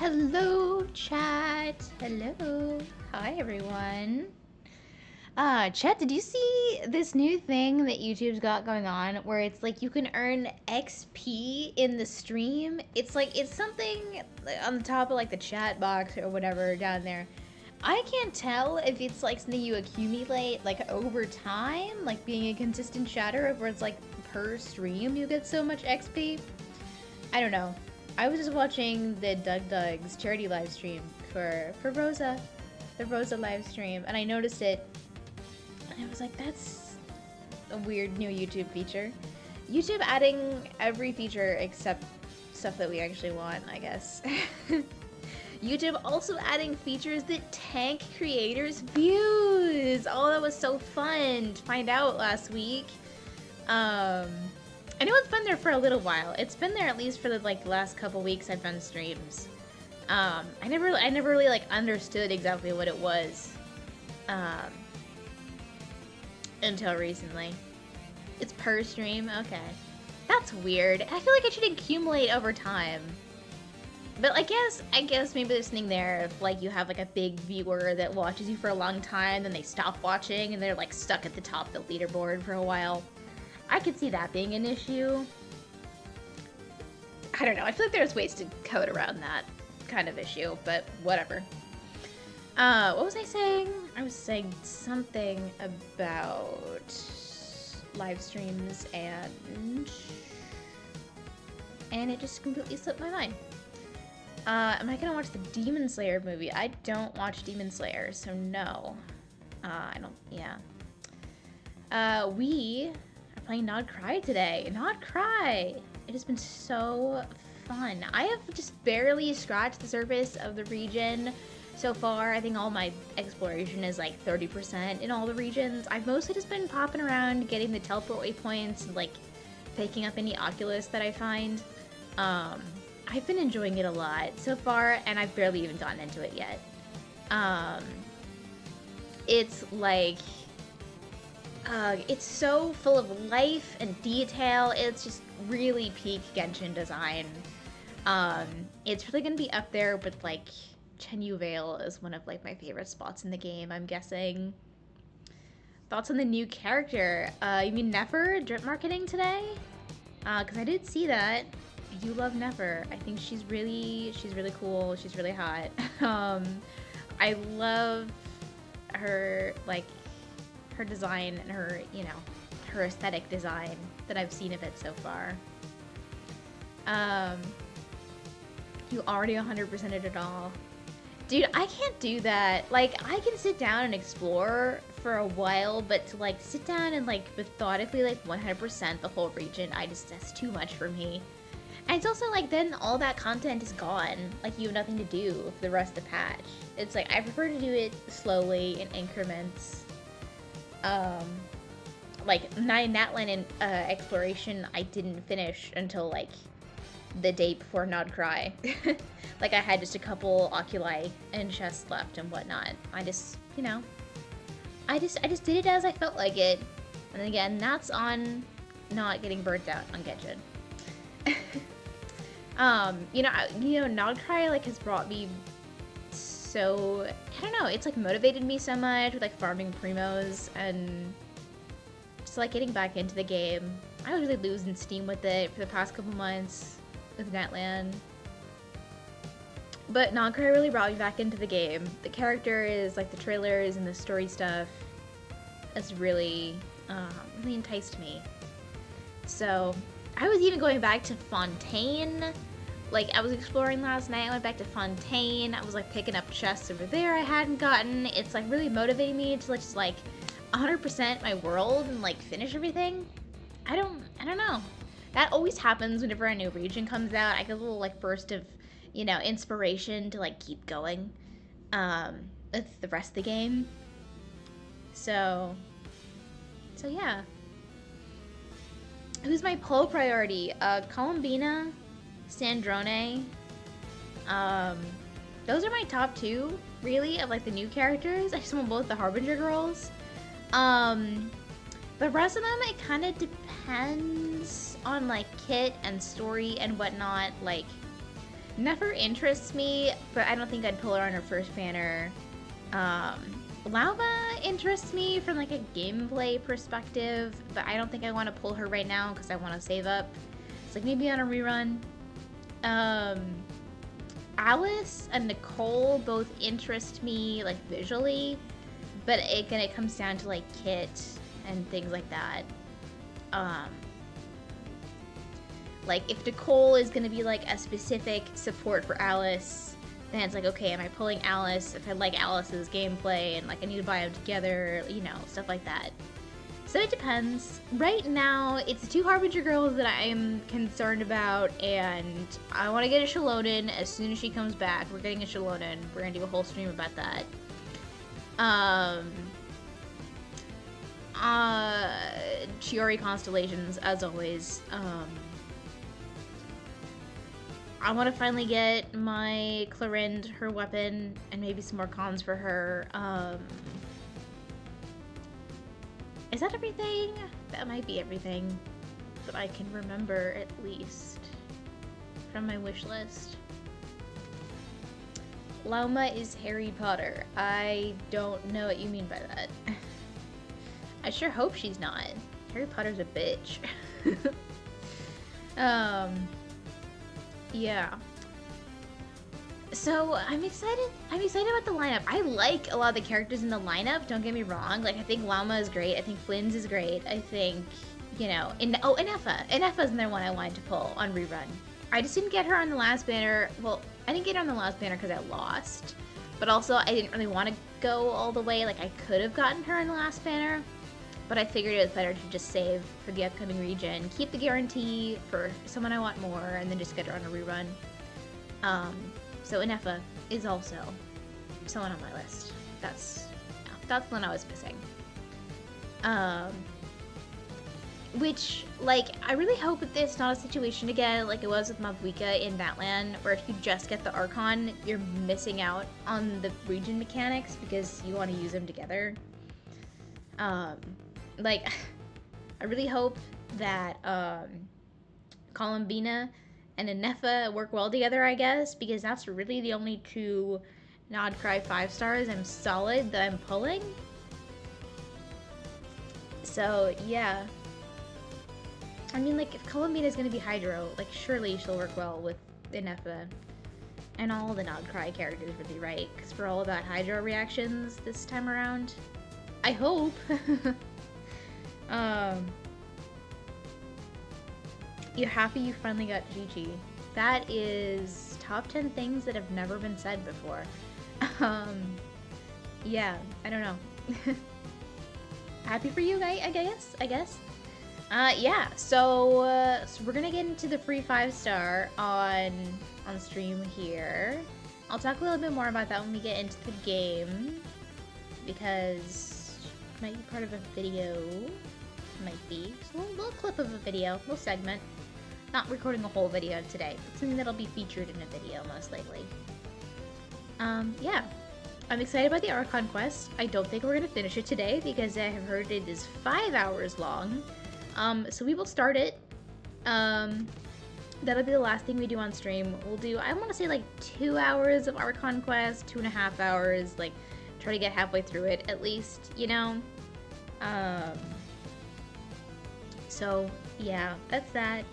Hello, chat. Hello. Hi, everyone. Chat, did you see this new thing that YouTube's got going on where it's like you can earn XP in the stream? It's something on the top of like the chat box or whatever down there. I can't tell if it's like something you accumulate like over time, like being a consistent chatter, where it's like per stream you get so much XP. I don't know. I was just watching the Doug's charity live stream for Rosa, the Rosa live stream, and I noticed it, and I was like, that's a weird new YouTube feature. YouTube adding every feature except stuff that we actually want, I guess. YouTube also adding features that tank creators' views. Oh, that was so fun to find out last week. I know it's been there for a little while. It's been there at least for the like last couple weeks I've done streams. I never really like understood exactly what it was until recently. It's per stream. Okay, that's weird. I feel like it should accumulate over time. But I guess maybe there's something there if like you have like a big viewer that watches you for a long time, then they stop watching and they're like stuck at the top of the leaderboard for a while. I could see that being an issue. I don't know. I feel like there's ways to code around that kind of issue, but whatever. What was I saying? I was saying something about live streams and it just completely slipped my mind. Am I gonna watch the Demon Slayer movie? I don't watch Demon Slayer, so no. I don't, yeah. We are playing Nod-Krai today. Nod-Krai! It has been so fun. I have just barely scratched the surface of the region so far. I think all my exploration is like 30% in all the regions. I've mostly just been popping around, getting the teleport waypoints, and like picking up any Oculus that I find. I've been enjoying it a lot so far, and I've barely even gotten into it yet. It's like, it's so full of life and detail. It's just really peak Genshin design. It's really gonna be up there with like Chenyu Vale is one of like my favorite spots in the game, I'm guessing. Thoughts on the new character? You mean Nefer drip marketing today? Cause I did see that. I do love Nefer. I think she's really cool. She's really hot. I love her, like, her design and her, you know, her aesthetic design that I've seen of it so far. You already 100%ed it all. Dude, I can't do that. Like, I can sit down and explore for a while, but to, like, sit down and, like, methodically, like, 100% the whole region, that's too much for me. And it's also, like, then all that content is gone. Like, you have nothing to do for the rest of the patch. It's like, I prefer to do it slowly in increments. Like, my Natlan exploration, I didn't finish until, like, the day before Nod-Krai. Like, I had just a couple oculi and chests left and whatnot. I just, you know, I just did it as I felt like it. And again, that's on not getting burnt out on Genshin. You know, Nod-Krai, like, has brought me so, I don't know, it's, like, motivated me so much with, like, farming primos and just, like, getting back into the game. I was really losing steam with it for the past couple months with Netland. But Nod-Krai really brought me back into the game. The characters, like, the trailers and the story stuff has really, really enticed me. So, I was even going back to Fontaine. Like, I was exploring last night, I went back to Fontaine. I was, like, picking up chests over there I hadn't gotten. It's, like, really motivating me to, like, just, like, 100% my world and, like, finish everything. I don't know. That always happens whenever a new region comes out. I get a little, like, burst of, you know, inspiration to, like, keep going with the rest of the game. So yeah. Who's my poll priority? Columbina, Sandrone. Those are my top two, really, of, like, the new characters. I just want both the Harbinger girls. The rest of them, it kind of depends on, like, kit and story and whatnot. Like, Never interests me, but I don't think I'd pull her on her first banner. Lava interests me from like a gameplay perspective, but I don't think I want to pull her right now because I want to save up. It's like maybe on a rerun. Alice and Nicole both interest me like visually, but it comes down to like kit and things like that. Like if Nicole is gonna be like a specific support for Alice, then it's like, okay, am I pulling Alice if I like Alice's gameplay and like I need to buy them together, you know, stuff like that. So it depends. Right now, it's the two Harbinger girls that I am concerned about, and I want to get a Shalodin as soon as she comes back. We're getting a Shalodin. We're gonna do a whole stream about that. Chiori Constellations, as always. I want to finally get my Clorind, her weapon, and maybe some more cons for her. Is that everything? That might be everything that I can remember, at least, from my wish list. Lauma is Harry Potter. I don't know what you mean by that. I sure hope she's not. Harry Potter's a bitch. Yeah. So I'm excited about the lineup. I like a lot of the characters in the lineup, don't get me wrong. Like I think Lauma is great, I think Flynn's is great, I think, you know, and Effa. And Effa's another one I wanted to pull on rerun. I just didn't get her on the last banner. Well, I didn't get her on the last banner because I lost. But also I didn't really want to go all the way. Like I could have gotten her on the last banner. But I figured it was better to just save for the upcoming region, keep the guarantee for someone I want more, and then just get her on a rerun. So Inefa is also someone on my list. That's the one I was missing. Which, like, I really hope that it's not a situation again like it was with Mabuika in that land, where if you just get the Archon, you're missing out on the region mechanics because you want to use them together. Like, I really hope that Columbina and Inefa work well together, I guess, because that's really the only two Nod-Krai 5-stars I'm solid that I'm pulling. So, yeah. I mean, like, if Columbina's gonna be Hydro, like, surely she'll work well with Inefa. And all the Nod-Krai characters would be right, because we're all about Hydro reactions this time around. I hope. You're happy you finally got Gigi. That is top 10 things that have never been said before. Yeah, I don't know. Happy for you, I guess. Yeah, so we're gonna get into the free 5-star on stream here. I'll talk a little bit more about that when we get into the game, because it might be part of a video. Might be. So a little clip of a video, little segment. Not recording a whole video today, but something that'll be featured in a video most likely. Yeah. I'm excited about the Archon Quest. I don't think we're gonna finish it today because I have heard it is 5 hours long. So we will start it. That'll be the last thing we do on stream. We'll do, I want to say like 2 hours of Archon Quest, 2.5 hours, like try to get halfway through it at least, you know? So yeah, that's that.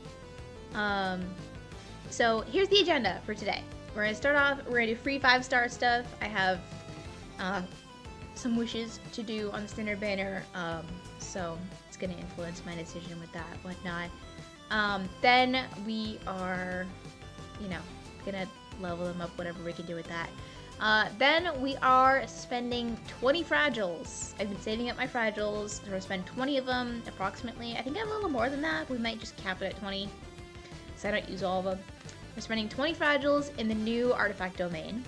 So here's the agenda for today. We're gonna start off, we're gonna do free 5-star stuff. I have some wishes to do on the standard banner, so it's gonna influence my decision with that, whatnot. Then we are, you know, gonna level them up, whatever we can do with that. Then we are spending 20 fragiles. I've been saving up my fragiles. So we're gonna spend 20 of them, approximately. I think I have a little more than that. We might just cap it at 20, so I don't use all of them. We're spending 20 fragiles in the new artifact domain.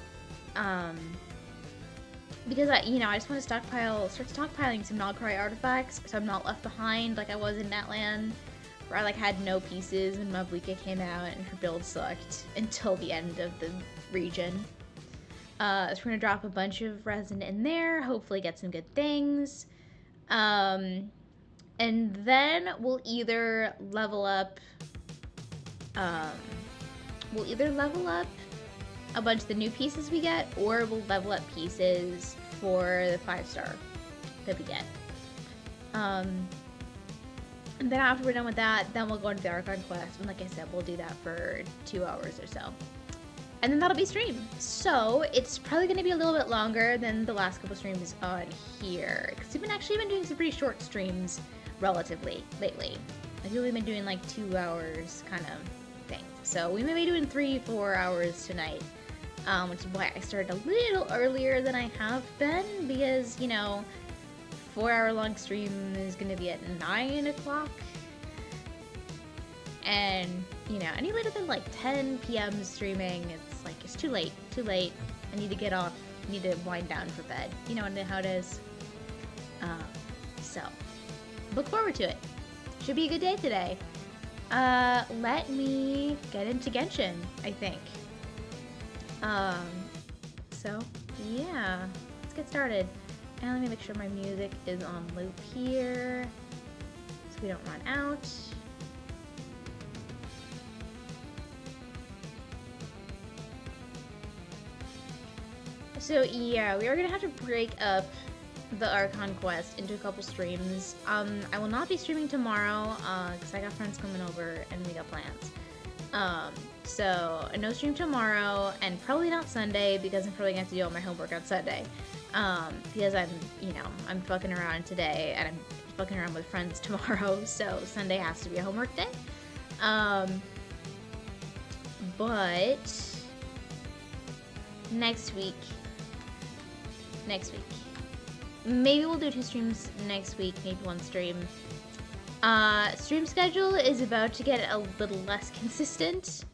Because I just want to start stockpiling some Nod-Krai artifacts, so I'm not left behind like I was in that land, where I like had no pieces when Mabuika came out and her build sucked until the end of the region. So we're gonna drop a bunch of resin in there, hopefully get some good things. And then we'll either level up we'll either level up a bunch of the new pieces we get, or we'll level up pieces for the 5-star that we get. And then after we're done with that, then we'll go into the ARCHON quest, and like I said, we'll do that for 2 hours or so. And then that'll be stream. So it's probably going to be a little bit longer than the last couple streams on here, because we've actually been doing some pretty short streams relatively lately. I've really been doing like 2 hours kind of things. So we may be doing 3-4 hours tonight, which is why I started a little earlier than I have been, because, you know, 4-hour long stream is going to be at 9 o'clock. And, you know, any later than like 10 p.m. streaming, it's like, it's too late. I need to get off, need to wind down for bed. You know how it is. So, look forward to it. Should be a good day today. Let me get into Genshin, I think. So, yeah. Let's get started. And let me make sure my music is on loop here, so we don't run out. So yeah, we are gonna have to break up the ARCHON quest into a couple streams. I will not be streaming tomorrow, because I got friends coming over and we got plans. So no stream tomorrow, and probably not Sunday, because I'm probably gonna have to do all my homework on Sunday. Because I'm fucking around today, and I'm fucking around with friends tomorrow, so Sunday has to be a homework day. But next week, maybe we'll do 2 streams next week, maybe 1 stream. Stream schedule is about to get a little less consistent,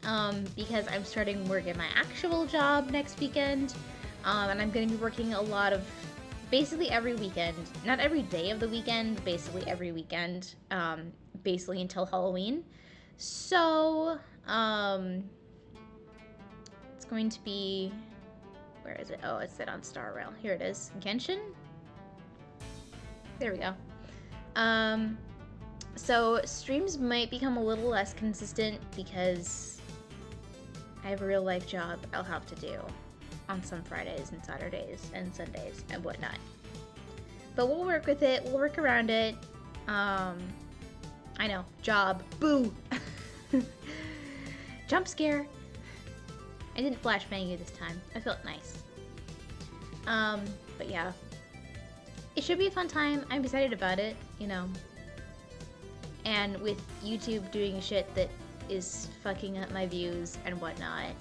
because I'm starting work at my actual job next weekend. And I'm going to be working a lot of, basically every weekend, not every day of the weekend, basically every weekend, basically until Halloween. So, it's going to be, where is it? Oh, it's set on Star Rail. Here it is. Genshin? There we go. So streams might become a little less consistent because I have a real life job I'll have to do on some Fridays and Saturdays and Sundays and whatnot. But we'll work with it. We'll work around it. I know. Job. Boo! Jump scare. I didn't flashbang you this time. I felt nice. But yeah. It should be a fun time. I'm excited about it, you know. And with YouTube doing shit that is fucking up my views and whatnot,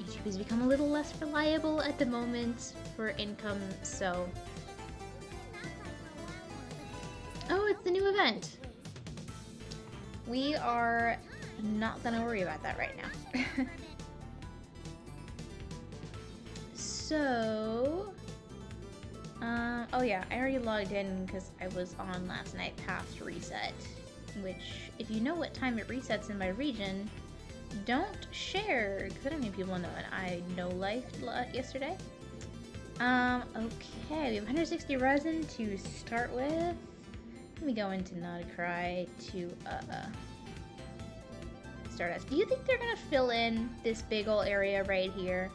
YouTube has become a little less reliable at the moment for income, so... Oh, it's the new event! We are not gonna worry about that right now. So... oh yeah, I already logged in because I was on last night past reset, which, if you know what time it resets in my region, don't share, because I don't need people to know it. I no-lifed yesterday. Okay, we have 160 resin to start with. Let me go into Nod-Krai to, start us. Do you think they're gonna fill in this big ol' area right here?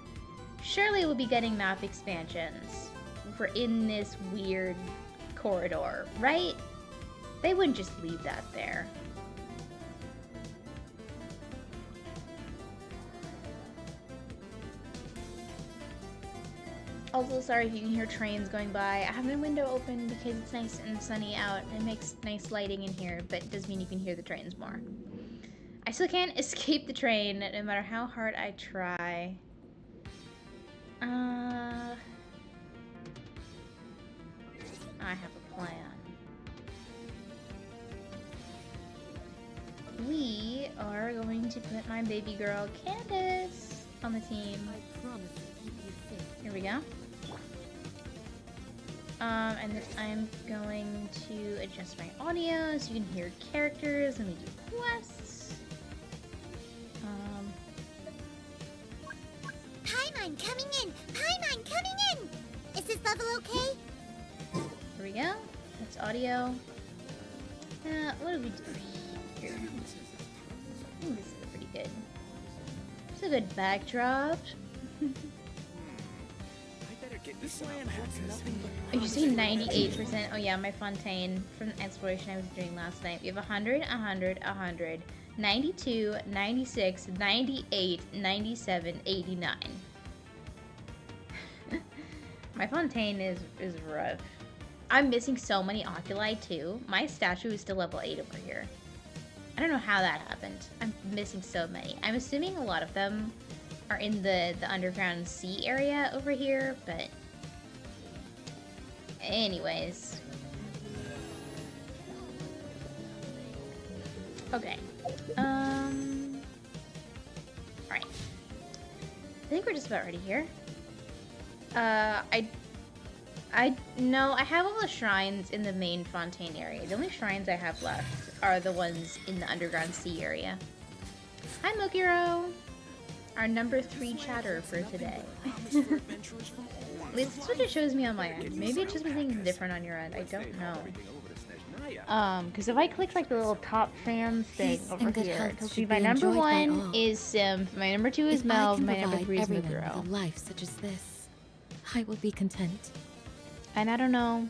Surely we'll be getting map expansions for in this weird corridor, right? They wouldn't just leave that there. Also, sorry if you can hear trains going by. I have my window open because it's nice and sunny out. It makes nice lighting in here, but it does mean you can hear the trains more. I still can't escape the train, no matter how hard I try. I have a plan. We are going to put my baby girl Candace on the team. Here we go. And then I'm going to adjust my audio so you can hear characters and we do quests. Paimon coming in! Paimon coming in! Is this level okay? Here we go. That's audio. What do we do here? I think this is pretty good. It's a good backdrop. This land has nothing but Oh, you say 98%? Oh yeah, my Fontaine from the exploration I was doing last night. We have 100, 100, 100, 92, 96, 98, 97, 89. My Fontaine is rough. I'm missing so many oculi too. My statue is still level 8 over here. I don't know how that happened. I'm missing so many. I'm assuming a lot of them are in the underground sea area over here, but anyways. Okay. Alright. I think we're just about ready here. No, I have all the shrines in the main Fontaine area. The only shrines I have left are the ones in the underground sea area. Hi, Mokiro! Our number 3 chatter for today. This is what it shows me on my end. Maybe it shows me things different on your end. I don't know. Because if I click like the little top fans thing over here, it'll see my number 1 is Sim, my number 2 is Mel, my number 3 is Mokiro. A life such as this, I will be content. And I don't know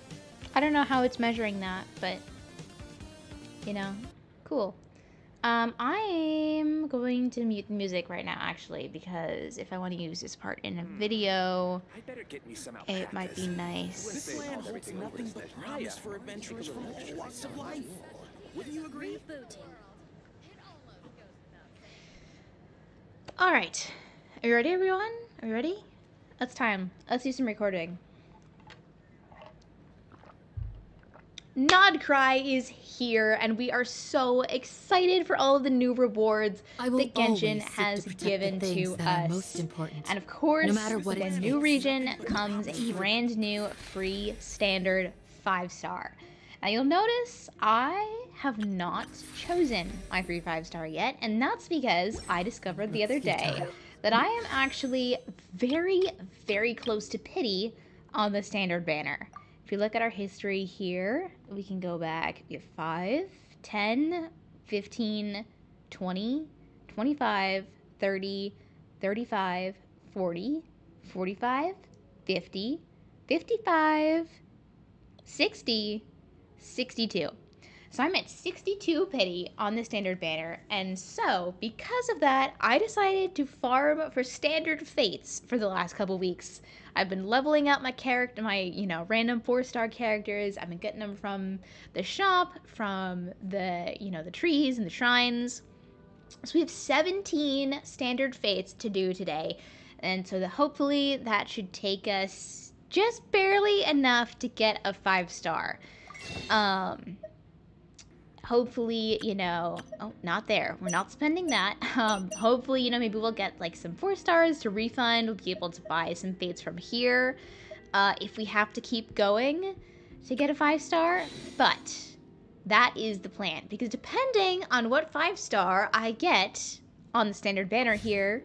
how it's measuring that, but you know, cool. I'm going to mute the music right now, actually, because if I want to use this part in a video, it might be nice. This land holds nothing but promise for adventurers from all walks of life. Wouldn't you agree? All right, are you ready, everyone? Are you ready? It's time. Let's do some recording. Nod-Krai is here, and we are so excited for all of the new rewards that Genshin has given to us. Most important. And of course, no matter what with a new region comes a brand new free standard 5-star. Now you'll notice I have not chosen my free 5-star yet, and that's because I discovered the other day that I am actually very, very close to pity on the standard banner. If you look at our history here, we can go back. We have 5, 10, 15, 20, 25, 30, 35, 40, 45, 50, 55, 60, 62. So I'm at 62 pity on the standard banner, and so because of that, I decided to farm for standard fates for the last couple weeks. I've been leveling up my character, my, random 4-star characters. I've been getting them from the shop, from the, the trees and the shrines. So we have 17 standard fates to do today, and so hopefully that should take us just barely enough to get a 5-star. Hopefully, oh, not there. We're not spending that. Hopefully, maybe we'll get like some 4-stars to refund. We'll be able to buy some fates from here if we have to keep going to get a 5-star. But that is the plan, because depending on what 5-star I get on the standard banner here,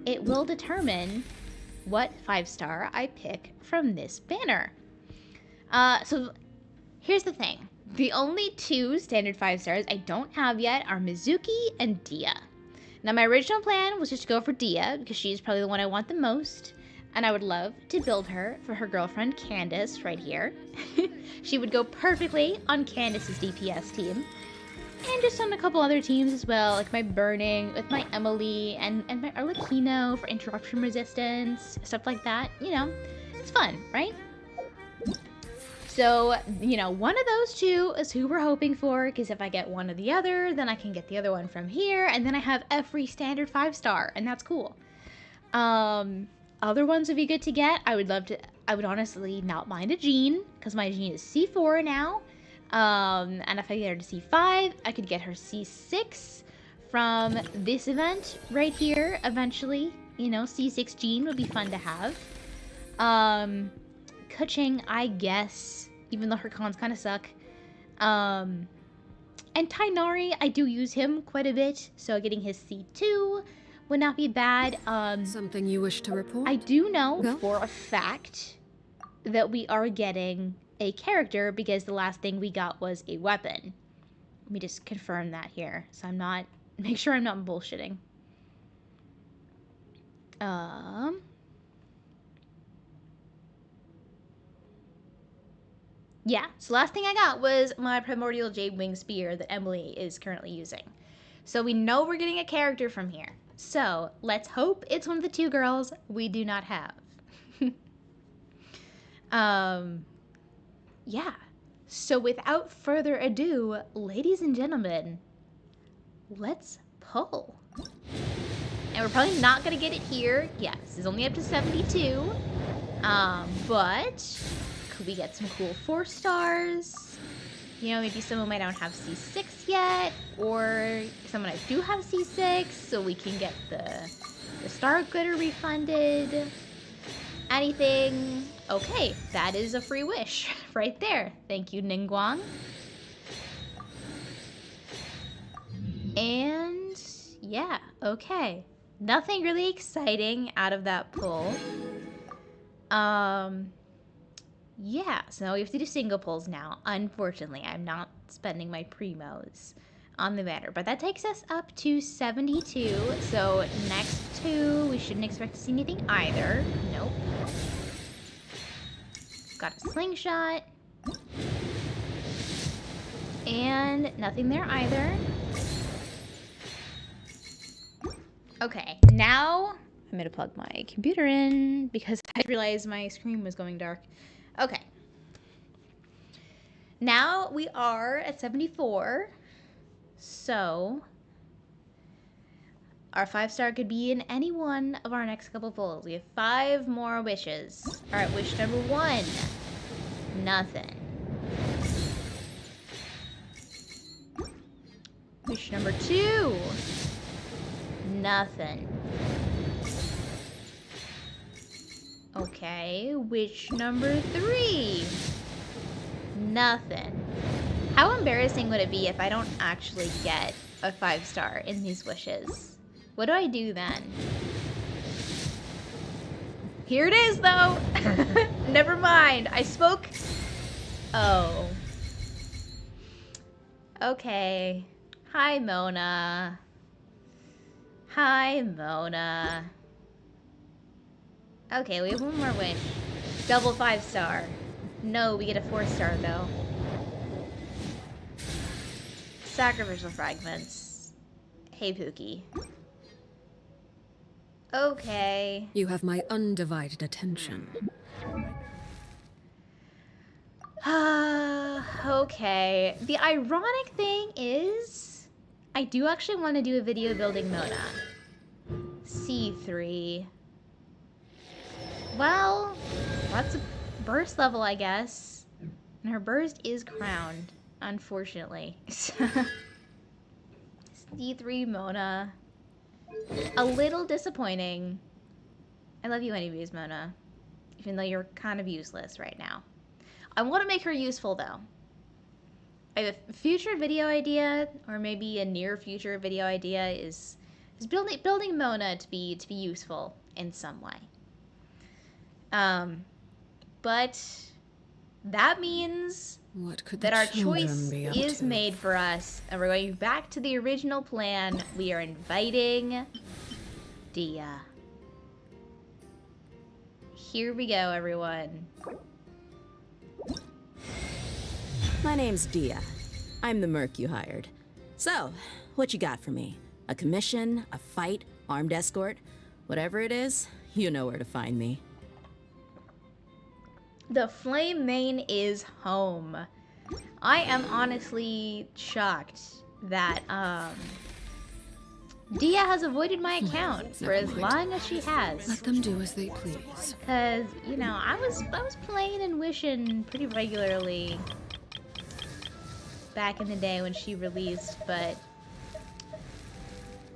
it will determine what 5-star I pick from this banner. So here's the thing. The only 2 standard 5-stars I don't have yet are Mizuki and Dia. Now, my original plan was just to go for Dia, because she's probably the one I want the most, and I would love to build her for her girlfriend Candace right here. She would go perfectly on Candace's DPS team, and just on a couple other teams as well, like my Burning with my Emily, and my Arlecchino for interruption resistance, stuff like that. It's fun, right? So, one of those 2 is who we're hoping for, because if I get one or the other, then I can get the other one from here, and then I have every standard 5-star, and that's cool. Other ones would be good to get. I would honestly not mind a Jean, because my Jean is C4 now, and if I get her to C5, I could get her C6 from this event right here, eventually. C6 Jean would be fun to have. Kuching, I guess, even though her cons kind of suck. And Tainari, I do use him quite a bit, so getting his C2 would not be bad. Something you wish to report? I do know for a fact that we are getting a character, because the last thing we got was a weapon. Let me just confirm that here, so make sure I'm not bullshitting. Yeah, so last thing I got was my Primordial Jade Wing Spear that Emily is currently using. So we know we're getting a character from here. So let's hope it's one of the two girls we do not have. Yeah. So without further ado, ladies and gentlemen, let's pull. And we're probably not gonna get it here. Yes, it's only up to 72. But could we get some cool 4 stars? You know, maybe someone might not have C6 yet, or someone I do have C6, so we can get the star glitter refunded. Anything. Okay, that is a free wish right there. Thank you, Ningguang. And yeah, okay. Nothing really exciting out of that pull. Yeah, so now we have to do single pulls now. Unfortunately, I'm not spending my primos on the banner, but that takes us up to 72. So next 2, we shouldn't expect to see anything either. Nope. Got a slingshot. And nothing there either. Okay, now I'm gonna plug my computer in because I realized my screen was going dark. Okay. Now we are at 74. So our 5-star could be in any one of our next couple pulls. We have 5 more wishes. All right, wish number 1. Nothing. Wish number 2. Nothing. Okay, wish number 3. Nothing. How embarrassing would it be if I don't actually get a 5-star in these wishes? What do I do then? Here it is, though! Never mind. I spoke... Oh. Okay. Hi, Mona. Hi, Mona. Okay, we have one more wish. Double 5-star. No, we get a 4-star, though. Sacrificial fragments. Hey, Pookie. Okay. You have my undivided attention. Okay. The ironic thing is, I do actually want to do a video building Mona. C3. Well, that's a burst level, I guess. And her burst is crowned, unfortunately. C3 Mona. A little disappointing. I love you anyways, Mona. Even though you're kind of useless right now. I want to make her useful, though. I have a future video idea, or maybe a near future video idea, is building Mona to be useful in some way. But that means that our choice is made for us, and we're going back to the original plan. We are inviting Dia. Here we go, everyone. My name's Dia. I'm the merc you hired. So, what you got for me? A commission, a fight, armed escort? Whatever it is, you know where to find me. The Flame Main is home. I am honestly shocked that Dia has avoided my account for as long as she has. Let them do as they please. Cause, you know, I was playing and wishing pretty regularly back in the day when she released, but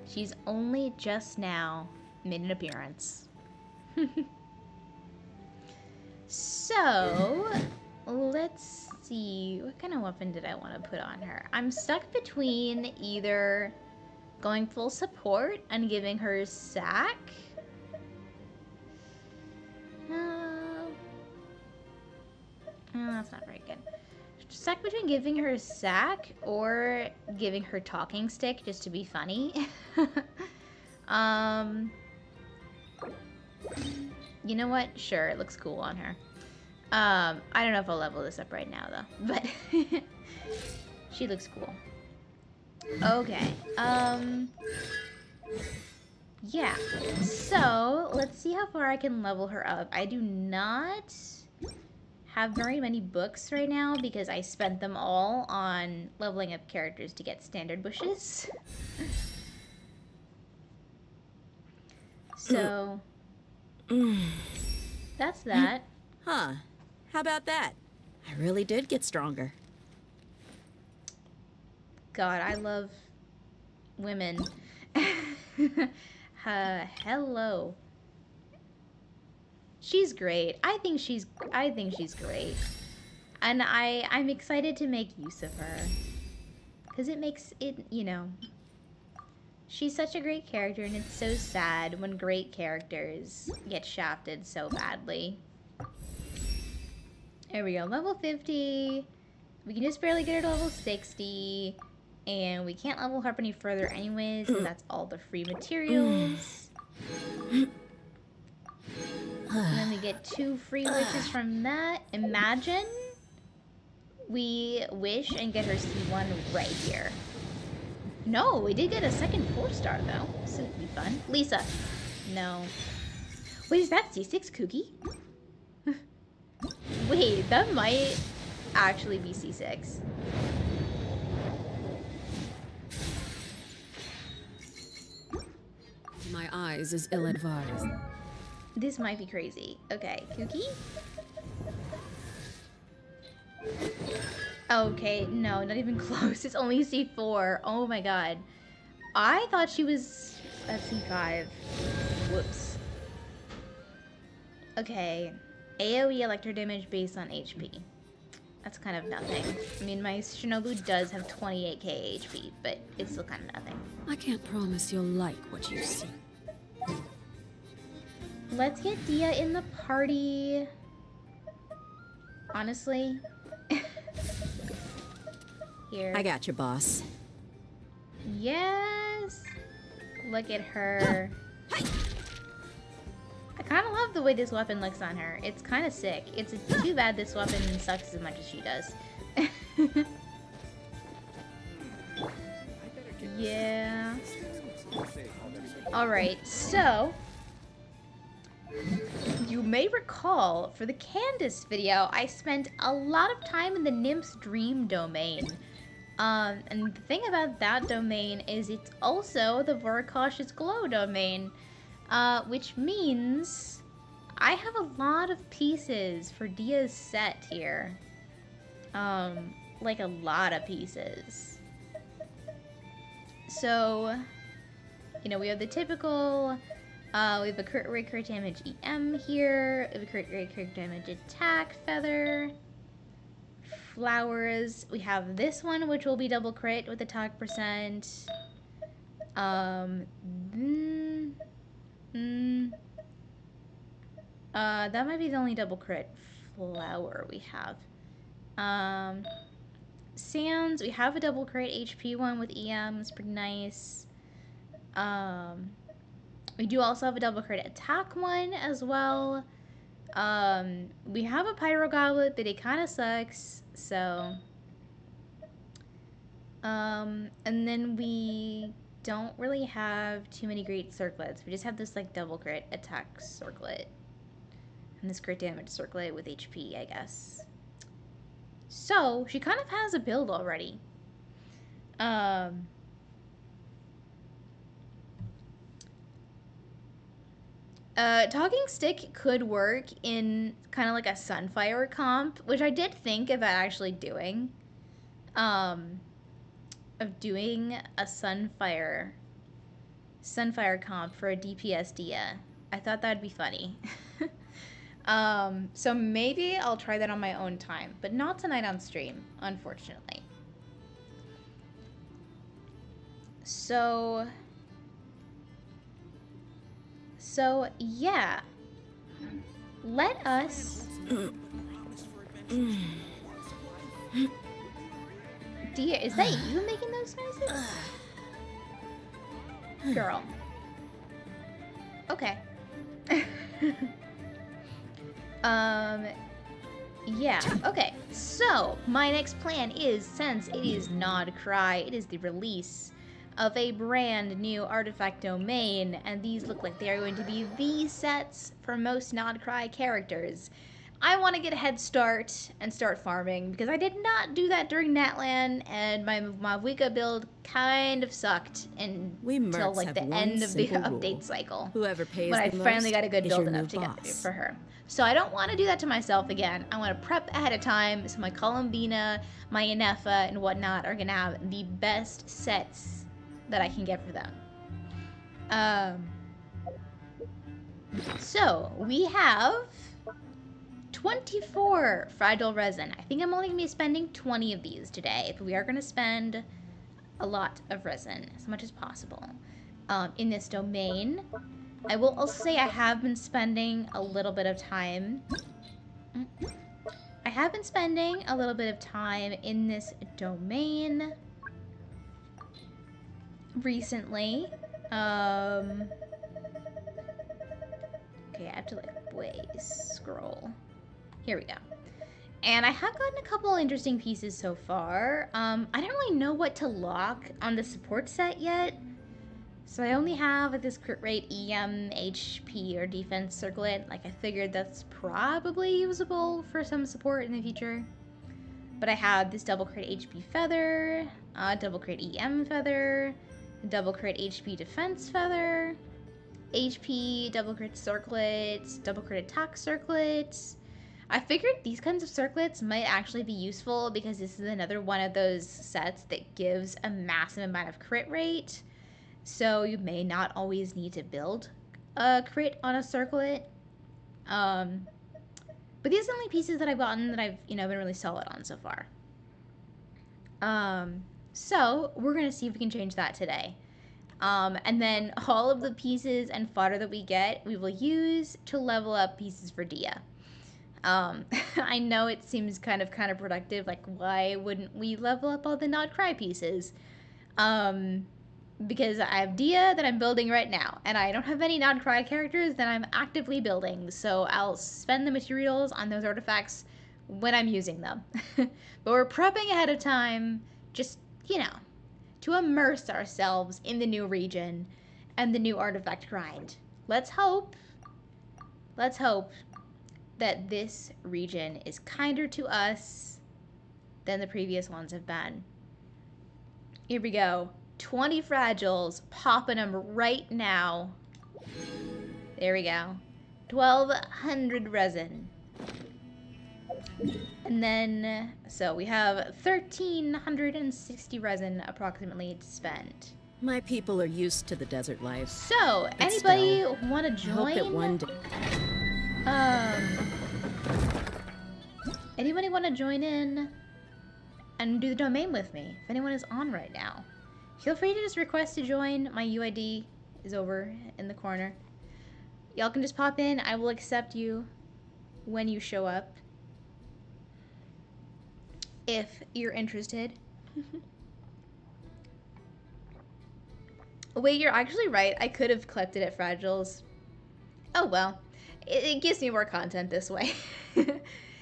she's only just now made an appearance. So, let's see. What kind of weapon did I want to put on her? I'm stuck between either going full support and giving her sack. Oh, that's not very good. Stuck between giving her a sack or giving her talking stick just to be funny. You know what? Sure, it looks cool on her. I don't know if I'll level this up right now though, but she looks cool. Okay. Yeah. So let's see how far I can level her up. I do not have very many books right now because I spent them all on leveling up characters to get standard bushes. So that's that. Huh. How about that? I really did get stronger. God, I love women. Hello. She's great. I think she's great. And I'm excited to make use of her. Cuz it makes it, you know, she's such a great character and it's so sad when great characters get shafted so badly. There we go, level 50. We can just barely get her to level 60. And we can't level her up any further anyways, so that's all the free materials. And then we get 2 free wishes from that. Imagine we wish and get her C1 right here. No, we did get a second 4-star though. This would be fun. Lisa. No. Wait, is that C6 Cookie? Wait, that might actually be C6. My eyes is ill-advised. This might be crazy. Okay, Cookie? Okay, no, not even close. It's only C4. Oh my god. I thought she was at C5. Whoops. Okay. AoE electro damage based on HP. That's kind of nothing. I mean, my Shinobu does have 28k HP, but it's still kind of nothing. I can't promise you'll like what you see. Let's get Dia in the party. Honestly. Here. I got you, boss. Yes. Look at her. I kind of love the way this weapon looks on her. It's kind of sick. It's too bad this weapon sucks as much as she does. Yeah. Alright, so you may recall for the Candace video, I spent a lot of time in the Nymph's Dream domain. And the thing about that domain is it's also the Vorakash's Glow domain. Which means I have a lot of pieces for Dia's set here. Like a lot of pieces. So, you know, we have the typical, we have a crit rate crit damage EM here, we have a crit rate crit damage attack feather, flowers, we have this one which will be double crit with attack percent, that might be the only double crit flower we have. Sands, we have a double crit HP one with EM, it's pretty nice. We do also have a double crit attack one as well. We have a Pyro Goblet, but it kind of sucks, so. And then we don't really have too many great circlets. We just have this like double crit attack circlet. And this crit damage circlet with HP, I guess. So, she kind of has a build already. Talking Stick could work in kind of like a Sunfire comp, which I did think about actually doing. Of doing a Sunfire comp for a DPS Dia. I thought that'd be funny. So maybe I'll try that on my own time, but not tonight on stream, unfortunately. So yeah. Let us... Dia, is that you making those noises? Girl. Okay. Yeah, okay. So, my next plan is, since it is Nod-Krai, it is the release of a brand new artifact domain, and these look like they are going to be the sets for most Nod-Krai characters. I want to get a head start and start farming, because I did not do that during Natlan, and my Wicca build kind of sucked We until mercs like have the one end of the simple rule. update cycle. Whoever pays When I the finally most got a good is build your enough new to get boss. for her. So I don't want to do that to myself again. I want to prep ahead of time so my Columbina, my Inefa, and whatnot are going to have the best sets that I can get for them. So we have 24 fragile resin. I think I'm only going to be spending 20 of these today, but we are going to spend a lot of resin, as much as possible, in this domain. I will also say I have been spending a little bit of time. I have been spending a little bit of time in this domain recently. Okay, I have to scroll. Here we go. And I have gotten a couple interesting pieces so far. I don't really know what to lock on the support set yet. So I only have this crit rate EM, HP, or defense circlet. Like, I figured that's probably usable for some support in the future. But I have this double crit HP feather, double crit EM feather, double crit HP defense feather, HP, double crit circlets, double crit attack circlets. I figured these kinds of circlets might actually be useful because this is another one of those sets that gives a massive amount of crit rate. So you may not always need to build a crit on a circlet. But these are the only pieces that I've gotten that I've, been really solid on so far. So we're going to see if we can change that today. And then all of the pieces and fodder that we get, we will use to level up pieces for Dia. I know it seems kind of counterproductive, like why wouldn't we level up all the Nod-Krai pieces? Because I have Dia that I'm building right now, and I don't have any Nod-Krai characters that I'm actively building, so I'll spend the materials on those artifacts when I'm using them. But we're prepping ahead of time, just, to immerse ourselves in the new region and the new artifact grind. Let's hope that this region is kinder to us than the previous ones have been. Here we go. 20 fragiles, popping them right now. There we go. 1,200 resin. And then, so we have 1,360 resin approximately to spend. My people are used to the desert life. So, But anybody still, want to I join? hope that one day. Anybody want to join in and do the domain with me? If anyone is on right now, feel free to just request to join. My UID is over in the corner. Y'all can just pop in. I will accept you when you show up. If you're interested. Wait, you're actually right. I could have collected at Fragiles. Oh well. It gives me more content this way.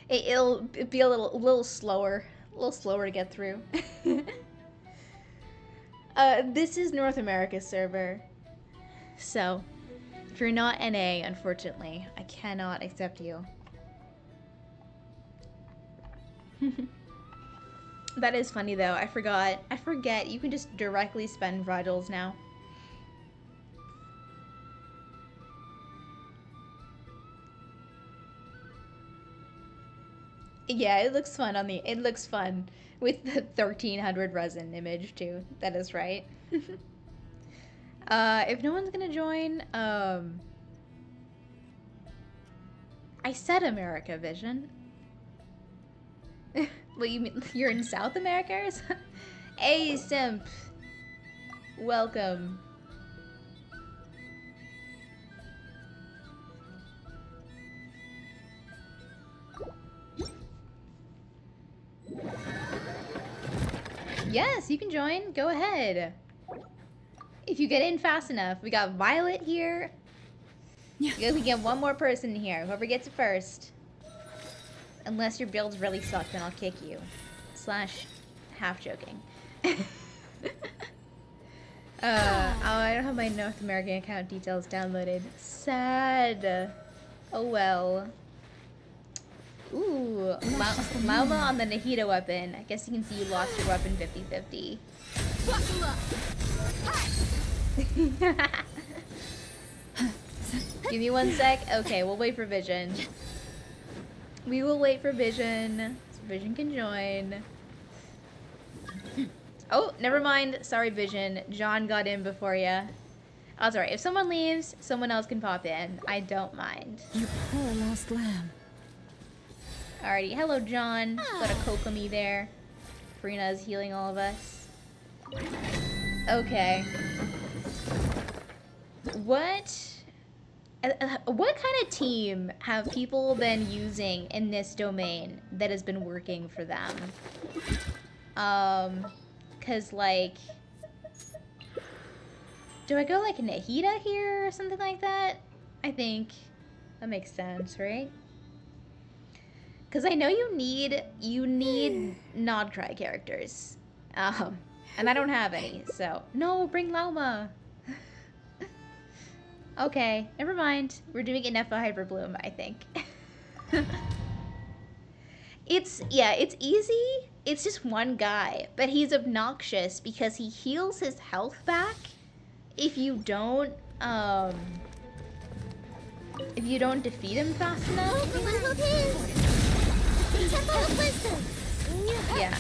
It'll be a little slower. A little slower to get through. This is North America server. So, if you're not NA, unfortunately, I cannot accept you. That is funny though. I forget you can just directly spend Fragiles now. Yeah, it looks fun it looks fun with the 1,300 resin image too. That is right. If no one's gonna join, I said America Vision. What, you mean you're in South America? Hey, Simp. Welcome. Yes, you can join. Go ahead. If you get in fast enough. We got Violet here. We get one more person here. Whoever gets it first. Unless your build's really sucked, then I'll kick you. Slash, half joking. Oh, I don't have my North American account details downloaded. Sad. Oh well. Ooh, Lauma on the Nahida weapon. I guess you can see you lost your weapon 50-50. Give me 1 sec. Okay, we'll wait for Vision. We will wait for Vision, so Vision can join. Oh, never mind. Sorry, Vision. John got in before ya. Oh, it's alright. If someone leaves, someone else can pop in. I don't mind. You poor lost lamb. Alrighty. Hello, John. Got a Kokomi there. Farina's healing all of us. Okay. What kind of team have people been using in this domain that has been working for them? Cause like, do I go like Nahida here or something like that? I think that makes sense, right? Cause I know you need Nod-Krai characters, and I don't have any. So no, bring Lauma. Okay, never mind. We're doing an Nepha Hyperbloom, I think. It's easy. It's just one guy, but he's obnoxious because he heals his health back if you don't defeat him fast enough. Yeah.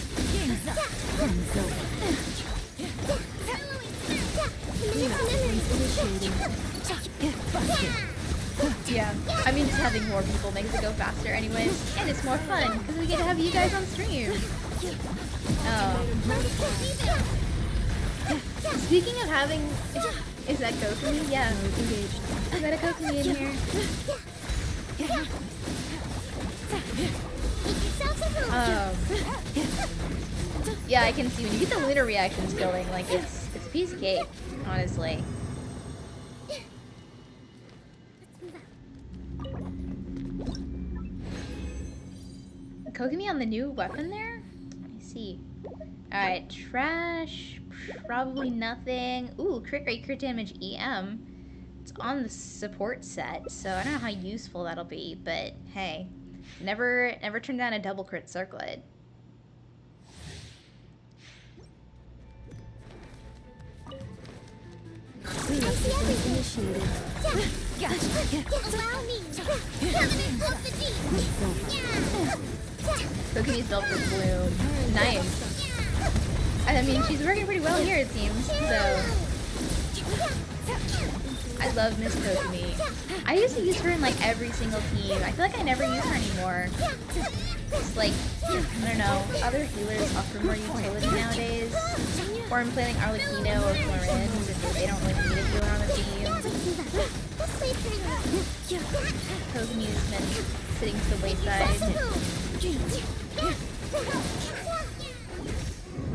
Yeah, I mean, just having more people makes it go faster anyways, and it's more fun, because we get to have you guys on stream. Speaking of having... Is that Kokomi? Yeah. We got a Kokomi in here. Yeah, I can see when you get the lunar reactions going, like, it's a piece of cake, honestly. Kokomi on the new weapon there? Let me see. Alright, trash. Probably nothing. Ooh, crit rate, crit damage, EM. It's on the support set, so I don't know how useful that'll be, but hey. Never turn down a double crit circlet. Initiated. Allow me. Covenant of the deep. Kokomi's built for Bloom. Nice. I mean, she's working pretty well here, it seems. So, I love Miss Kokomi. I used to use her in like every single team. I feel like I never use her anymore. Just like, I don't know, other healers offer more utility nowadays. Or I'm playing Arlecchino or Florin, because they don't really need a healer on the team. Kokomi's been sitting to the wayside.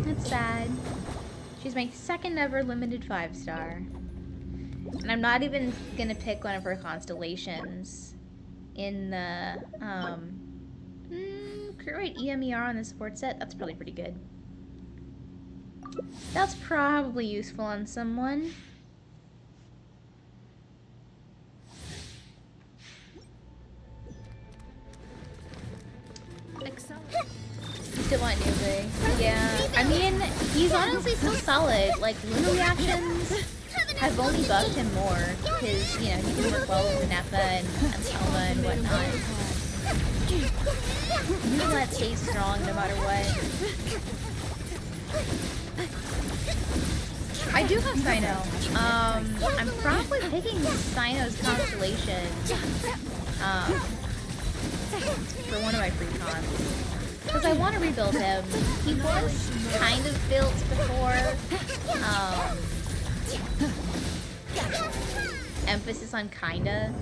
That's sad. She's my second ever limited 5-star. And I'm not even gonna pick one of her constellations in the, crit rate EMER on the support set. That's probably pretty good. That's probably useful on someone. You still want Newbie? Yeah. I mean, he's honestly still solid. Like, lunar reactions have only buffed him more. Because, you know, he can work well with Nappa and Selma and whatnot. You can let stay strong no matter what. I do have Sino. I'm probably picking Sino's constellation for one of my free cons. Because I want to rebuild him. He was kind of built before. Emphasis on kinda.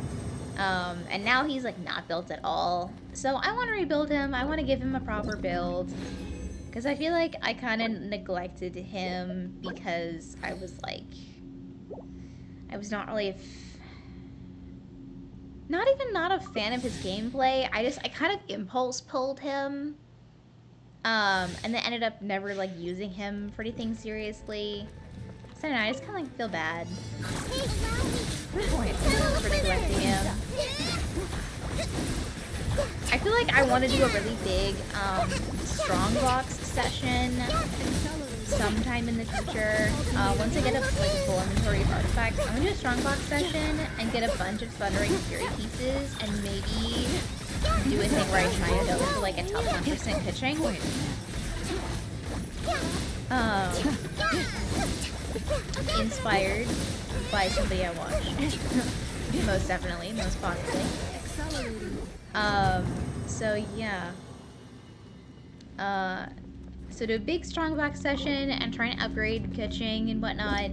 And now he's like not built at all. So I want to rebuild him. I want to give him a proper build. Because I feel like I kind of neglected him because I was like... I was not really... Not even not a fan of his gameplay. I kind of impulse pulled him. And then ended up never like using him for anything seriously. So I don't know, I just kinda like feel bad. For neglecting him. I feel like I want to do a really big strongbox session sometime in the future. Once I get a full inventory of artifacts, I'm gonna do a strongbox session and get a bunch of Thundering Fury pieces and maybe do a thing where I try to go into like a top 1% pitching. Inspired by somebody I watch. Most definitely, most possibly. So yeah. So do a big strongbox session and try to upgrade pitching and whatnot.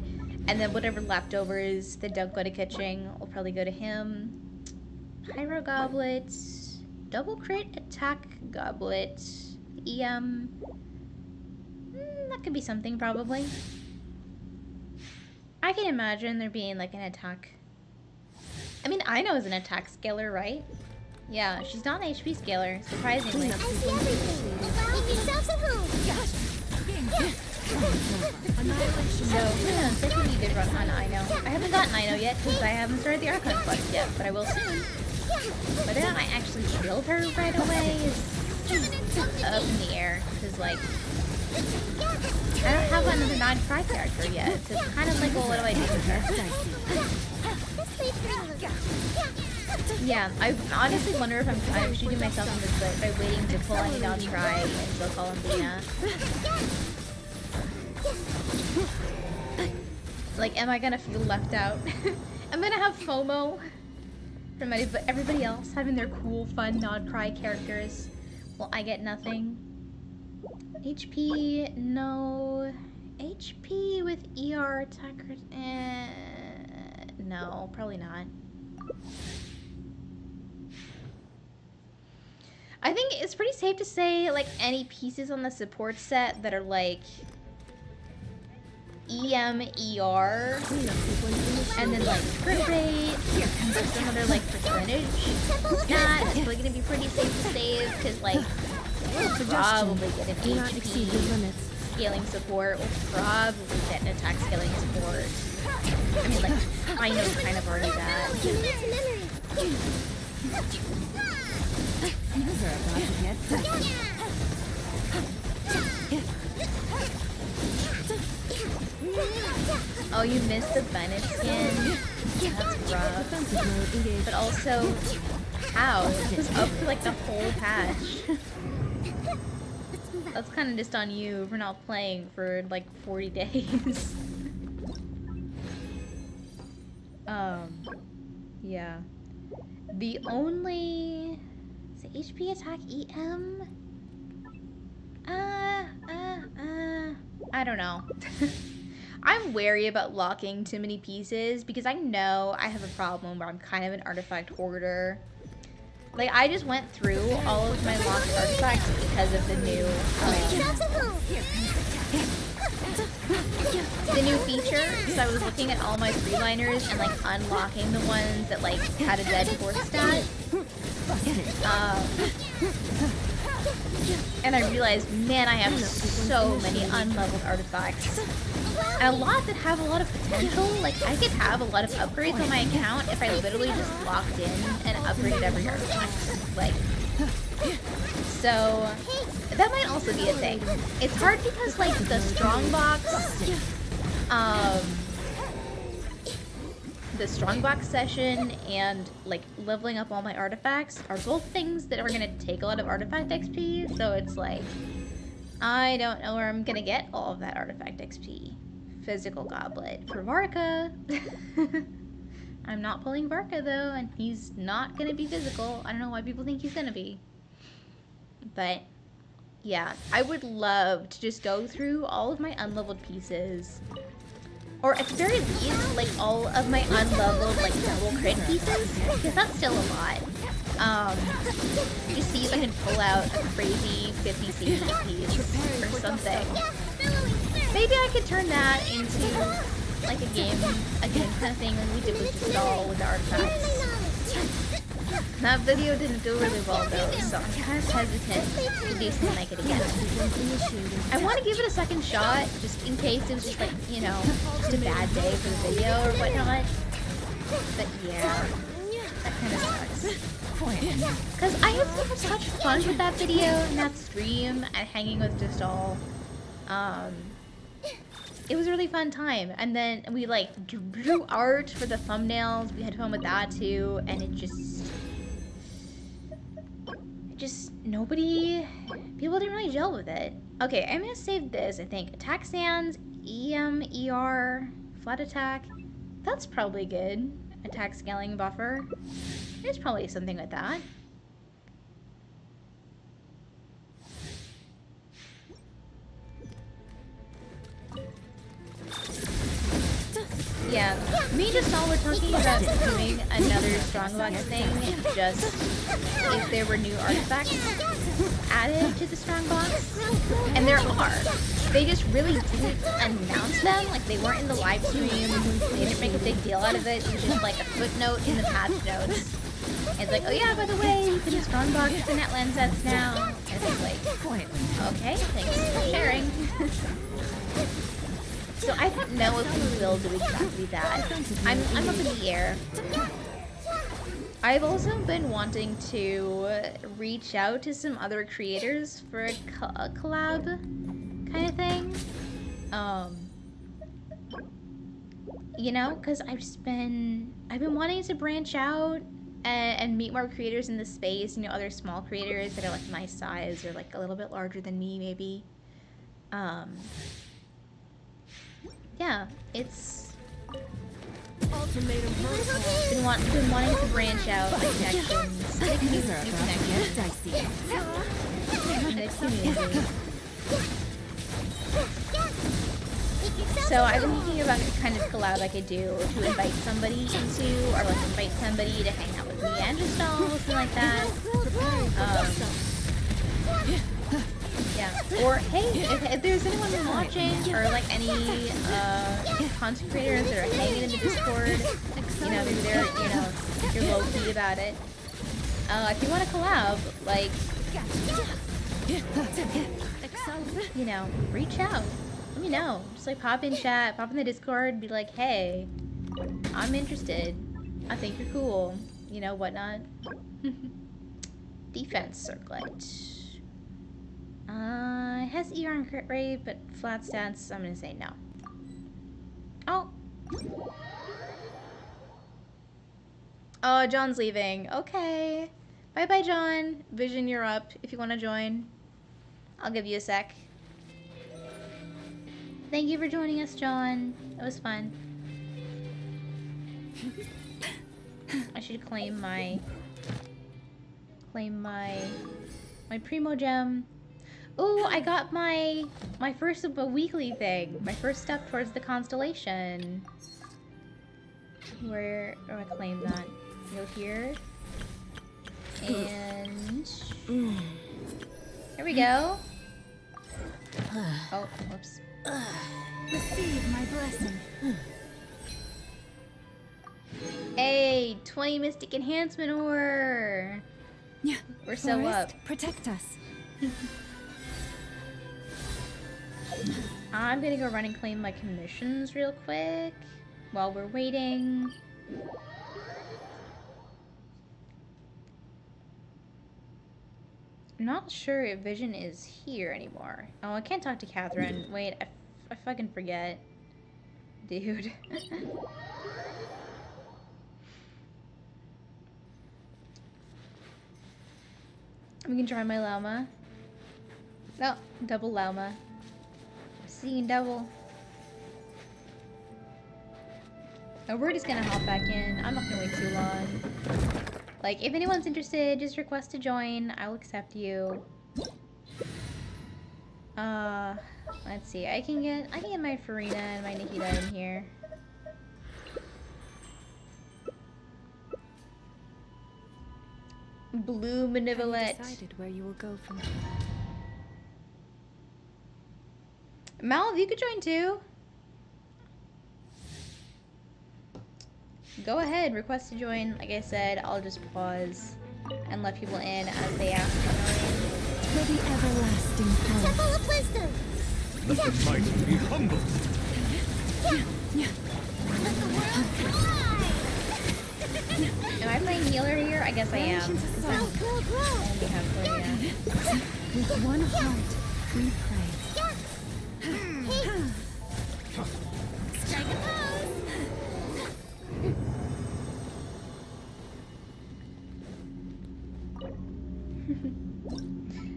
And then whatever leftovers that don't go to pitching will probably go to him. Pyro Goblet. Double crit attack goblet. EM. That could be something probably. I can imagine there being like an attack. I mean, Ino is an attack scaler, right? Yeah, she's not an HP scaler, surprisingly. I see everything. Make yourselves at home. So, who knows? That could be a good run on Ino. I haven't gotten Ino yet because I haven't started the Archon Quest yet, but I will soon. Whether or not I actually kill her right away is up in the air. Because, like, I don't have another Nod-Krai character yet. So it's kind of like, well, what do I do with her? Yeah, I honestly wonder if I'm shooting myself in the foot by waiting to pull any Nod-Krai until Columbina. Like, am I gonna feel left out? I'm gonna have FOMO from everybody else having their cool, fun Nod-Krai characters. Well, I get nothing. HP, no. HP with ER attackers, no, probably not. I think it's pretty safe to say, like, any pieces on the support set that are, like, EM, ER, and then, like, crit rate, or some other, like, percentage stat is probably gonna be pretty safe to save, because, like, we'll probably get an HP scaling support, we'll probably get an attack scaling support. I mean, like, I know kind of already that. Oh, you missed the Bennett skin? That's rough. But also, how? It was up for like the whole patch. That's kind of just on you for not playing for like 40 days. Yeah. The only... Is it HP attack EM? I don't know. I'm wary about locking too many pieces because I know I have a problem where I'm kind of an artifact hoarder. Like, I just went through all of my locked artifacts because of the new, feature. So I was looking at all my freeliners and, like, unlocking the ones that, like, had a dead force stat. And I realized, man, I have so many unleveled artifacts. And a lot that have a lot of potential. Like, I could have a lot of upgrades on my account if I literally just locked in and upgraded every artifact. Like, so that might also be a thing. It's hard because, like, the strongbox session and, like, leveling up all my artifacts are both things that are gonna take a lot of artifact XP, so it's like, I don't know where I'm gonna get all of that artifact XP. Physical goblet for Varka. I'm not pulling Varka though, and he's not gonna be physical. I don't know why people think he's gonna be. But, yeah, I would love to just go through all of my unleveled pieces. Or at the very least, like, all of my unleveled, like, double crit pieces, because that's still a lot. Just see if I can pull out a crazy 50 CP piece or something. Maybe I could turn that into, like, a game kind of thing like we did with Stall with the artifacts. That video didn't do really well though, so I'm kind of hesitant to do something like it again. I want to give it a second shot, just in case it was just like, you know, just a bad day for the video or whatnot. But yeah, that kind of sucks. Because I had so much fun with that video and that stream and hanging with just all. It was a really fun time, and then we like drew art for the thumbnails. We had fun with that too, and it just nobody, people didn't really gel with it. Okay, I'm gonna save this. I think attack sands, ER, flat attack. That's probably good. Attack scaling buffer. There's probably something with that. Yeah, me and Jasal were talking about doing another Strongbox thing, just if there were new artifacts added to the Strongbox. And there are. They just really didn't announce them, like they weren't in the live stream, they didn't make a big deal out of it, it was just like a footnote in the patch notes. It's like, oh yeah, by the way, you can do Strongbox and net lens sets now. And it's like, okay, thanks for sharing. So I don't know if we will do exactly that. I'm up in the air. I've also been wanting to reach out to some other creators for a collab kind of thing. You know, because I've been wanting to branch out and meet more creators in the space, you know, other small creators that are like my size or like a little bit larger than me maybe. Yeah, it's been wanting to branch out my connections, make new connections in the community. So I've been thinking about the kind of collab I could do to invite somebody into, or like invite somebody to hang out with me and Jasal, something like that. Yeah. Or hey, if there's anyone watching, or like any content creators that are hanging in the Discord, you know, maybe they're, you know, you're low key about it. If you want to collab, like, you know, reach out. Let me know. Just like pop in chat, pop in the Discord, be like, hey, I'm interested. I think you're cool. You know, whatnot. Defense circlet. It has ER and crit rate, but flat stats, I'm gonna say no. Oh. Oh, John's leaving. Okay. Bye-bye, John. Vision, you're up. If you want to join, I'll give you a sec. Thank you for joining us, John. It was fun. I should claim my Primo Gem. Ooh, I got my first of a weekly thing. My first step towards the constellation. Where do I claim that? Go here. And here we go. Oh, whoops. Receive my blessing. Hey, 20 Mystic Enhancement ore. Yeah. We're so Forest, up. protect us. I'm gonna go run and claim my commissions real quick while we're waiting. I'm not sure if Vision is here anymore. Oh, I can't talk to Catherine. Wait, I fucking forget. Dude. We can try my llama. No, double llama. Seeing double. Oh, we're just gonna hop back in. I'm not gonna wait too long. Like, if anyone's interested, just request to join. I'll accept you. Let's see. I can get my Farina and my Nikita in here. Blue Benevolent. Decided where you will go from here. Mal, you could join too. go ahead, request to join. Like I said, I'll just pause and let people in as they ask. For the everlasting power. Temple of Wisdom. Let the mighty be humble. Let the world fly. Am I playing healer here? I guess I am. Creation's Because Grow, I'm grow, grow. only halfway, yeah. With one heart, we pray. Strike a pose.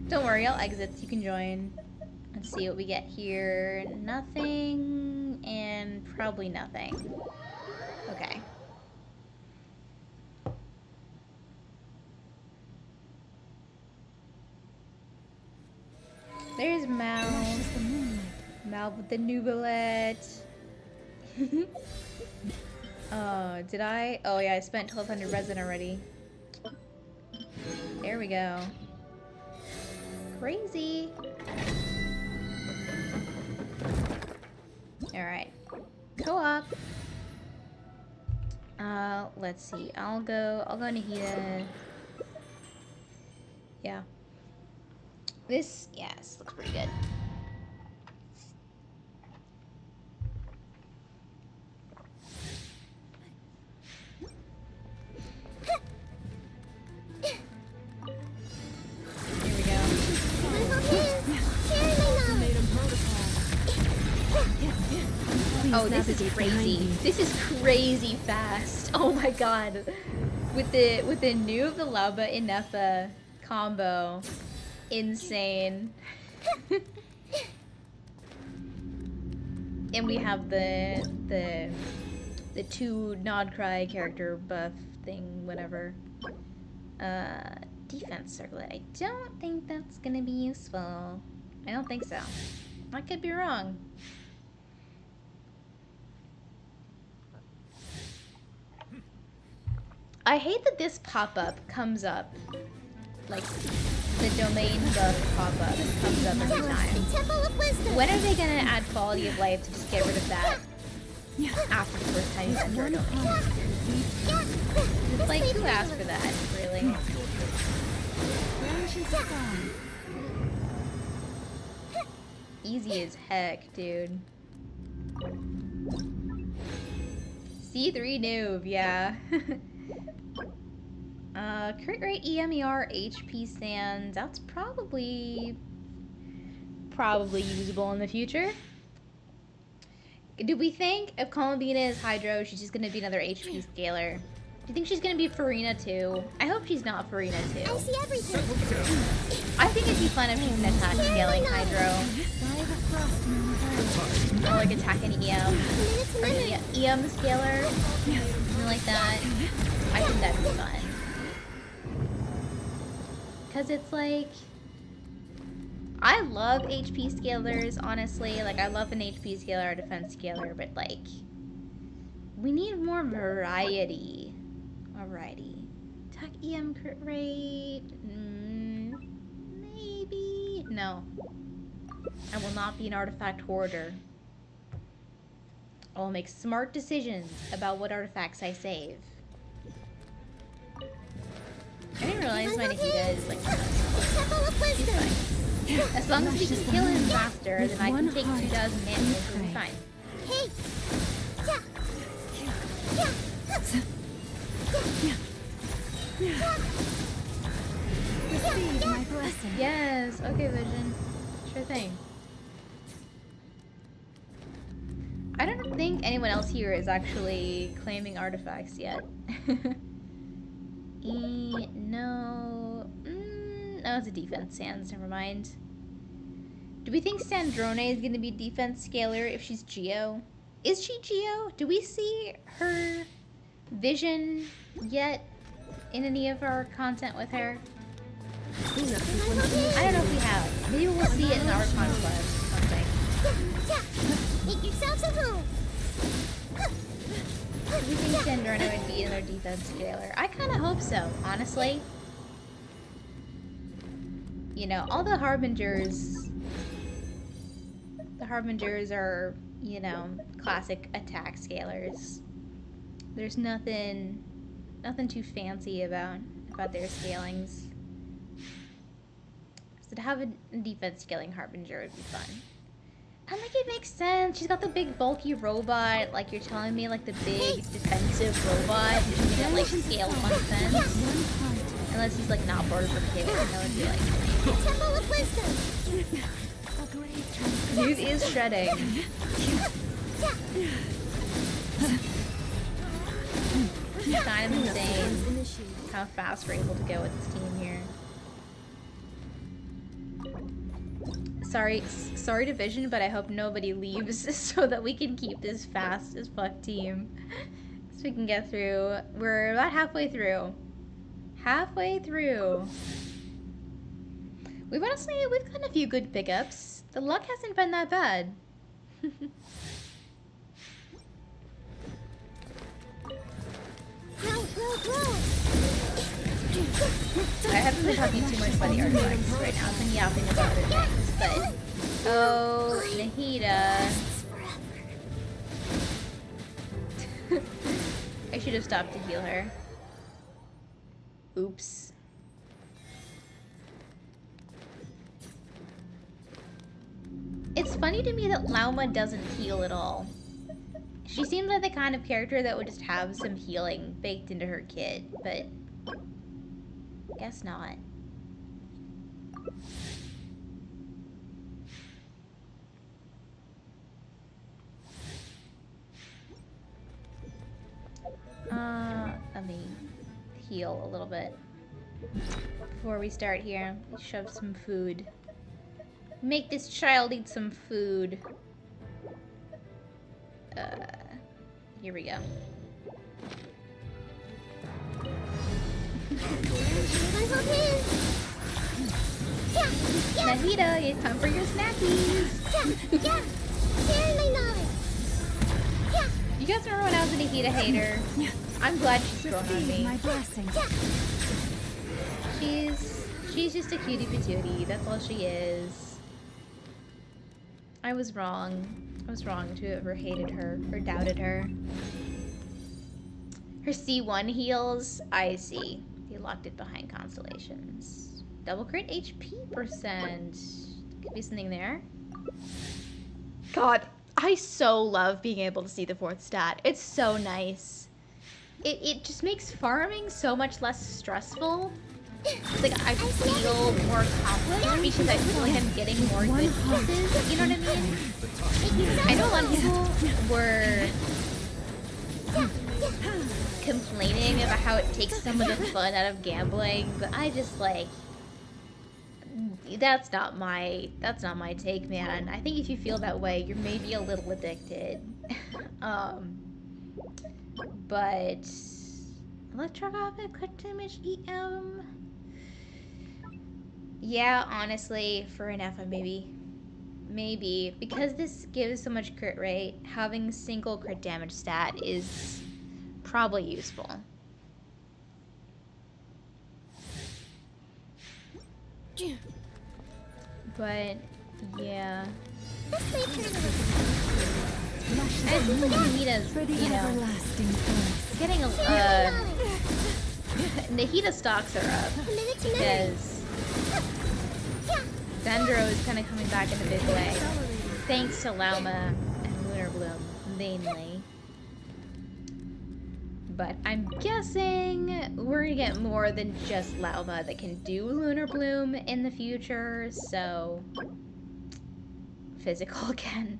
Don't worry, I'll exit so you can join. Let's see what we get here. Nothing, and probably nothing. Okay. There's Mal. The moonlight. Mal with the nouvellette. Did I? Oh yeah, I spent 1200 resin already. There we go. Crazy. Alright. Co-op. Let's see. I'll go Nahida. Yeah. This, yes, looks pretty good. Here we go. Oh, this is crazy. This is crazy fast. Oh my god. With the new of the Lauba Inefa combo. Insane. And we have the two Nod-Krai character buff thing, whatever. Defense circlet. I don't think that's gonna be useful. I don't think so. I could be wrong. I hate that this pop-up comes up. Like, the domain buff pop-up comes up every time. Temple of Wisdom. When are they gonna add quality of life to just get rid of that after the first time you enter a domain? It's like, who asked for that, really? Easy as heck, dude. C3 noob, yeah. Crit rate, EMER, HP stands. That's probably usable in the future. Do we think if Columbina is Hydro, she's just gonna be another HP scaler? Do you think she's gonna be Farina too? I hope she's not Farina I too. see everything. I think it'd be fun if she can attack scaling Hydro. Or like attack an EM. Or an EM scaler. Something like that. I think that'd be fun. Cause it's like, I love HP scalers, honestly. Like, I love an HP scaler or defense scaler, but like, we need more variety. Attack EM crit rate? Maybe? No. I will not be an artifact hoarder. I will make smart decisions about what artifacts I save. I didn't realize my Nahida is like Temple of she's Wisdom. fine. As long as we can kill him faster, then I can take 2,000 damage. We'll be fine. Hey. Receive my blessing. Yes, okay, Vision. Sure thing. I don't think anyone else here is actually claiming artifacts yet. No. No, it's a defense sans, never mind. Do we think Sandrone is going to be defense scaler if she's Geo? Is she Geo? Do we see her vision yet in any of our content with her? I don't know if we have. Maybe we'll see it in our ARCHON Quest or something. Make yourselves at home. Do we think Sandrone would be another defense scaler? I kind of hope so, honestly. You know, all the Harbingers... The Harbingers are, you know, classic attack scalers. There's nothing too fancy about their scalings. So to have a defense scaling Harbinger would be fun. And like it makes sense. She's got the big bulky robot, like you're telling me, like the big defensive robot. She can't like scale one fence. Unless he's like not bored of her kid. That would be like Temple of Wisdom. Dude is shredding. It's kind of insane how fast we're able to go with this team here. Sorry Division, but I hope nobody leaves so that we can keep this fast as fuck team. So we can get through. We're about halfway through. Halfway through. We've gotten a few good pickups. The luck hasn't been that bad. I haven't been talking too much about the artifacts right now. I've been yapping about other things, but oh, Nahida. I should have stopped to heal her. Oops. It's funny to me that Lauma doesn't heal at all. She seems like the kind of character that would just have some healing baked into her kit, but guess not. Let me heal a little bit before we start here. Shove some food. Make this child eat some food. Here we go. Nahida, it's time for your snackies. You guys remember when I was a Nahida hater? I'm glad she's grown on me. My blessing. She's just a cutie patootie. That's all she is. I was wrong. I was wrong to have ever hated her or doubted her. Her C1 heals, I see. They locked it behind constellations. Double crit HP percent. Could be something there. God, I so love being able to see the fourth stat. It's so nice. It just makes farming so much less stressful. It's like I feel more confident because I feel like I'm getting more good pieces. You know what I mean? I know a lot of people were complaining about how it takes some of the fun out of gambling, but I just like that's not my take, man. I think if you feel that way, you're maybe a little addicted. But electrographic crit damage EM. Yeah, honestly, for an F, maybe because this gives so much crit rate, having single crit damage stat is probably useful. But yeah, I think Nahida's, you know, getting a Nahida stocks are up because Dendro is kind of coming back in a big way, thanks to Lauma and Lunar Bloom mainly. But I'm guessing we're gonna get more than just Lauma that can do Lunar Bloom in the future, so physical again.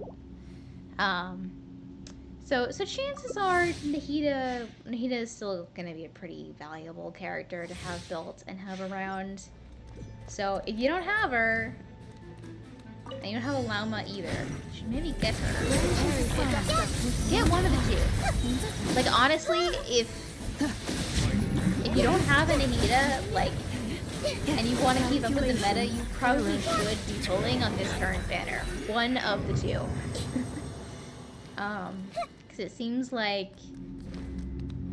So chances are Nahida is still gonna be a pretty valuable character to have built and have around. So if you don't have her, and you don't have a Lauma either, you should maybe get her. Get one of the two. Like honestly, if you don't have a Nahida, like, and you want to keep up with the meta, you probably should be pulling on this current banner. One of the two. Because it seems like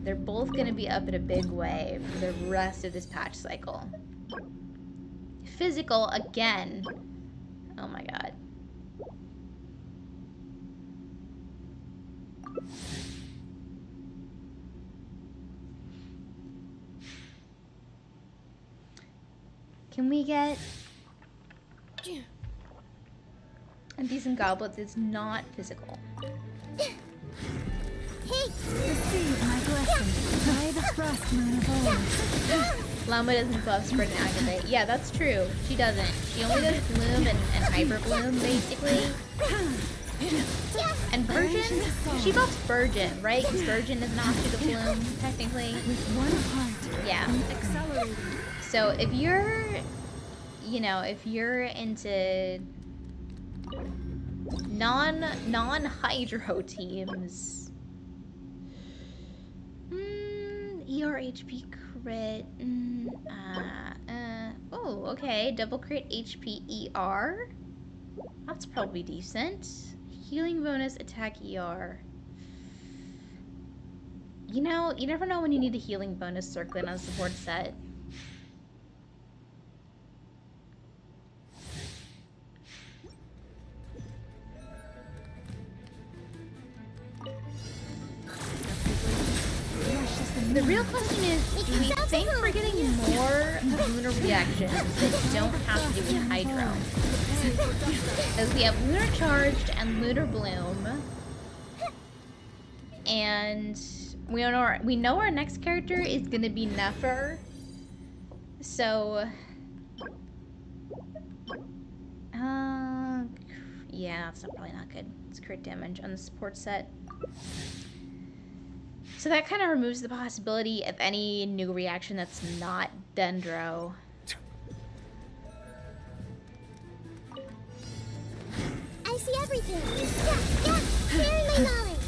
they're both going to be up in a big way for the rest of this patch cycle. Physical again. Oh my god. Can we get a decent goblet that's not physical? Hey! Receive my blessing. I, the frostman of old. Llama doesn't buff, spread, and activate. Yeah, that's true. She doesn't. She only does bloom and hyper bloom, basically. And virgin? She buffs virgin, right? Because virgin is not to the bloom, technically. With one heart. Yeah. Accelerating. So if you're, you know, if you're into non-hydro teams, ER HP crit. Oh, okay. Double crit HP ER. That's probably decent. Healing bonus attack ER. You know, you never know when you need a healing bonus circlet on a support set. The real question is, do we think we're getting more lunar reactions that don't have to do with hydro? Because we have lunar charged and lunar bloom, and we know our next character is gonna be Nefer. So, yeah, that's probably not good. It's crit damage on the support set. So that kind of removes the possibility of any new reaction that's not Dendro. I see everything. Yeah, share my knowledge.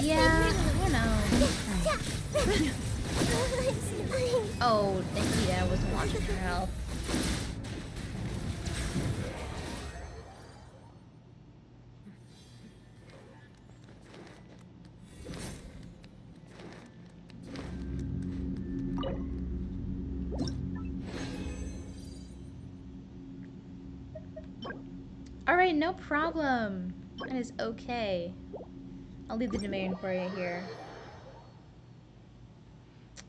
Yeah, you know. Oh, Nikita wasn't watching her health. Alright, no problem. That is okay. I'll leave the domain for you here.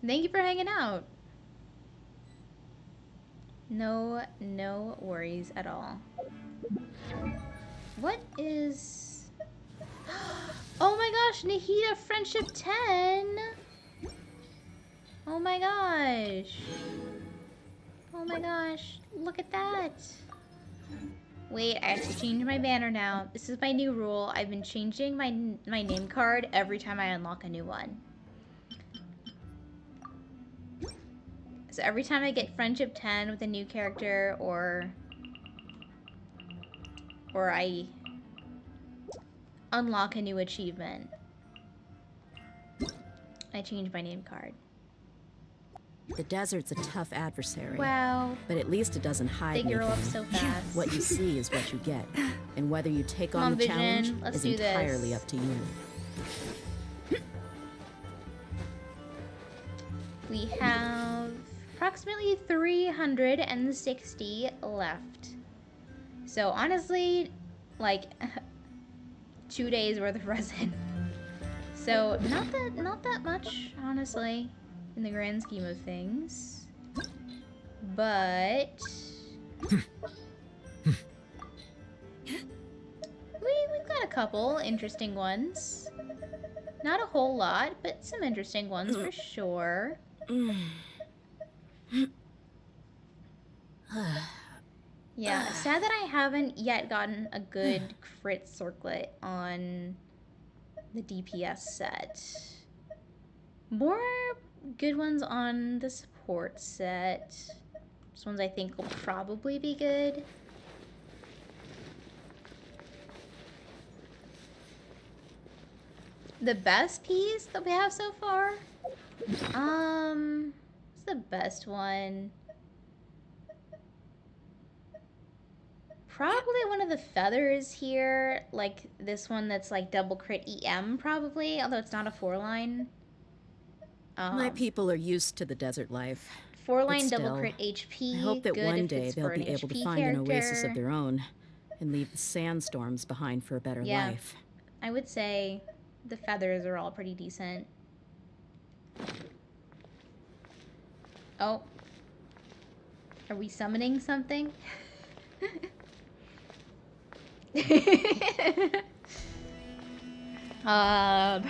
Thank you for hanging out. No worries at all. What is... Oh my gosh, Nahida Friendship 10! Oh my gosh. Oh my gosh, look at that. Wait, I have to change my banner now. This is my new rule. I've been changing my name card every time I unlock a new one. So every time I get Friendship 10 with a new character, or I unlock a new achievement, I change my name card. The desert's a tough adversary. Wow. But at least it doesn't hide They grow up anything. so fast. What you see is what you get. And whether you take Come on on, the Vision. challenge Let's is do this. entirely up to you. We have approximately 360 left. So honestly, like 2 days worth of resin. So not that much, honestly, in the grand scheme of things. But we've got a couple interesting ones. Not a whole lot, but some interesting ones for sure. Yeah, sad that I haven't yet gotten a good crit circlet on the DPS set. More good ones on the support set. These ones I think will probably be good. The best piece that we have so far? What's the best one? Probably one of the feathers here, like this one that's like double crit EM probably, although it's not a 4-line. My people are used to the desert life. 4-line But double still, crit HP. I hope that good one if day it's they'll for be an able to HP find an oasis of character. their own and leave the sandstorms behind for a better Yeah. life. I would say the feathers are all pretty decent. Oh. Are we summoning something? um,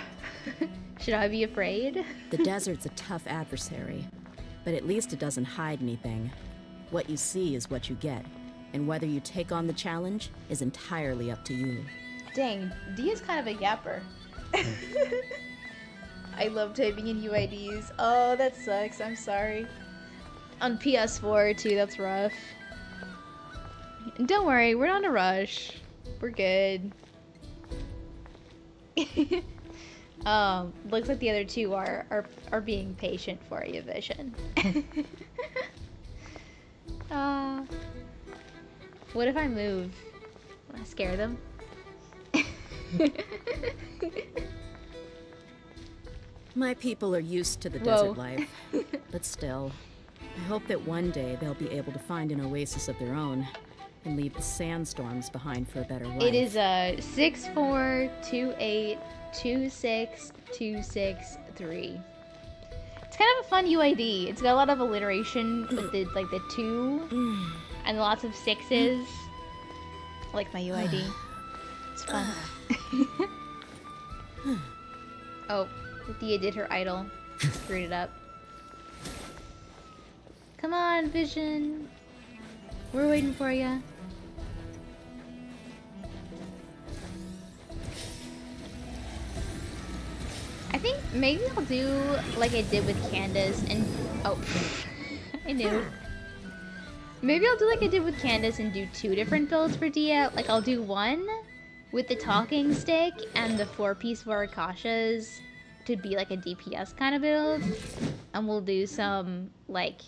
should I be afraid? The desert's a tough adversary, but at least it doesn't hide anything. What you see is what you get, and whether you take on the challenge is entirely up to you. Dang, D is kind of a yapper. I love typing in UIDs. Oh, that sucks. I'm sorry. On PS4 too, that's rough. Don't worry, we're not in a rush. We're good. Looks like the other two are being patient for you, Vision. What if I move? Will I scare them? My people are used to the desert life, but still, I hope that one day they'll be able to find an oasis of their own and leave the sandstorms behind for a better life. It is 642826263. It's kind of a fun UID. It's got a lot of alliteration with the the 2 and lots of 6s. I like my UID. It's fun. Oh, Thea did her idol. Screwed it up. Come on, Vision. We're waiting for ya. I think maybe I'll do like I did with Candace and oh, I knew. Maybe I'll do like I did with Candace and do 2 different builds for Dia. Like I'll do one with the talking stick and the 4-piece Varakashas to be like a DPS kind of build, and we'll do some like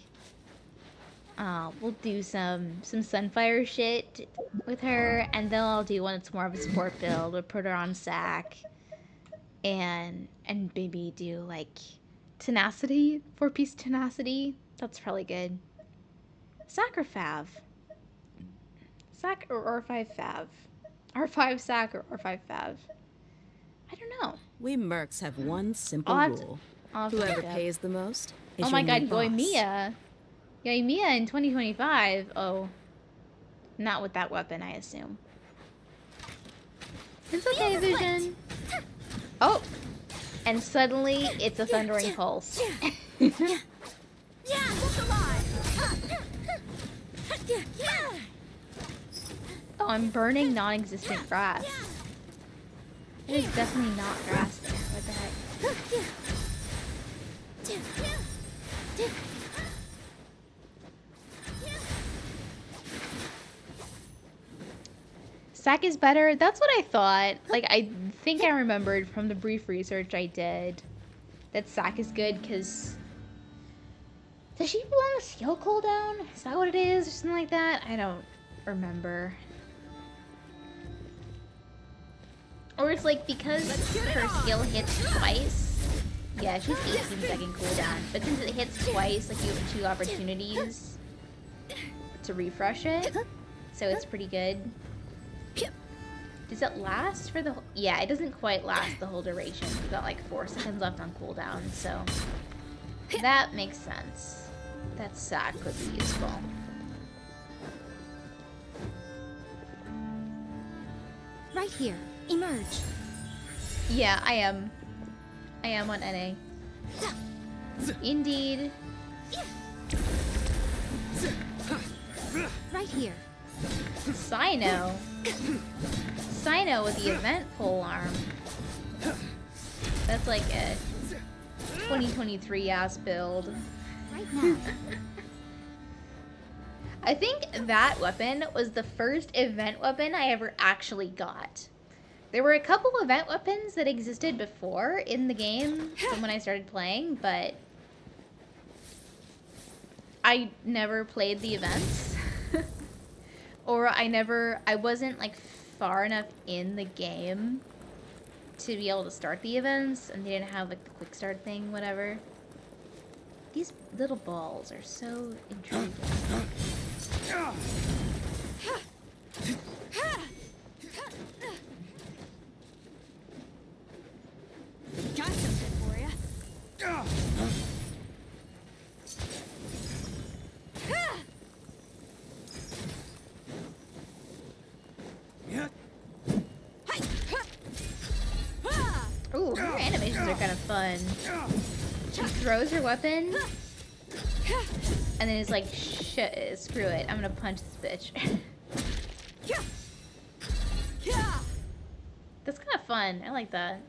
we'll do some Sunfire shit with her, and then I'll do one that's more of a support build. We'll put her on sack, and maybe do like tenacity, 4-piece tenacity. That's probably good. Sack or fav? Sack or R5 fav? R5 sack or R5 fav? I don't know. We mercs have one simple rule. I'll have to Whoever look up. pays the most is Oh my your god, new boss. Yoimiya. Yoimiya in 2025. Oh. Not with that weapon, I assume. It's okay, Vision. Oh. And suddenly, it's a thundering pulse. Oh, I'm burning non-existent grass. It is definitely not grass there. What the heck? Sack is better. That's what I thought. Like, I think I remembered from the brief research I did that Sack is good because... Does she belong a skill cooldown? Is that what it is? Or something like that? I don't remember. Or it's like because her skill hits twice. Yeah, she's 18-second cooldown. But since it hits twice, like you have 2 opportunities to refresh it. So it's pretty good. Does it last for the... Yeah, it doesn't quite last the whole duration. We've got like 4 seconds left on cooldown, so... That makes sense. That sack could be useful. Right here. Emerge. Yeah, I am. I am on NA. Indeed. Right here. Sino. Sino with the event pole arm. That's like a 2023 ass build. Right now. I think that weapon was the first event weapon I ever actually got. There were a couple event weapons that existed before in the game from when I started playing, but I never played the events. Or I wasn't like far enough in the game to be able to start the events, and they didn't have like the quick start thing, whatever. These little balls are so intriguing. Got something for you. fun. She throws her weapon, and then it's like, shit, screw it. I'm gonna punch this bitch. That's kind of fun. I like that.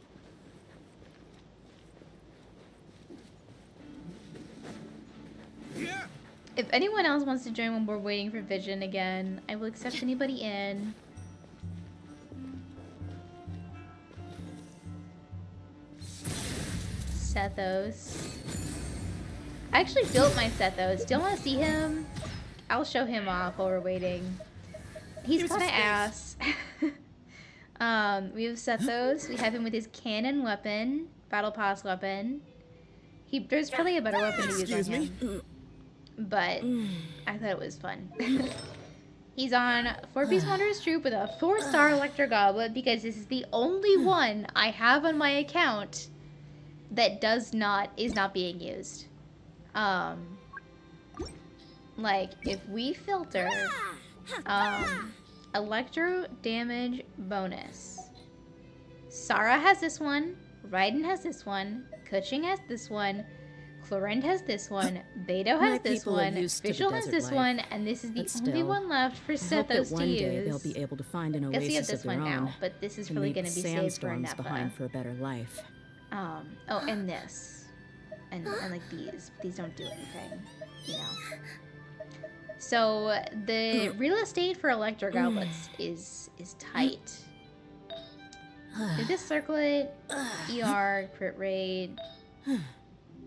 If anyone else wants to join when we're waiting for Vision again, I will accept anybody in. Sethos. I actually built my Sethos. Do you want to see him? I'll show him off while we're waiting. He's kind of ass. We have Sethos. We have him with his cannon weapon, battle pass weapon. There's probably a better weapon to use on him. But I thought it was fun. He's on 4-piece Wanderer's Troop with a 4-star Electro Goblet because this is the only one I have on my account that is not being used. Like if we filter electro damage bonus, Sarah has this one, Raiden has this one, Kuching has this one, Clorend has this one, Beto has this one, Visual has this one, and this is the only one left for Sethos to use. They'll be able to find an I guess he has oasis of this their one own. now, but this is really going to be saved for sandstorms Neppa. behind for a better life. Oh, and this. And like these. These don't do anything, you know. So the real estate for Electro Goblets is tight. Did this circlet, ER, crit rate,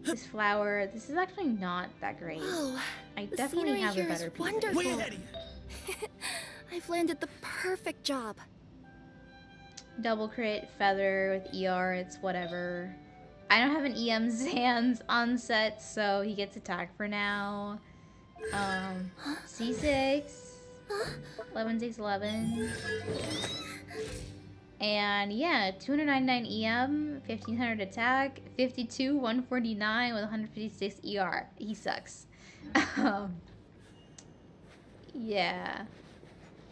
this flower, this is actually not that great. I definitely have a better piece. Wonderful. Way ahead of you. I've landed the perfect job. Double crit, feather with ER, it's whatever. I don't have an EM Zans on set, so he gets attack for now. C6, 11, 6, 11. And yeah, 299 EM, 1500 attack, 52, 149 with 156 ER. He sucks. Yeah.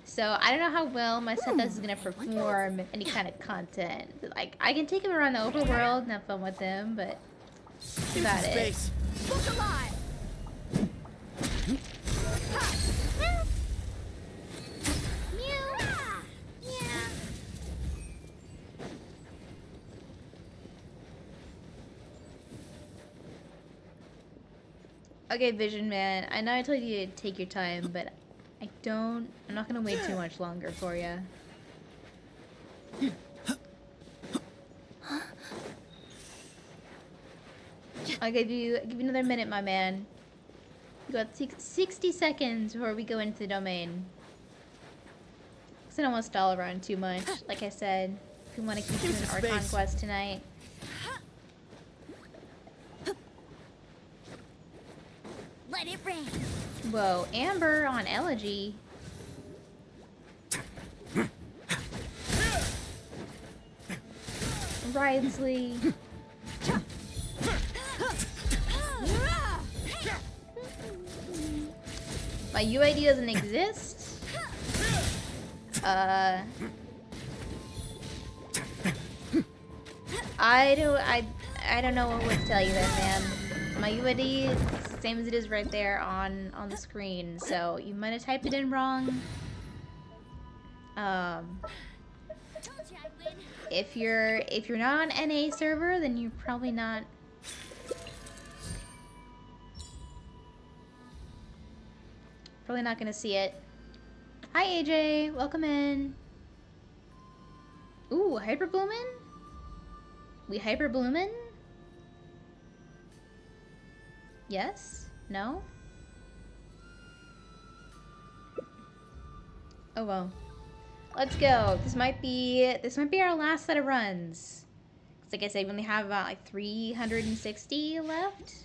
So I don't know how well my Sethos is gonna perform any kind of content. Like I can take him around the overworld and have fun with him, but that's about it. Space. Look alive! Okay, Vision Man, I know I told you to take your time, but I'm not gonna wait too much longer for you. I'll give you another minute, my man. You got 60 seconds before we go into the domain. Because I don't want to stall around too much. Like I said, if we want to keep doing Archon Quest tonight. Let it rain. Whoa, Amber on Elegy. Ridesley. My UID doesn't exist. I don't know what to tell you there, man. My UID is the same as it is right there on the screen, so you might have typed it in wrong. If you're not on NA server, then you're probably not. Probably not gonna see it. Hi AJ, welcome in. Ooh, hyper bloomin'? We hyper bloomin'? Yes? No? Oh well. Let's go. This might be our last set of runs. 'Cause like I said, we only have about like 360 left.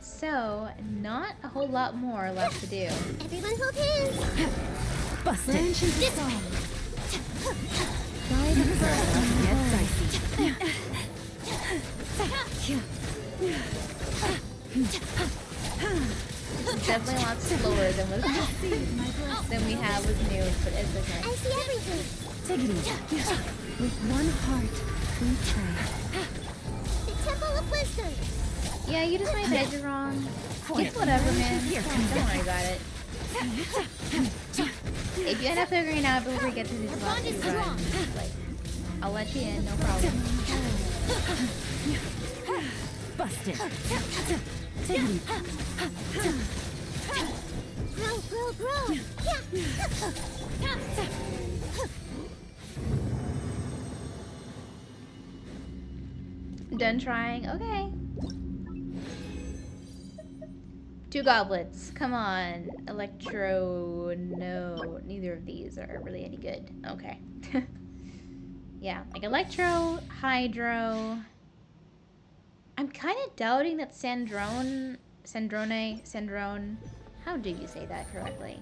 So, not a whole lot more left to do. Everyone hold hands. Busted. Branch into song. Guide the first It's definitely a lot slower than we have with new, but it's okay. I see everything. Take it easy. With one heart, we pray. blister! Yeah, you just might edge it wrong. It's whatever, man. Don't worry about it. If you end up figuring it out before we get to these last bond is two runs, like, I'll let you in, no problem. Busted. Take it easy. Grow! Done trying? Okay. 2 goblets. Come on. Electro. No. Neither of these are really any good. Okay. Yeah. Like Electro, Hydro. I'm kind of doubting that Sandrone. How do you say that correctly?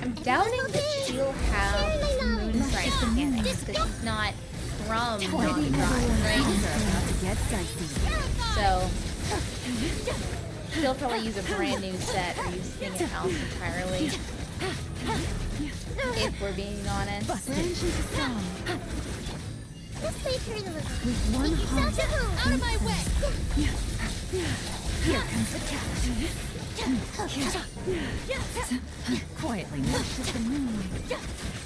I'm doubting that she'll have Moonstrike mechanics because she's not from Nod-Krai, right? So she'll probably use a brand new set or use something else entirely. If we're being honest. This may turn a little. With one heart. Out of my way! Here comes the catch. Quietly watches the moonlight.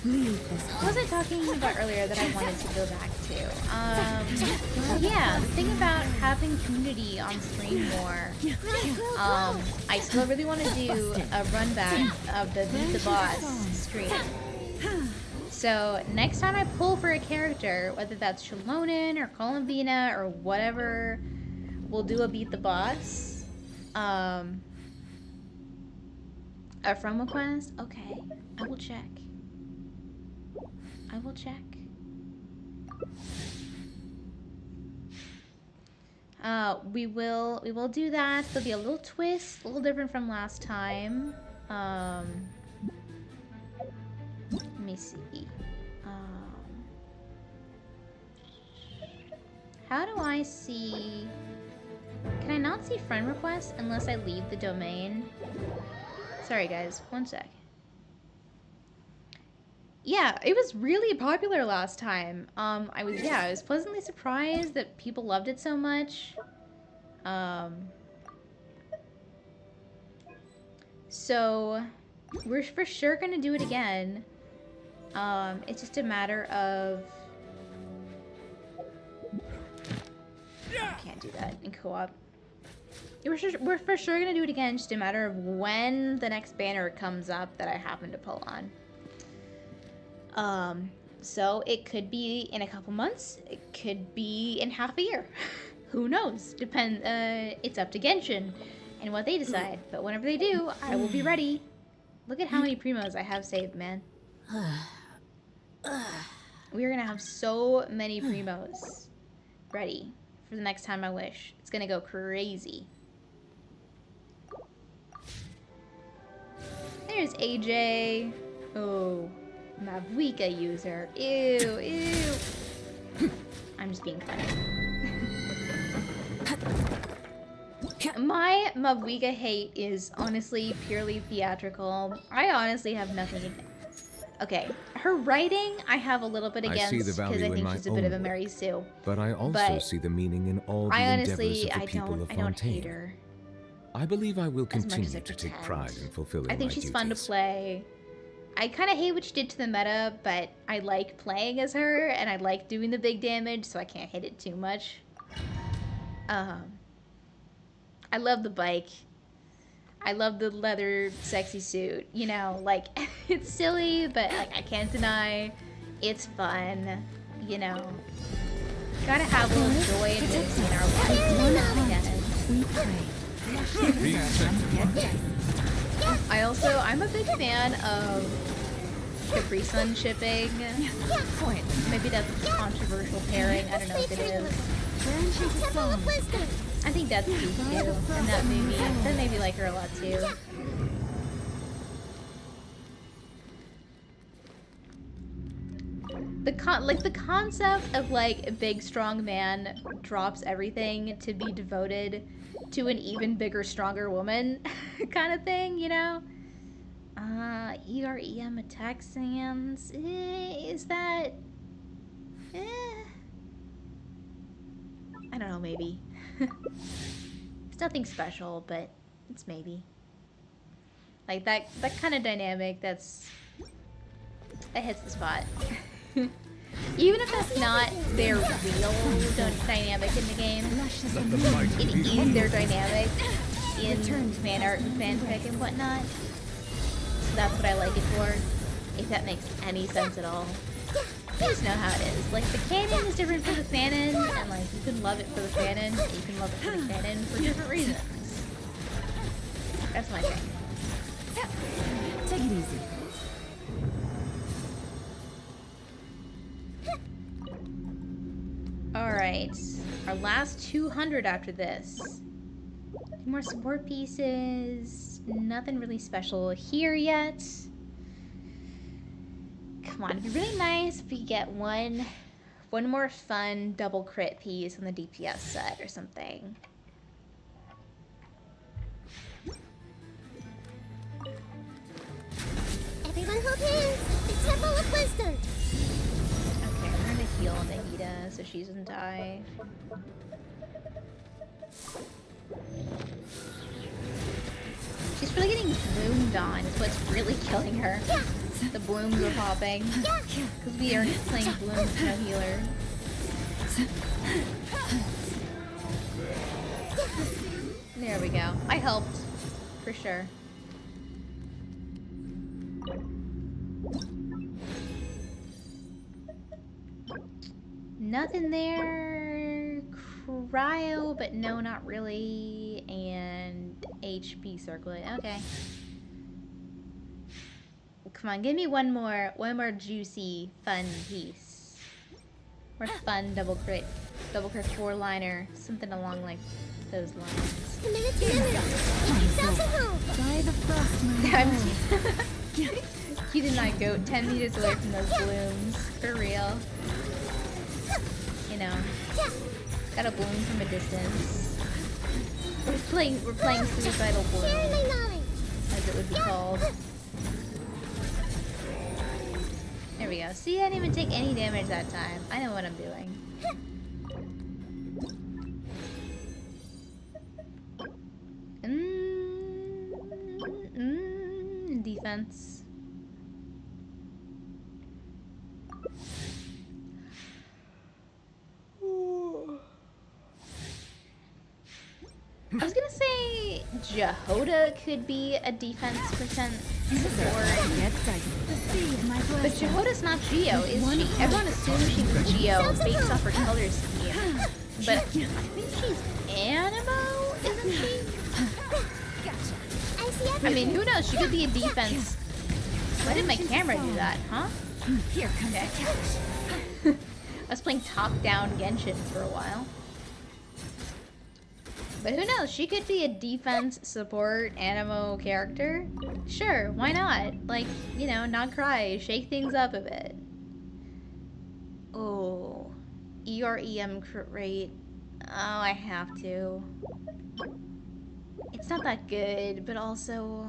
Leave this. What was I talking about earlier that I wanted to go back to? Yeah, the thing about having community on stream more. I still really want to do a run back of the Beat the Boss stream. So next time I pull for a character, whether that's Shalonin or Columbina or whatever, we'll do a Beat the Boss. From a quest? Okay, I will check. I will check. We will do that. There'll be a little twist, a little different from last time. Let me see. How do I see? Can I not see friend requests unless I leave the domain? Sorry guys, one sec. Yeah, it was really popular last time. I was pleasantly surprised that people loved it so much. So we're for sure gonna do it again. It's just a matter of I can't do that in co-op. We're for sure gonna do it again, just a matter of when the next banner comes up that I happen to pull on. So it could be in a couple months, it could be in half a year. Who knows? It's up to Genshin and what they decide. But whenever they do, I will be ready. Look at how many primos I have saved, man. We're gonna have so many primos ready for the next time I wish. It's gonna go crazy. There's AJ. Oh, Mavuika user. Ew, ew. I'm just being funny. My Mavuika hate is honestly purely theatrical. I honestly have nothing against. Okay, her writing I have a little bit against because I think she's a bit of a Mary Sue. But I also see the meaning in all the endeavors of the people of I don't hate Fontaine. her. I believe I will As much as continue I to take pretend. pride in fulfilling I think my she's duties. fun to play. I kind of hate what she did to the meta, but I like playing as her, and I like doing the big damage, so I can't hit it too much. I love the bike. I love the leather sexy suit. You know, like, it's silly, but like I can't deny it's fun. You know, gotta have a little joy in this in our life. We pray. I'm a big fan of Capri Sun shipping. Maybe that's a controversial pairing. I don't know if it is. I think that's cute too, and that made me like her a lot too. The concept of like a big strong man drops everything to be devoted to an even bigger, stronger woman, kind of thing, you know. EREM attack sands. Is that? I don't know, maybe. It's nothing special, but it's maybe. Like that kind of dynamic, it hits the spot. Even if that's not their real dynamic in the game, it is their dynamic in fan art and fanfic and whatnot. So that's what I like it for, if that makes any sense at all. You just know how it is. Like, the canon is different for the fanon, and like, you can love it for the fanon, and you can love it for the canon for different reasons. That's my thing. Take it easy. Alright, our last 200 after this. 2 more support pieces. Nothing really special here yet. Come on, it'd be really nice if we get one more fun double crit piece on the DPS set or something. Everyone hold hands! The Temple of Wisdom! Okay, we're gonna heal Nahida so she doesn't die. She's really getting bloomed on is what's really killing her. The blooms are popping. Because we aren't playing blooms, no healer. There we go. I helped. For sure. Nothing there. Cryo, but no, not really. And HP circlet. Okay. Come on, give me one more juicy, fun piece. Or fun double crit 4-liner, something along like those lines. By the frost moon. You did not go 10 meters away from those blooms, for real. You know, gotta bloom from a distance. We're playing suicidal bloom, as it would be called. There we go. See, I didn't even take any damage that time. I know what I'm doing. Defense. I was gonna say Jehoda could be a defense percent support. But Jehoda's not Geo, is she? Everyone assumes she's Geo based off her color scheme. But I think she's Animo, isn't she? I mean, who knows? She could be a defense. Why did my camera do that, huh? Here comes Okay. I was playing top-down Genshin for a while. But who knows? She could be a defense support animo character. Sure, why not? Like, you know, Nod-Krai, shake things up a bit. Oh, EREM crit rate. Oh, I have to. It's not that good, but also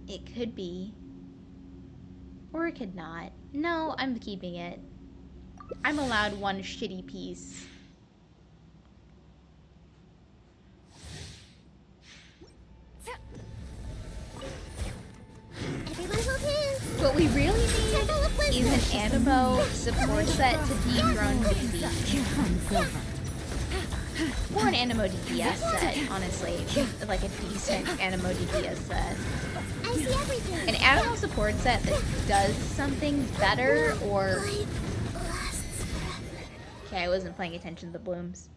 it could be. Or it could not. No, I'm keeping it. I'm allowed one shitty piece. What we really need is an animo support set to dethrone VV. Or an animo DPS set, honestly. Like a decent animo DPS set. An animo support set that does something better or... Okay, I wasn't paying attention to the blooms.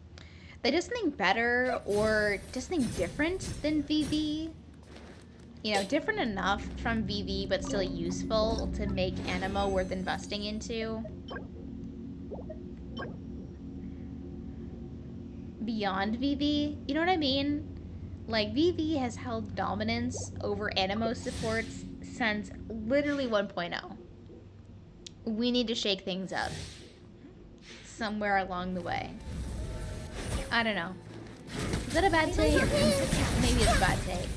That does something better or does something different than VV. You know, different enough from VV, but still useful to make animo worth investing into. Beyond VV, you know what I mean? Like, VV has held dominance over animo supports since literally 1.0. We need to shake things up. Somewhere along the way. I don't know. Is that a bad take? Maybe it's a bad take.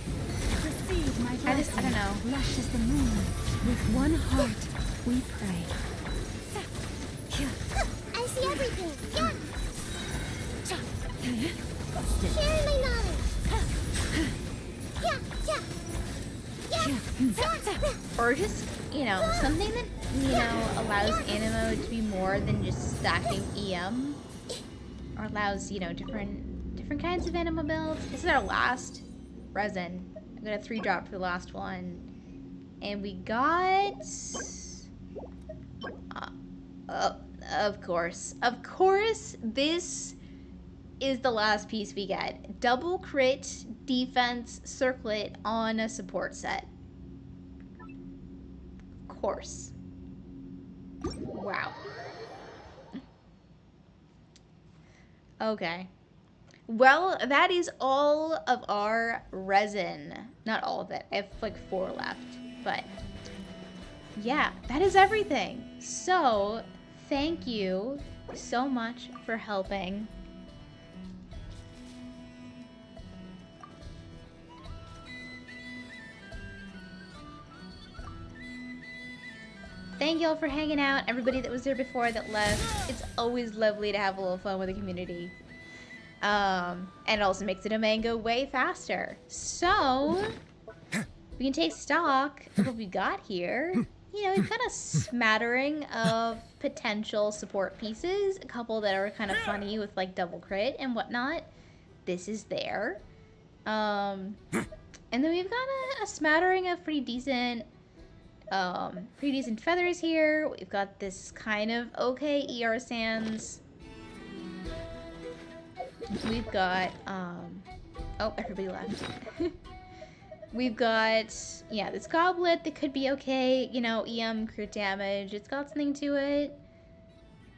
I don't know. Lush as the moon. With one heart, we pray. I see everything. Yeah. know, something that, you know, allows Animo to be more than just stacking EM, or allows, you know, different kinds of Animo builds. This is our last resin. I got a 3-drop for the last one, and we got, of course, this is the last piece we get. Double crit defense circlet on a support set. Of course. Wow. Okay. Well, that is all of our resin. Not all of it. I have like 4 left. But yeah, that is everything. So, thank you so much for helping. Thank y'all for hanging out. Everybody that was there before that left. It's always lovely to have a little fun with the community. And it also makes the domain go way faster. So, we can take stock of what we got here. You know, we've got a smattering of potential support pieces. A couple that are kind of funny with like double crit and whatnot. This is there. And then we've got a smattering of pretty decent feathers here. We've got this kind of okay ER Sands. We've got, oh, everybody left. We've got, yeah, this goblet that could be okay, you know, EM crit damage. It's got something to it.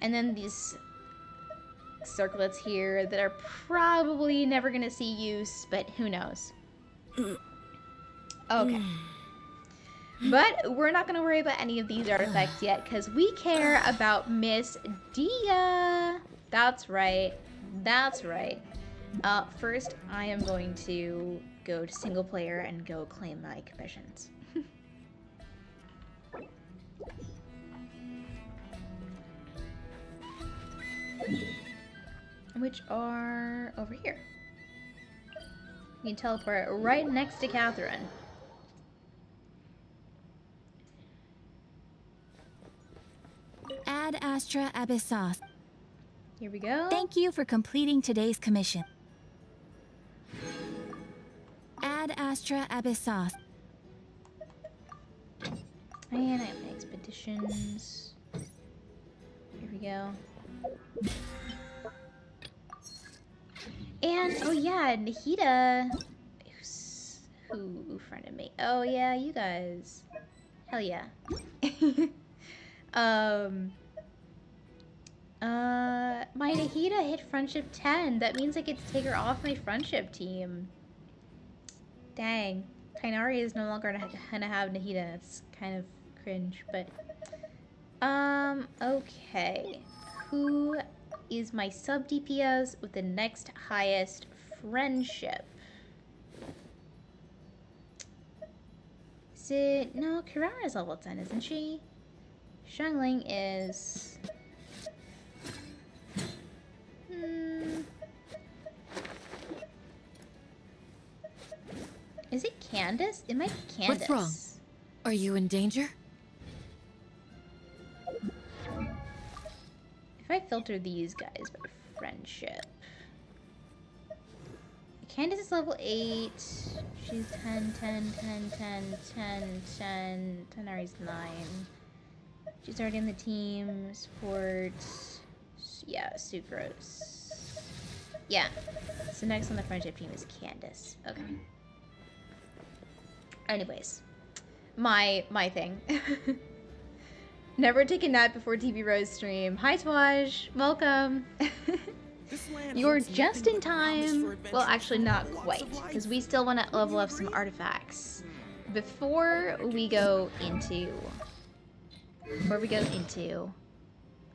And then these circlets here that are probably never gonna see use, but who knows. Okay. But we're not going to worry about any of these artifacts yet, because we care about Miss Dia. That's right. That's right. First, I am going to go to single player and go claim my commissions. Which are over here. You can teleport right next to Catherine. Ad Astra Abyssos. Here we go. Thank you for completing today's commission. Ad Astra Abyssos. And I have my expeditions. Here we go. And, oh yeah, Nahida. Who friended me? Oh yeah, you guys. Hell yeah. My Nahida hit friendship 10. That means I get to take her off my friendship team. Dang. Kainari is no longer gonna have Nahida. It's kind of cringe, but... okay. Who is my sub-DPS with the next highest friendship? Is it... No, Kirara's level 10, isn't she? Xiangling is... Is it Candace? It might be Candace. What's wrong? Are you in danger? If I filter these guys by friendship. Candace is level 8. She's 10, 10, 10, 10, 10, 10. Tanari's 9. She's already on the team. Support. Yeah, Sucrose. Yeah. So next on the friendship team is Candace. Okay. Anyways. My thing. Never take a nap before TV Rose stream. Hi Twaj. Welcome. You're just in time. Well, actually not quite. Because we still want to level up some artifacts. Before we go into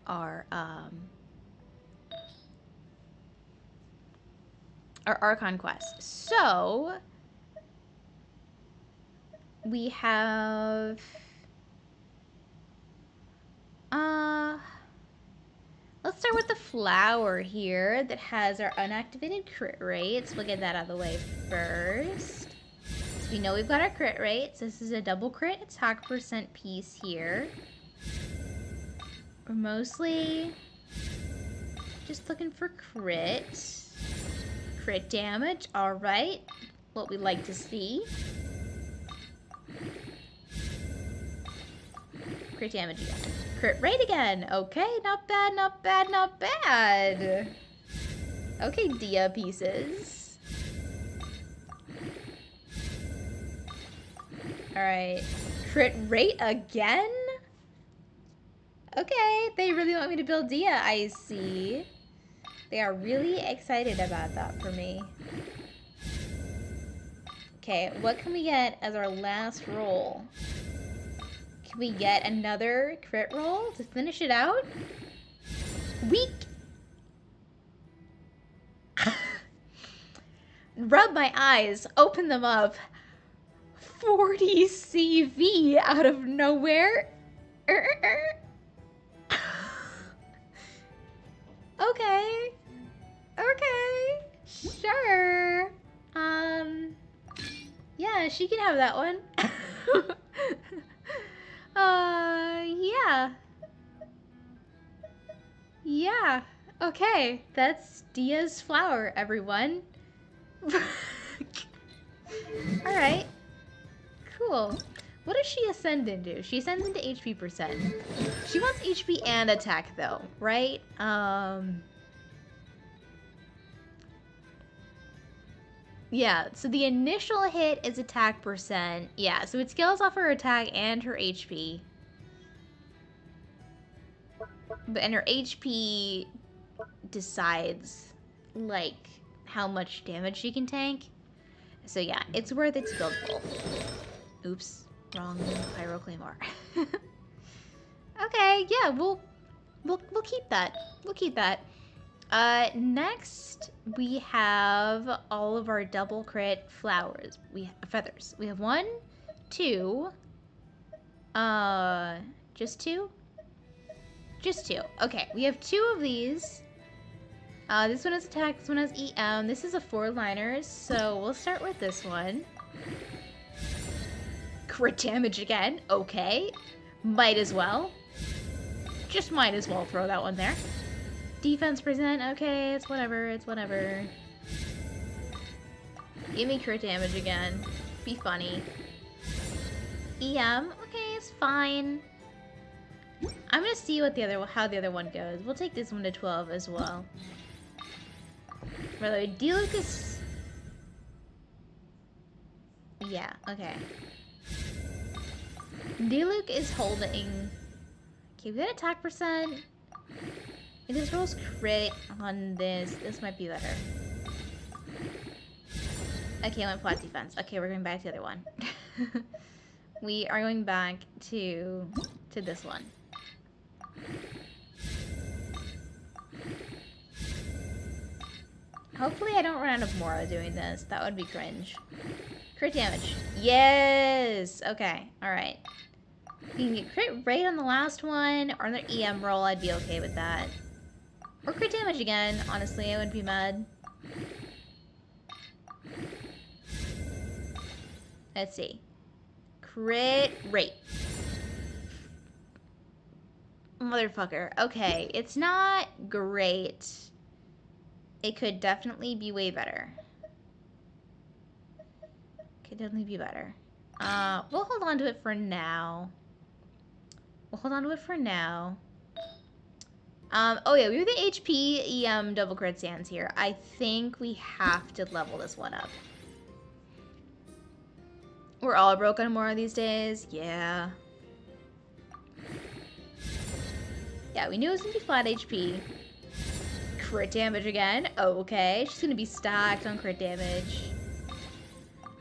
our Archon quest. So we have let's start with the flower here that has our unactivated crit rates. We'll get that out of the way first. So we know we've got our crit rate. So this is a double crit attack percent piece here. We're mostly just looking for crit. Crit damage, alright. What we like to see. Crit damage again. Crit rate again. Okay, not bad, not bad, not bad. Okay, Dia pieces. Alright. Crit rate again? Okay, they really want me to build Dia, I see. They are really excited about that for me. Okay, what can we get as our last roll? Can we get another crit roll to finish it out? Weak! Rub my eyes, open them up. 40 CV out of nowhere? Okay. Okay. Sure. Yeah, she can have that one. Yeah. Yeah. Okay, that's Dia's flower, everyone. Alright. Cool. What does she ascend into? She ascends into HP percent. She wants HP and attack, though, right? Yeah, so the initial hit is attack percent. Yeah, so it scales off her attack and her HP. And her HP decides, like, how much damage she can tank. So yeah, it's worth it to build both. Oops, wrong Pyro Claymore. Okay, yeah, we'll keep that. We'll keep that. Next we have all of our double crit flowers. Feathers. We have 1, 2. Just 2? Just 2. Okay, we have 2 of these. This one has attack, this one has EM. This is a 4-liner, so we'll start with this one. Crit damage again. Okay. Might as well. Just might as well throw that one there. Defense percent. Okay, it's whatever. It's whatever. Give me crit damage again. Be funny. EM. Okay, it's fine. I'm gonna see what how the other one goes. We'll take this one to 12 as well. By the way, D-Luke is... Yeah, okay. D-Luke is holding... Okay, we got attack percent. If this rolls crit on this, this might be better. Okay, I went flat defense. Okay, we're going back to the other one. We are going back to this one. Hopefully I don't run out of Mora doing this. That would be cringe. Crit damage. Yes! Okay, alright. You can get crit rate on the last one, or another EM roll, I'd be okay with that. Or crit damage again, honestly, I wouldn't be mad. Let's see. Crit rate. Motherfucker. Okay, it's not great. It could definitely be way better. Could definitely be better. We'll hold on to it for now. We'll hold on to it for now. Oh yeah, we have the HP EM double crit stands here. I think we have to level this one up. We're all broke on more these days. Yeah. Yeah, we knew it was gonna be flat HP. Crit damage again. Okay, she's gonna be stacked on crit damage.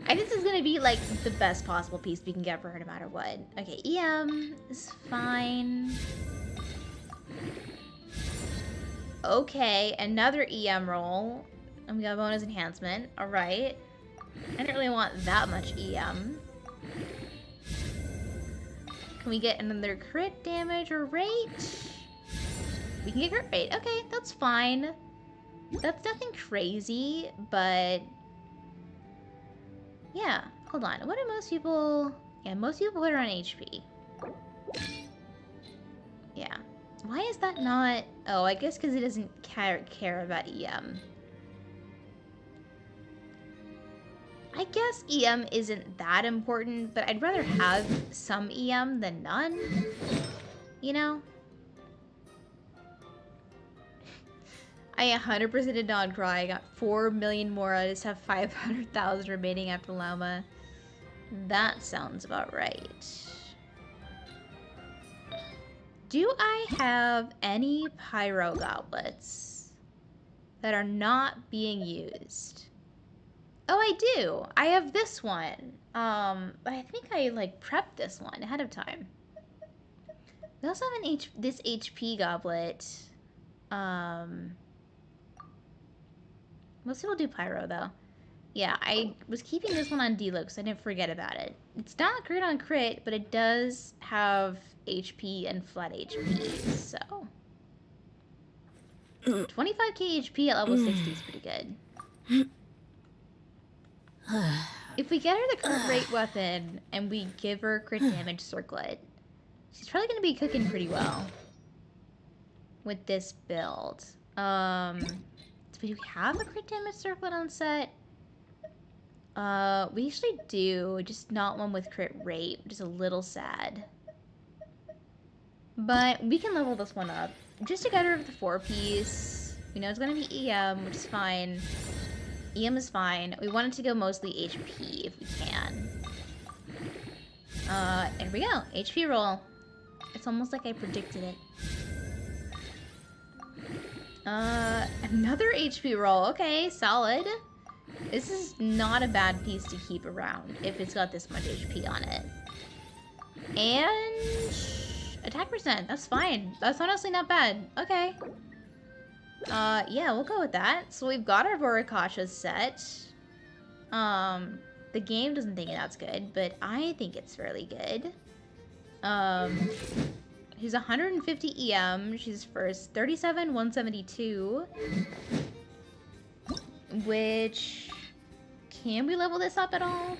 I think this is gonna be like the best possible piece we can get for her no matter what. Okay, EM is fine. Okay, another EM roll. And we got a bonus enhancement. Alright. I didn't really want that much EM. Can we get another crit damage or rate? We can get crit rate. Okay, that's fine. That's nothing crazy, but... yeah, Hold on. What do most people... Yeah, most people put her on HP. Yeah. Why is that not... Oh, I guess because it doesn't care about EM. I guess EM isn't that important, but I'd rather have some EM than none. You know? I 100% did Nod-Krai. I got 4 million more. I just have 500,000 remaining after Llama. That sounds about right. Do I have any pyro goblets that are not being used? Oh, I do. I have this one. But I think I like prepped this one ahead of time. We also have this HP goblet. Most people do pyro though. Yeah, I was keeping this one on D-Lo so I didn't forget about it. It's not great on crit, but it does have HP and flat HP, so... 25k HP at level 60 is pretty good. If we get her the crit rate weapon and we give her crit damage circlet, she's probably going to be cooking pretty well with this build. Do we have a crit damage circlet on set? We actually do, just not one with crit rate, which is a little sad. But we can level this one up. Just to get her of the 4-piece. We know it's gonna be EM, which is fine. EM is fine. We want it to go mostly HP if we can. There we go. HP roll. It's almost like I predicted it. Another HP roll. Okay, solid. This is not a bad piece to keep around if it's got this much HP on it. And attack percent. That's fine. That's honestly not bad. Okay. Yeah, we'll go with that. So we've got our Vorikasha set. The game doesn't think that's good, but I think it's fairly good. She's 150 EM. She's first 37, 172. Which... Can we level this up at all?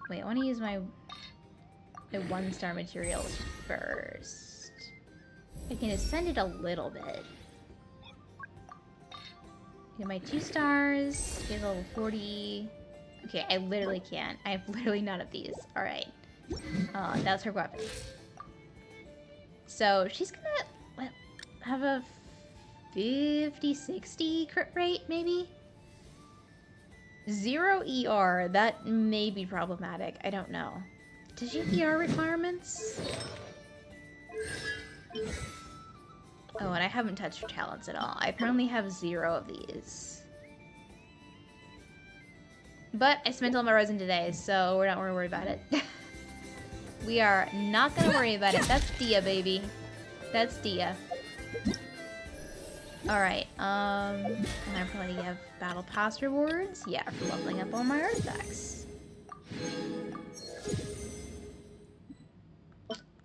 Wait, I want to use my 1-star materials first. I can ascend it a little bit. Get my 2 stars. Get level 40. Okay, I literally can't. I have literally none of these. Alright. That's her weapon. So, she's gonna have a 50-60 crit rate, maybe? 0 ER. That may be problematic. I don't know. Does she have ER requirements? Oh, and I haven't touched her talents at all. I apparently have 0 of these. But I spent all my resin today, so we're not gonna worry about it. We are not gonna worry about it. That's Dia, baby. That's Dia. Alright, and I probably have battle pass rewards. Yeah, for leveling up all my artifacts.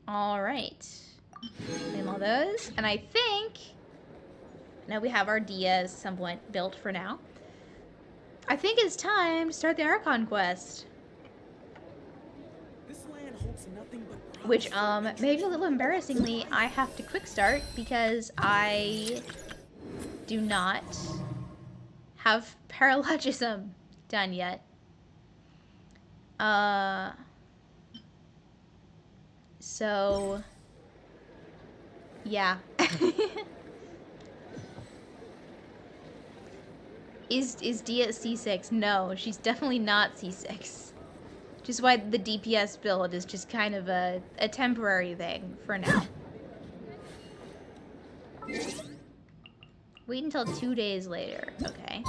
Alright. Claim all those. And I think... Now we have our Dia somewhat built for now. I think it's time to start the Archon quest. This land holds nothing but Which, maybe a little embarrassingly, I have to quick start because I do not have paralogism done yet. So, yeah. Is Dia C6? No, she's definitely not C6. Which is why the DPS build is just kind of a temporary thing for now. Wait until 2 days later. Okay.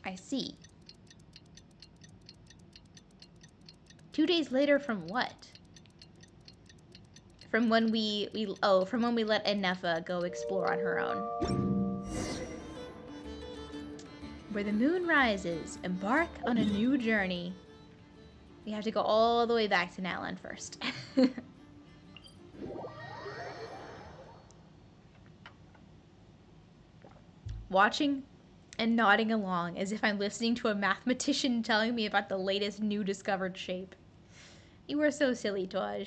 I see. 2 days later from what? From when from when we let Enefa go explore on her own. Where the moon rises, embark on a new journey. We have to go all the way back to Natlan first. watching and nodding along as if I'm listening to a mathematician telling me about the latest new discovered shape. You are so silly, Toj.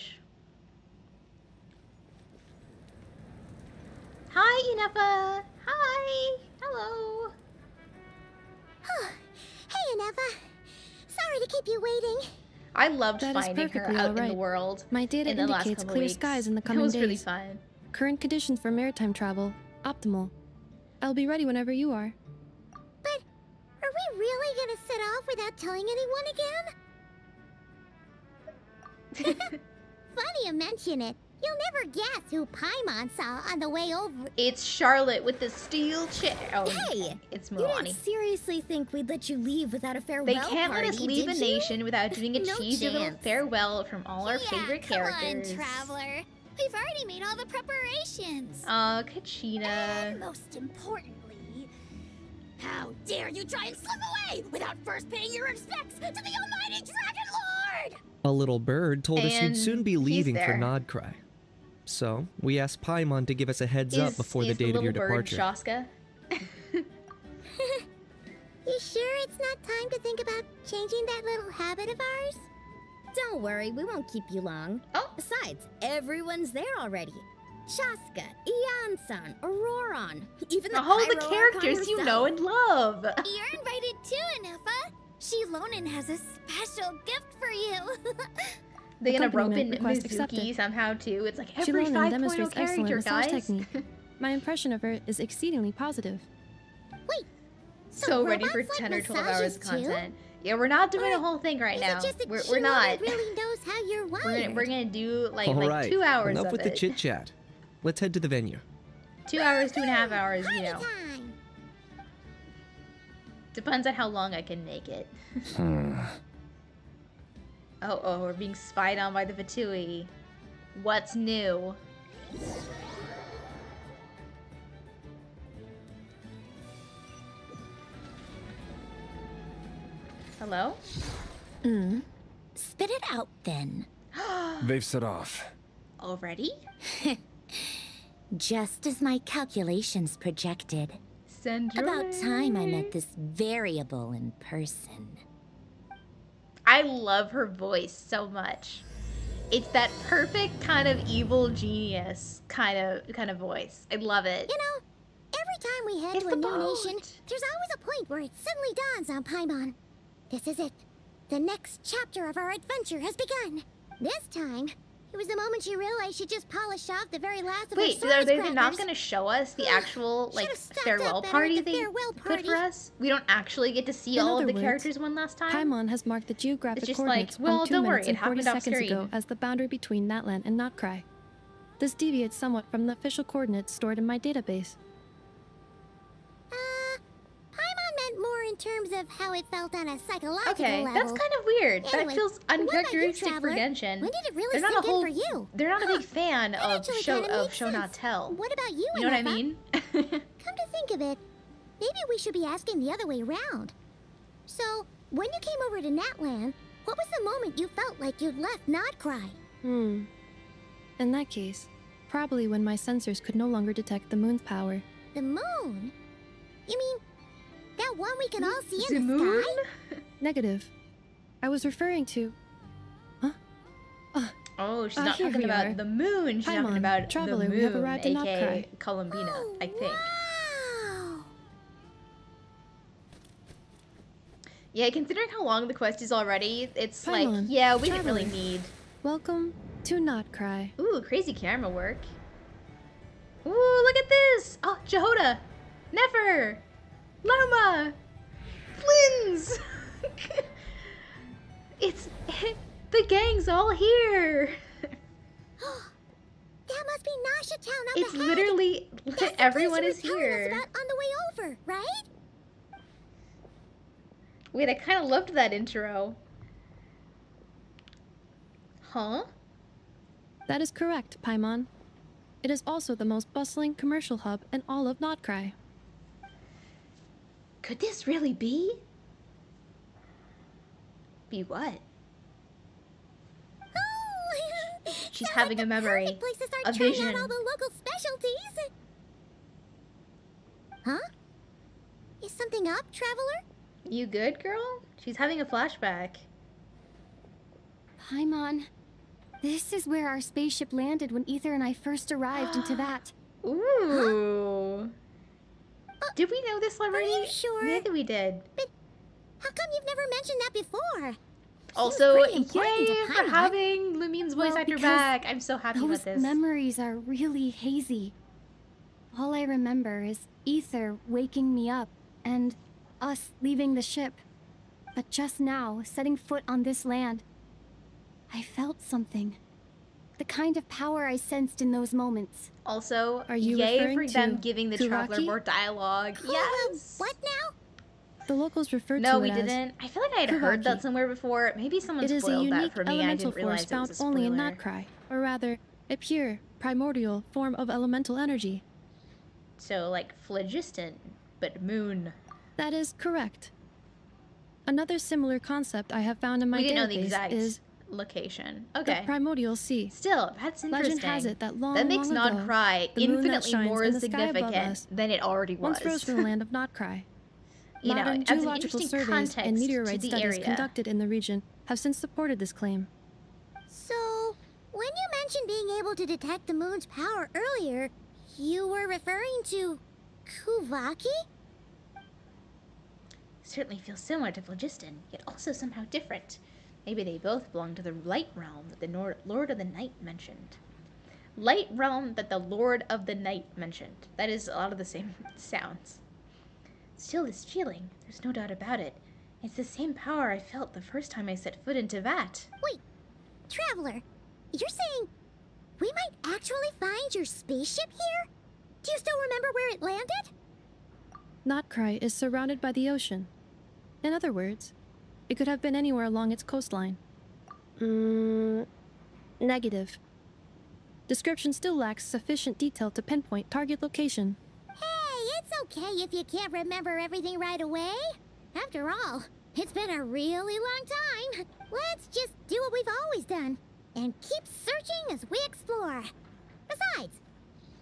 Hi, Inepa. Hi. Hello. Hey, Aneva. Sorry to keep you waiting. I loved That is finding her perfectly out all in the right. world. My data in the last indicates couple clear weeks. skies in the It coming was days. really fun. Current conditions for maritime travel, optimal. I'll be ready whenever you are. But are we really gonna set off without telling anyone again? Funny you mention it. You'll never guess who Paimon saw on the way over. It's Charlotte with the steel chair. Oh, Hey, it's you Milani. didn't seriously think we'd let you leave without a farewell They party, can't let us leave a did you? nation without doing a No cheesy little chance. farewell from all our favorite come characters. on, Traveler. We've already made all the preparations. Oh, Kachina. And most importantly, how dare you try and slip away without first paying your respects to the almighty Dragon Lord! A little bird told us you'd soon be And he's leaving for there. Nod-Krai. So, we asked Paimon to give us a heads up before the date of your departure. Shaska? You sure it's not time to think about changing that little habit of ours? Don't worry, we won't keep you long. Oh. Besides, everyone's there already. Shaska, Ian-san, Auroron, even the All the Pyro characters Archon you know and love. You're invited too, Anefa. Shilonen has a special gift for you. They're gonna rope in Accompaniment request Mizuki accepted. somehow too. It's like every Shilonen 5.0 demonstrates excellent character, massage guys. technique. My impression of her is exceedingly positive. Wait, So ready for robots 10 like or 12 massages hours of too? content. Yeah, we're not doing Or a whole thing right Is now. it just that We're not. really knows how you're wired? We're gonna do like All right, 2 hours enough of with it. the chit-chat. Let's head to the venue. 2 hours, 2.5 hours, you Party know. time. Depends on how long I can make it. Oh, we're being spied on by the Fatui. What's new? Hello? Spit it out then. They've set off. Already? Just as my calculations projected. Send About time I met this variable in person. I love her voice so much. It's that perfect kind of evil genius kind of voice. I love it. You know, every time we head It's to the a new boat. nation, there's always a point where it suddenly dawns on Paimon. This is it. The next chapter of our adventure has begun. This time, it was the moment she realized she just polished off the very last of her Wait, sword are they not crackers. going to show us the actual like Should've stocked farewell up better party at the they farewell put party. for us? We don't actually get to see In all of other the words, characters one last time. Paimon has marked the geographic just coordinates like, well, from 2 don't worry, minutes it and 40 happened off seconds screen. ago as the boundary between Natlan and Nod-Krai. This deviates somewhat from the official coordinates stored in my database. Paimon meant more in terms of how it felt on a psychological Okay, level. that's kind of weird. Anyway, that feels what about you, uncharacteristic for Traveler? Genshin. When did it really They're not sink a in whole. for you? They're not a big fan That of actually show kinda of makes show not sense. tell. What about you, You know what I Anefa? mean? Come to think of it, maybe we should be asking the other way round. So, when you came over to Natlan, what was the moment you felt like you'd left Nod-Krai? In that case, probably when my sensors could no longer detect the moon's power. The moon? You mean that one we can all see The in the moon? sky? Negative. I was referring to... Oh, she's Ah, not here talking we about are. the moon. She's talking Paimon, about Traveler, the we have moon, arrived in aka Nod-Krai. Columbina, I think. Wow! Yeah, considering how long the quest is already, it's like, Paimon, yeah, we didn't really Traveler. need. Welcome to Nod-Krai. Ooh, crazy camera work. Ooh, look at this! Oh, Jehoda! Nefer! Loma! Flins! it's... the gang's all here! That must be Nasha Town up It's ahead. literally... That's the everyone place is you were telling us here. about on the way over, right? Wait, I kind of loved that intro. Huh? That is correct, Paimon. It is also the most bustling commercial hub in all of Nod-Krai. Could this really be? Be what? Oh, She's sounds having like a the memory, perfect place to start a trying vision. out all the local specialties. Huh? Is something up, Traveler? You good, girl? She's having a flashback. Paimon, this is where our spaceship landed when Ether and I first arrived in Teyvat. Ooh. Did we know this already? Are you sure? Maybe we did. But how come you've never mentioned that before? Also, pretty important to yay for Paimon. having Lumine's voice actor because back. I'm so happy Those with this. memories are really hazy. All I remember is Ether waking me up and us leaving the ship. But just now, setting foot on this land, I felt something. The kind of power I sensed in those moments. Also, Are you yay referring for them to giving the traveler Kuraki? more dialogue. Yes. What now? The locals refer No, to we it as didn't. I feel like I had heard that Kuraki. somewhere before. Maybe someone It is a spoiled that unique for me. I elemental didn't realize force it was found a only in spoiler. Nod-Krai, or rather, a pure, primordial form of elemental energy. So, like, phlogiston, but moon. That is correct. Another similar concept I have found in my We didn't know the database exact is location. the Okay. primordial sea. Still, that's interesting. Legend has it that long, that makes long ago, Nod-Krai the moon that infinitely shines more in the sky above significant us than it already was. once rose from the land of Nod-Krai. You know, Modern it adds an geological interesting surveys context and to meteorite the studies area. conducted in the region have since supported this claim. So, when you mentioned being able to detect the moon's power earlier, you were referring to Kuvaki? Certainly feels similar to phlogiston, yet also somehow different. Maybe they both belong to the light realm that the Lord of the Night mentioned. Light realm that the Lord of the Night mentioned. That is a lot of the same sounds. Still, this feeling, there's no doubt about it. It's the same power I felt the first time I set foot into Vat. Wait, Traveler, you're saying we might actually find your spaceship here? Do you still remember where it landed? Nod-Krai is surrounded by the ocean. In other words, it could have been anywhere along its coastline. Negative. Description still lacks sufficient detail to pinpoint target location. Hey, it's okay if you can't remember everything right away. After all, it's been a really long time. Let's just do what we've always done and keep searching as we explore. Besides,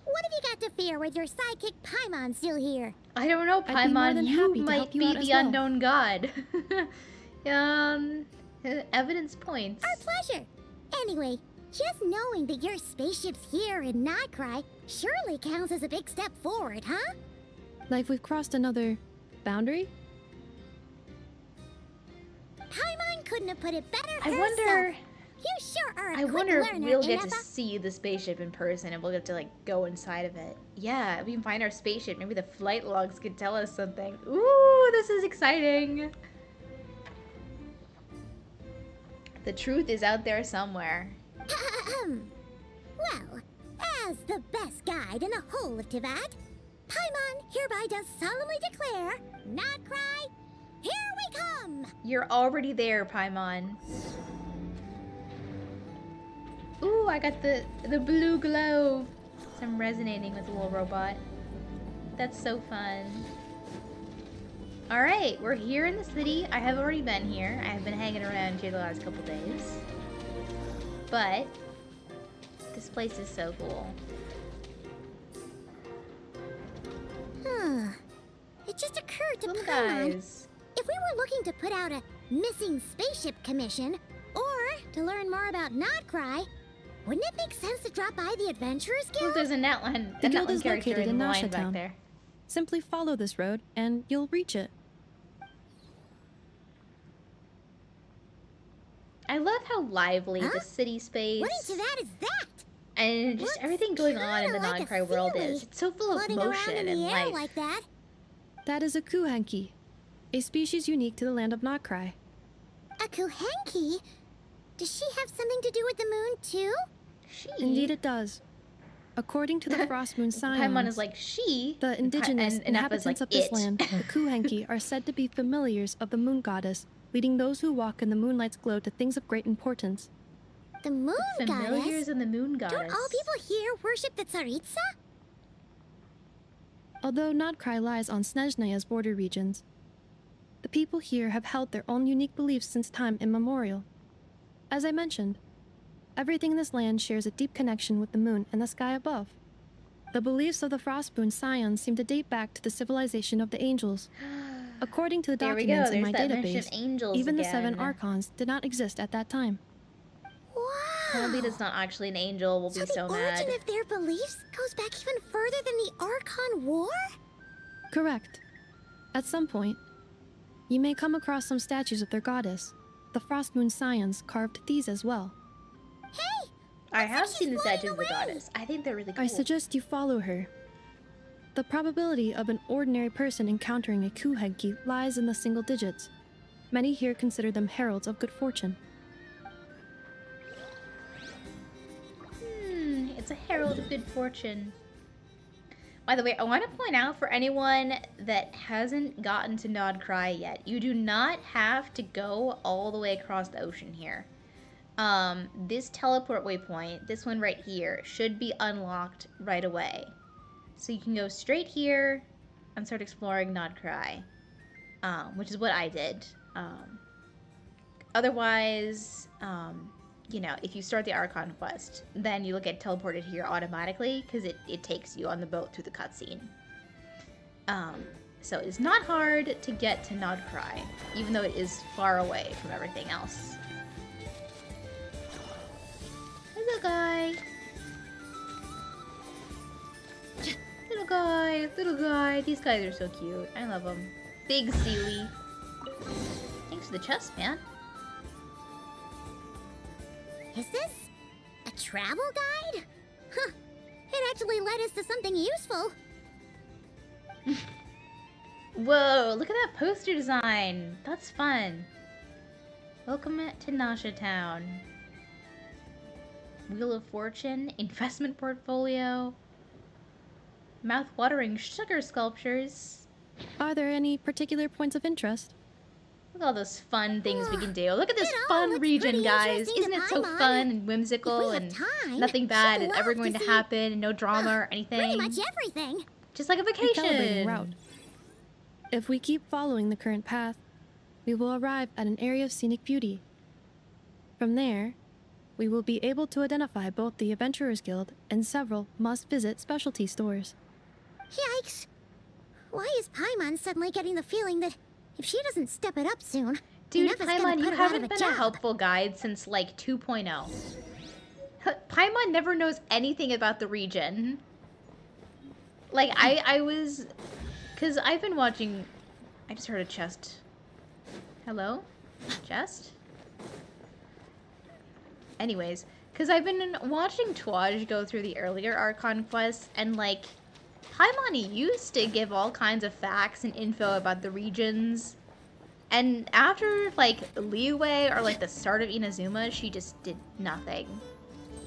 what have you got to fear with your sidekick Paimon still here? I don't know, I'd be more Paimon. than You happy to might help you be out as the well. unknown god. Evidence points. Our pleasure. Anyway, just knowing that your spaceship's here in Nod-Krai surely counts as a big step forward, huh? Like we've crossed another boundary? Paimon couldn't have put it better I herself. wonder. You sure are a I quick wonder if learner, we'll get to Ineffa. see the spaceship in person and we'll get to like go inside of it. Yeah, we can find our spaceship. Maybe the flight logs could tell us something. Ooh, this is exciting. The truth is out there somewhere. Well, as the best guide in the whole of Teyvat, Paimon hereby does solemnly declare, Nod-Krai, here we come! You're already there, Paimon. Ooh, I got the blue glow. So I'm resonating with the little robot. That's so fun. Alright, we're here in the city. I have already been here. I have been hanging around here the last couple days. But this place is so cool. It just occurred to Little Paimon, guys. if we were looking to put out a missing spaceship commission, or to learn more about Nod-Krai, wouldn't it make sense to drop by the Adventurers Oh, Guild? there's a Natlan, The guild is character located in in the line back Nasha there. Simply follow this road and you'll reach it. I love how lively Huh? the city space What into that is that? and just Looks everything going on in the kinda like a Nod-Krai world Sealy, is. It's so full of Floating around motion in and the air life. like that. That is a kuhanki, a species unique to the land of Nod-Krai. A Kuhenki? Does she have something to do with the moon, too? She. Indeed it does. According to the Frost Moon Paimon Scions, is like she. the indigenous and Ineffa's inhabitants like of this it. land, the kuhanki, are said to be familiars of the moon goddess, leading those who walk in the moonlight's glow to things of great importance. The moon Familiars goddess? in the moon goddess. Don't all people here worship the Tsaritsa? Although Nod-Krai lies on Snezhnaya's border regions, the people here have held their own unique beliefs since time immemorial. As I mentioned, everything in this land shares a deep connection with the moon and the sky above. The beliefs of the Frostmoon Scions seem to date back to the civilization of the angels. According to the There we go. documents in There's my that mention of database, angels even the again. 7 Archons did not exist at that time. Wow. Carmelita's not actually an angel. We'll be so the mad. origin of their beliefs goes back even further than the Archon War? Correct. At some point, you may come across some statues of their goddess. The Frostmoon Scions carved these as well. Hey! I have she's seen the flying statues of the away. goddess. I think they're really cool. I suggest you follow her. The probability of an ordinary person encountering a Kuhenki lies in the single digits. Many here consider them heralds of good fortune. It's a herald of good fortune. By the way, I want to point out for anyone that hasn't gotten to Nod-Krai yet, you do not have to go all the way across the ocean here. This teleport waypoint, this one right here, should be unlocked right away. So you can go straight here and start exploring Nod-Krai, which is what I did. Otherwise, you know, if you start the Archon quest, then you'll get teleported here automatically because it takes you on the boat through the cutscene. So it's not hard to get to Nod-Krai, even though it is far away from everything else. Hello, guy. Little guy. These guys are so cute. I love them. Big Sealy. Thanks for the chest, man. Is this a travel guide? Huh. It actually led us to something useful. Whoa, look at that poster design. That's fun. Welcome to Nasha Town. Wheel of Fortune, investment portfolio, mouth-watering sugar sculptures. Are there any particular points of interest? Look at all those fun things we can do. Look at this It all fun looks region, pretty guys. interesting Isn't to it so Paimon. fun and whimsical If we and have time, nothing bad she'd is ever love going to to see- happen and no drama or anything? Pretty much everything. Just like a Recalibrating vacation. route. If we keep following the current path, we will arrive at an area of scenic beauty. From there, we will be able to identify both the Adventurers Guild and several must-visit specialty stores. Yikes. Why is Paimon suddenly getting the feeling that if she doesn't step it up soon, Dude, Enough is gonna Paimon, you put her out of haven't a been a job. helpful guide since, like, 2.0. Paimon never knows anything about the region. Like, I was... Because I've been watching... I just heard a chest. Hello? Chest? Anyways, because I've been watching Twaj go through the earlier Archon quests, and, like, Paimon used to give all kinds of facts and info about the regions. And after, like, Liyue or, like, the start of Inazuma, she just did nothing.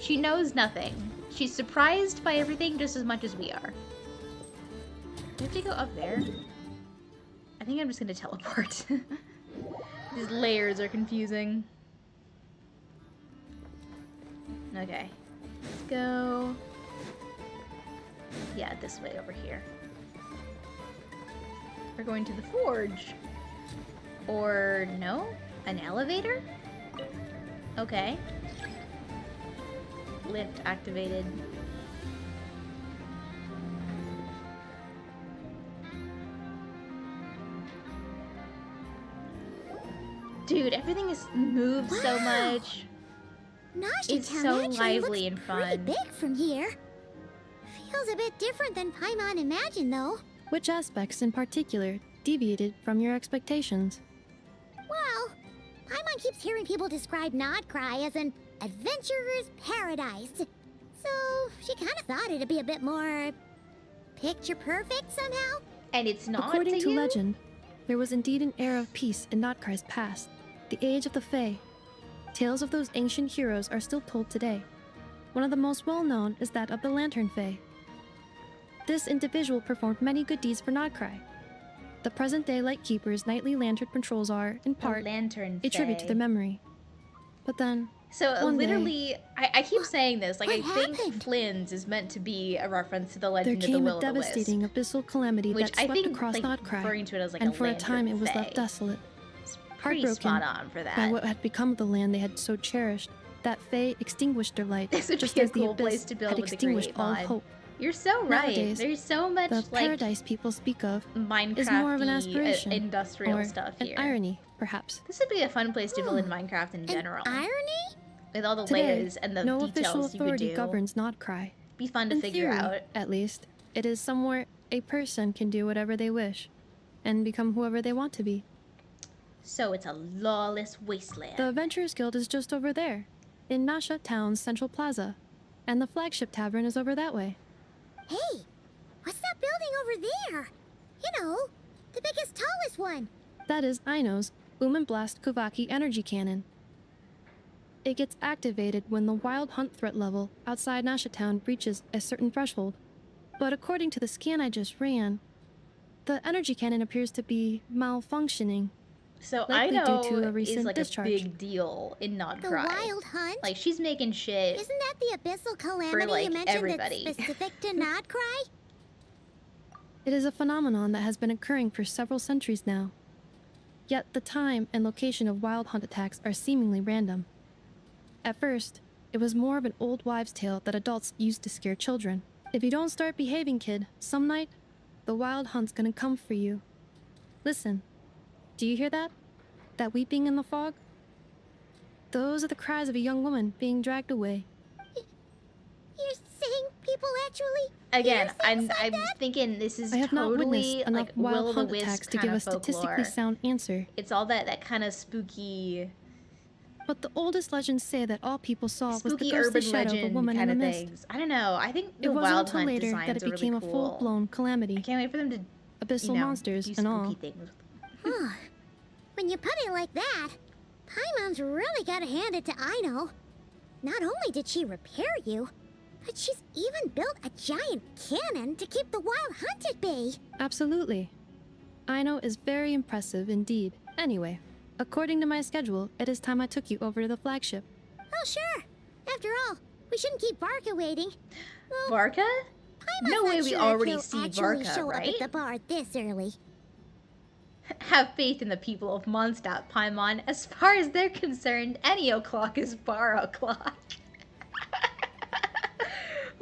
She knows nothing. She's surprised by everything just as much as we are. Do we have to go up there? I think I'm just gonna teleport. These layers are confusing. Okay. Let's go... Yeah, this way over here. We're going to the forge. Or no? An elevator? Okay. Lift activated. Dude, everything is moved so Wow. much. Nasha It's Town so actually lively looks and pretty fun. big from here. Feels a bit different than Paimon imagined, though. Which aspects in particular deviated from your expectations? Well, Paimon keeps hearing people describe Nod-Krai as an adventurer's paradise. So she kind of thought it'd be a bit more picture perfect somehow. And it's not According to you? legend, there was indeed an era of peace in Nod-Krai's past, the age of the Fae. Tales of those ancient heroes are still told today. One of the most well-known is that of the Lantern Fae. This individual performed many good deeds for Nod-Krai. The present-day Lightkeeper's nightly lantern patrols are, in part, Lantern a tribute to Fae. their memory. But then, So one day- literally, I keep saying this, like What I think happened? Flynn's is meant to be a reference to the there Legend of the came Will a o' the Wisp. devastating abyssal calamity Which that I swept think, across like, Nod-Krai, referring to it as like and a for a Lantern time it was Fae. left desolate. It's pretty Heartbroken spot on for that. by what had become of the land they had so cherished, that Fae extinguished their light, This would just be a as the cool place abyss to build had with the extinguished Great all Mod. hope. You're so right. Nowadays, There's so much the like paradise people speak of Minecraft is more of an aspiration, industrial or stuff an here. irony, perhaps. This would be a fun place to build in Minecraft in An general. irony? With all the Today, layers and the no official details you could authority do. governs Nod-Krai. Be fun to In figure theory, out. at least, it is somewhere a person can do whatever they wish, and become whoever they want to be. So it's a lawless wasteland. The Adventurers Guild is just over there, in Nasha Town's Central Plaza, and the flagship tavern is over that way. Hey, what's that building over there? You know, the biggest, tallest one. That is Aino's Boom and Blast Kuvaki energy cannon. It gets activated when the wild hunt threat level outside Nasha Town reaches a certain threshold. But according to the scan I just ran, the energy cannon appears to be malfunctioning. So likely Aino due to a recent is like discharge. a big deal in Nod-Krai. The wild hunt? Like she's making shit. Isn't that the abyssal calamity like, you mentioned everybody. that's specific to Nod-Krai? It is a phenomenon that has been occurring for several centuries now. Yet the time and location of wild hunt attacks are seemingly random. At first, it was more of an old wives' tale that adults used to scare children. If you don't start behaving, kid, some night, the wild hunt's gonna come for you. Listen, do you hear that? That weeping in the fog? Those are the cries of a young woman being dragged away. You're saying people actually Again, hear I'm things like that? thinking this is I have not totally witnessed enough like wild will o' the hunt wisp attacks to kind give a of statistically folklore. sound answer. It's all that kind of spooky, But the oldest legends say that all people saw was the spooky ghostly urban shadow of a legend woman in kind the of mist. things. I don't know. I think It the wasn't wild until hunt later designs that it are really became a cool. full-blown calamity. I can't wait for them to, Abyssal you know, monsters do and spooky all. things. Huh. When you put it like that, Paimon's really gotta hand it to Aino. Not only did she repair you, but she's even built a giant cannon to keep the wild hunt at bay. Absolutely. Aino is very impressive indeed. Anyway, according to my schedule, it is time I took you over to the flagship. Oh, sure. After all, we shouldn't keep Varka waiting. Well, Varka? Paimon's No not way we sure if already he'll see actually Varka, show right? up at the bar this early. Have faith in the people of Mondstadt, Paimon. As far as they're concerned, any o'clock is bar o'clock.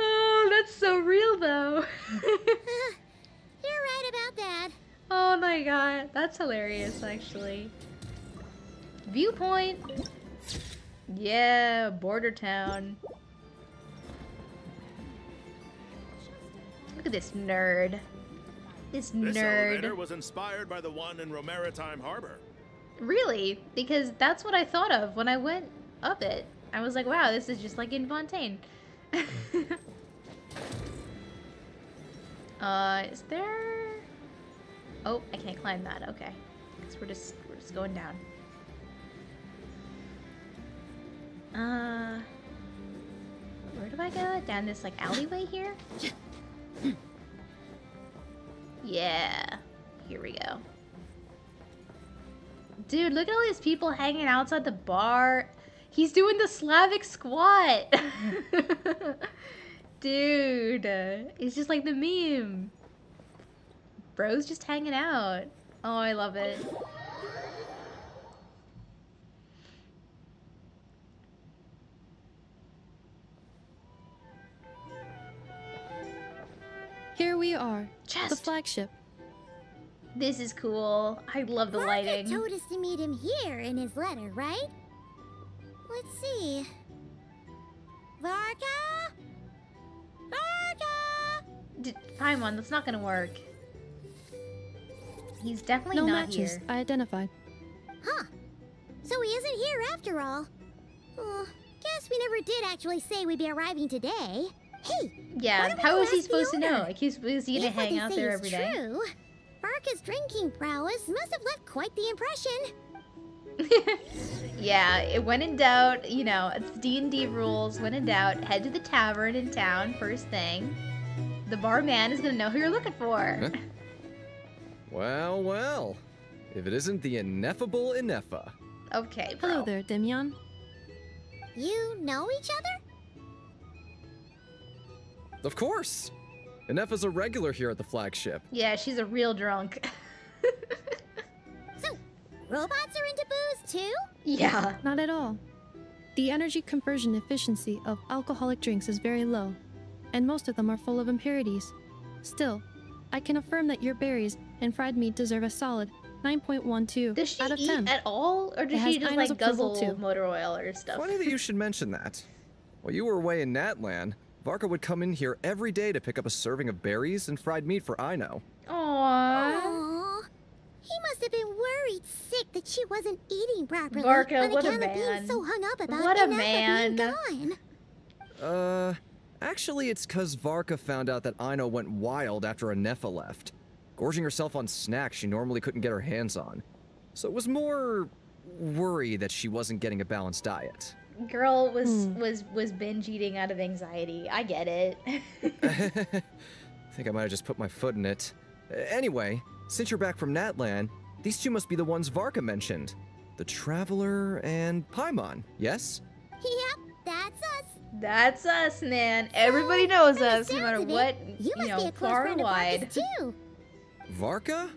Oh, that's so real, though. You're right about that. Oh my god, that's hilarious, actually. Viewpoint. Yeah, border town. Look at this nerd. This This elevator nerd. was inspired by the one in Romaritime Harbor. Really? Because that's what I thought of when I went up it. I was like, wow, this is just like in Fontaine. Is there... Oh, I can't climb that. Okay. Because we're just going down. Where do I go? Down this, like, alleyway here? Yeah. Here we go. Dude, look at all these people hanging outside the bar. He's doing the Slavic squat. Dude, it's just like the meme. Bro's just hanging out. Oh, I love it. Here we are, the Chest. flagship. This is cool. I love the Varka lighting. told us to meet him here in his letter, right? Let's see. Varka? Varka! Paimon, that's not gonna work. He's definitely No not matches, here. I identified. Huh. So he isn't here after all. Oh, guess we never did actually say we'd be arriving today. Hey, why Yeah, don't we how go is he ask the supposed to know? owner? Like, is he gonna If what hang they out say there is every day? true, Varka's drinking prowess must have left quite the impression. Yeah, when in doubt, you know, it's D&D rules. When in doubt, head to the tavern in town first thing. The barman is gonna know who you're looking for. Huh? Well, well. If it isn't the ineffable Ineffa. Okay, bro. Hello there, Demyon. You know each other? Of course. Ineffa's a regular here at the flagship. Yeah, she's a real drunk. So, robots are into booze too? Yeah. Not at all. The energy conversion efficiency of alcoholic drinks is very low. and most of them are full of impurities. Still, I can affirm that your berries and fried meat deserve a solid 9.12 Does she out of eat 10. at all, or does It has she just Aina's like approval, guzzle too. motor oil or stuff? Funny that you should mention that. While you were away in Natlan, Varka would come in here every day to pick up a serving of berries and fried meat for Aino. Aww. Aww. He must have been worried sick that she wasn't eating properly Varka, on what a account of being man. so hung up about What a Inessa man. being gone. Actually, it's 'cause Varka found out that Aino went wild after Anefa left, gorging herself on snacks she normally couldn't get her hands on. So it was more worry that she wasn't getting a balanced diet. Girl was binge eating out of anxiety. I get it. I think I might have just put my foot in it. Anyway, since you're back from Natlan, these two must be the ones Varka mentioned. The Traveler and Paimon, yes? Yep, that's us. That's us, man. Everybody knows us, no matter Sounds of it, what, you must be a close far friend and of wide. Varka's too. Varka?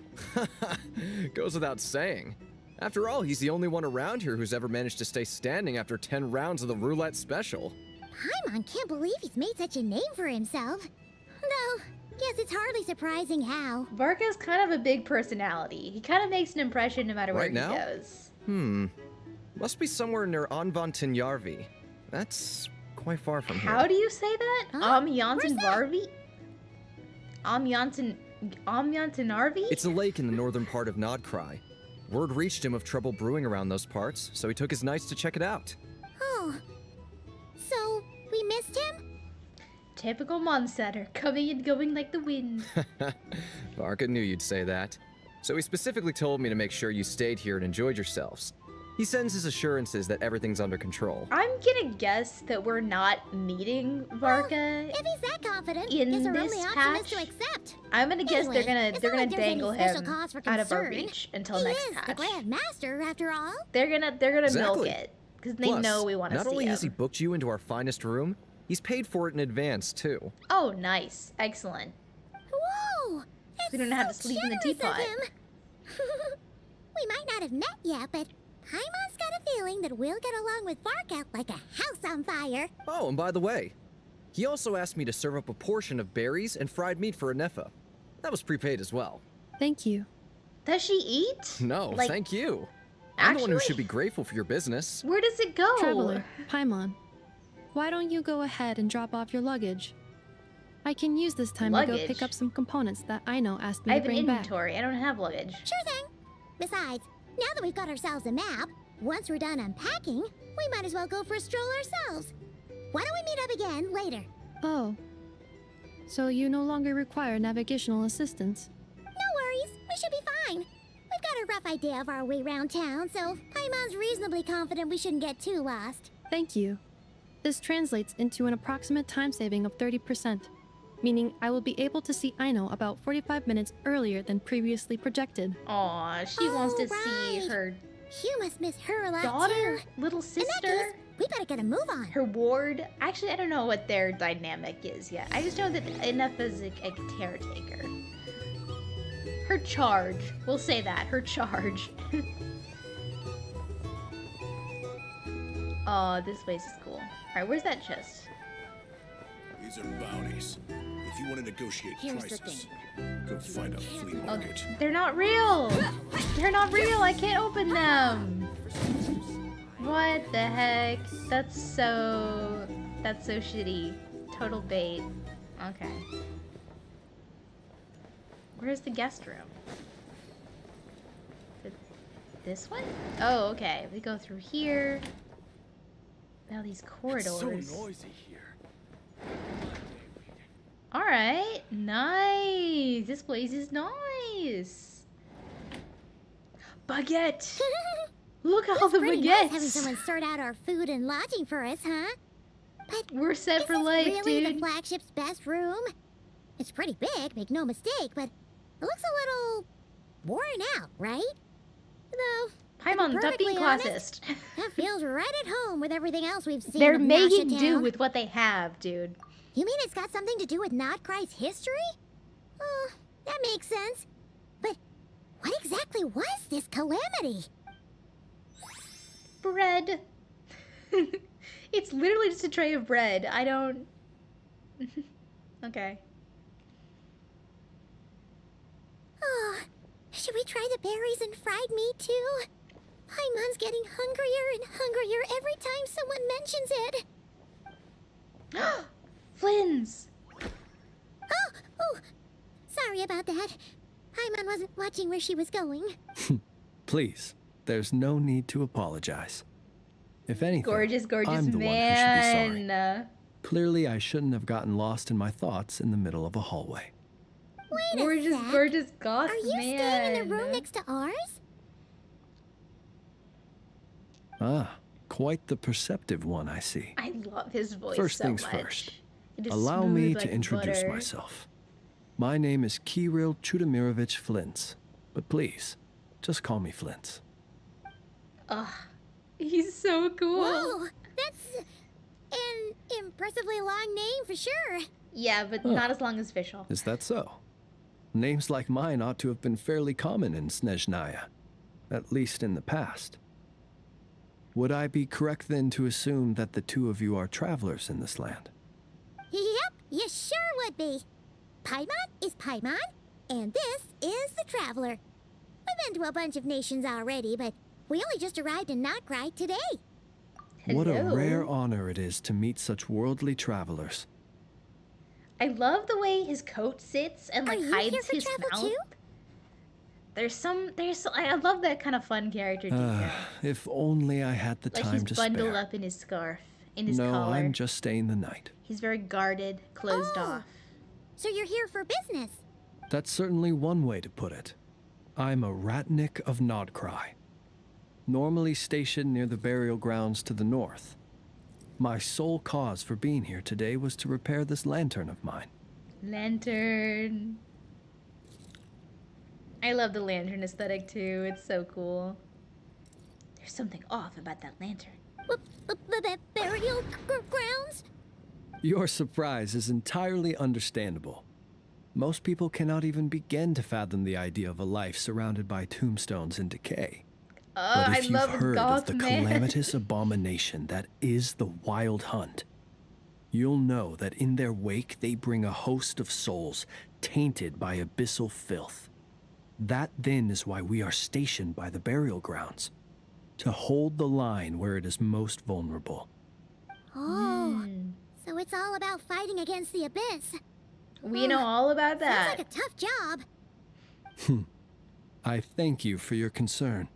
Goes without saying. After all, he's the only one around here who's ever managed to stay standing after 10 rounds of the roulette special. Paimon can't believe he's made such a name for himself. Though, guess it's hardly surprising how. Varka's kind of a big personality. He kind of makes an impression no matter where Right he now? goes. Must be somewhere near Anvantinjarvi. That's quite far from here. How do you say that? Huh? Where's Amjantin that? Varvi? Amjantinarvi? It's a lake in the northern part of Nod-Krai. Word reached him of trouble brewing around those parts, so he took his knights to check it out. Oh. So, we missed him? Typical Monsetter, coming and going like the wind. Varka knew you'd say that. So he specifically told me to make sure you stayed here and enjoyed yourselves. He sends his assurances that everything's under control. I'm gonna guess that we're not meeting Varka. If he's that confident, In guess our this only option patch? is to accept. I'm gonna guess Anyway, they're it's gonna not like there's any dangle special him cause for out of our concern. reach until He next is the patch. Grand Master, after all. They're gonna Exactly. milk it because they Plus, know we want to see not only him. has he booked you into our finest room, he's paid for it in advance, too. Oh, nice, excellent. Whoa! We don't have to so sleep in the generous of teapot. him. We might not have met yet, but Paimon's got a feeling that we'll get along with Varka like a house on fire. Oh, and by the way, he also asked me to serve up a portion of berries and fried meat for Anefa. That was prepaid as well. Thank you. Does she eat? No, Like, thank you. I'm the one who actually? should be grateful for your business. Where does it go? Traveler, Paimon, why don't you go ahead and drop off your luggage? I can use this time to go Luggage? pick up some components that Aino asked me I to have an bring back. inventory. I don't have luggage. Sure thing. Besides, now that we've got ourselves a map, once we're done unpacking, we might as well go for a stroll ourselves. Why don't we meet up again later? Oh. So you no longer require navigational assistance? No worries, we should be fine. We've got a rough idea of our way around town, so Paimon's reasonably confident we shouldn't get too lost. Thank you. This translates into an approximate time saving of 30%, meaning I will be able to see Aino about 45 minutes earlier than previously projected. Aw, she wants to see right. her You must miss her a lot daughter, too. little In that sister, case, we better get a move on. her ward. Actually, I don't know what their dynamic is yet. I just know that enough is a caretaker. Her charge. We'll say that. Her charge. Oh, this place is cool. Alright, where's that chest? These are bounties. If you want to negotiate Here's the prices, go find a flea Oh, market. they're not real! They're not real! I can't open them! What the heck? That's so shitty. Total bait. Okay. Where's the guest room? This one? Oh, okay. We go through here. Now these corridors. So noisy here. Alright, nice. This place is nice. Baguette. Look at all the Pretty nice having baguettes. someone sort out our food and lodging for us, huh? But We're set is for this life, really dude. the flagship's best room? It's pretty big, make no mistake, but it looks a little worn out, right? Though, Paimon, stop being perfectly honest, classist. that feels right at home with everything else we've seen. They're of making Nasha do Town. with what they have, dude. You mean it's got something to do with Nod-Krai's history? Oh, that makes sense. But what exactly was this calamity? Bread. It's literally just a tray of bread. I don't... Okay. Oh, should we try the berries and fried meat too? Paimon's getting hungrier and hungrier every time someone mentions it. Flynn's! Oh, sorry about that. Paimon wasn't watching where she was going. Please, there's no need to apologize. If anything, Gorgeous I'm the man. one who should be sorry. Clearly, I shouldn't have gotten lost in my thoughts in the middle of a hallway. Wait a sec. Gorgeous goth man. Are you staying in the room next to ours? Ah, quite the perceptive one, I see. I love his voice First so things much. first. It is Allow smooth me like to introduce butter. myself. My name is Kirill Chudamirovich Flintz, but please, just call me Flintz. Ugh, he's so cool. Whoa, that's an impressively long name for sure. Yeah, but not as long as Fischl. Is that so? Names like mine ought to have been fairly common in Snezhnaya, at least in the past. Would I be correct then to assume that the two of you are travelers in this land? Yep, you sure would be. Paimon is Paimon, and this is the Traveler. We've been to a bunch of nations already, but we only just arrived in Nod-Krai today. What a Hello. rare honor it is to meet such worldly travelers. I love the way his coat sits and like Are you hides here for his travel mouth. too? I love that kind of fun character detail. If only I had the Like time he's to bundled spare. up in his scarf, in his No, collar. I'm just staying the night. He's very guarded, closed off. So you're here for business. That's certainly one way to put it. I'm a Ratnik of Nod-Krai, normally stationed near the burial grounds to the north. My sole cause for being here today was to repair this lantern of mine. Lantern. I love the lantern aesthetic too. It's so cool. There's something off about that lantern. Burial grounds? Your surprise is entirely understandable. Most people cannot even begin to fathom the idea of a life surrounded by tombstones and decay. Oh, But I if you've love heard of goth the man. calamitous abomination that is the Wild Hunt, you'll know that in their wake they bring a host of souls tainted by abyssal filth. That then is why we are stationed by the burial grounds, to hold the line where it is most vulnerable. Oh, so it's all about fighting against the abyss. We know all about that. Sounds like a tough job. I thank you for your concern.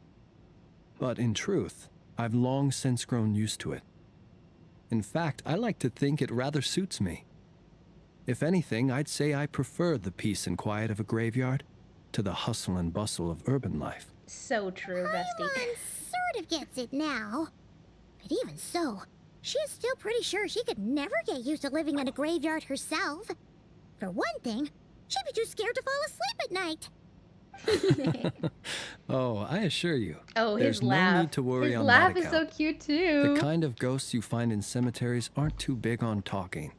But in truth, I've long since grown used to it. In fact, I like to think it rather suits me. If anything, I'd say I prefer the peace and quiet of a graveyard to the hustle and bustle of urban life. So true, bestie. Paimon sort of gets it now. But even so, she is still pretty sure she could never get used to living in a graveyard herself. For one thing, she'd be too scared to fall asleep at night. Oh, I assure you, Oh, there's his no laugh. need to worry His on laugh that is so account. cute too. The kind of ghosts you find in cemeteries aren't too big on talking.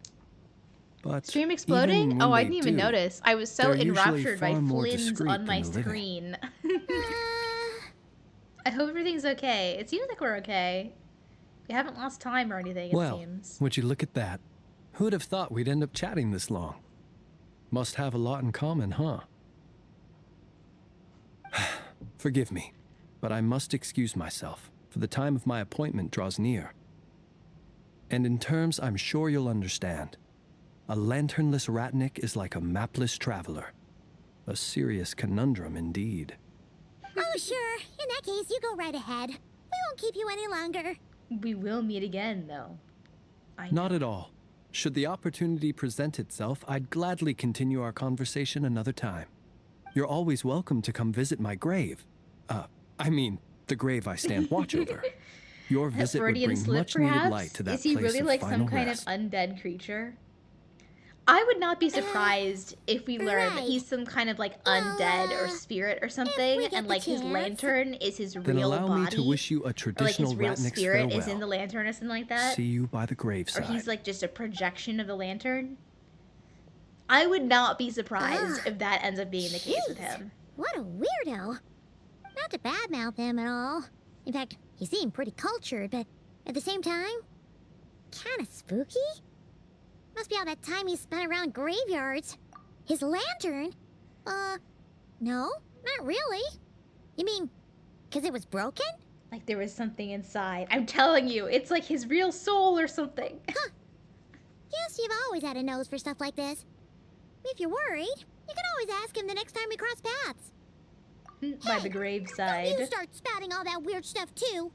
But Stream even exploding? when Oh, I they didn't even do, notice. I was so they're usually enraptured by far more Flynn's discreet on my in the living. screen. I hope everything's okay. It seems like we're okay. We haven't lost time or anything, it Well, seems. would you look at that? Who'd have thought we'd end up chatting this long? Must have a lot in common, huh? Forgive me, but I must excuse myself, for the time of my appointment draws near. And in terms I'm sure you'll understand, a lanternless Ratnik is like a mapless traveler. A serious conundrum indeed. Oh, sure. In that case, you go right ahead. We won't keep you any longer. We will meet again, though. I know. Not at all. Should the opportunity present itself, I'd gladly continue our conversation another time. You're always welcome to come visit my grave. I mean, the grave I stand watch over. Your A visit would Freudian bring slip, much needed perhaps? light to that Is he place really of like final some kind rest. of undead creature? I would not be surprised if we learn that he's some kind of like undead or spirit or something, get and the like his chance. lantern is his Then real allow body. me to wish you a Or like traditional his real Ratnik's spirit farewell. is in the lantern or something like that. See you by the Or graveside. he's like just a projection of the lantern. I would not be surprised if that ends up being the case with Jeez. him. What a weirdo. Not to badmouth him at all. In fact, he seemed pretty cultured, but at the same time, kind of spooky. Must be all that time he spent around graveyards. His lantern? No, not really. You mean, 'cause it was broken? Like there was something inside. I'm telling you, it's like his real soul or something. Huh. Guess you've always had a nose for stuff like this. If you're worried, you can always ask him the next time we cross paths. By the graveside. Don't you start spouting all that weird stuff too.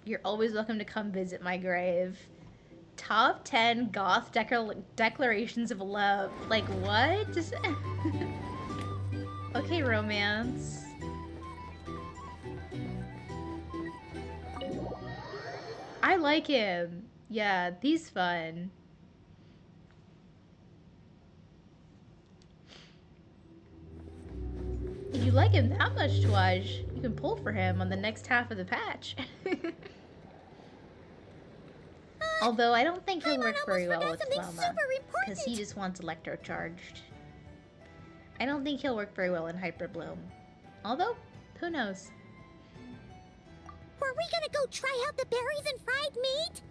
You're always welcome to come visit my grave. Top 10 goth declarations of love. Like what? Okay, romance. I like him. Yeah, he's fun. If you like him that much, Twaj, you can pull for him on the next half of the patch. Although I don't think he'll work very well with Loma, because he just wants electrocharged. I don't think he'll work very well in Hyper Bloom. Although, who knows? Were we gonna go try out the berries and fried meat?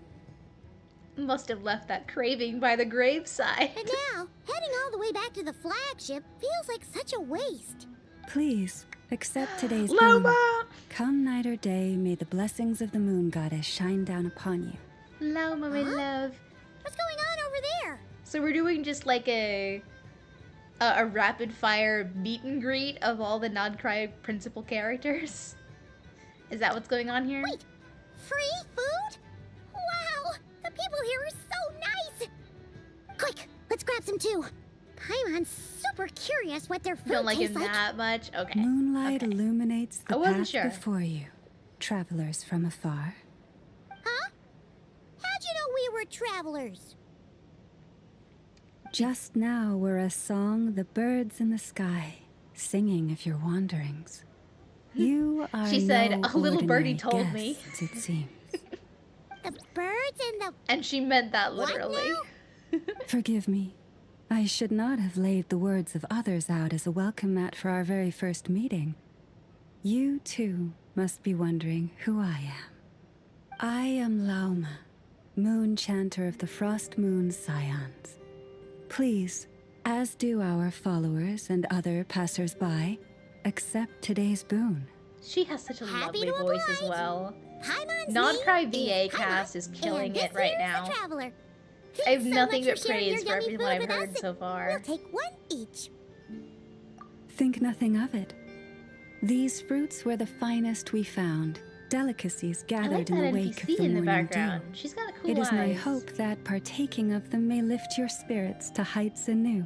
Must have left that craving by the graveside. And now, heading all the way back to the flagship feels like such a waste. Please, accept today's Loma! boon. Come night or day, may the blessings of the moon goddess shine down upon you. Loma, my love. What's going on over there? So we're doing just like a rapid fire meet and greet of all the Nod-Krai principal characters. Is that what's going on here? Wait, free food? Wow, the people here are so nice. Quick, let's grab some too. Paimon's super curious what their food Don't like tastes him that much? Okay. Moonlight illuminates the I wasn't path sure. before you, travelers from afar. Huh? How'd you know we were travelers? Just now were a song the birds in the sky, singing of your wanderings. You are She said, no a little birdie ordinary told me. guests, it seems. The birds and the... And she meant that What literally. now? Forgive me. I should not have laid the words of others out as a welcome mat for our very first meeting. You, too, must be wondering who I am. I am Lauma, moon chanter of the Frost Moon Scions. Please, as do our followers and other passers-by, accept today's boon. She has such a Happy lovely to voice as oblige. well. Paimon's Nod-Krai name VA is cast Paimon, is killing and it this right here's now. The traveler. I have Thanks so nothing much but for sharing praise your for yummy everything food I've with heard us. so far. We'll take one each. Think nothing of it. These fruits were the finest we found, delicacies I like gathered that in the wake of NPC the in the morning background. dew. She's got cool It is my eyes. hope that partaking of them may lift your spirits to heights anew.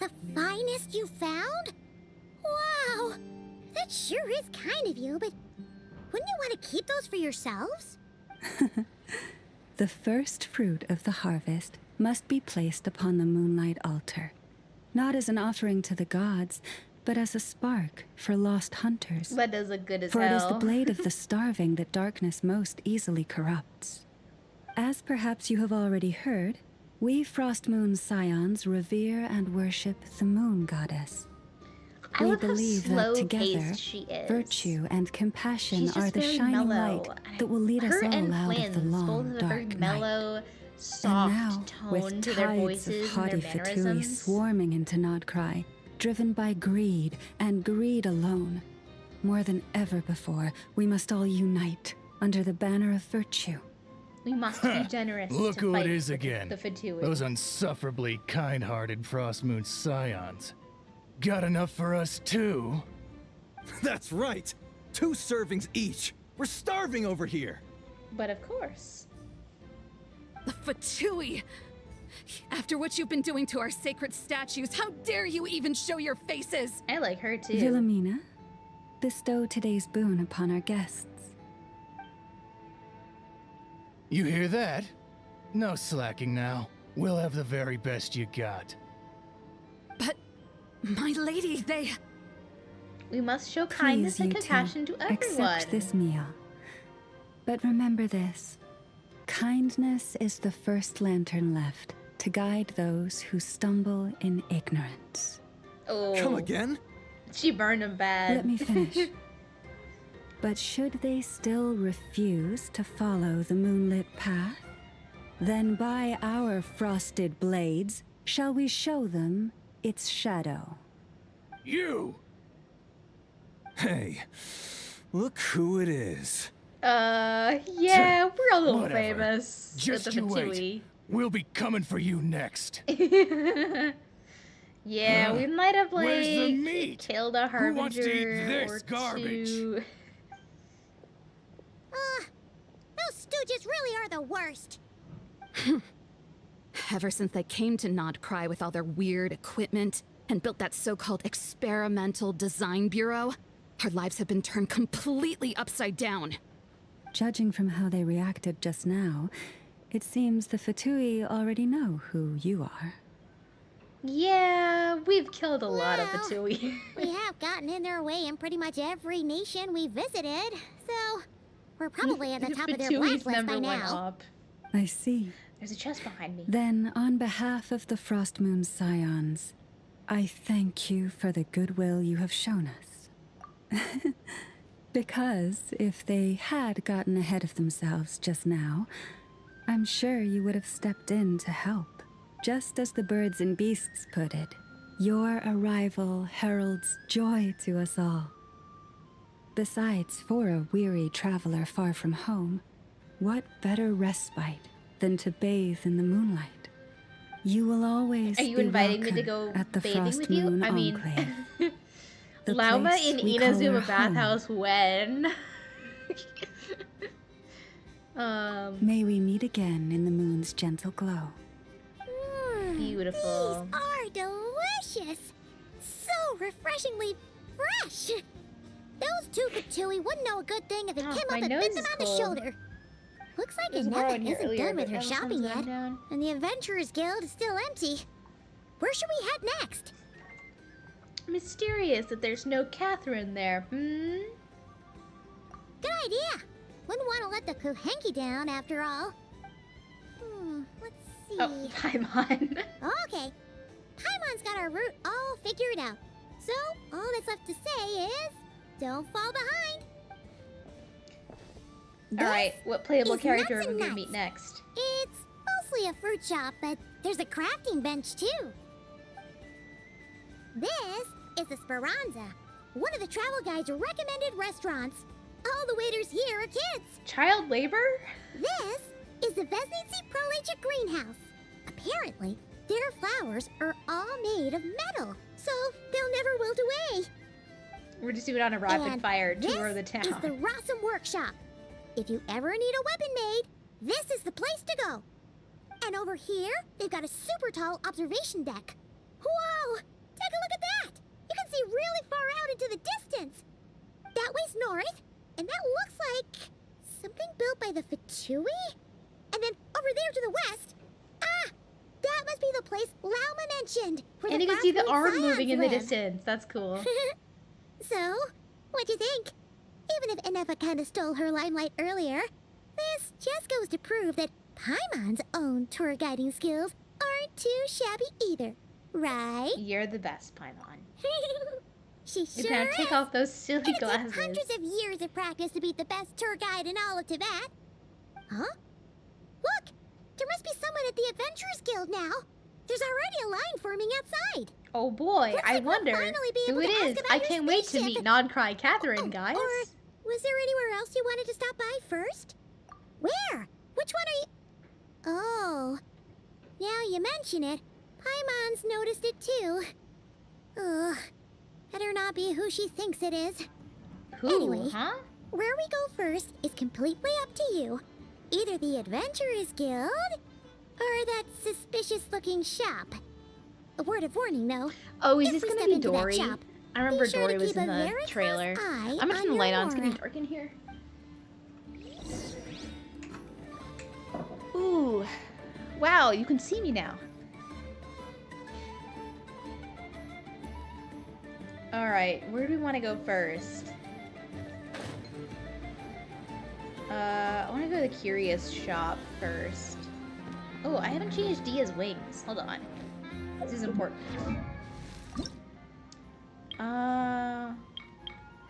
The finest you found? Wow! That sure is kind of you, but wouldn't you want to keep those for yourselves? The first fruit of the harvest must be placed upon the moonlight altar, not as an offering to the gods, but as a spark for lost hunters. That does look good as For hell. it is the blade of the starving that darkness most easily corrupts. As perhaps you have already heard, we Frost Moon Scions revere and worship the moon goddess. I We love how believe that together, slow-paced she is. virtue and compassion She's are just the very shining mellow. light And that will lead us her all and out of Twins, the long, both have a very dark night. mellow, And soft now, tone with to their tides voices of and haughty their fatui mannerisms. swarming into Nod-Krai, driven by greed and greed alone, more than ever before, we must all unite under the banner of virtue. We must be generous. Look to who fight it is the, again. The Fatui. Those unsufferably kind-hearted Frost Moon Scions. Got enough for us too? That's right! 2 servings each! We're starving over here! But of course. The Fatui! After what you've been doing to our sacred statues, how dare you even show your faces? I like her too. Wilhelmina, bestow today's boon upon our guests. You hear that? No slacking now. We'll have the very best you got. But, my lady, they... We must show kindness Please, and you two, compassion to everyone. accept this meal. But remember this. Kindness is the first lantern left to guide those who stumble in ignorance. Oh. Come again? She burned him bad. Let me finish. But should they still refuse to follow the moonlit path, Then by our frosted blades, shall we show them its shadow. You! Hey, look who it is. Yeah, we're a little Whatever. famous. Just with the you wait. Fatui. We'll be coming for you next. Yeah, we might have like Where's the meat? killed a harbinger Who wants to eat this or garbage? two. Those stooges really are the worst. Ever since they came to Nod-Krai with all their weird equipment and built that so-called experimental design bureau, our lives have been turned completely upside down. Judging from how they reacted just now, it seems the Fatui already know who you are. Yeah, we've killed a lot of Fatui. We have gotten in their way in pretty much every nation we visited, so we're probably at the top of their Fatui's blast list number by one now. up. I see. There's a chest behind me. Then, on behalf of the Frost Moon Scions, I thank you for the goodwill you have shown us. Because if they had gotten ahead of themselves just now, I'm sure you would have stepped in to help. Just as the birds and beasts put it, your arrival heralds joy to us all. Besides, for a weary traveler far from home, what better respite than to bathe in the moonlight? You will always Are you be inviting me to welcome go at the bathing Frost with you? Moon I mean, Enclave. The Lauma place in we call Inazuma our home. bathhouse when? May we meet again in the moon's gentle glow. Beautiful. These are delicious. So refreshingly fresh. Those two Fatui wouldn't know a good thing if it came up my and nose bit them is on the cold. shoulder. Looks like There's more in Ineffa here isn't earlier, done with but her that shopping one's yet, down. and the Adventurers Guild is still empty. Where should we head next? Mysterious that there's no Catherine there. Good idea. Wouldn't want to let the Kuhenki down after all. Let's see. Oh, Paimon. Okay. Paimon's got our route all figured out. So, all that's left to say is, don't fall behind. Alright, what playable is character nuts are we and gonna nuts. meet next? It's mostly a fruit shop, but there's a crafting bench too. This is the Speranza, one of the travel guide's recommended restaurants. All the waiters here are kids. Child labor? This is the Vesnitsi Prolecha greenhouse. Apparently, their flowers are all made of metal, so they'll never wilt away. We're just doing it on a rapid And fire this tour of the town. is the Rossum Workshop. If you ever need a weapon made, this is the place to go. And over here, they've got a super tall observation deck. Whoa! Take a look at that! You can see really far out into the distance. That way's north, and that looks like something built by the Fatui? And then over there to the west, that must be the place Lauma mentioned. Where And the you can see the Frost Moon arm Scions moving in the live. distance. That's cool. So, what'd you think? Even if Ineffa kinda stole her limelight earlier, this just goes to prove that Paimon's own tour guiding skills aren't too shabby either, right? You're the best, Paimon. She You sure better is. take off those silly It'd take glasses. hundreds of years of practice to be the best tour guide in all of Tibet. Huh? Look! There must be someone at the Adventurers Guild now. There's already a line forming outside. Oh boy, Looks I like we'll wonder finally be who able it to is. ask about I your can't wait to spaceship. meet Nod-Krai Catherine, guys. Or was there anywhere else you wanted to stop by first? Where? Which one are you... Oh. Now you mention it, Paimon's noticed it too. Ugh. Better not be who she thinks it is. Who, Anyway, huh? where we go first is completely up to you. Either the Adventurers Guild, or that suspicious-looking shop. A word of warning, though. Oh, is If this we gonna step be into that Dory? shop, I remember be sure Dory to was keep in a the very close trailer. eye I'm gonna turn the on light your on. It's getting aura. dark in here. Ooh. Wow, you can see me now. Alright, where do we want to go first? I want to go to the Curious Shop first. Oh, I haven't changed Dia's wings. Hold on. This is important. Oh.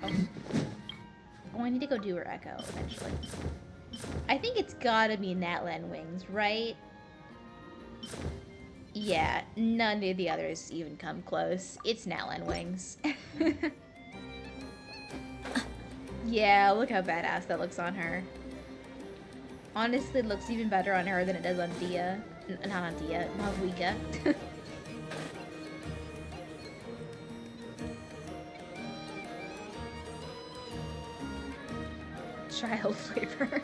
Oh, I need to go do her echo eventually. I think it's gotta be Natlan wings, right? Yeah, none of the others even come close. It's Natlan wings. Yeah, look how badass that looks on her. Honestly, it looks even better on her than it does on Dia. Not on Dia, Mavuika. Child flavor.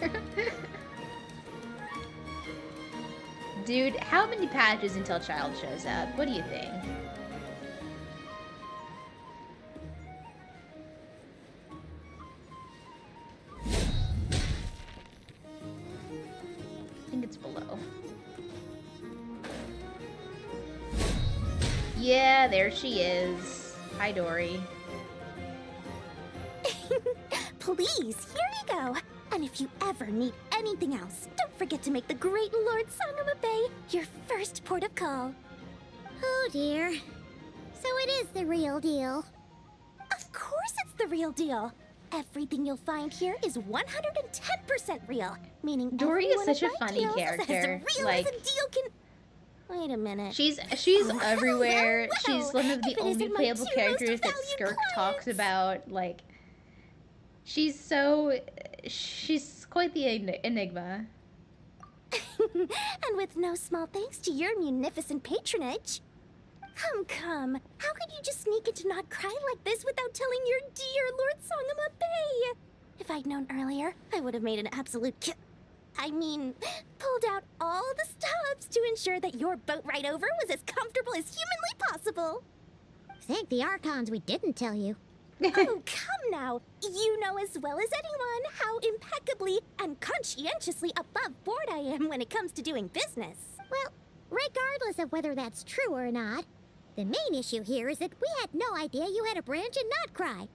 Dude, how many patches until Child shows up? What do you think? I think it's below. Yeah, there she is. Hi, Dory. Please, here you go. And if you ever need anything else, don't forget to make the great Lord Sangama Bay your first port of call. Oh dear. So it is the real deal. Of course it's the real deal. Everything you'll find here is 110% real, meaning Dory is such a funny character. Like, wait a minute. She's everywhere. Well, She's one of the only playable characters that Skirk talks about. Like, she's quite the enigma. And with no small thanks to your munificent patronage. Come. How could you just sneak into Nod-Krai like this without telling your dear Lord Sangama Bay? If I'd known earlier, I would have made an absolute pulled out all the stops to ensure that your boat ride over was as comfortable as humanly possible. Thank the Archons we didn't tell you. Oh, come now. You know as well as anyone how impeccably and conscientiously above board I am when it comes to doing business. Well, regardless of whether that's true or not, the main issue here is that we had no idea you had a branch in Nod-Krai.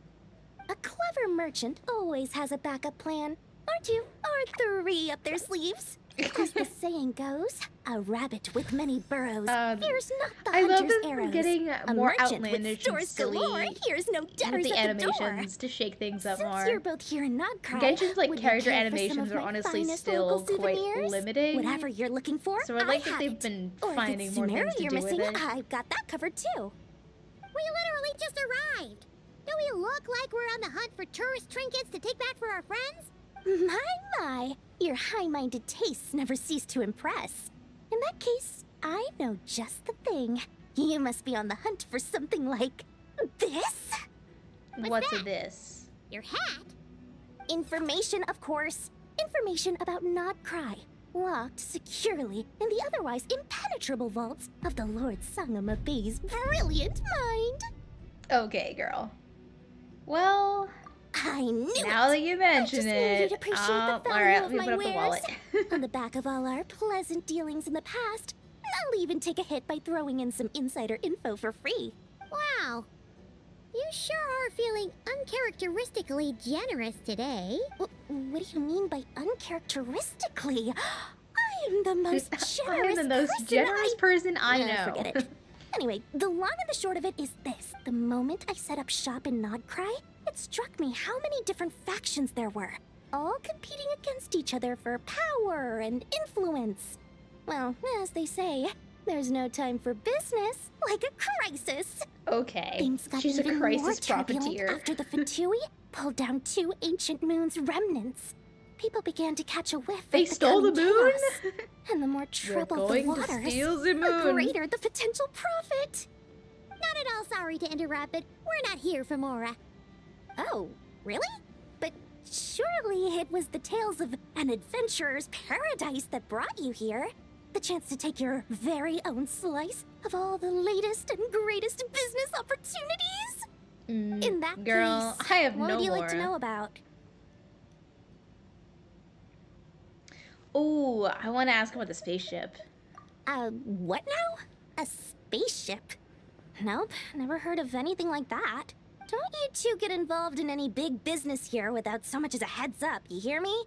A clever merchant always has a backup plan. Or two, or three up their sleeves. As the saying goes, a rabbit with many burrows fears not the I love hunter's them arrows. getting A more merchant outlandish with and stores silly galore hears no with debtors the at the door. animations to shake things up Since more. you're both here in Nod-Krai, Genshin's like would you character care for some animations of are my honestly finest still local quite souvenirs? limiting. Whatever you're looking for, So I like that they've have been it. Or finding if it's more Sumeru things to you're do with missing, it. I've got that covered too. We literally just arrived. Do we look like we're on the hunt for tourist trinkets to take back for our friends? My, your high-minded tastes never cease to impress. In that case, I know just the thing. You must be on the hunt for something like this? What's this? Your hat? Information, of course. Information about Nod-Krai, locked securely in the otherwise impenetrable vaults of the Lord Sangama Bay's brilliant mind. Okay, girl. Well, I knew now that you mention I just knew it, you'd appreciate the value alright, of let me my put up the wares. wallet. On the back of all our pleasant dealings in the past, I'll even take a hit by throwing in some insider info for free. Wow. You sure are feeling uncharacteristically generous today. What do you mean by uncharacteristically? I am the most generous person I know. Forget it. Anyway, the long and the short of it is this. The moment I set up shop in Nod-Krai, it struck me how many different factions there were, all competing against each other for power and influence. Well, as they say, there's no time for business like a crisis. Okay, Things got she's a even crisis more turbulent profiteer. after the Fatui pulled down 2 ancient moons' remnants. People began to catch a whiff They of the stole the coming moon? chaos. And the more troubled the going to waters, steal the the moon. greater the potential profit. Not at all sorry to interrupt, but we're not here for Mora. Oh, really? But surely it was the tales of an adventurer's paradise that brought you here. The chance to take your very own slice of all the latest and greatest business opportunities. In that girl, case, I have what no would you like to more. know about? Ooh, I want to ask about the spaceship. What now? A spaceship? Nope, never heard of anything like that. Don't you two get involved in any big business here without so much as a heads up, you hear me?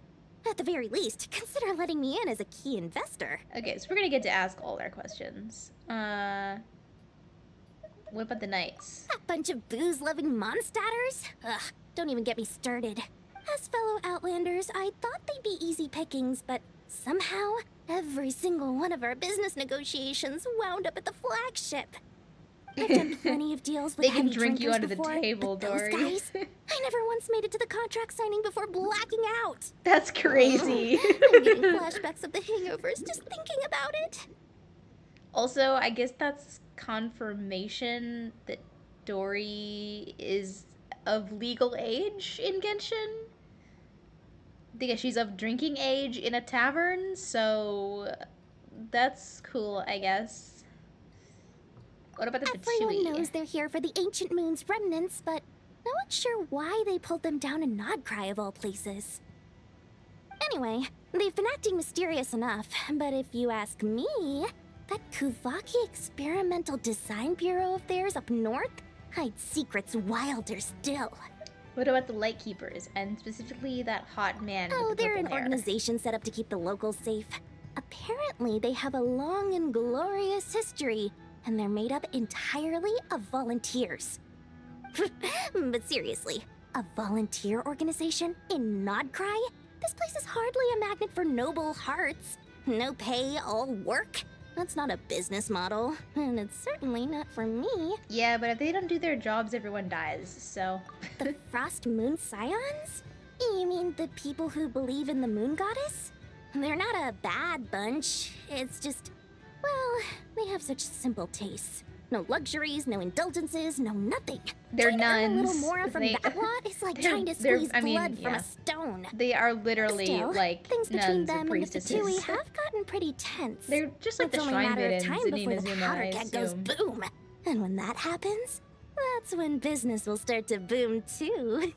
At the very least, consider letting me in as a key investor. Okay, so we're gonna get to ask all our questions. What about the knights? That bunch of booze-loving monstaters? Ugh, don't even get me started. As fellow Outlanders, I thought they'd be easy pickings, but somehow, every single one of our business negotiations wound up at the flagship. I've done plenty of deals with They can heavy drink you drinkers under the before, table, but those Dory. guys, I never once made it to the contract signing before blacking out. That's crazy. I'm getting flashbacks of the hangovers just thinking about it. Also, I guess that's confirmation that Dory is of legal age in Genshin. Because she's of drinking age in a tavern, so that's cool, I guess. What about the Everyone Fatui? knows they're here for the Ancient Moon's remnants, but no one's sure why they pulled them down in Nod-Krai of all places. Anyway, they've been acting mysterious enough, but if you ask me, that Kuvaki Experimental Design Bureau of theirs up north hides secrets wilder still. What about the Lightkeepers, and specifically that hot man Oh, with the they're an purple hair? organization set up to keep the locals safe. Apparently, they have a long and glorious history, and they're made up entirely of volunteers. But seriously, a volunteer organization in Nod-Krai? This place is hardly a magnet for noble hearts. No pay, all work. That's not a business model, and it's certainly not for me. Yeah, but if they don't do their jobs, everyone dies, so... The Frost Moon Scions? You mean the people who believe in the moon goddess? They're not a bad bunch. It's just, well, they have such simple tastes. No luxuries, no indulgences, no nothing. They're Trying to earn a nuns. little more from that lot is like trying to they're- squeeze I mean, blood from yeah. a stone. They are literally Still, like things between nuns them and and the priestesses. Fatui have gotten pretty tense. They're just like It's the only a shrine matter of maidens time in before the Inazuma, powder I keg goes assume. boom. And when that happens, that's when business will start to boom too.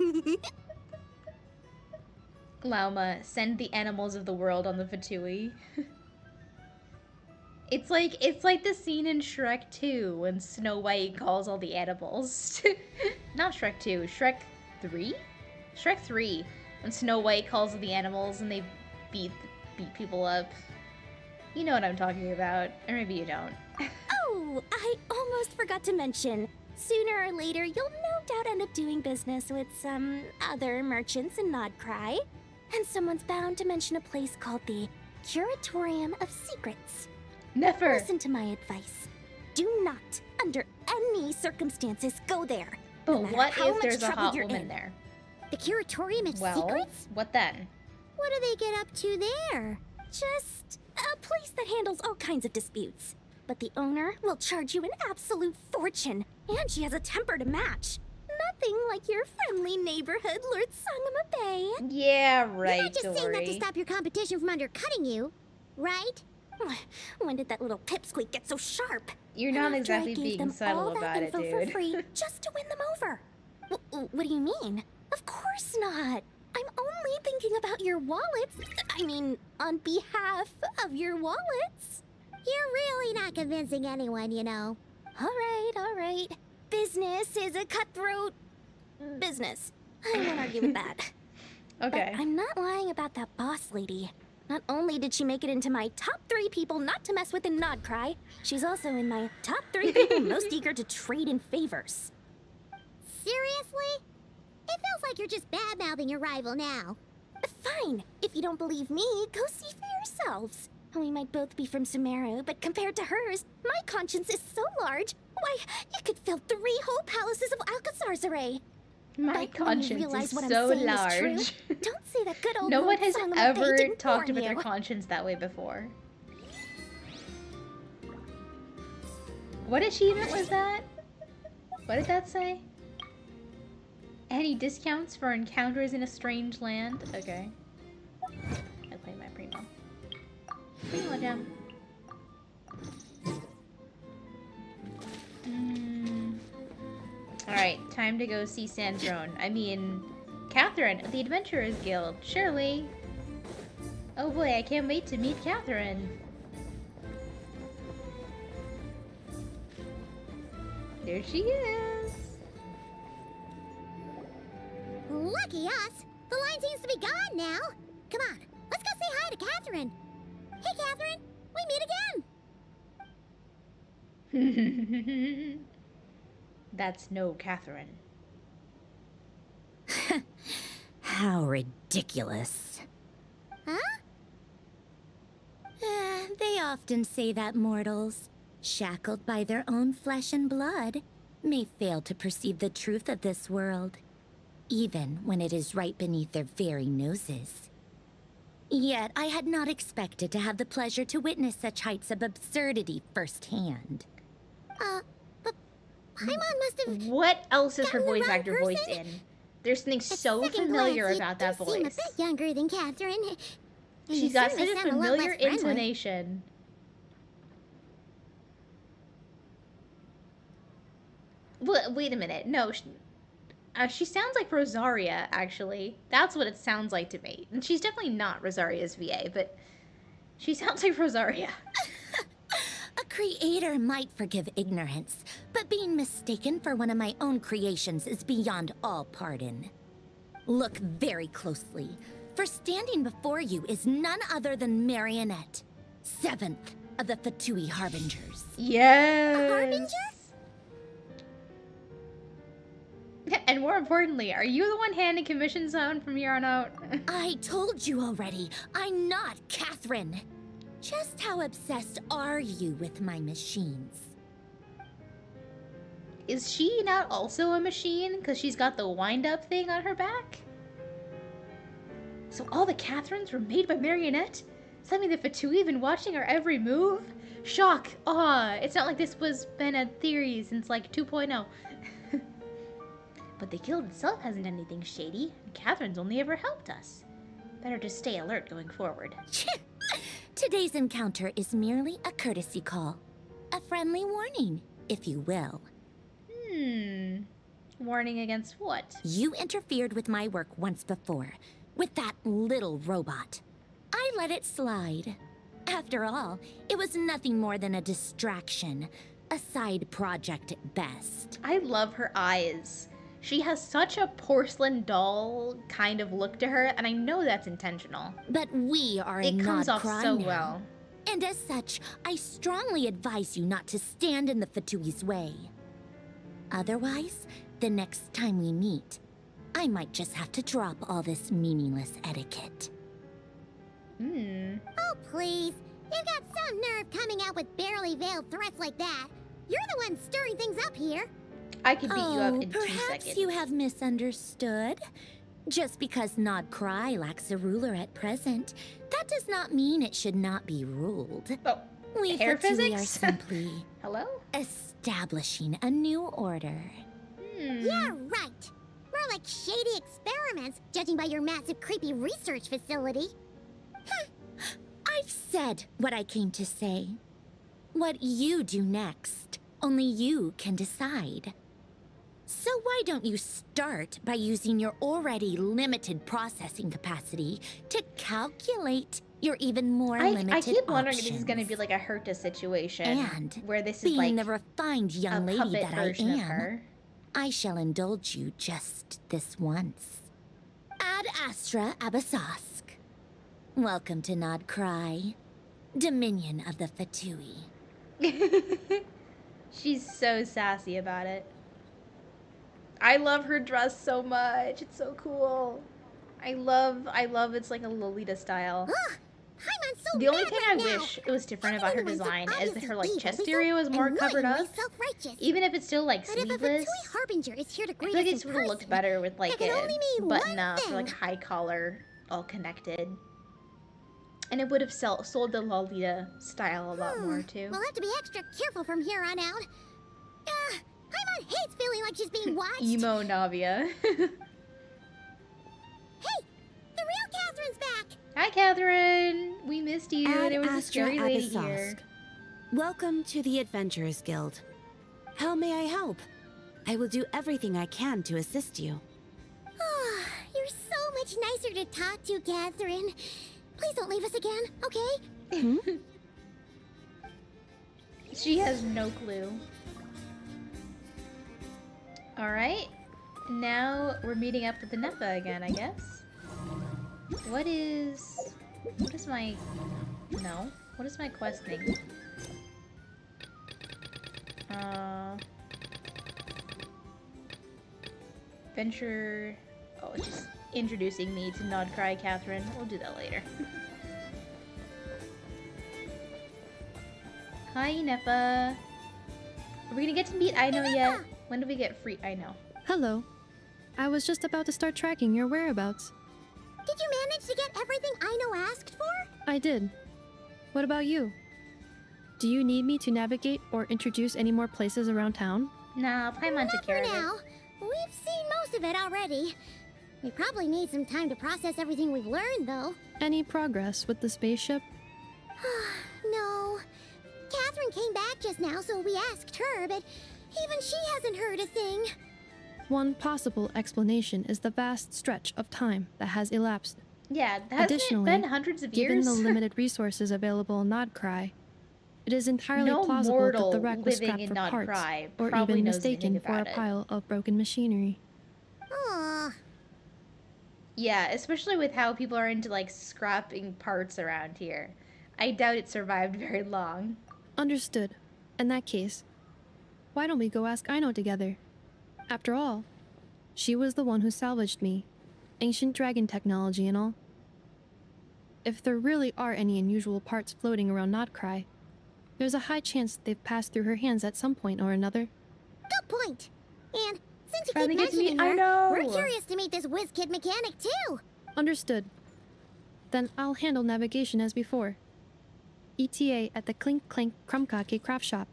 Lauma, send the animals of the world on the Fatui. It's like the scene in Shrek 2 when Snow White calls all the animals. Not Shrek 2, Shrek 3? Shrek 3, when Snow White calls all the animals and they beat people up. You know what I'm talking about, or maybe you don't. Oh, I almost forgot to mention. Sooner or later, you'll no doubt end up doing business with some other merchants in Nod-Krai. And someone's bound to mention a place called the Curatorium of Secrets. Never! Listen to my advice. Do not, under any circumstances, go there. But no matter what how if much there's a trouble hot you're woman in. there? The Curatorium of Well, Secrets? what then? What do they get up to there? Just a place that handles all kinds of disputes. But the owner will charge you an absolute fortune, and she has a temper to match. Nothing like your friendly neighborhood Lord Sangama Bay. Yeah, right, You're not just saying that to Dory. stop your competition from undercutting you, right? When did that little pipsqueak get so sharp? You're And not after I exactly gave being them subtle all that about it, info for dude. free just to win them over. What do you mean? Of course not. I'm only thinking about your wallets. I mean, on behalf of your wallets. You're really not convincing anyone, you know. All right. Business is a cutthroat business. I won't argue with that. Okay. But I'm not lying about that boss lady. Not only did she make it into my top 3 people not to mess with in Nod-Krai, she's also in my top 3 people most eager to trade in favors. Seriously? It feels like you're just bad-mouthing your rival now. Fine. If you don't believe me, go see for yourselves. We might both be from Sumeru, but compared to hers, my conscience is so large. Why, you could fill 3 whole palaces of Alcazar's. My But when you conscience realize is what I'm so saying is large. true, don't say that good old No Lord one has Sangama Bay ever didn't talked warn about their you. conscience that way before. What achievement was that? What did that say? Any discounts for encounters in a strange land? Okay. I play my Primo. Primo gem. Alright, time to go see Sandrone. I mean, Catherine of the Adventurers Guild, surely. Oh boy, I can't wait to meet Catherine. There she is. Lucky us! The line seems to be gone now. Come on, let's go say hi to Catherine. Hey, Catherine, we meet again. That's no Catherine. How ridiculous. Huh? They often say that mortals, shackled by their own flesh and blood, may fail to perceive the truth of this world, even when it is right beneath their very noses. Yet I had not expected to have the pleasure to witness such heights of absurdity firsthand. But Paimon must have... What else is her voice actor voiced in? There's something so familiar about that voice. Seem a bit younger than Catherine. She's got such a familiar intonation. Wait a minute. No, she sounds like Rosaria, actually. That's what it sounds like to me. And she's definitely not Rosaria's VA, but she sounds like Rosaria. A creator might forgive ignorance, but being mistaken for one of my own creations is beyond all pardon. Look very closely, for standing before you is none other than Marionette, 7th of the Fatui Harbingers. Yes! A Harbinger? And more importantly, are you the one handing commissions out from here on out? I told you already, I'm not Catherine. Just how obsessed are you with my machines? Is she not also a machine? Because she's got the wind-up thing on her back? So all the Catherines were made by Marionette? Does that mean the Fatui have been watching her every move? Shock! Aw! It's not like this was been a theory since like 2.0. But the guild itself hasn't done anything shady, and Catherine's only ever helped us. Better just stay alert going forward. Today's encounter is merely a courtesy call. A friendly warning, if you will. Warning against what? You interfered with my work once before, with that little robot. I let it slide. After all, it was nothing more than a distraction, a side project at best. I love her eyes. She has such a porcelain doll kind of look to her, and I know that's intentional. But we are in Nod-Krai now. It comes off so well. And as such, I strongly advise you not to stand in the Fatui's way. Otherwise, the next time we meet, I might just have to drop all this meaningless etiquette. Oh, please. You've got some nerve coming out with barely veiled threats like that. You're the one stirring things up here. I could beat you up in 2 perhaps seconds. You have misunderstood. Just because Nod-Krai lacks a ruler at present, that does not mean it should not be ruled. Oh, we hair Fatui are physics? simply Hello? establishing a new order. Yeah, right. More like shady experiments, judging by your massive, creepy research facility. I've said what I came to say. What you do next, only you can decide. So why don't you start by using your already limited processing capacity to calculate your even more limited I keep wondering options. if this is going to be like a Herta situation. And where this is being like the refined young lady puppet that I version of am, her. I shall indulge you just this once. Ad Astra Abyssosque. Welcome to Nod-Krai, Dominion of the Fatui. She's so sassy about it. I love her dress so much. It's so cool. I love it's like a Lolita style. Paimon's so The only mad thing right I now. wish it was different about her design is that her like Evil, chest lethal, area was more and covered up. annoyingly self-righteous. Even if it's still like But if a sleeveless. Fatui Harbinger is here to I greet feel like us it in would have looked person, better with like that can only a mean button one up or thing. like high collar all connected. And it would have sold the Lolita style a lot more too. We'll have to be extra careful from here on out. Paimon hates feeling like she's being watched. Emo Navia. Hey, the real Catherine's back. Hi, Catherine. We missed you. Ad There was a Astra scary lady here. Abyssosque. Welcome to the Adventurers Guild. How may I help? I will do everything I can to assist you. You're so much nicer to talk to, Catherine. Please don't leave us again, okay? She has no clue. Alright. Now we're meeting up with the Nepha again, I guess. What is my... No. What is my quest thing? Venture... Oh, it's just introducing me to Nod-Krai, Catherine. We'll do that later. Hi, Nepa. Are we gonna get to meet Aino yet? When do we get free Aino? Hello. I was just about to start tracking your whereabouts. Did you manage to get everything Aino asked for? I did. What about you? Do you need me to navigate or introduce any more places around town? Nah, Paimon took care of it. Now, we've seen most of it already. We probably need some time to process everything we've learned, though. Any progress with the spaceship? No. Catherine came back just now, so we asked her, but even she hasn't heard a thing. One possible explanation is the vast stretch of time that has elapsed. Yeah, hasn't it been hundreds of years? Given the limited resources available in Nod-Krai, it is entirely no plausible that the wreck was living scrapped in for parts, Nod-Krai or probably even knows mistaken anything for a about it. pile of broken machinery. Aww. Yeah, especially with how people are into like scrapping parts around here. I doubt it survived very long. Understood. In that case, why don't we go ask Aino together? After all, she was the one who salvaged me. Ancient dragon technology and all. If there really are any unusual parts floating around Nod-Krai, there's a high chance they've passed through her hands at some point or another. Good point. And since you Finally keep get to meet mentioning her, Aino. we're curious to meet this whiz-kid mechanic, too. Understood. Then I'll handle navigation as before. ETA at the Clink Clank Krumkake craft shop.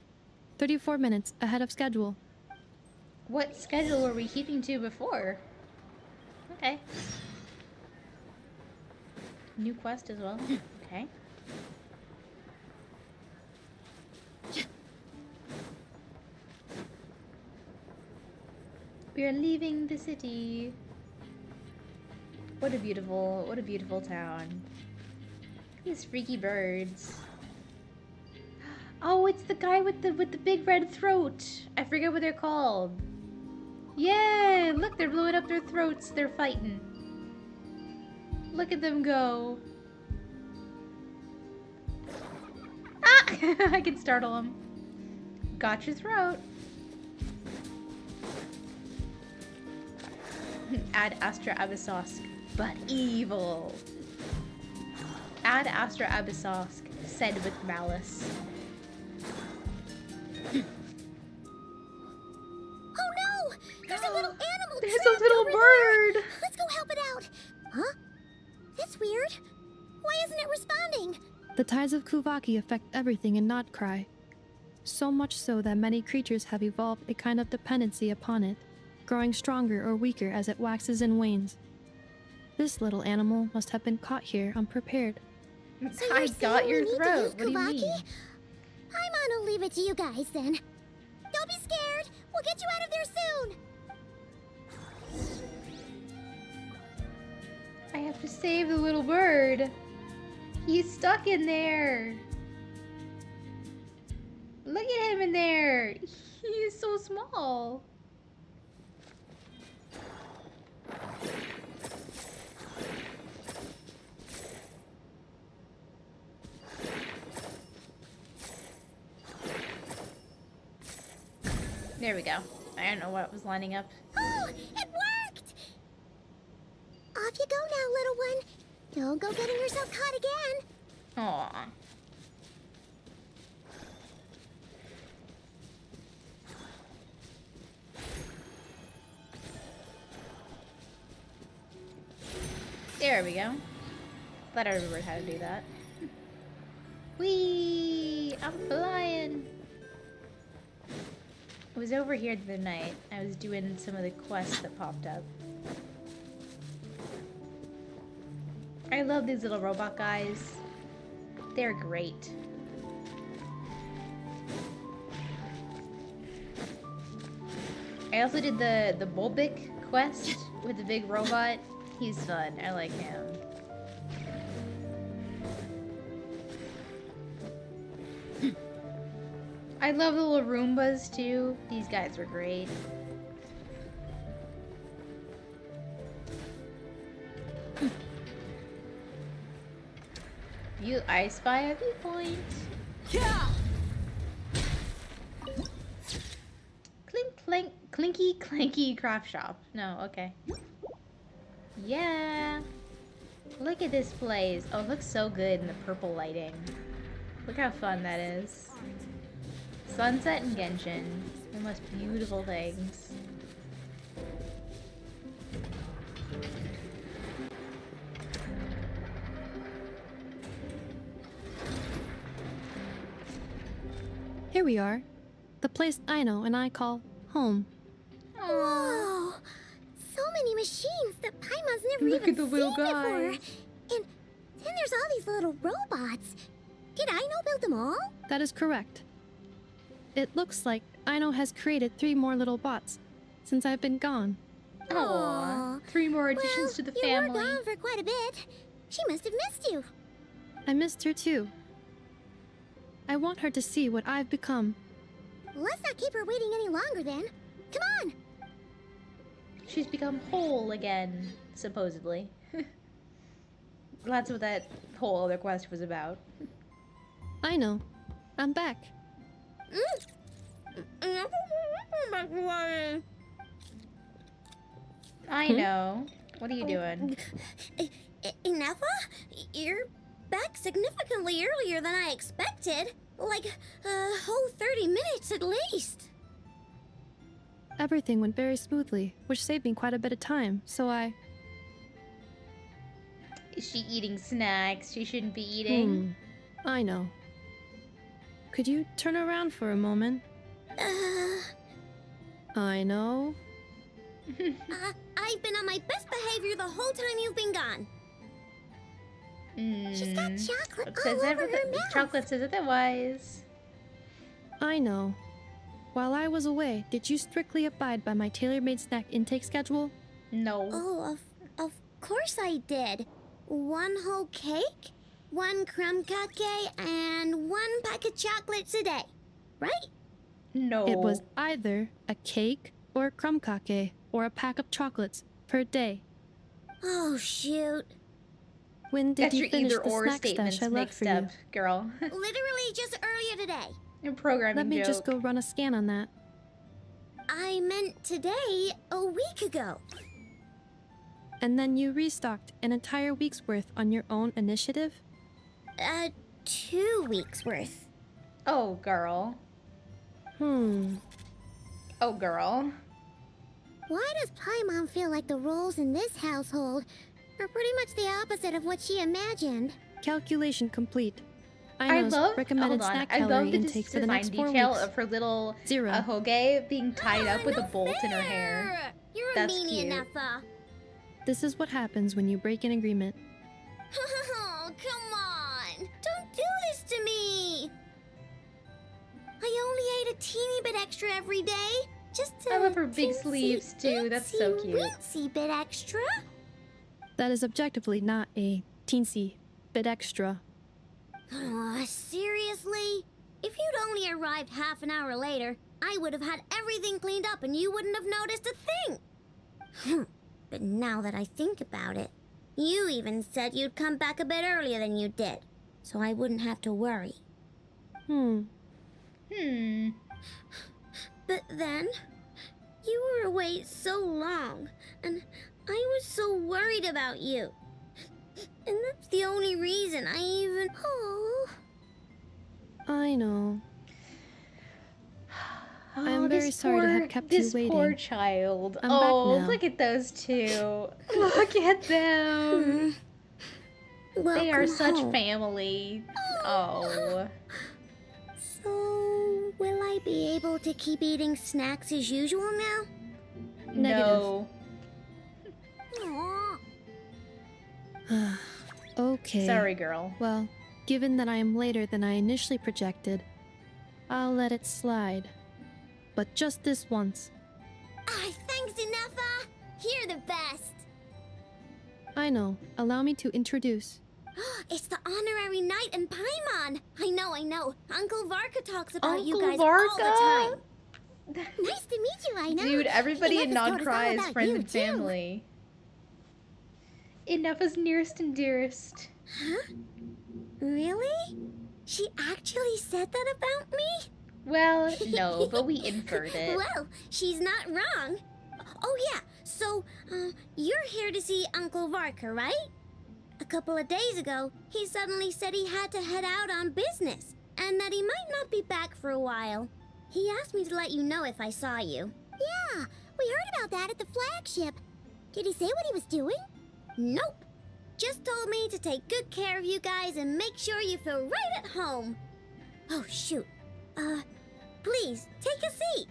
34 minutes ahead of schedule. What schedule were we keeping to before? Okay. New quest as well. Okay. We are leaving the city. What a beautiful town. These freaky birds. Oh, it's the guy with the big red throat. I forget what they're called. Yeah, look, they're blowing up their throats. They're fighting. Look at them go. Ah! I can startle them. Got your throat. Ad Astra Abyssosque, but evil. Ad Astra Abyssosque, said with malice. Oh no! There's a little animal There's a trapped little over bird! there. Let's go help it out. Huh? That's weird. Why isn't it responding? The tides of Kuvaki affect everything in Nod-Krai. So much so that many creatures have evolved a kind of dependency upon it, growing stronger or weaker as it waxes and wanes. This little animal must have been caught here unprepared. So I got your throat. What do you Kuvaki? mean? I'm gonna leave it to you guys then. Don't be scared. We'll get you out of there soon. I have to save the little bird. He's stuck in there. Look at him in there. He is so small. There we go. I don't know what was lining up. Oh, it worked! Off you go now, little one. Don't go getting yourself caught again. Aww. There we go. Thought I remembered how to do that. Whee! I'm flying! I was over here the other night. I was doing some of the quests that popped up. I love these little robot guys. They're great. I also did the Bulbic quest with the big robot. He's fun. I like him. I love the little Roombas too. These guys were great. I spy a viewpoint. Yeah. Clink clank clinky clanky craft shop. No, okay. Yeah. Look at this place. Oh, it looks so good in the purple lighting. Look how fun that is. Sunset and Genshin. The most beautiful things. Here we are. The place Aino and I call home. Whoa! So many machines that Paimon's never Look even at the little seen guy. before. And then there's all these little robots. Did Aino build them all? That is correct. It looks like Aino has created 3 more little bots since I've been gone. Aww. 3 more additions to the family. You were gone for quite a bit. She must have missed you. I missed her too. I want her to see what I've become. Let's not keep her waiting any longer then. Come on! She's become whole again, supposedly. That's what that whole other quest was about. I know. I'm back. I know. What are you doing? Ineffa? You're back significantly earlier than I expected. Like a whole 30 minutes at least. Everything went very smoothly, which saved me quite a bit of time, so Is she eating snacks she shouldn't be eating? I know. Could you turn around for a moment? I know. I've been on my best behavior the whole time you've been gone. She's got chocolate all over her mouth. Chocolate says otherwise. I know. While I was away, did you strictly abide by my tailor-made snack intake schedule? No. Oh, of course I did. 1 whole cake, 1 crumb cake, and 1 pack of chocolates a day. Right? No. It was either a cake or a crumb cake or a pack of chocolates per day. Oh, shoot. When did That's you your finish either the or snack statements stash I left mixed for up, you? girl. Literally just earlier today. Your programming Let me joke. just go run a scan on that. I meant today, a week ago. And then you restocked an entire week's worth on your own initiative? 2 weeks worth. Oh, girl. Oh, girl. Why does Paimon feel like the roles in this household are pretty much the opposite of what she imagined? Calculation complete. I love recommended snack I calorie love the intake for the next 4 detail weeks. of her little 0. Hoge being tied up with a bolt in her hair. You're a That's meanie, cute. Ineffa. This is what happens when you break an agreement. Oh, come on! Don't do this to me! I only ate a teeny bit extra every day. Just I love her big sleeves too. That's so cute. Weensy bit extra. That is objectively not a teensy bit extra. Oh, seriously? If you'd only arrived half an hour later, I would have had everything cleaned up and you wouldn't have noticed a thing. But now that I think about it, you even said you'd come back a bit earlier than you did, so I wouldn't have to worry. But then, you were away so long, and I was so worried about you. And that's the only reason I even... Oh. I know. Oh, I'm very sorry to have kept you waiting. This poor child. I'm oh, back now. look at those two. Look at them. They are such family. Oh. So, will I be able to keep eating snacks as usual now? No. Aw. Okay. Sorry, girl. Well, given that I am later than I initially projected, I'll let it slide. But just this once. Thanks, Ineffa. You're the best. I know. Allow me to introduce. It's the honorary knight and Paimon. I know. Uncle Varka talks about you Uncle guys all the Varka? time. Nice to meet you, I know. Dude, everybody in Ineffa's told us all Nod-Krai is about friends you, and too. family. Ineffa's nearest and dearest. Huh? Really? She actually said that about me? Well, no, but we inferred it. Well, she's not wrong. Oh yeah, So, you're here to see Uncle Varka, right? A couple of days ago, he suddenly said he had to head out on business, and that he might not be back for a while. He asked me to let you know if I saw you. Yeah, we heard about that at the flagship. Did he say what he was doing? Nope. Just told me to take good care of you guys and make sure you feel right at home. Oh, shoot. Please, take a seat.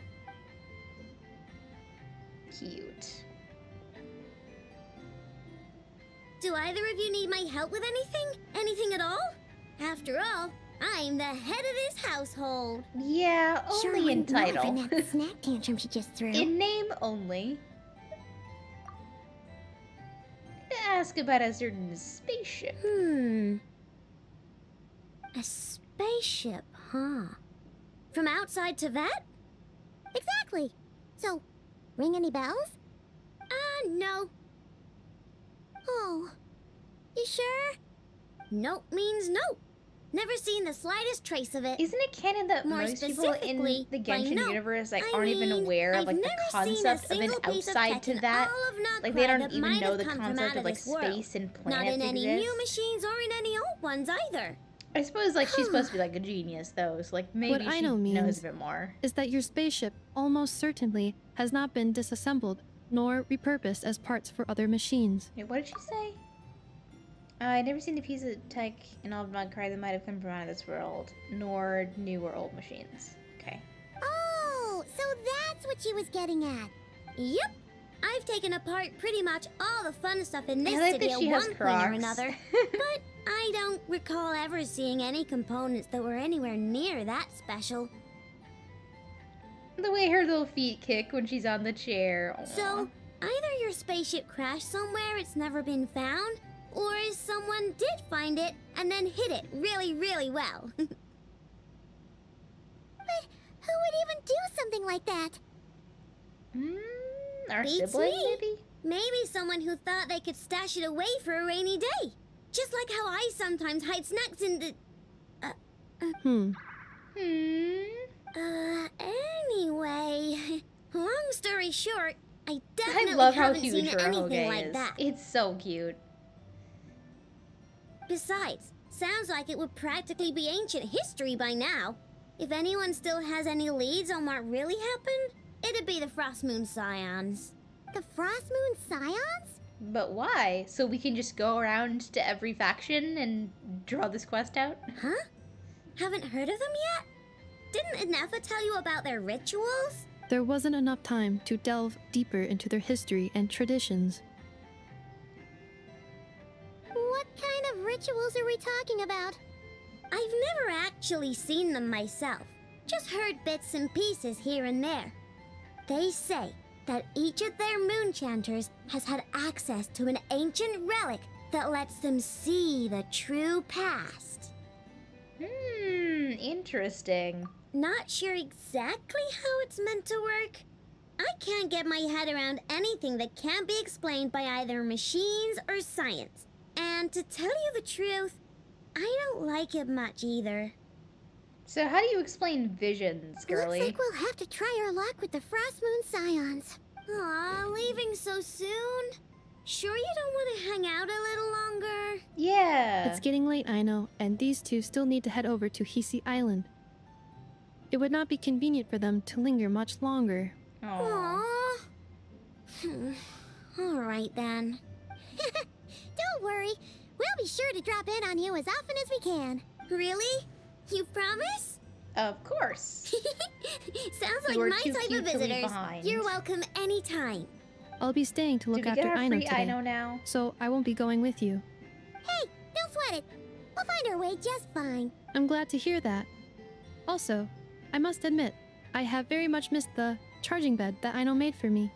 Cute. Do either of you need my help with anything? Anything at all? After all, I'm the head of this household. Yeah, only in title. More than that snack tantrum she just threw. In name only. Ask about a certain spaceship. A spaceship, huh? From outside to that? Exactly. So, ring any bells? No. Oh. You sure? Nope means nope. Never seen the slightest trace of it. Isn't it canon that More most people in the Genshin nope, universe I aren't even mean, aware of I've like the never concept seen of a an single piece of outside tech to in that? all of Like they Nod-Krai don't that even might know have the come from concept out of like this world. space and Not planets in any exist. new machines or in any old ones either. I suppose like she's supposed to be like a genius though, so like maybe What she Aino knows means a bit more. is that your spaceship almost certainly has not been disassembled nor repurposed as parts for other machines. Wait, what did she say? I'd never seen a piece of tech in all of Nod-Krai that might have come from out of this world, nor new or old machines. Okay. Oh, so that's what she was getting at. Yep. I've taken apart pretty much all the fun stuff in this I like city that at she has one point or Crocs. another. But I don't recall ever seeing any components that were anywhere near that special. The way her little feet kick when she's on the chair. Aw. So, either your spaceship crashed somewhere it's never been found, or someone did find it and then hid it really, really well. But who would even do something like that? Our Beats sibling, me. maybe? Maybe someone who thought they could stash it away for a rainy day. Just like how I sometimes hide snacks in the... Anyway, long story short, I definitely I love how haven't huge seen her anything Hoge like is. that. It's so cute. Besides, sounds like it would practically be ancient history by now. If anyone still has any leads on what really happened, it'd be the Frost Moon Scions. The Frost Moon Scions? But why? So we can just go around to every faction and draw this quest out? Huh? Haven't heard of them yet? Didn't Inefa tell you about their rituals? There wasn't enough time to delve deeper into their history and traditions. What kind of rituals are we talking about? I've never actually seen them myself, just heard bits and pieces here and there. They say that each of their moon chanters has had access to an ancient relic that lets them see the true past. Interesting. Not sure exactly how it's meant to work. I can't get my head around anything that can't be explained by either machines or science. And to tell you the truth, I don't like it much either. So how do you explain visions, girly? Looks like we'll have to try our luck with the Frost Moon Scions. Aw, leaving so soon? Sure you don't want to hang out a little longer? Yeah. It's getting late, I know, and these two still need to head over to Hisi Island. It would not be convenient for them to linger much longer. Aww. Alright then. Don't worry. We'll be sure to drop in on you as often as we can. Really? You promise? Of course. Sounds You like are my too type cute of to leave visitors. behind. You're welcome anytime. I'll be staying to look Did we after get our Aino free today, Aino now? so I won't be going with you. Hey, don't sweat it. We'll find our way just fine. I'm glad to hear that. Also, I must admit, I have very much missed the charging bed that Aino made for me.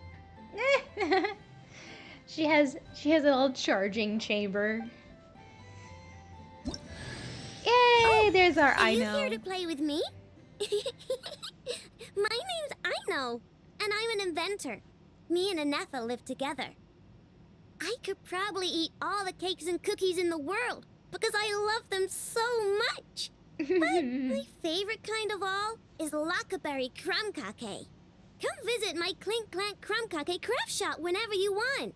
She has a little charging chamber. Yay! There's our Are you Aino. here to play with me? My name's Aino, and I'm an inventor. Me and Anefa live together. I could probably eat all the cakes and cookies in the world because I love them so much. But my favorite kind of all is Lakaberry crumb cake. Come visit my Clink Clank Crumb-Cake craft shop whenever you want.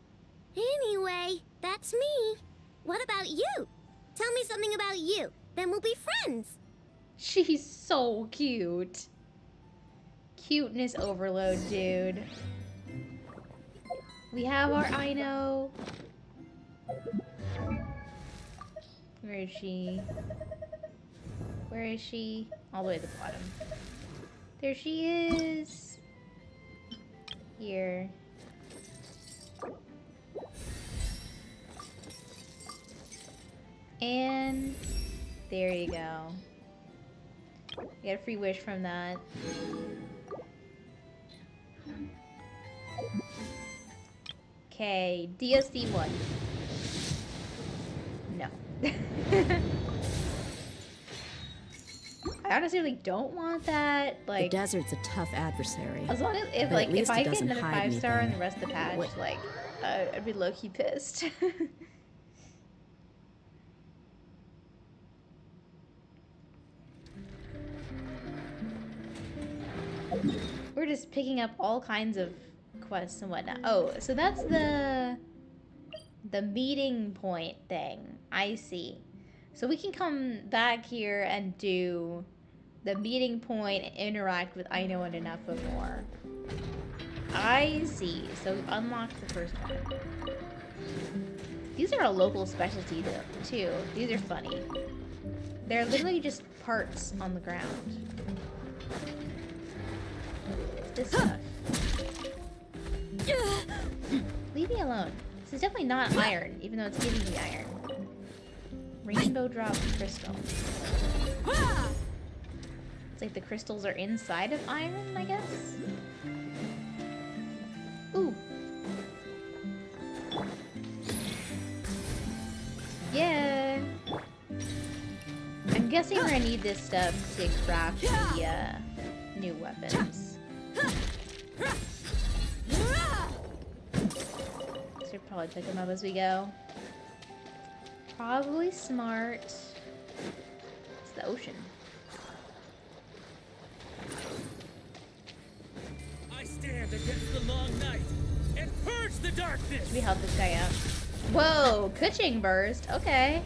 Anyway, that's me. What about you? Tell me something about you, then we'll be friends. She's so cute. Cuteness overload, dude. We have our Aino. Where is she? Where is she? All the way at the bottom. There she is. Here. And there you go. You get a free wish from that. Okay, DSD1. No. I honestly really don't want that. Like, the desert's a tough adversary. as long as if I get another 5-star in the rest of the patch, like I'd be low-key pissed. We're just picking up all kinds of quests and whatnot. Oh, so that's the meeting point thing. I see. So we can come back here and do the meeting point and interact with Aino and Inefa more. I see. So we unlocked the first one. These are a local specialty too. These are funny. They're literally just parts on the ground. This stuff. Leave me alone. This is definitely not iron, even though it's giving me iron. Rainbow drop crystal. It's like the crystals are inside of iron, I guess? Ooh. Yeah. I'm guessing we're gonna need this stuff to craft the new weapons. Should probably pick them up as we go. Probably smart. It's the ocean. I stand against the long night and purge the darkness. Should we help this guy out? Whoa, Kuching burst. Okay.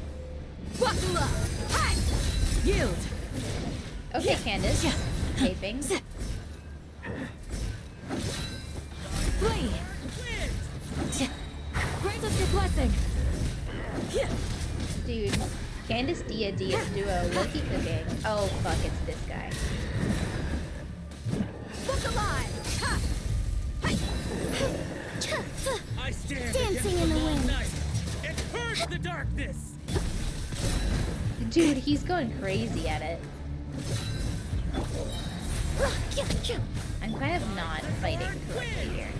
Buckle up. Hi. Yield. Okay, Candace. Taping. Flee. Grant us your blessing. Dude, Candace Dia duo, Loki cooking. Oh fuck, it's this guy. Look alive. Ha. I stand Dancing in the wind. night and purge the darkness. Dude, he's going crazy at it. I'm kind of not fighting correctly here.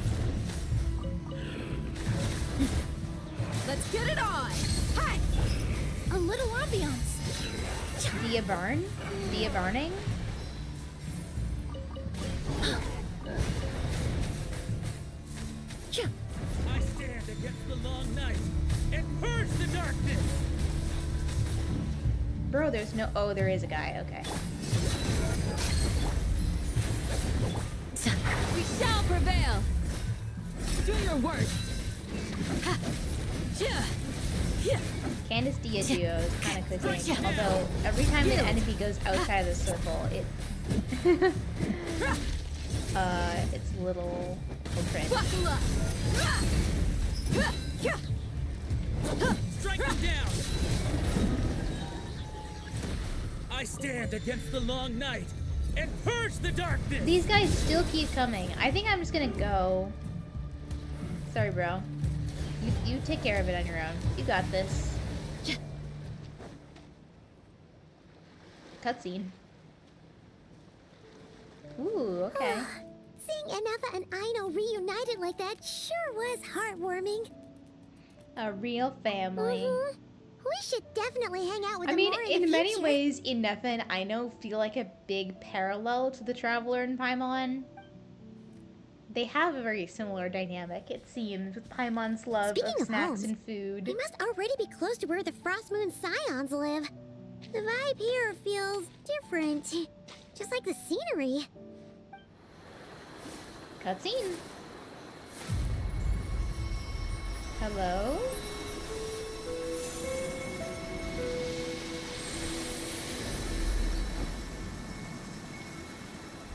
Let's get it on. Hi. A little ambiance. Dia burn? Dia burning? I stand against the long night and purge the darkness. Bro, there's no... Oh, there is a guy. Okay. We shall prevail. Do your worst. Candace Dia duo is kind of cooking. Although, every time an enemy goes outside of the circle, it... it's a little cringe. Strike them down. I stand against the long night and purge the darkness. These guys still keep coming. I think I'm just gonna go. Sorry, bro. You take care of it on your own. You got this. Cutscene. Ooh, okay. Seeing Inefa and Aino reunited like that sure was heartwarming. A real family. We should definitely hang out with them I mean, more in the many future. ways, Inefa and Aino feel like a big parallel to the Traveler in Paimon. They have a very similar dynamic, it seems, with Paimon's love Speaking of snacks home, and food. They must already be close to where the Frost Moon Scions live. The vibe here feels different. Just like the scenery. Cutscene. Hello?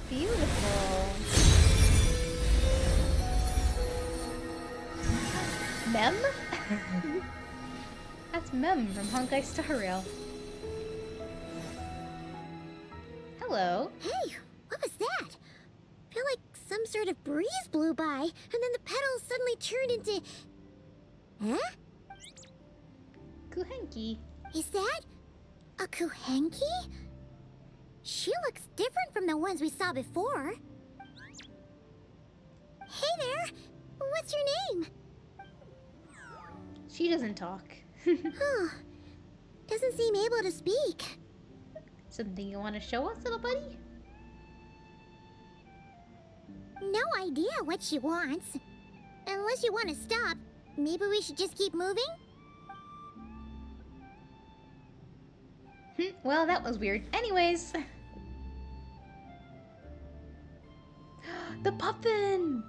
Beautiful. Mem? That's Mem from Honkai Star Rail. Hello. Hey, what was that? I feel like some sort of breeze blew by, and then the petals suddenly turned into... Huh? Kuhenki. Is that a Kuhenki? She looks different from the ones we saw before. Hey there! What's your name? She doesn't talk. Huh. Doesn't seem able to speak. Something you want to show us, little buddy? No idea what she wants. Unless you want to stop, maybe we should just keep moving? Well, that was weird. Anyways. The puffin!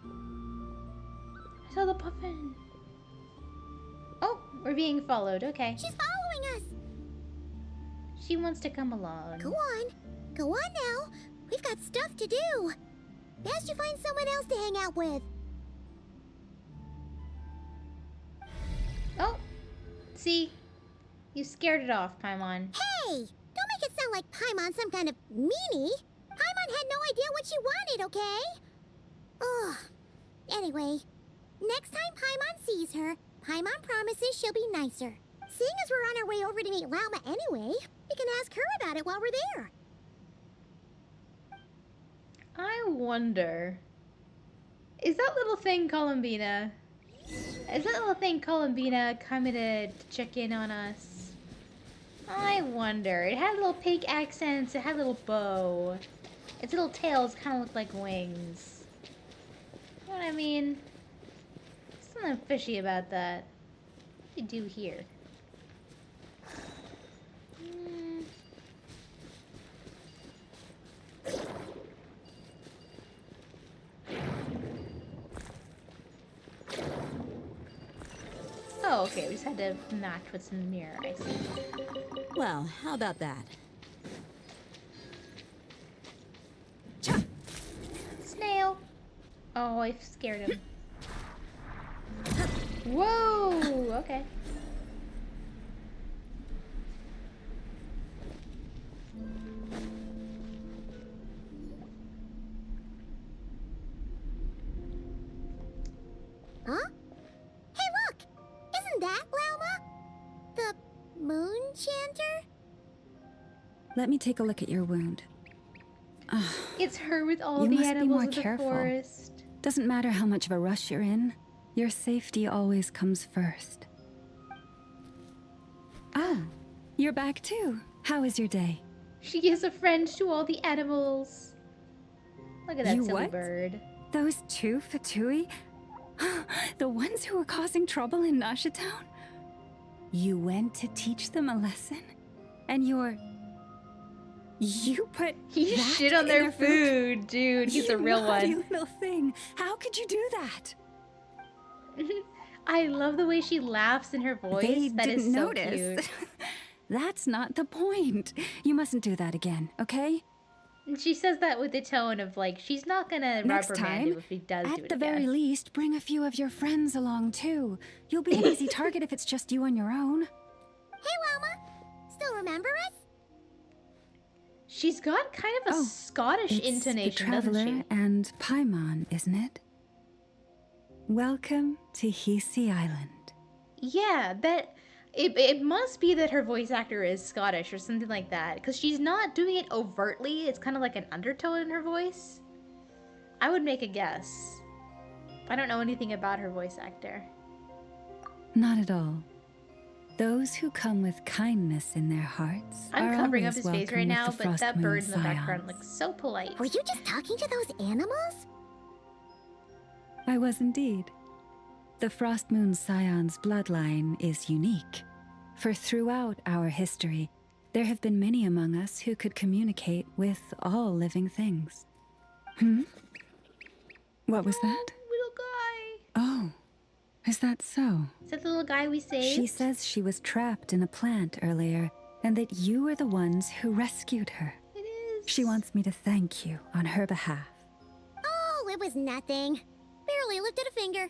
I saw the puffin. Oh, we're being followed. Okay. She's following us! She wants to come along. Go on. Go on now. We've got stuff to do. Best you find someone else to hang out with. Oh. See? You scared it off, Paimon. Hey! Don't make it sound like Paimon some kind of meanie. Paimon had no idea what she wanted, okay? Ugh. Anyway, next time Paimon sees her, Paimon promises she'll be nicer. Seeing as we're on our way over to meet Lauma anyway, we can ask her about it while we're there. I wonder... Is that little thing Columbina? Is that little thing Columbina coming to check in on us? I wonder. It had little pig accents, it had a little bow. Its little tails kind of look like wings. You know what I mean? Something fishy about that. What do you do here? Oh, okay, we just had to match what's in the mirror, I see. Well, how about that? Snail! Oh, I scared him. Whoa! Okay. Huh? Hey, look! Isn't that Lauma? The moon chanter? Let me take a look at your wound. It's her with all You the must be animals more of the careful. forest. Doesn't matter how much of a rush you're in, your safety always comes first. Oh, you're back too. How was your day? She is a friend to all the animals. Look at that You silly what? bird. Those two Fatui? The ones who were causing trouble in Nasha Town? You went to teach them a lesson? And you put He that shit on in their food, dude. He's You a real naughty one. little thing. How could you do that? I love the way she laughs in her voice. They That is didn't so notice. cute. That's not the point. You mustn't do that again, okay? And she says that with the tone of like she's not gonna Next reprimand time, him if he does do at it the again. very least, bring a few of your friends along too. You'll be an easy target if it's just you on your own. Hey, Lauma! Still remember us? She's got kind of a Scottish It's intonation, the doesn't Traveler she? and Paimon, isn't it? Welcome to Hisi Island. Yeah, that it must be that her voice actor is Scottish or something like that, because she's not doing it overtly. It's kind of like an undertone in her voice. I would make a guess. I don't know anything about her voice actor. Not at all. Those who come with kindness in their hearts I'm are covering up always his face welcome right with now, the but Frost that Moon bird in the Scions. background looks so polite. Were you just talking to those animals? I was indeed. The Frost Moon Scion's bloodline is unique, for throughout our history, there have been many among us who could communicate with all living things. What was that? Little guy. Oh, is that so? Is that the little guy we saved? She says she was trapped in a plant earlier, and that you were the ones who rescued her. It is. She wants me to thank you on her behalf. Oh, it was nothing. Barely lifted a finger.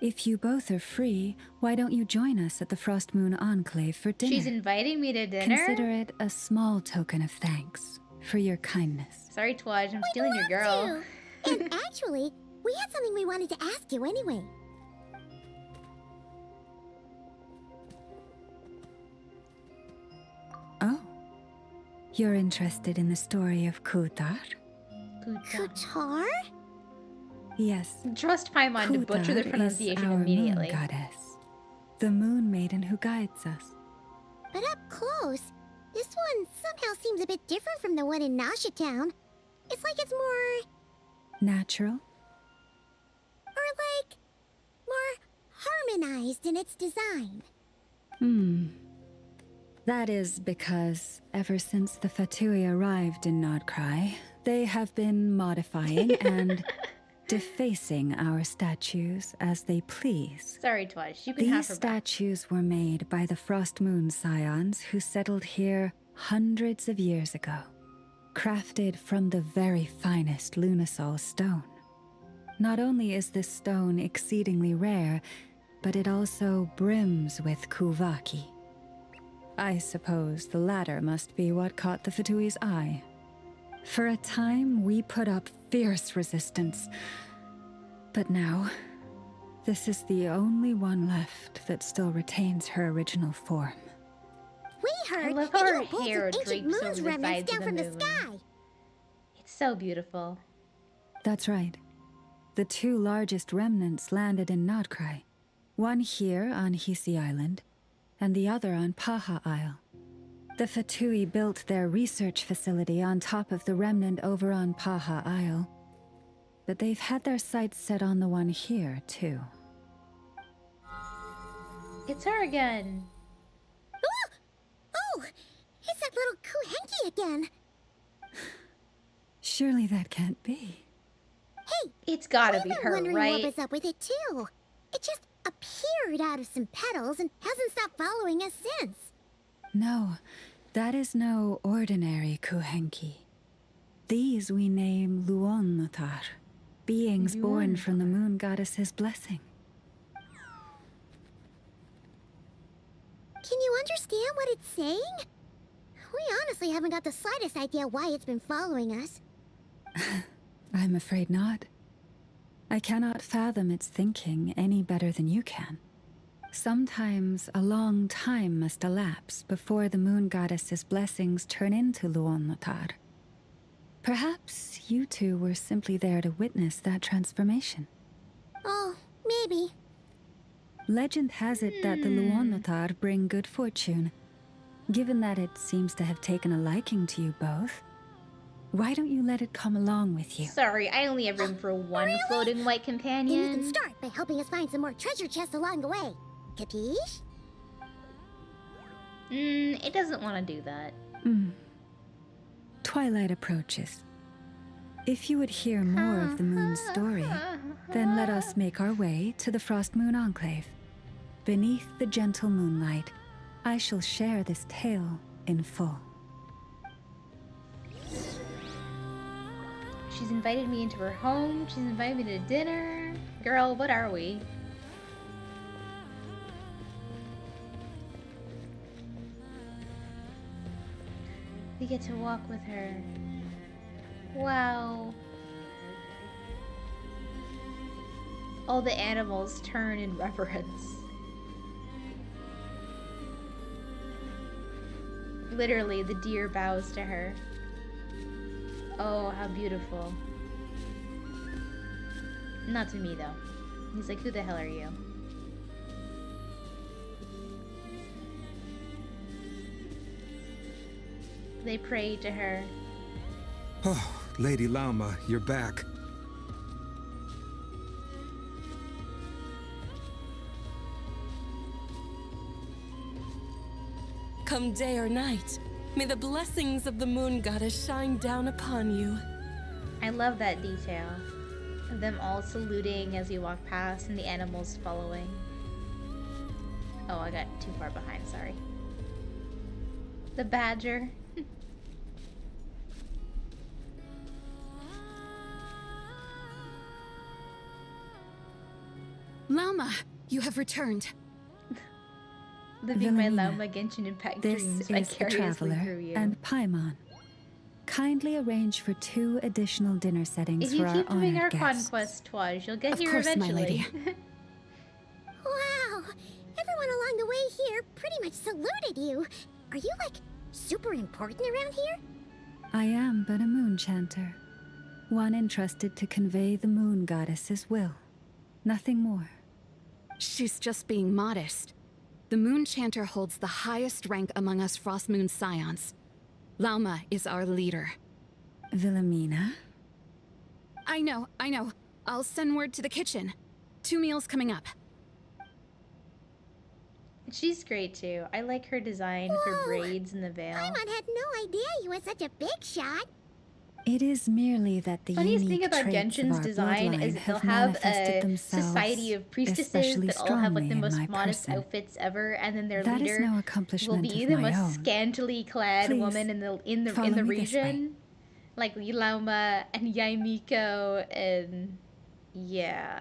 If you both are free, why don't you join us at the Frost Moon Enclave for dinner? She's inviting me to dinner? Consider it a small token of thanks for your kindness. Sorry, Twaj, I'm stealing your girl. And actually, we had something we wanted to ask you anyway. Oh, you're interested in the story of Kutar? Kutar? Yes. Trust Paimon to butcher the Kutar pronunciation is our immediately. Moon goddess, the moon maiden who guides us. But up close, this one somehow seems a bit different from the one in Nasha Town. It's like it's more... Natural? Or like... more harmonized in its design. That is because ever since the Fatui arrived in Nod-Krai, they have been modifying and defacing our statues as they please. Sorry, Twaj, you can have These her back. statues were made by the Frost Moon Scions who settled here hundreds of years ago, crafted from the very finest Lunasol stone. Not only is this stone exceedingly rare, but it also brims with Kuvaki. I suppose the latter must be what caught the Fatui's eye. For a time, we put up fierce resistance. But now, this is the only one left that still retains her original form. We heard love that how you her pulled hair some ancient drapes over moon's the remnants sides down of from the the moon. sky. It's so beautiful. That's right. The two largest remnants landed in Nod-Krai. One here on Hisi Island, and the other on Paha Isle. The Fatui built their research facility on top of the remnant over on Paha Isle, but they've had their sights set on the one here, too. It's her again. Oh, it's that little Kuhenki again. Surely that can't be. Hey, it's gotta be I've been her, wondering right? what was up with it too. It just appeared out of some petals and hasn't stopped following us since. No, that is no ordinary Kuhenki. These we name Luon-Notar, beings born from the moon goddess's blessing. Can you understand what it's saying? We honestly haven't got the slightest idea why it's been following us. I'm afraid not. I cannot fathom its thinking any better than you can. Sometimes a long time must elapse before the moon goddess's blessings turn into Luon-Notar. Perhaps you two were simply there to witness that transformation. Oh, maybe. Legend has it that the Luon-Notar bring good fortune. Given that it seems to have taken a liking to you both, why don't you let it come along with you? Sorry, I only have room for one floating white companion. Then you can start by helping us find some more treasure chests along the way. Capiche? It doesn't want to do that. Twilight approaches. If you would hear more of the moon's story, then let us make our way to the Frost Moon Enclave. Beneath the gentle moonlight, I shall share this tale in full. She's invited me into her home. She's invited me to dinner. Girl, what are we? We get to walk with her. Wow. All the animals turn in reverence. Literally, the deer bows to her. Oh, how beautiful. Not to me, though. He's like, who the hell are you? They pray to her. Oh, Lady Lauma, you're back. Come day or night, may the blessings of the moon goddess shine down upon you. I love that detail. Of them all saluting as we walk past and the animals following. Oh, I got too far behind, sorry. The badger. Llama, you have returned. Living my Wilhelmina, Llama Genshin Impact this dreams is the vicariously Traveler through you. and Paimon. Kindly arrange for 2 additional dinner settings If you for keep our doing honored ARCHON guests. Quest, Twaj, you'll get Of here course, my eventually. lady. Wow! Everyone along the way here pretty much saluted you. Are you, like, super important around here? I am but a moon chanter, one entrusted to convey the moon goddess's will. Nothing more. She's just being modest. The Moon Chanter holds the highest rank among us Frost Moon Scions. Lauma is our leader. Wilhelmina? I know. I'll send word to the kitchen. 2 meals coming up. She's great too. I like her design for braids and the veil. Paimon had no idea you were such a big shot. It is merely that the Funniest unique thing about traits of Genshin's our design bloodline is that they'll have have manifested a themselves society of priestesses especially that all have like the strongly in most my modest person. outfits ever, and then their That is leader no will accomplishment be of the my most own. scantily clad Please, woman in the follow me this way. region, like Lauma and Yaimiko, and yeah.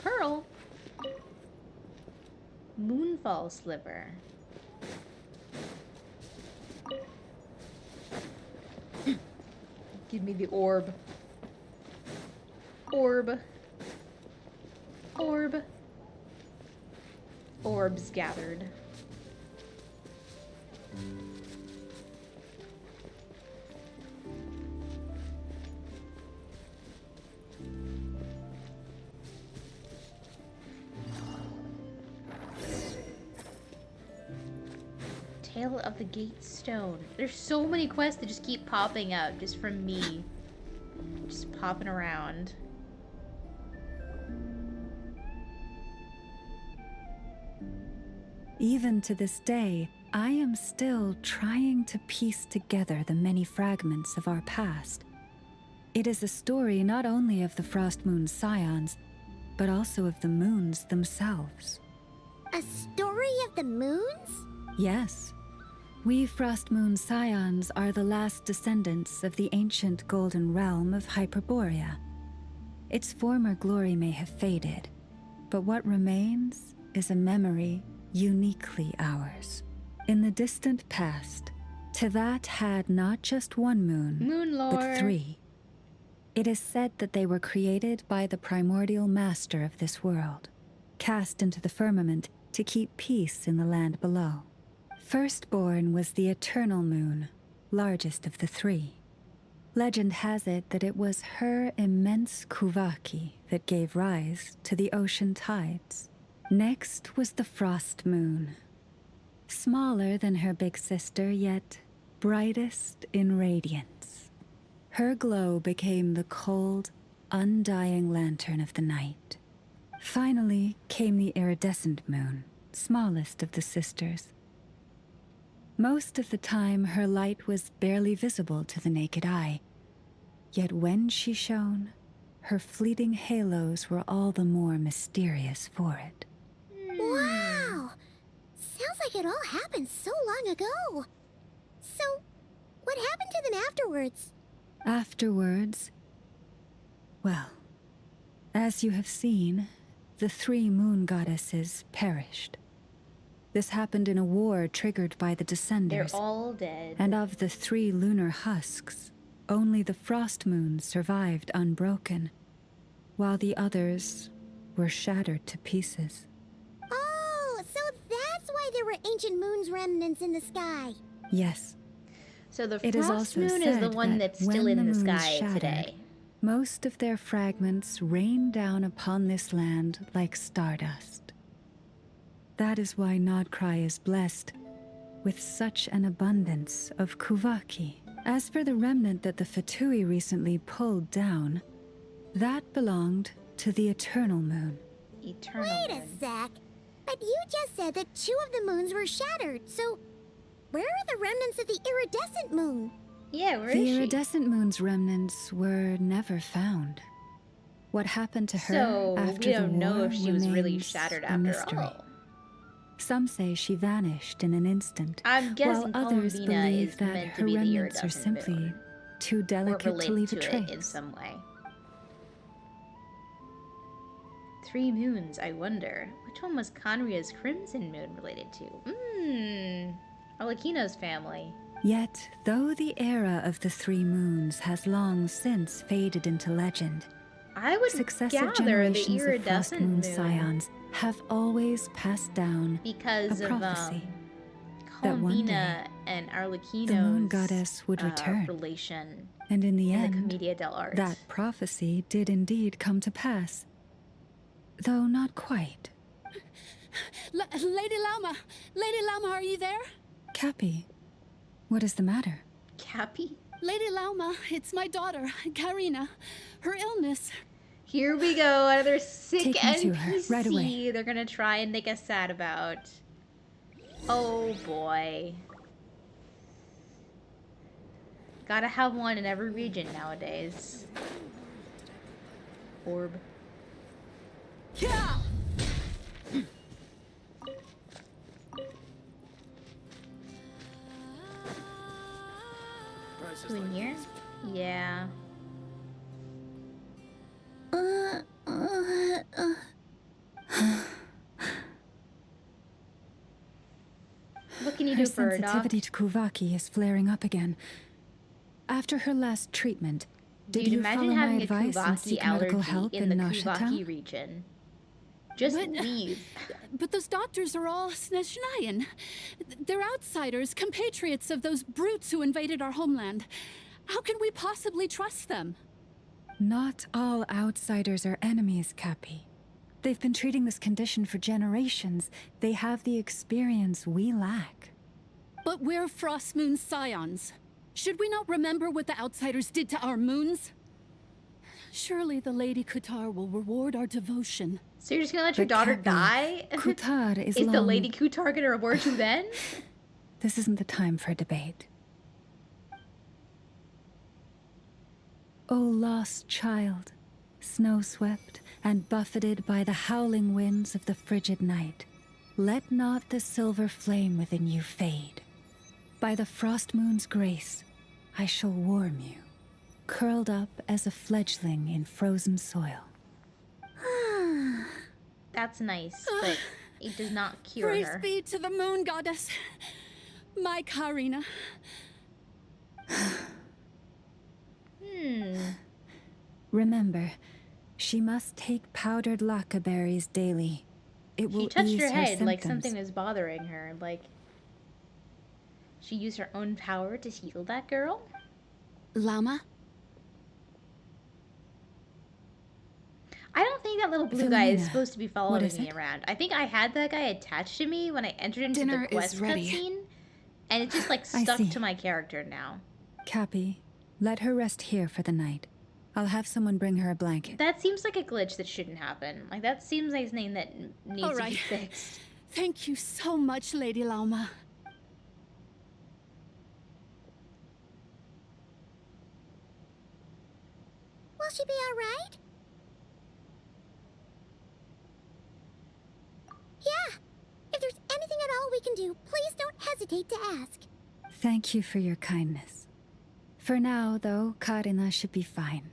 Pearl. Moonfall sliver. Give me the orb. Orb. Orb. Orbs gathered. Tale of the Gate Stone. There's so many quests that just keep popping up just from me. Just popping around. Even to this day, I am still trying to piece together the many fragments of our past. It is a story not only of the Frost Moon Scions, but also of the moons themselves. A story of the moons? Yes. We Frost Moon Scions are the last descendants of the ancient golden realm of Hyperborea. Its former glory may have faded, but what remains is a memory uniquely ours. In the distant past, Teyvat had not just one moon, but 3. It is said that they were created by the primordial master of this world, cast into the firmament to keep peace in the land below. Firstborn was the eternal moon, largest of the 3. Legend has it that it was her immense Kuvaki that gave rise to the ocean tides. Next was the frost moon, smaller than her big sister, yet brightest in radiance. Her glow became the cold, undying lantern of the night. Finally came the iridescent moon, smallest of the sisters. Most of the time, her light was barely visible to the naked eye. Yet when she shone, her fleeting halos were all the more mysterious for it. Wow! Sounds like it all happened so long ago. So, what happened to them afterwards? Afterwards, well, as you have seen, the 3 moon goddesses perished. This happened in a war triggered by the Descenders. They're all dead. And of the 3 lunar husks, only the frost moon survived unbroken, while the others were shattered to pieces. Oh, so that's why there were ancient moon's remnants in the sky. Yes. So the It is frost also moon is the said one that that's still when in the moon sky shattered, today. Most of their fragments rain down upon this land like stardust. That is why Nod-Krai is blessed with such an abundance of Kuvaki. As for the remnant that the Fatui recently pulled down, that belonged to the Eternal Moon. Eternal Wait a sec. But you just said that 2 of the moons were shattered, so where are the remnants of the iridescent moon? Yeah, where is the she? iridescent moon's remnants were never found. What happened to her So after we the don't war know if she was really remains shattered a after mystery. all. Some say she vanished in an instant, I'm guessing while others Columbina believe is that meant to her be the remnants are iridescent simply moon, too or delicate to relate leave a to trace. it in some way. 3 moons, I wonder. Which one was Conria's crimson moon related to? Arlecchino's family. Yet, though the era of the 3 moons has long since faded into legend, I would successive gather the generations of Frost iridescent Moon moon scions have always passed down because a of prophecy that one Columbina day and Arlecchino's the moon goddess would return, relation and in the in end, the Commedia dell'arte. that prophecy did indeed come to pass, though not quite. Lady Lama! Lady Lama, are you there? Cappy, what is the matter? Cappy? Lady Lama, it's my daughter, Karina. Her illness. Here we go, another sick Take me to her, NPC right away. they're gonna try and make us sad about. Oh boy. Gotta have one in every region nowadays. Orb. Yeah! Who in here? Yeah. What can you Her do for her, Doc? sensitivity to Kuvaki is flaring up again. After her last treatment, did Dude, you imagine follow my having a advice and Kuvaki seek medical allergy help in the Nasha Kuvaki Town? region. Just leave. But those doctors are all Snezhnayan. They're outsiders, compatriots of those brutes who invaded our homeland. How can we possibly trust them? Not all outsiders are enemies, Cappy. They've been treating this condition for generations. They have the experience we lack. But we're Frost Moon scions. Should we not remember what the outsiders did to our moons? Surely the Lady Kutar will reward our devotion. So you're just gonna let your But daughter Cappy, die? Kutar is the long... Lady Kutar gonna reward you then? This isn't the time for debate. O lost child, snow-swept and buffeted by the howling winds of the frigid night, let not the silver flame within you fade. By the frost moon's grace, I shall warm you, curled up as a fledgling in frozen soil. That's nice, but it does not cure Praise her. be to the moon goddess, my Karina. Remember, she must take powdered lacca berries daily. It will She touched ease her head symptoms. like something was bothering her. Like, she used her own power to heal that girl? Lama? I don't think that little blue guy is Philomena, supposed to be what following is me it? around. I think I had that guy attached to me when I entered into Dinner the quest is ready. cutscene, and it just like I stuck see. to my character now. Cappy, let her rest here for the night. I'll have someone bring her a blanket. That seems like a glitch that shouldn't happen. Like, that seems like something that needs All to right. be fixed. Thank you so much, Lady Lama. Will she be alright? Yeah! If there's anything at all we can do, please don't hesitate to ask. Thank you for your kindness. For now, though, Karina should be fine.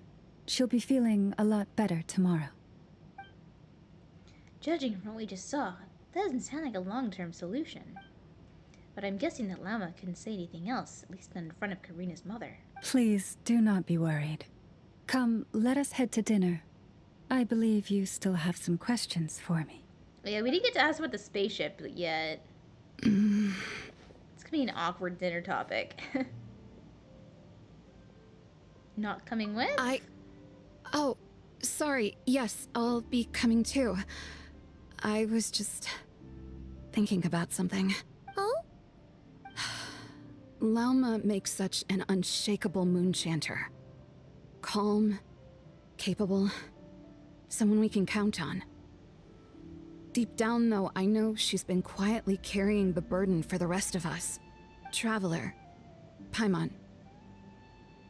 She'll be feeling a lot better tomorrow. Judging from what we just saw, that doesn't sound like a long-term solution. But I'm guessing that Lama couldn't say anything else, at least not in front of Karina's mother. Please do not be worried. Come, let us head to dinner. I believe you still have some questions for me. Yeah, we didn't get to ask about the spaceship yet. It's gonna be an awkward dinner topic. Not coming with? Oh, sorry. Yes, I'll be coming too. I was just thinking about something. Oh? Lauma makes such an unshakable moon chanter. Calm, capable, someone we can count on. Deep down, though, I know she's been quietly carrying the burden for the rest of us. Traveler, Paimon,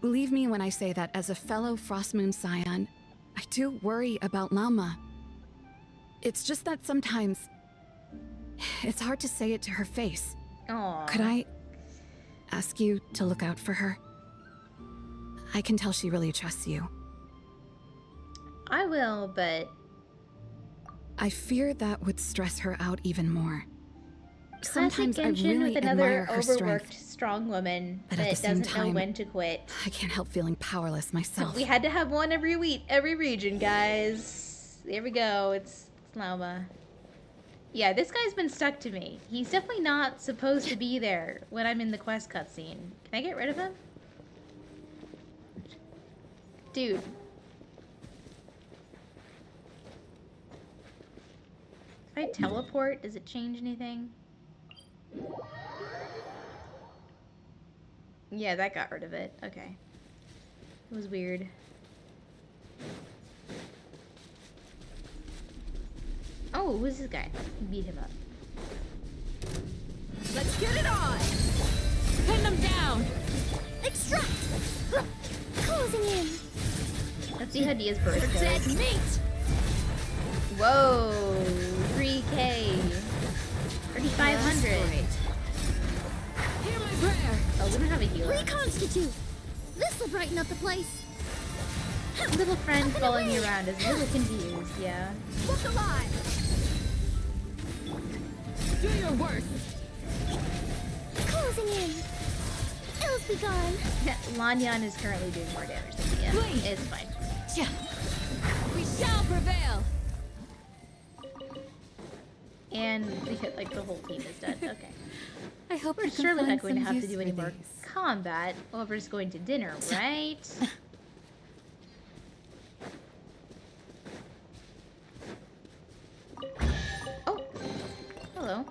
believe me when I say that as a fellow Frostmoon Scion, I do worry about Lauma. It's just that sometimes it's hard to say it to her face. Aww. Could I ask you to look out for her? I can tell she really trusts you. I will, but I fear that would stress her out even more. Classic Sometimes I Genshin really with another admire her overworked, strength, strong woman but that at the same doesn't know time, when to quit. I can't help feeling powerless myself. We had to have one every week, every region, guys. There we go. It's Lauma. Yeah, this guy's been stuck to me. He's definitely not supposed to be there when I'm in the quest cutscene. Can I get rid of him? Dude. If I teleport, does it change anything? Yeah, that got rid of it. Okay. It was weird. Oh, who's this guy? Beat him up. Let's get it on! Pin them down! Extract! Closing in! Let's see how Dia's burst For dead goes. meat! Whoa! 3K! 3,500! Hear my prayer! Oh, we don't have a healer. Reconstitute! This'll brighten up the place! Little friend following me around is a little confused, yeah. Look alive! Do your worst! Closing in! Ills be gone! Lanyan is currently doing more damage than Dia. Please. It's fine. Yeah. We shall prevail! And we hit like the whole team is dead. Okay. I hope We're you can surely find not going to some have to use do for any more these. combat. Well, we're just going to dinner, right? Oh. Hello.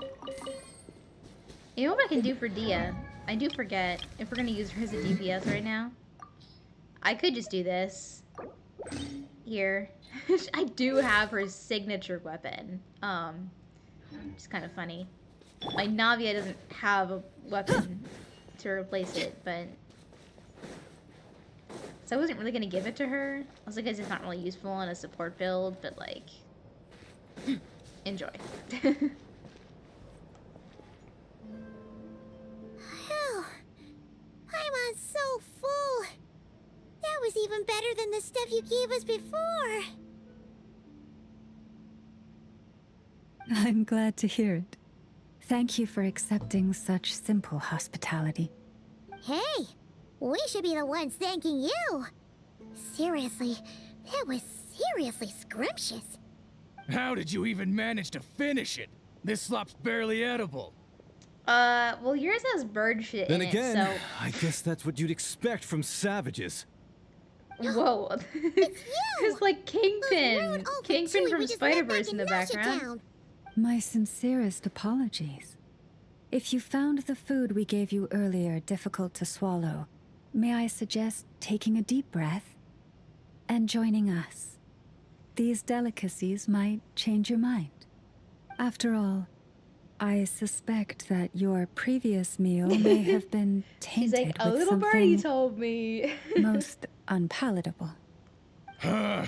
You know what I can do for Dia? I do forget if we're going to use her as a DPS right now. I could just do this. Here. I do have her signature weapon. Which is kind of funny. My Navia doesn't have a weapon to replace it, but... So I wasn't really gonna give it to her. I was like, it's just not really useful in a support build, but like... Enjoy. Hell, I'm so full. That was even better than the stuff you gave us before. I'm glad to hear it. Thank you for accepting such simple hospitality. Hey, we should be the ones thanking you. Seriously, that was seriously scrumptious. How did you even manage to finish it? This slop's barely edible. Well, yours has bird shit Then in again, it, I guess that's what you'd expect from savages. so... Whoa. It's like Kingpin. Kingpin from Spider-Verse in the background. My sincerest apologies. If you found the food we gave you earlier difficult to swallow, may I suggest taking a deep breath and joining us? These delicacies might change your mind. After all, I suspect that your previous meal may have been She's tainted like, a with little birdie something told me. most unpalatable. Huh?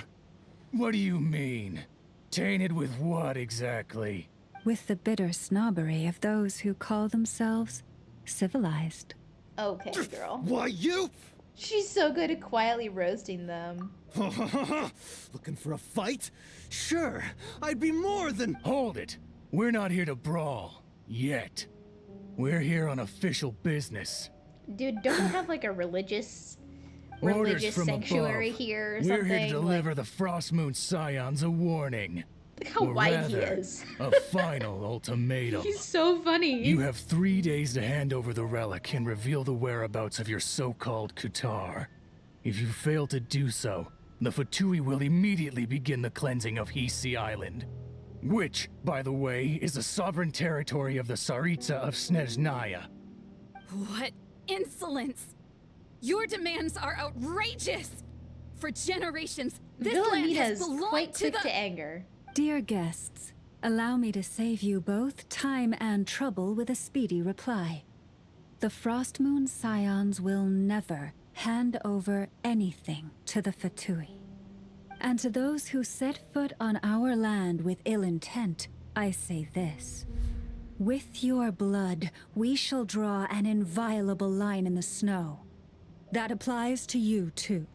What do you mean? Tainted with what exactly? With the bitter snobbery of those who call themselves civilized. Okay, girl. Why, you? She's so good at quietly roasting them. Looking for a fight? Sure, I'd be more than... Hold it. We're not here to brawl. Yet. We're here on official business. Dude, don't we have like a religious Orders from sanctuary above. here or We're something? here to deliver the Frostmoon Scions a warning. Look how Or white he rather, is. A final ultimatum. He's so funny. You have 3 days to hand over the relic and reveal the whereabouts of your so-called Kutar. If you fail to do so, the Fatui will immediately begin the cleansing of Hisi Island. Which, by the way, is the sovereign territory of the Tsaritsa of Snezhnaya. What insolence! Your demands are outrageous! For generations, this land Villamita has is belonged quite to quick the... to anger. Dear guests, Allow me to save you both time and trouble with a speedy reply. The Frostmoon Scions will never hand over anything to the Fatui. And to those who set foot on our land with ill intent, I say this. With your blood, we shall draw an inviolable line in the snow. That applies to you, too.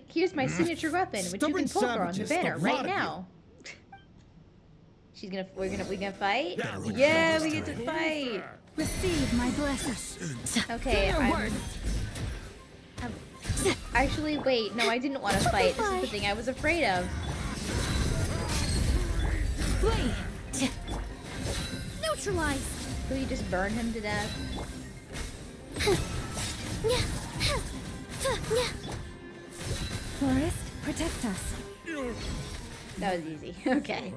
Here's my signature weapon, which you can pull her on the banner right now. We're gonna fight? Yeah, we get to fight! Receive my blessings. Okay, actually, wait, no, I didn't want to fight. This is the thing I was afraid of. Wait! Neutralized! Will you just burn him to death? Forest, protect us. That was easy. Okay.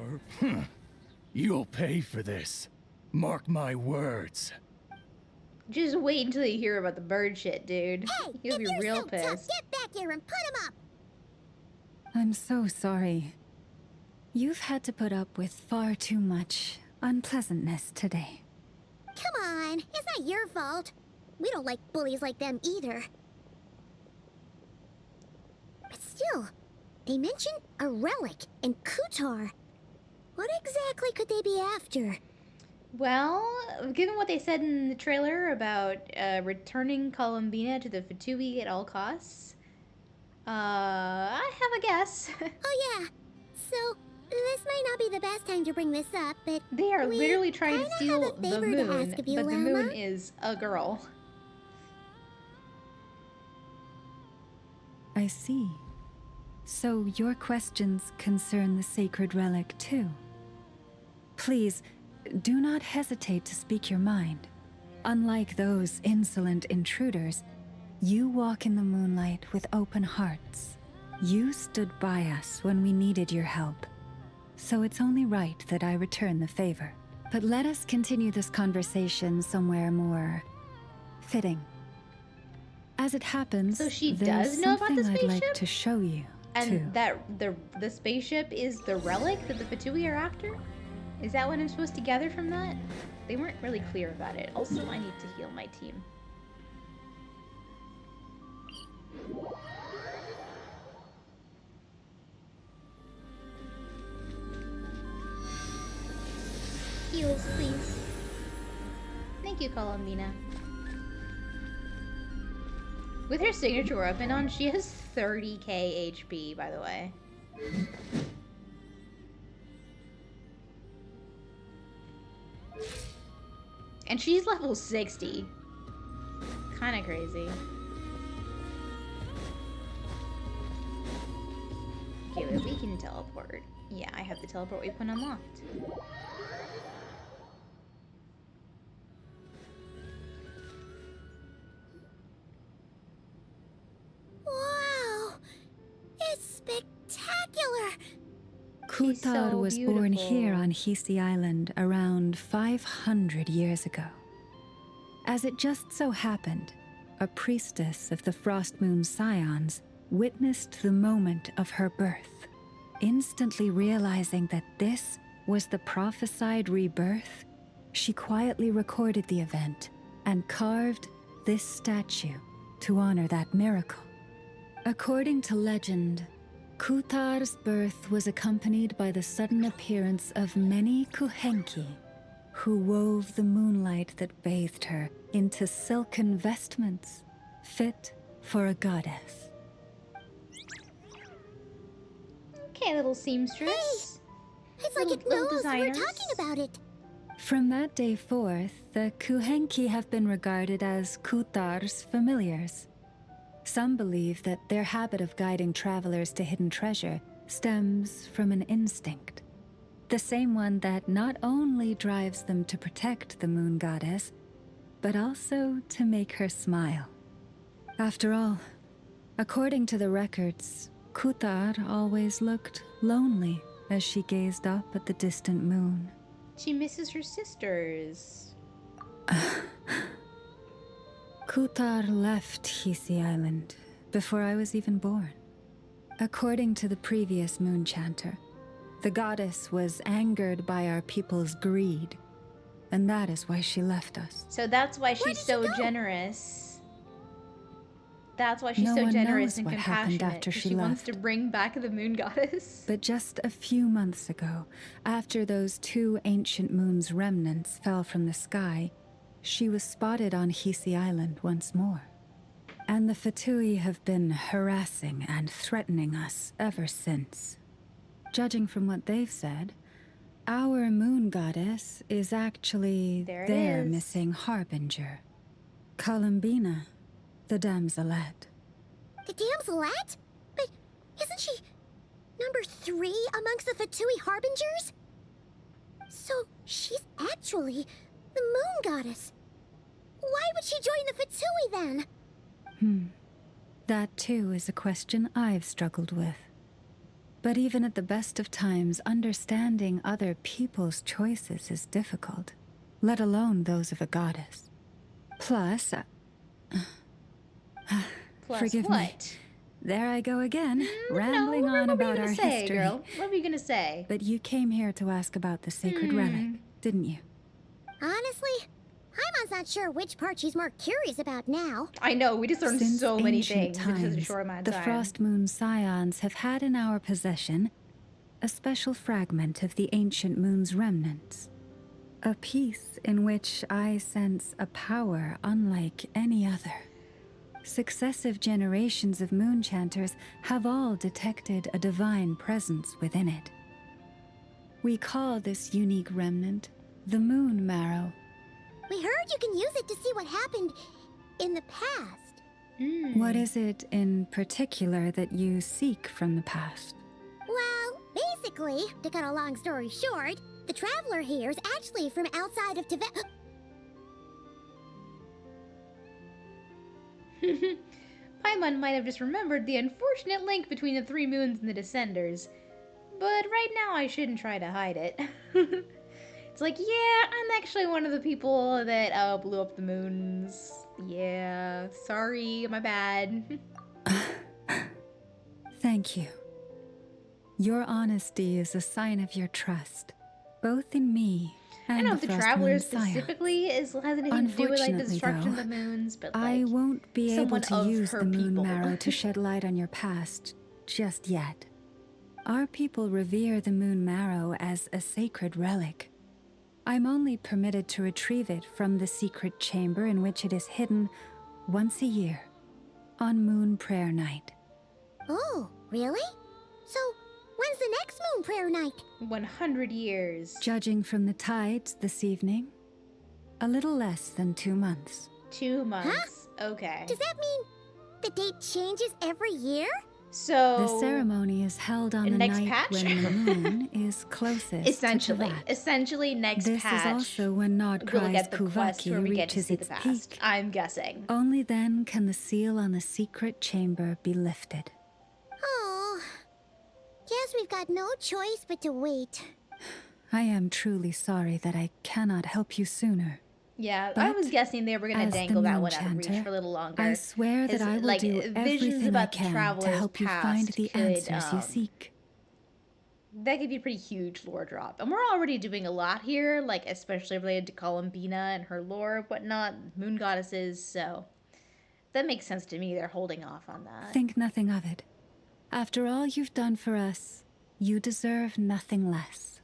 You'll pay for this. Mark my words. Just wait until you hear about the bird shit, dude. Hey, You'll be real pissed. Get back here and put him up! I'm so sorry. You've had to put up with far too much unpleasantness today. Come on, it's not your fault. We don't like bullies like them either. But still, they mentioned a relic in Kutar. What exactly could they be after? Well, given what they said in the trailer about returning Columbina to the Fatui at all costs, I have a guess. Oh yeah, so this might not be the best time to bring this up, but they are literally trying to steal the moon, but the moon is a girl. I see. So your questions concern the sacred relic too. Please, do not hesitate to speak your mind. Unlike those insolent intruders, you walk in the moonlight with open hearts. You stood by us when we needed your help. So it's only right that I return the favor. But let us continue this conversation somewhere more fitting. As it happens, so she there's does know about the something spaceship? I'd like to show you, And too. that the spaceship is the relic that the Fatui are after? Is that what I'm supposed to gather from that? They weren't really clear about it. Also, I need to heal my team. Heals, please. Thank you, Columbina. With her signature weapon on, she has 30k HP, by the way. And she's level 60. Kinda crazy. Okay, wait, we can teleport. Yeah, I have the teleport weapon unlocked. Wow! It's spectacular! Kutar so was born beautiful. here on Hisi Island around 500 years ago. As it just so happened, a priestess of the Frostmoon Scions witnessed the moment of her birth. Instantly realizing that this was the prophesied rebirth, she quietly recorded the event and carved this statue to honor that miracle. According to legend, Kutar's birth was accompanied by the sudden appearance of many Kuhenki, who wove the moonlight that bathed her into silken vestments fit for a goddess. Okay, little seamstress. It's like it Little knows we're designers. talking about it. From that day forth, the Kuhenki have been regarded as Kutar's familiars. Some believe that their habit of guiding travelers to hidden treasure stems from an instinct. The same one that not only drives them to protect the moon goddess, but also to make her smile. After all, according to the records, Kutar always looked lonely as she gazed up at the distant moon. She misses her sisters. Kutar left Hisi Island before I was even born. According to the previous moon chanter, The goddess was angered by our people's greed, and that is why she left us. So that's why she's so generous. That's why she's No so one generous knows and what happened compassionate. after 'Cause she she wants left. to bring back the moon goddess. But just a few months ago, after those 2 ancient moons' remnants fell from the sky, she was spotted on Hisi Island once more. And the Fatui have been harassing and threatening us ever since. Judging from what they've said, our moon goddess is actually There it their is. missing harbinger, Columbina, the damselette. The damselette? But isn't she number 3 amongst the Fatui harbingers? So she's actually the moon goddess. Why would she join the Fatui then? That too is a question I've struggled with. But even at the best of times, understanding other people's choices is difficult, let alone those of a goddess. Plus, Plus forgive what? me. There I go again, No, rambling what on were you about gonna our say, history. girl? What were you gonna say? But you came here to ask about the sacred relic, didn't you? Honestly, Paimon's not sure which part she's more curious about now. I know, we just learned Since so many ancient things in such a times, short amount of the time. Frost Moon Scions have had in our possession a special fragment of the ancient moon's remnants. A piece in which I sense a power unlike any other. Successive generations of moon chanters have all detected a divine presence within it. We call this unique remnant the Moon Marrow. We heard you can use it to see what happened in the past. What is it in particular that you seek from the past? Well, basically, to cut a long story short, the traveler here is actually from outside of Tibet. Paimon might have just remembered the unfortunate link between the 3 moons and the Descenders. But right now I shouldn't try to hide it. It's like, yeah, I'm actually one of the people that blew up the moons. Yeah, sorry, my bad. Thank you. Your honesty is a sign of your trust, both in me and I don't know the if the Frost Traveler Moon Scion. specifically has anything to do with like the Unfortunately, destruction of though, the moons, but like I won't be able someone to of use her the Moon people. Marrow to shed light on your past just yet. Our people revere the Moon Marrow as a sacred relic. I'm only permitted to retrieve it from the secret chamber in which it is hidden once a year, on Moon Prayer Night. Oh, really? So, when's the next moon prayer night? 100 years. Judging from the tides this evening, a little less than 2 months. 2 months. Okay. Does that mean the date changes every year? So The ceremony is held on the next night patch? when the moon is closest essentially, to Tibet. essentially next This patch. is also when we'll Nod-Krai's get the quest where Kuvaki we get to reaches see the its past. peak. I'm guessing. Only then can the seal on the secret chamber be lifted. Oh, guess we've got no choice but to wait. I am truly sorry that I cannot help you sooner. Yeah, I But was guessing they were gonna as the dangle that moon one out of reach chanter, for a little longer. I swear that His, I will like, do visions everything I about the can to traveler's help you find past the could, answers you seek. That could be a pretty huge lore drop. And we're already doing a lot here, like especially related to Columbina and her lore, whatnot, moon goddesses, so that makes sense to me. They're holding off on that. Think nothing of it. After all you've done for us, you deserve nothing less.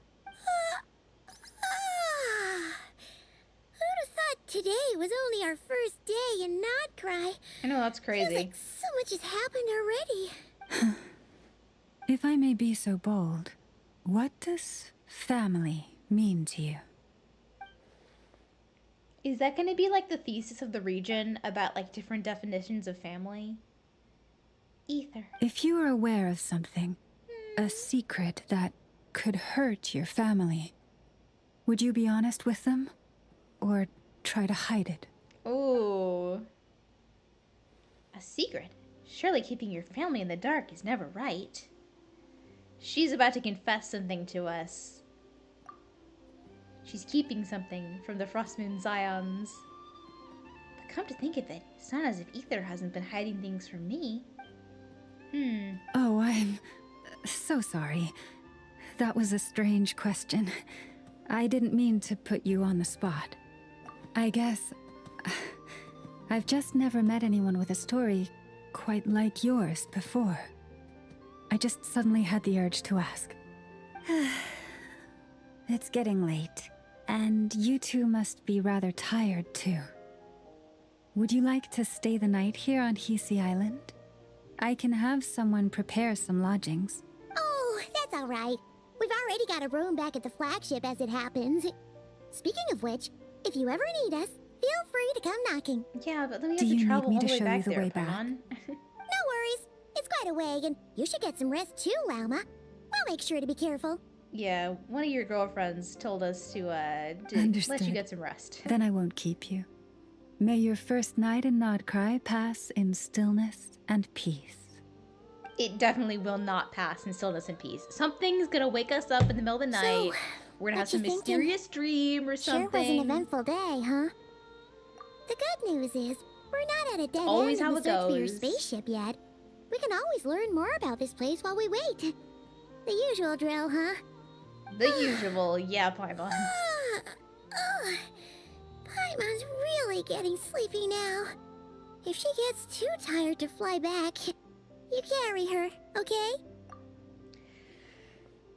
Who'd have thought today was only our first day in Nod-Krai? I know, that's crazy. Feels like so much has happened already. If I may be so bold, what does family mean to you? Is that going to be like the thesis of the region about like different definitions of family? Ether. If you are aware of something, a secret that could hurt your family, would you be honest with them? Or try to hide it? Ooh. A secret? Surely keeping your family in the dark is never right. She's about to confess something to us. She's keeping something from the Frostmoon Scions. But come to think of it, it's not as if Ether hasn't been hiding things from me. Oh, I'm so sorry. That was a strange question. I didn't mean to put you on the spot. I guess I've just never met anyone with a story quite like yours before. I just suddenly had the urge to ask. It's getting late, and you two must be rather tired too. Would you like to stay the night here on Hisi Island? I can have someone prepare some lodgings. Oh, that's all right. We've already got a room back at the flagship as it happens. Speaking of which, if you ever need us, feel free to come knocking. Yeah, but then we Do have to you travel need me all to the way show back you the there, way back? Paimon. No worries. It's quite a way, and you should get some rest too, Lauma. We'll make sure to be careful. Yeah, one of your girlfriends told us to let you Understood. get some rest. Then I won't keep you. May your first night in Nod-Krai pass in stillness and peace. It definitely will not pass in stillness and peace. Something's gonna wake us up in the middle of the night. We're gonna have some mysterious dream or something. Sure was an eventful day, huh? The good news is, we're not at a dead Always end in how the it search for your goes. spaceship yet. We can always learn more about this place while we wait. The usual drill, huh? The usual, yeah, Paimon. Paimon's really getting sleepy now. If she gets too tired to fly back, you carry her, okay?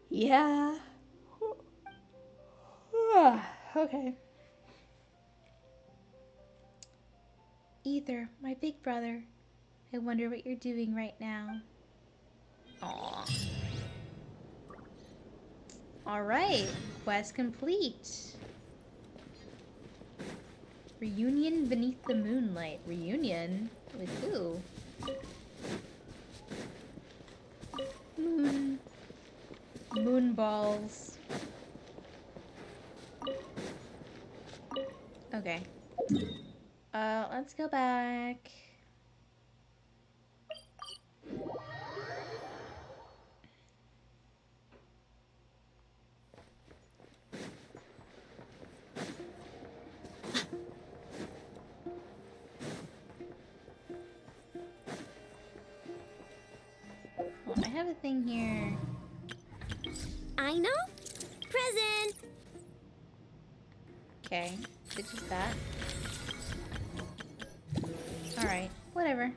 Yeah. Okay. Ether, my big brother. I wonder what you're doing right now. Aww. Alright, quest complete. Reunion beneath the moonlight. Reunion? With who? Moon balls. Okay. Let's go back. Well, I have a thing here. I know. Present. Okay, it's just that. Alright, whatever.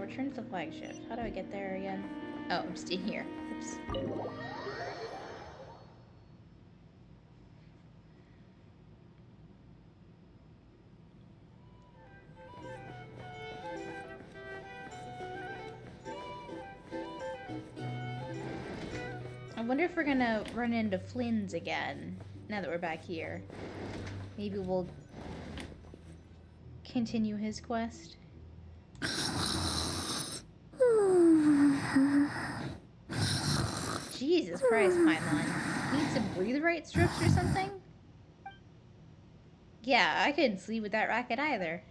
Return to the flagship. How do I get there again? Oh, I'm staying here. Oops. I wonder if we're gonna run into Flynn's again, now that we're back here. Maybe we'll continue his quest. Jesus Christ, Paimon. Need some breathe right strips or something? Yeah, I couldn't sleep with that racket either.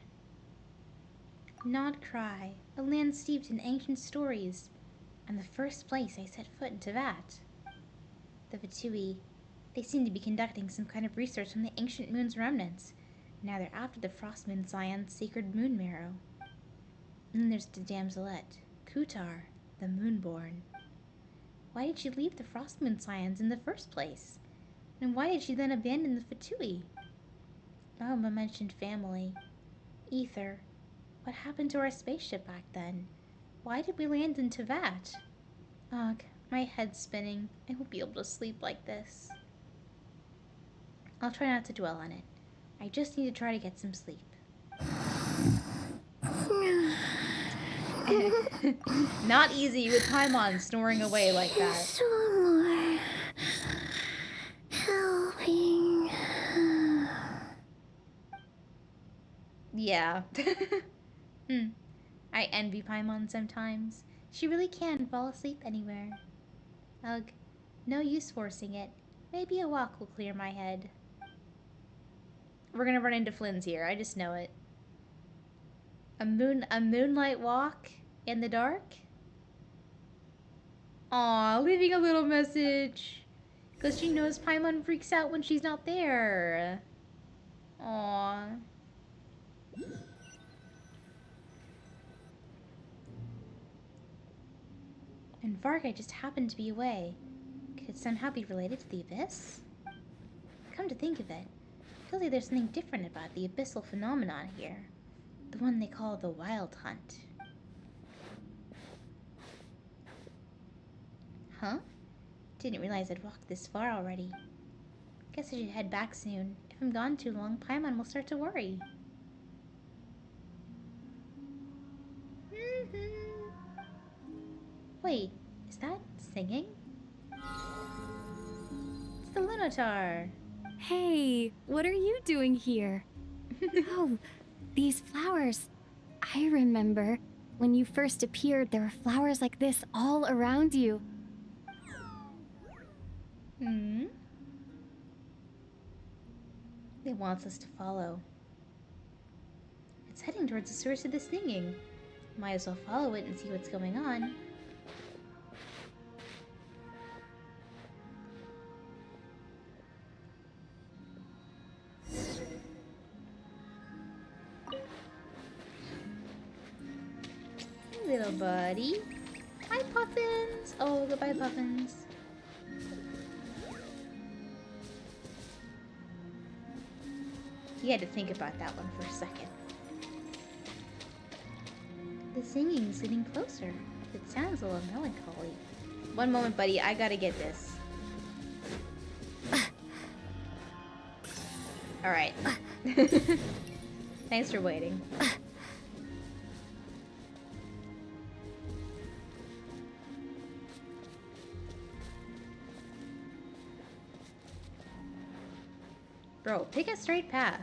Nod-Krai, a land steeped in ancient stories, and the first place I set foot in Tevat. The Fatui, they seem to be conducting some kind of research on the ancient moon's remnants. Now they're after the Frost Moon Scion's sacred moon marrow. And then there's the damselette, Kutar, the Moonborn. Why did she leave the Frost Moon Scions in the first place? And why did she then abandon the Fatui? Mama mentioned family. Ether. What happened to our spaceship back then? Why did we land in Tevat? Ugh, my head's spinning. I won't be able to sleep like this. I'll try not to dwell on it. I just need to try to get some sleep. Not easy with Paimon snoring away like that. Some more helping. Yeah. I envy Paimon sometimes. She really can fall asleep anywhere. Ugh, no use forcing it. Maybe a walk will clear my head. We're gonna run into Flynn's here, I just know it. A moonlight walk in the dark? Aw, leaving a little message. Because she knows Paimon freaks out when she's not there. Aw. And Varka just happened to be away. Could it somehow be related to the Abyss? Come to think of it, I feel like there's something different about the abyssal phenomenon here. The one they call the Wild Hunt. Huh? Didn't realize I'd walked this far already. Guess I should head back soon. If I'm gone too long, Paimon will start to worry. Wait, is that singing? It's the Lunotar. Hey, what are you doing here? Oh, these flowers. I remember when you first appeared, there were flowers like this all around you. Hmm? It wants us to follow. It's heading towards the source of the singing. Might as well follow it and see what's going on. Little buddy. Hi, Puffins. Oh, goodbye, Puffins. You had to think about that one for a second. The singing's getting closer. It sounds a little melancholy. One moment, buddy. I gotta get this. Alright. Thanks for waiting. Bro, pick a straight path.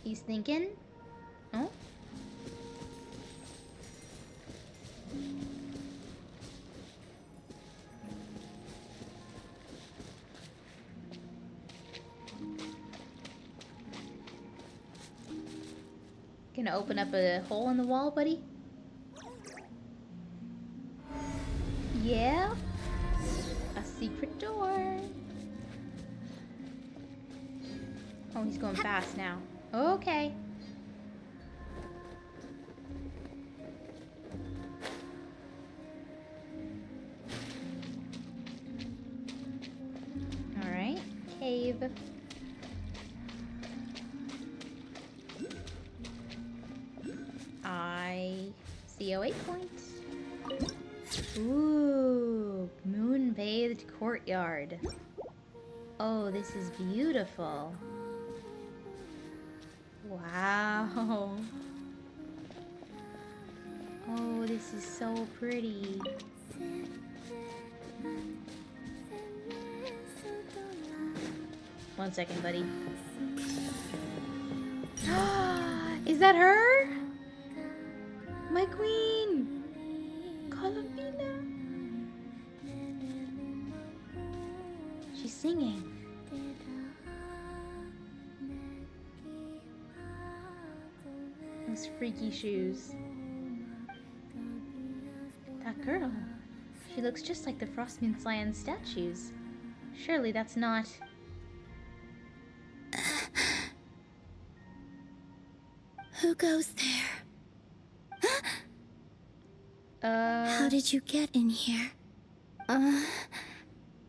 He's thinking? Oh? Gonna open up a hole in the wall, buddy? Yeah? A secret door. Oh, he's going fast now. Okay. Alright, cave. I see a waypoint. Ooh, moon-bathed courtyard. Oh, this is beautiful. Wow. Oh, this is so pretty. One second, buddy. Is that her? My queen! Columbina! She's singing. Those freaky shoes. That girl. She looks just like the Frostmoon Scion statues. Surely that's not... Who goes there? How did you get in here?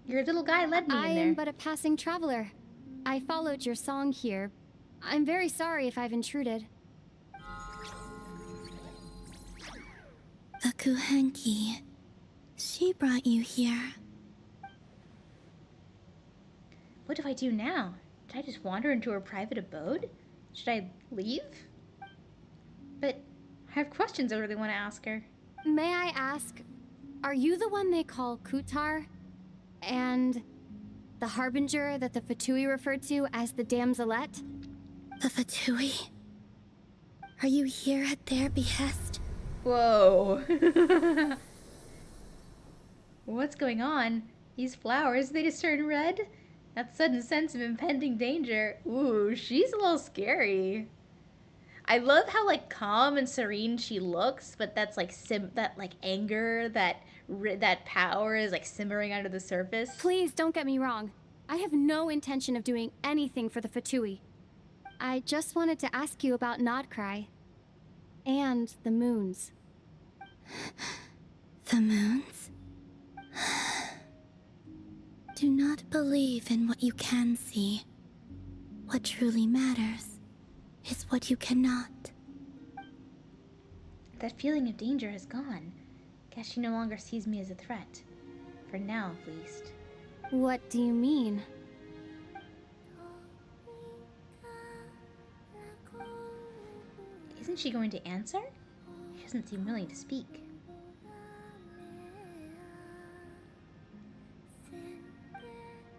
Your little guy led me in there. I am but a passing traveler. I followed your song here. I'm very sorry if I've intruded. The Kuhenki. She brought you here. What do I do now? Did I just wander into her private abode? Should I leave? But I have questions I really want to ask her. May I ask, are you the one they call Kutar? And the harbinger that the Fatui referred to as the Damselette? The Fatui? Are you here at their behest? Whoa. What's going on? These flowers, they just turn red? That sudden sense of impending danger. Ooh, she's a little scary. I love how like calm and serene she looks, but that's like that like anger, that that power is like simmering under the surface. Please don't get me wrong. I have no intention of doing anything for the Fatui. I just wanted to ask you about Nod-Krai. And the moons. The moons? Do not believe in what you can see. What truly matters is what you cannot. That feeling of danger has gone. Guess she no longer sees me as a threat. For now, at least. What do you mean? Isn't she going to answer? She doesn't seem willing to speak.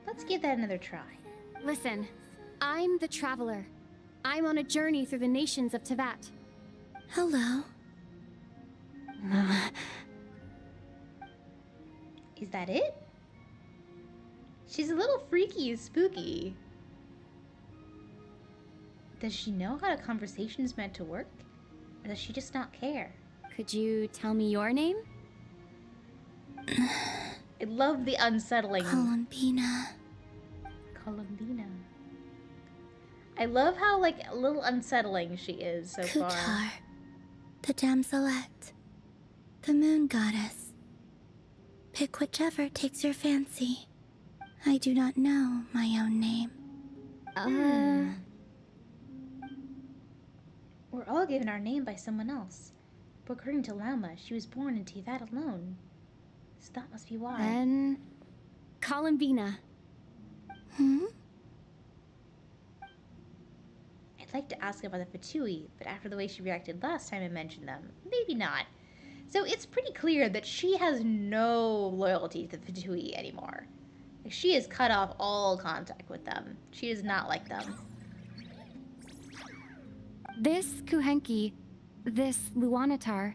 Let's give that another try. Listen, I'm the Traveler. I'm on a journey through the nations of Teyvat. Hello. Is that it? She's a little freaky and spooky. Does she know how a conversation is meant to work? Or does she just not care? Could you tell me your name? I love the unsettling. Columbina. Columbina. I love how, like, a little unsettling she is so far. Kutar. The damselette. The moon goddess. Pick whichever takes your fancy. I do not know my own name. We're all given our name by someone else. But according to Lauma, she was born in Teyvat alone. So that must be why. Then... Columbina. I'd like to ask about the Fatui, but after the way she reacted last time I mentioned them, maybe not. So it's pretty clear that she has no loyalty to the Fatui anymore. Like, she has cut off all contact with them. She does not like them. This Kuhenki, this Luanatar,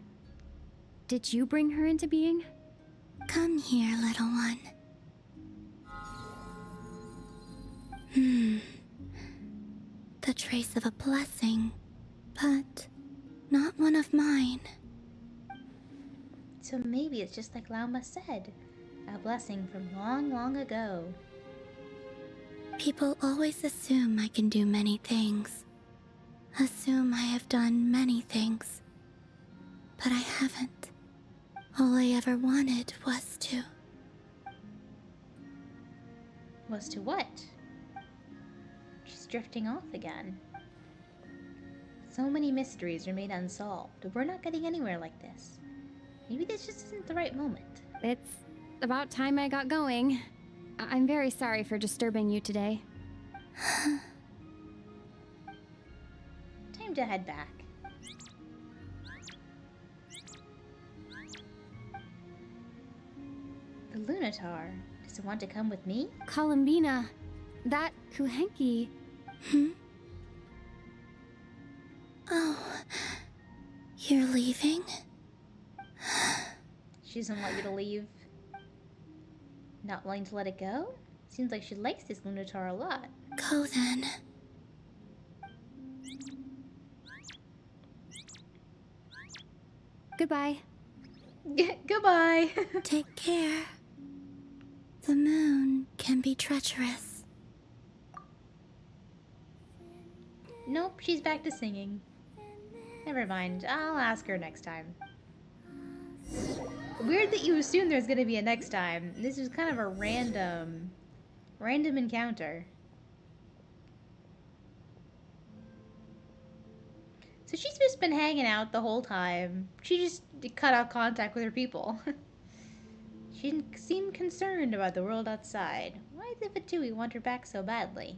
did you bring her into being? Come here, little one. The trace of a blessing, but not one of mine. So maybe it's just like Lauma said. A blessing from long, long ago. People always assume I can do many things. Assume I have done many things. But I haven't. All I ever wanted was to... Was to what? She's drifting off again. So many mysteries remain unsolved. We're not getting anywhere like this. Maybe this just isn't the right moment. It's about time I got going. I'm very sorry for disturbing you today. Time to head back. The Lunatar. Does it want to come with me? Columbina, that Kuhenki... Oh, you're leaving? She doesn't want you to leave. Not willing to let it go? Seems like she likes this Lunatar a lot. Go then. Goodbye. Goodbye. Take care. The moon can be treacherous. Nope, she's back to singing. Never mind, I'll ask her next time. Weird that you assume there's gonna be a next time. This is kind of a random encounter. So she's just been hanging out the whole time. She just cut off contact with her people. She didn't seem concerned about the world outside. Why did the Fatui want her back so badly?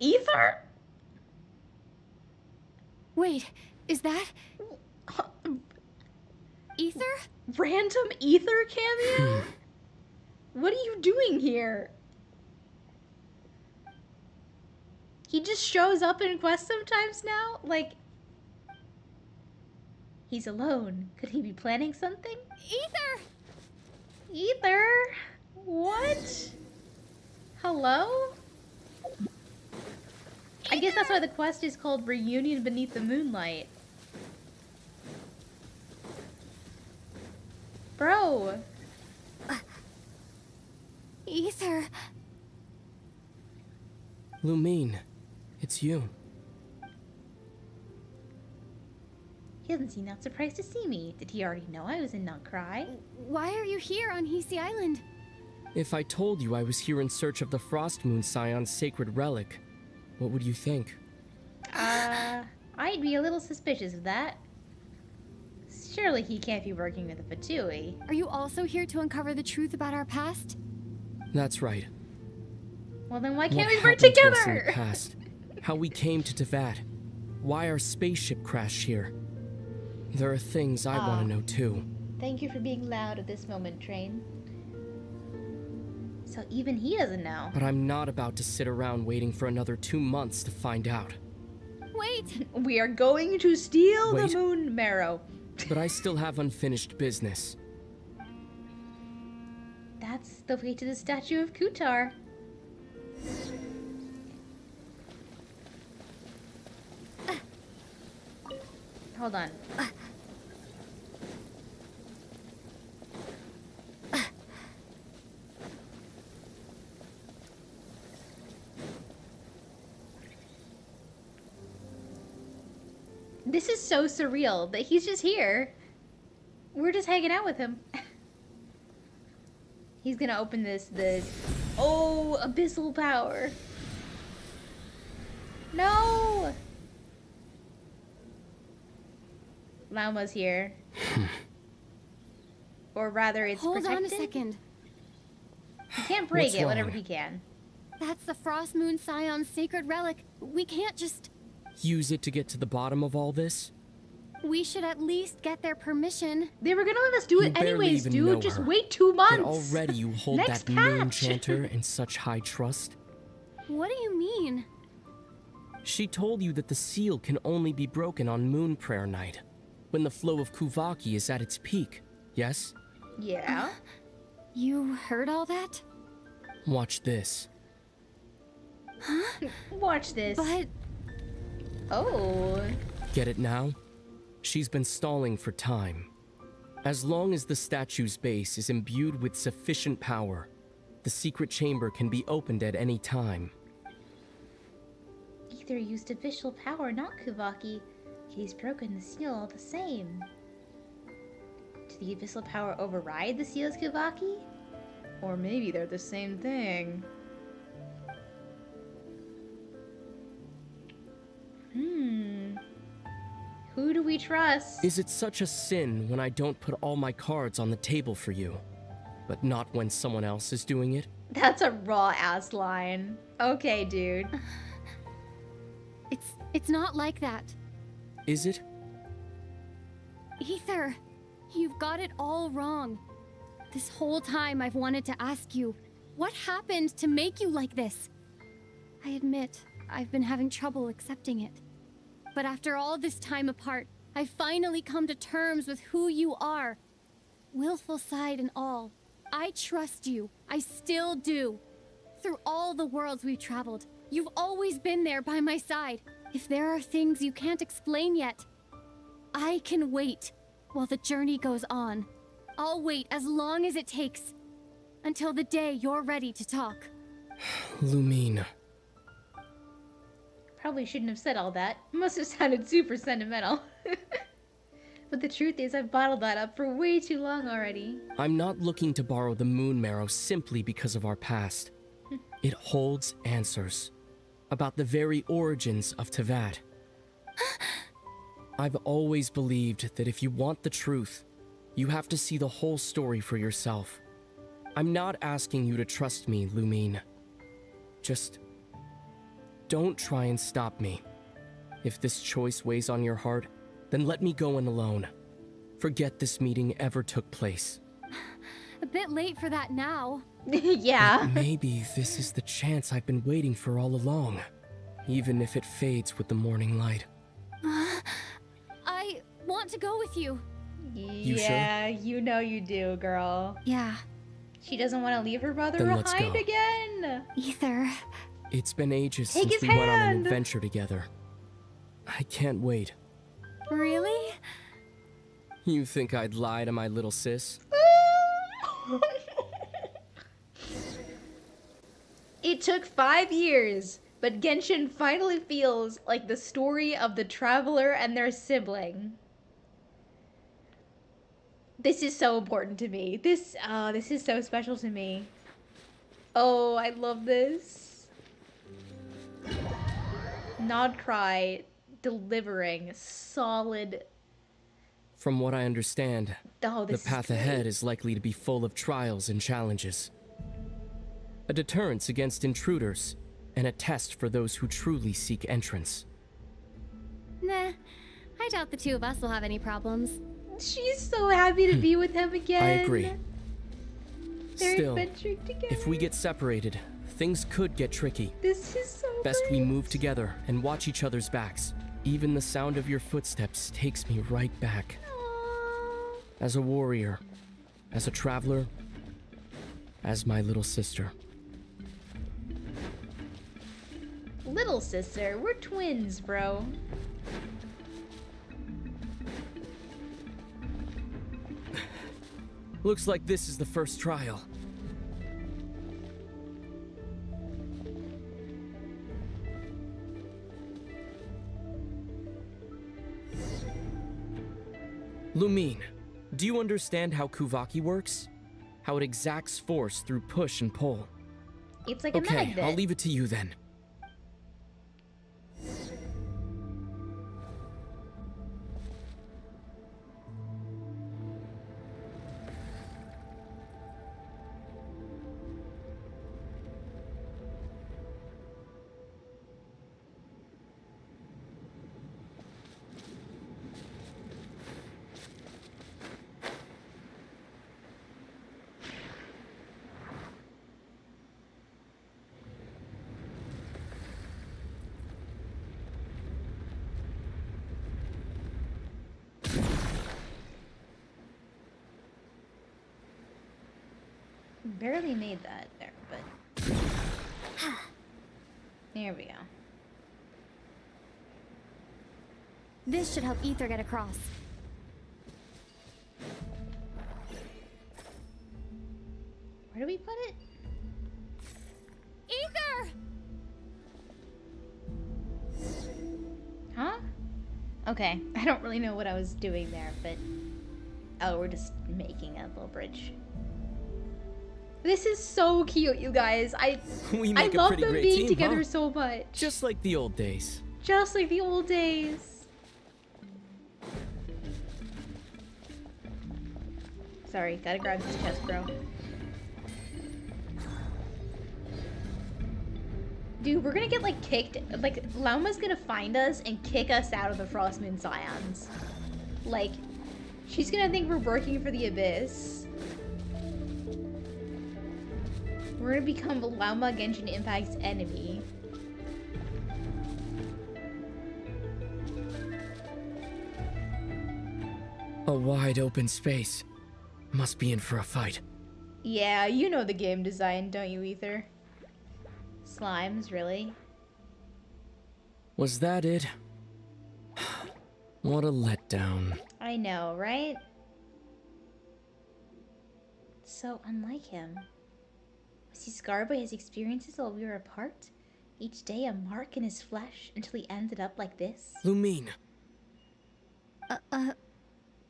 Ether? Wait, is that... Ether? Random Ether cameo? What are you doing here? He just shows up in quests sometimes now? Like... He's alone. Could he be planning something? Ether! Ether? What? Hello? I guess that's why the quest is called Reunion Beneath the Moonlight. Bro. Ether. Lumine, it's you. He doesn't seem that surprised to see me. Did he already know I was in Nod-Krai? Why are you here on Hisi Island? If I told you I was here in search of the Frost Moon Scion's sacred relic, what would you think? I'd be a little suspicious of that. Surely he can't be working with the Fatui. Are you also here to uncover the truth about our past? That's right. Well, then why can't What we work happened to us in together? the past? How we came to Tevat? Why our spaceship crashed here? There are things I want to know too. Thank you for being loud at this moment, Train. So even he doesn't know. But I'm not about to sit around waiting for another 2 months to find out. Wait! We are going to steal Wait. the moon marrow. But I still have unfinished business. That's the way to the statue of Kutar. Hold on. This is so surreal that he's just here. We're just hanging out with him. He's gonna open this. Oh, abyssal power. No! Lauma's here. Or rather, it's Hold protected. on a second. He can't break What's it whenever wrong? he can. That's the Frost Moon Scion's sacred relic. We can't just... Use it to get to the bottom of all this? We should at least get their permission. They were gonna let us do it barely anyways, even know dude. Just her. wait 2 months. Yet already you hold Next that moon patch. chanter in such high trust? What do you mean? She told you that the seal can only be broken on Moon Prayer Night, when the flow of Kuvaki is at its peak, yes? Yeah. You heard all that? Watch this. Watch this. But... Oh. Get it now? She's been stalling for time. As long as the statue's base is imbued with sufficient power, the secret chamber can be opened at any time. Ether used official power, not Kuvaki. He's broken the seal all the same. Did the abyssal power override the seal's Kuvaki? Or maybe they're the same thing. Who do we trust? Is it such a sin when I don't put all my cards on the table for you, but not when someone else is doing it? That's a raw ass line. Okay, dude. It's not like that. Is it? Ether, you've got it all wrong. This whole time I've wanted to ask you, what happened to make you like this? I admit, I've been having trouble accepting it. But after all this time apart, I've finally come to terms with who you are. Willful side and all. I trust you. I still do. Through all the worlds we've traveled, you've always been there by my side. If there are things you can't explain yet, I can wait while the journey goes on. I'll wait as long as it takes. Until the day you're ready to talk. Lumine. Probably shouldn't have said all that. Must have sounded super sentimental. But the truth is, I've bottled that up for way too long already. I'm not looking to borrow the moon marrow simply because of our past. It holds answers about the very origins of Tevat. I've always believed that if you want the truth, you have to see the whole story for yourself. I'm not asking you to trust me, Lumine. Just don't try and stop me. If this choice weighs on your heart, then let me go in alone. Forget this meeting ever took place. A bit late for that now. Yeah. But maybe this is the chance I've been waiting for all along, even if it fades with the morning light. I want to go with you. Yeah, sure? You know you do, girl. Yeah. She doesn't want to leave her brother Then let's behind go. again. Ether. It's been ages Take since his we went on an hand. adventure together. I can't wait. Really? You think I'd lie to my little sis? It took 5 years, but Genshin finally feels like the story of the traveler and their sibling. This is so important to me. This is so special to me. Oh, I love this. Nod-Krai delivering solid. From what I understand, Oh, the path ahead is likely to be full of trials and challenges. A deterrence against intruders, and a test for those who truly seek entrance. Nah, I doubt the two of us will have any problems. She's so happy to be with him again. I agree. They're Still, adventuring together. if we get separated, things could get tricky. This is so Best great. we move together and watch each other's backs. Even the sound of your footsteps takes me right back. Aww. As a warrior, as a traveler, as my little sister. Little sister, we're twins, bro. Looks like this is the first trial. Lumine, do you understand how Kuvaki works? How it exacts force through push and pull? It's like a Okay, magnet. I'll leave it to you then. Barely made that there, but there we go. This should help Ether get across. Where do we put it? Ether! Huh? Okay, I don't really know what I was doing there, but oh, we're just making a little bridge. This is so cute, you guys. I love them being together so much. Just like the old days. Just like the old days. Sorry, gotta grab this chest, bro. Dude, we're gonna get like kicked. Like, Lauma's gonna find us and kick us out of the Frost Moon Scions. Like, she's gonna think we're working for the Abyss. We're gonna become Lauma Genshin Impact's enemy. A wide open space. Must be in for a fight. Yeah, you know the game design, don't you, Ether? Slimes, really? Was that it? What a letdown. I know, right? So unlike him. Was he scarred by his experiences while we were apart? Each day a mark in his flesh until he ended up like this? Lumine,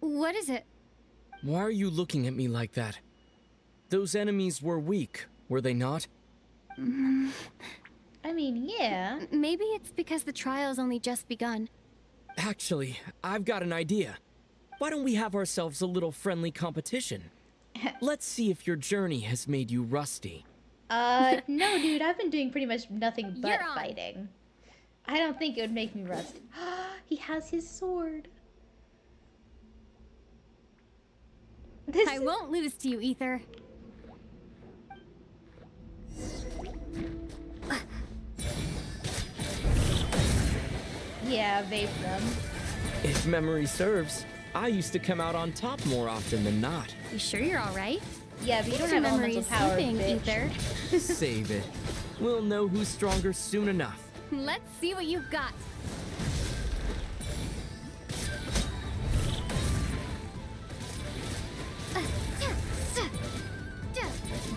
What is it? why are you looking at me like that? Those enemies were weak, were they not? I mean, yeah. Maybe it's because the trial's only just begun. Actually, I've got an idea. Why don't we have ourselves a little friendly competition? Let's see if your journey has made you rusty. No, dude, I've been doing pretty much nothing but You're on. fighting. I don't think it would make me rusty. He has his sword. I won't lose to you, Ether. Yeah, vape them. If memory serves, I used to come out on top more often than not. You sure you're all right? Yeah, but you don't Your have memory elemental is power, slipping, bitch. Ether. Save it. We'll know who's stronger soon enough. Let's see what you've got.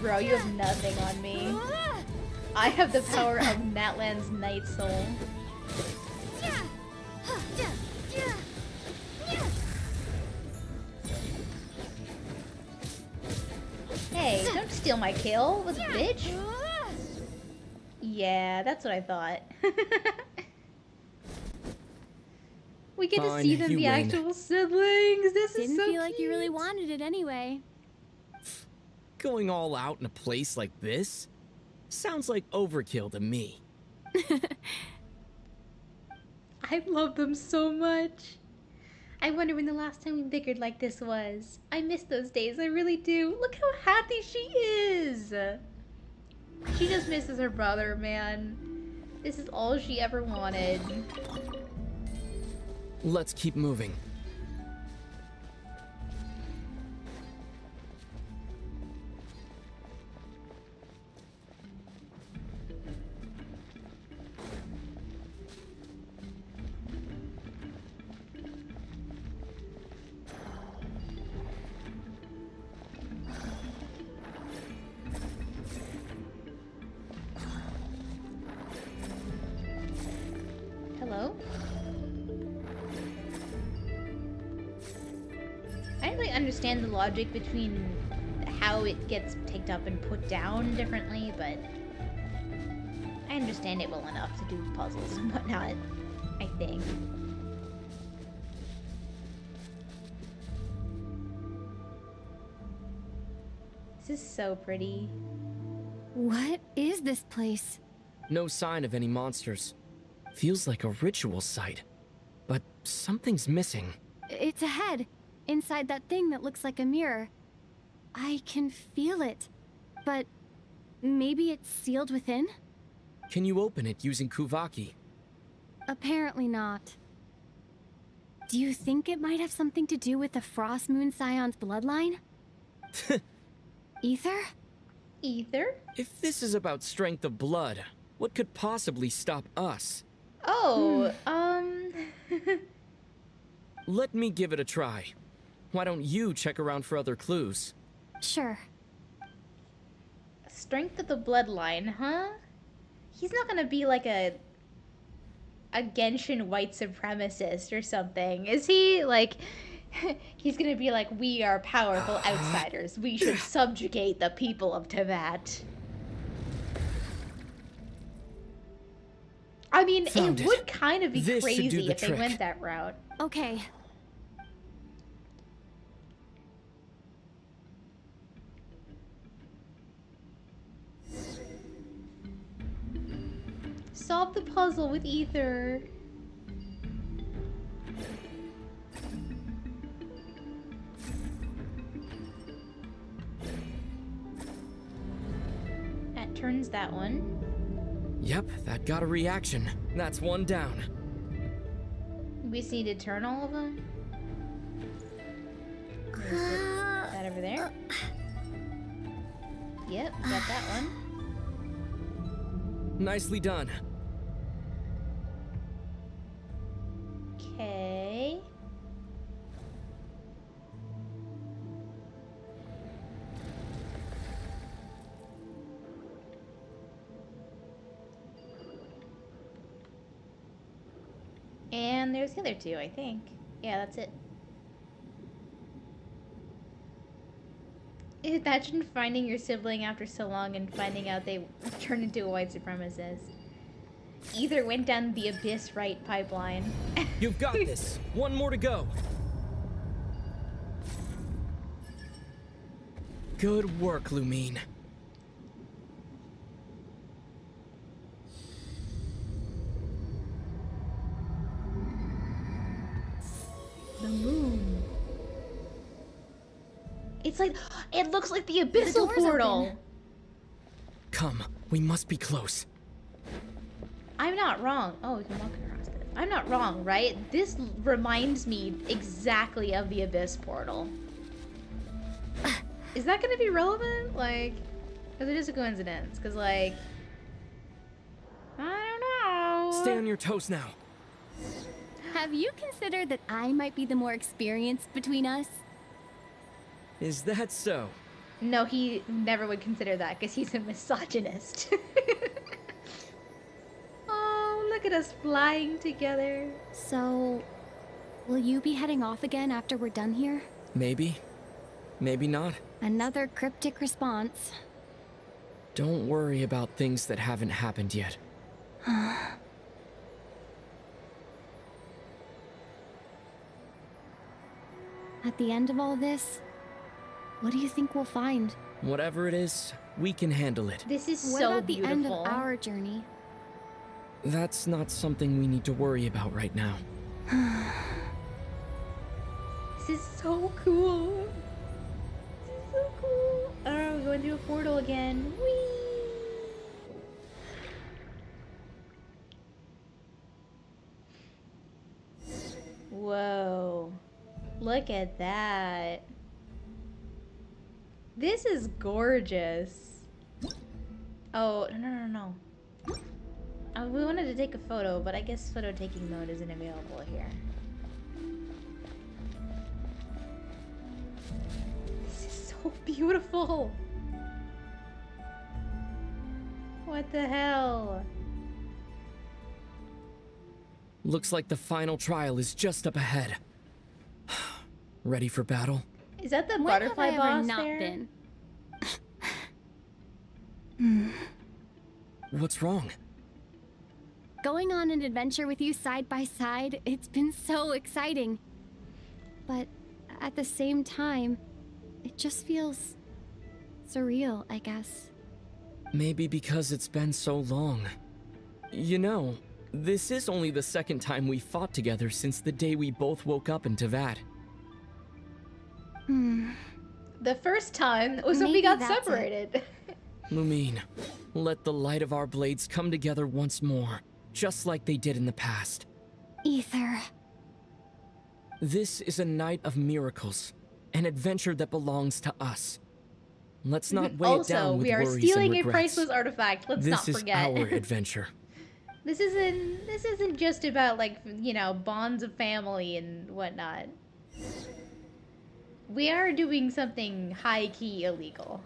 Bro, you have nothing on me. I have the power of Natlan's Night Soul. Hey, don't steal my kill, little bitch. Yeah, that's what I thought. We get to see them be actual siblings. This is so Didn't feel like you really wanted it anyway. Going all out in a place like this? Sounds like overkill to me. I love them so much. I wonder when the last time we bickered like this was. I miss those days, I really do. Look how happy she is. She just misses her brother, man. This is all she ever wanted. Let's keep moving. Hello? I don't really understand the logic between how it gets picked up and put down differently, but I understand it well enough to do puzzles and whatnot, I think. This is so pretty. What is this place? No sign of any monsters. Feels like a ritual site. But something's missing. It's a head, inside that thing that looks like a mirror. I can feel it, but maybe it's sealed within? Can you open it using Kuvaki? Apparently not. Do you think it might have something to do with the Frost Moon Scion's bloodline? Ether? Ether? If this is about strength of blood, what could possibly stop us? Oh, Let me give it a try. Why don't you check around for other clues? Sure. Strength of the bloodline, huh? He's not gonna be like a Genshin white supremacist or something, is he? Like, he's gonna be like, we are powerful outsiders. We should subjugate the people of Teyvat. I mean, it would kind of be crazy if they went that route. Okay. Solve the puzzle with Ether. That turns that one. Yep, that got a reaction. That's one down. We just need to turn all of them. That over there. Yep, got that one. Nicely done. Okay. And there's the other two, I think. Yeah, that's it. Imagine finding your sibling after so long and finding out they turned into a white supremacist. Either went down the abyss right pipeline. You've got this. One more to go. Good work, Lumine. The moon. It's like, it looks like the abyssal portal. Open. Come, we must be close. I'm not wrong. Oh, we can walk across this. I'm not wrong, right? This reminds me exactly of the abyss portal. Is that gonna be relevant? Like, because it is a coincidence. Because, like, I don't know. Stay on your toes now. Have you considered that I might be the more experienced between us? Is that so? No, he never would consider that because he's a misogynist. Oh, look at us flying together. So, will you be heading off again after we're done here? Maybe. Maybe not. Another cryptic response. Don't worry about things that haven't happened yet. At the end of all this, what do you think we'll find? Whatever it is, we can handle it. This is What so about beautiful. the end of our journey? That's not something we need to worry about right now. This is so cool. This is so cool. Oh, we're going through a portal again. Whee! Whoa. Look at that. This is gorgeous. Oh, no. We wanted to take a photo, but I guess photo taking mode isn't available here. This is so beautiful. What the hell? Looks like the final trial is just up ahead. Ready for battle? Is that the When butterfly have I ever boss not there? been? What's wrong? Going on an adventure with you side by side, it's been so exciting. But at the same time, it just feels surreal, I guess. Maybe because it's been so long. You know, this is only the second time we fought together since the day we both woke up in Teyvat. The first time was when we Maybe got that's it. separated. Lumine, let the light of our blades come together once more, just like they did in the past. Ether. This is a night of miracles, an adventure that belongs to us. Let's not weigh it down Also, with we are worries stealing and a regrets. priceless artifact. Let's not This forget. is our adventure. This isn't just about, like, you know, bonds of family and whatnot. We are doing something high-key illegal.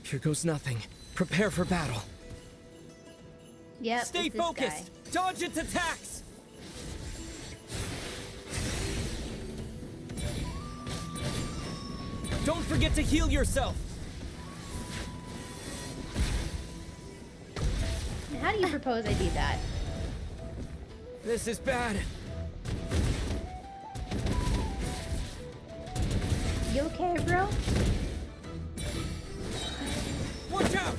Here goes nothing. Prepare for battle. Yep, Stay it's this focused. Dodge its attacks. Don't forget to heal yourself. guy. How do you propose I do that? This is bad. You okay, bro? Watch out!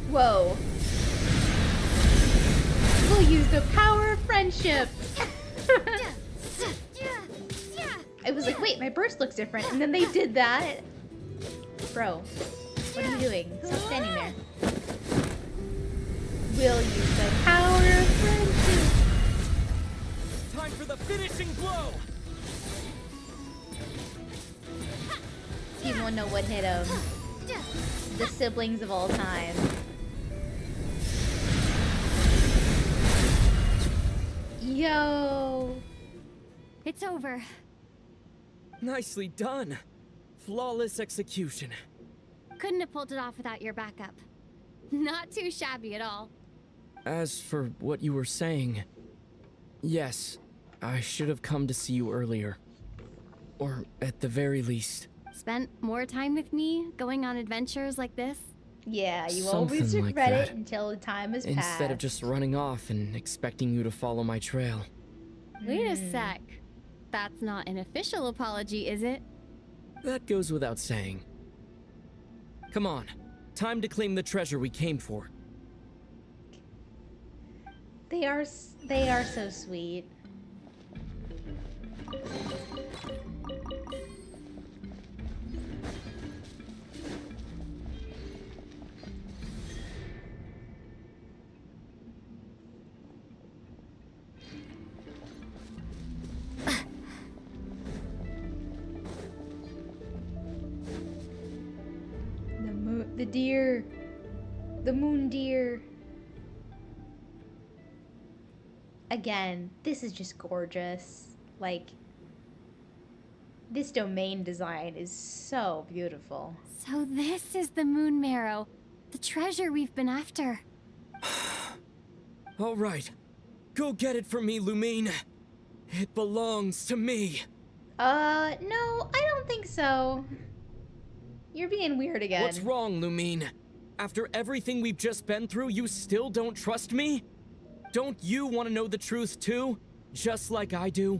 Whoa. We'll use the power of friendship. I was like, wait, my burst looks different. And then they did that. Bro, what are you doing? Stop standing there. We'll use the power of friendship. Time for the finishing blow. People won't know what hit him. The siblings of all time. Yo. It's over. Nicely done. Flawless execution. Couldn't have pulled it off without your backup. Not too shabby at all. As for what you were saying, yes, I should have come to see you earlier. Or at the very least. Spent more time with me, going on adventures like this? Yeah, you Something always like regret it that. until the time has passed. Instead of just running off and expecting you to follow my trail. Wait a sec. That's not an official apology, is it? That goes without saying. Come on, time to claim the treasure we came for. They are so sweet. The deer. The moon deer. Again, this is just gorgeous. Like, this domain design is so beautiful. So this is the moon marrow. The treasure we've been after. All right. Go get it for me, Lumine. It belongs to me. No, I don't think so. You're being weird again. What's wrong, Lumine? After everything we've just been through, you still don't trust me? Don't you want to know the truth too? Just like I do?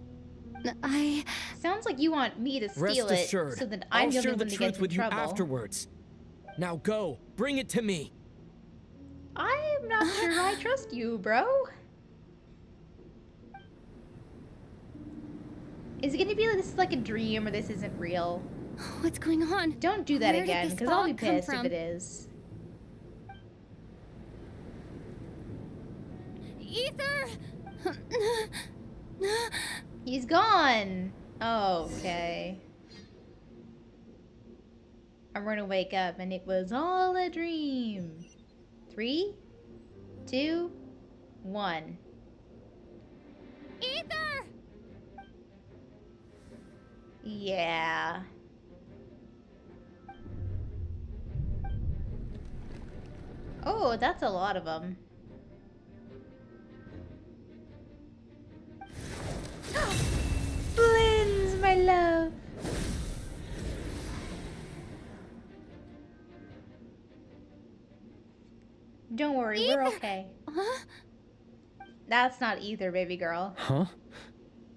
Sounds like you want me to steal Rest it assured, so that I'm I'll the only share one the to get truth in with you trouble. afterwards. Now go, bring it to me. I'm not sure I trust you, bro. Is it gonna be like this is like a dream or this isn't real? What's going on? Don't do that Where did again, this because I'll be fog come pissed if from? it is. Ether! He's gone! Okay. I'm gonna wake up and it was all a dream. 3, 2, 1. Ether! Yeah. Oh, that's a lot of them. Blins, my love. Don't worry, we're okay. Huh? That's not either, baby girl. Huh?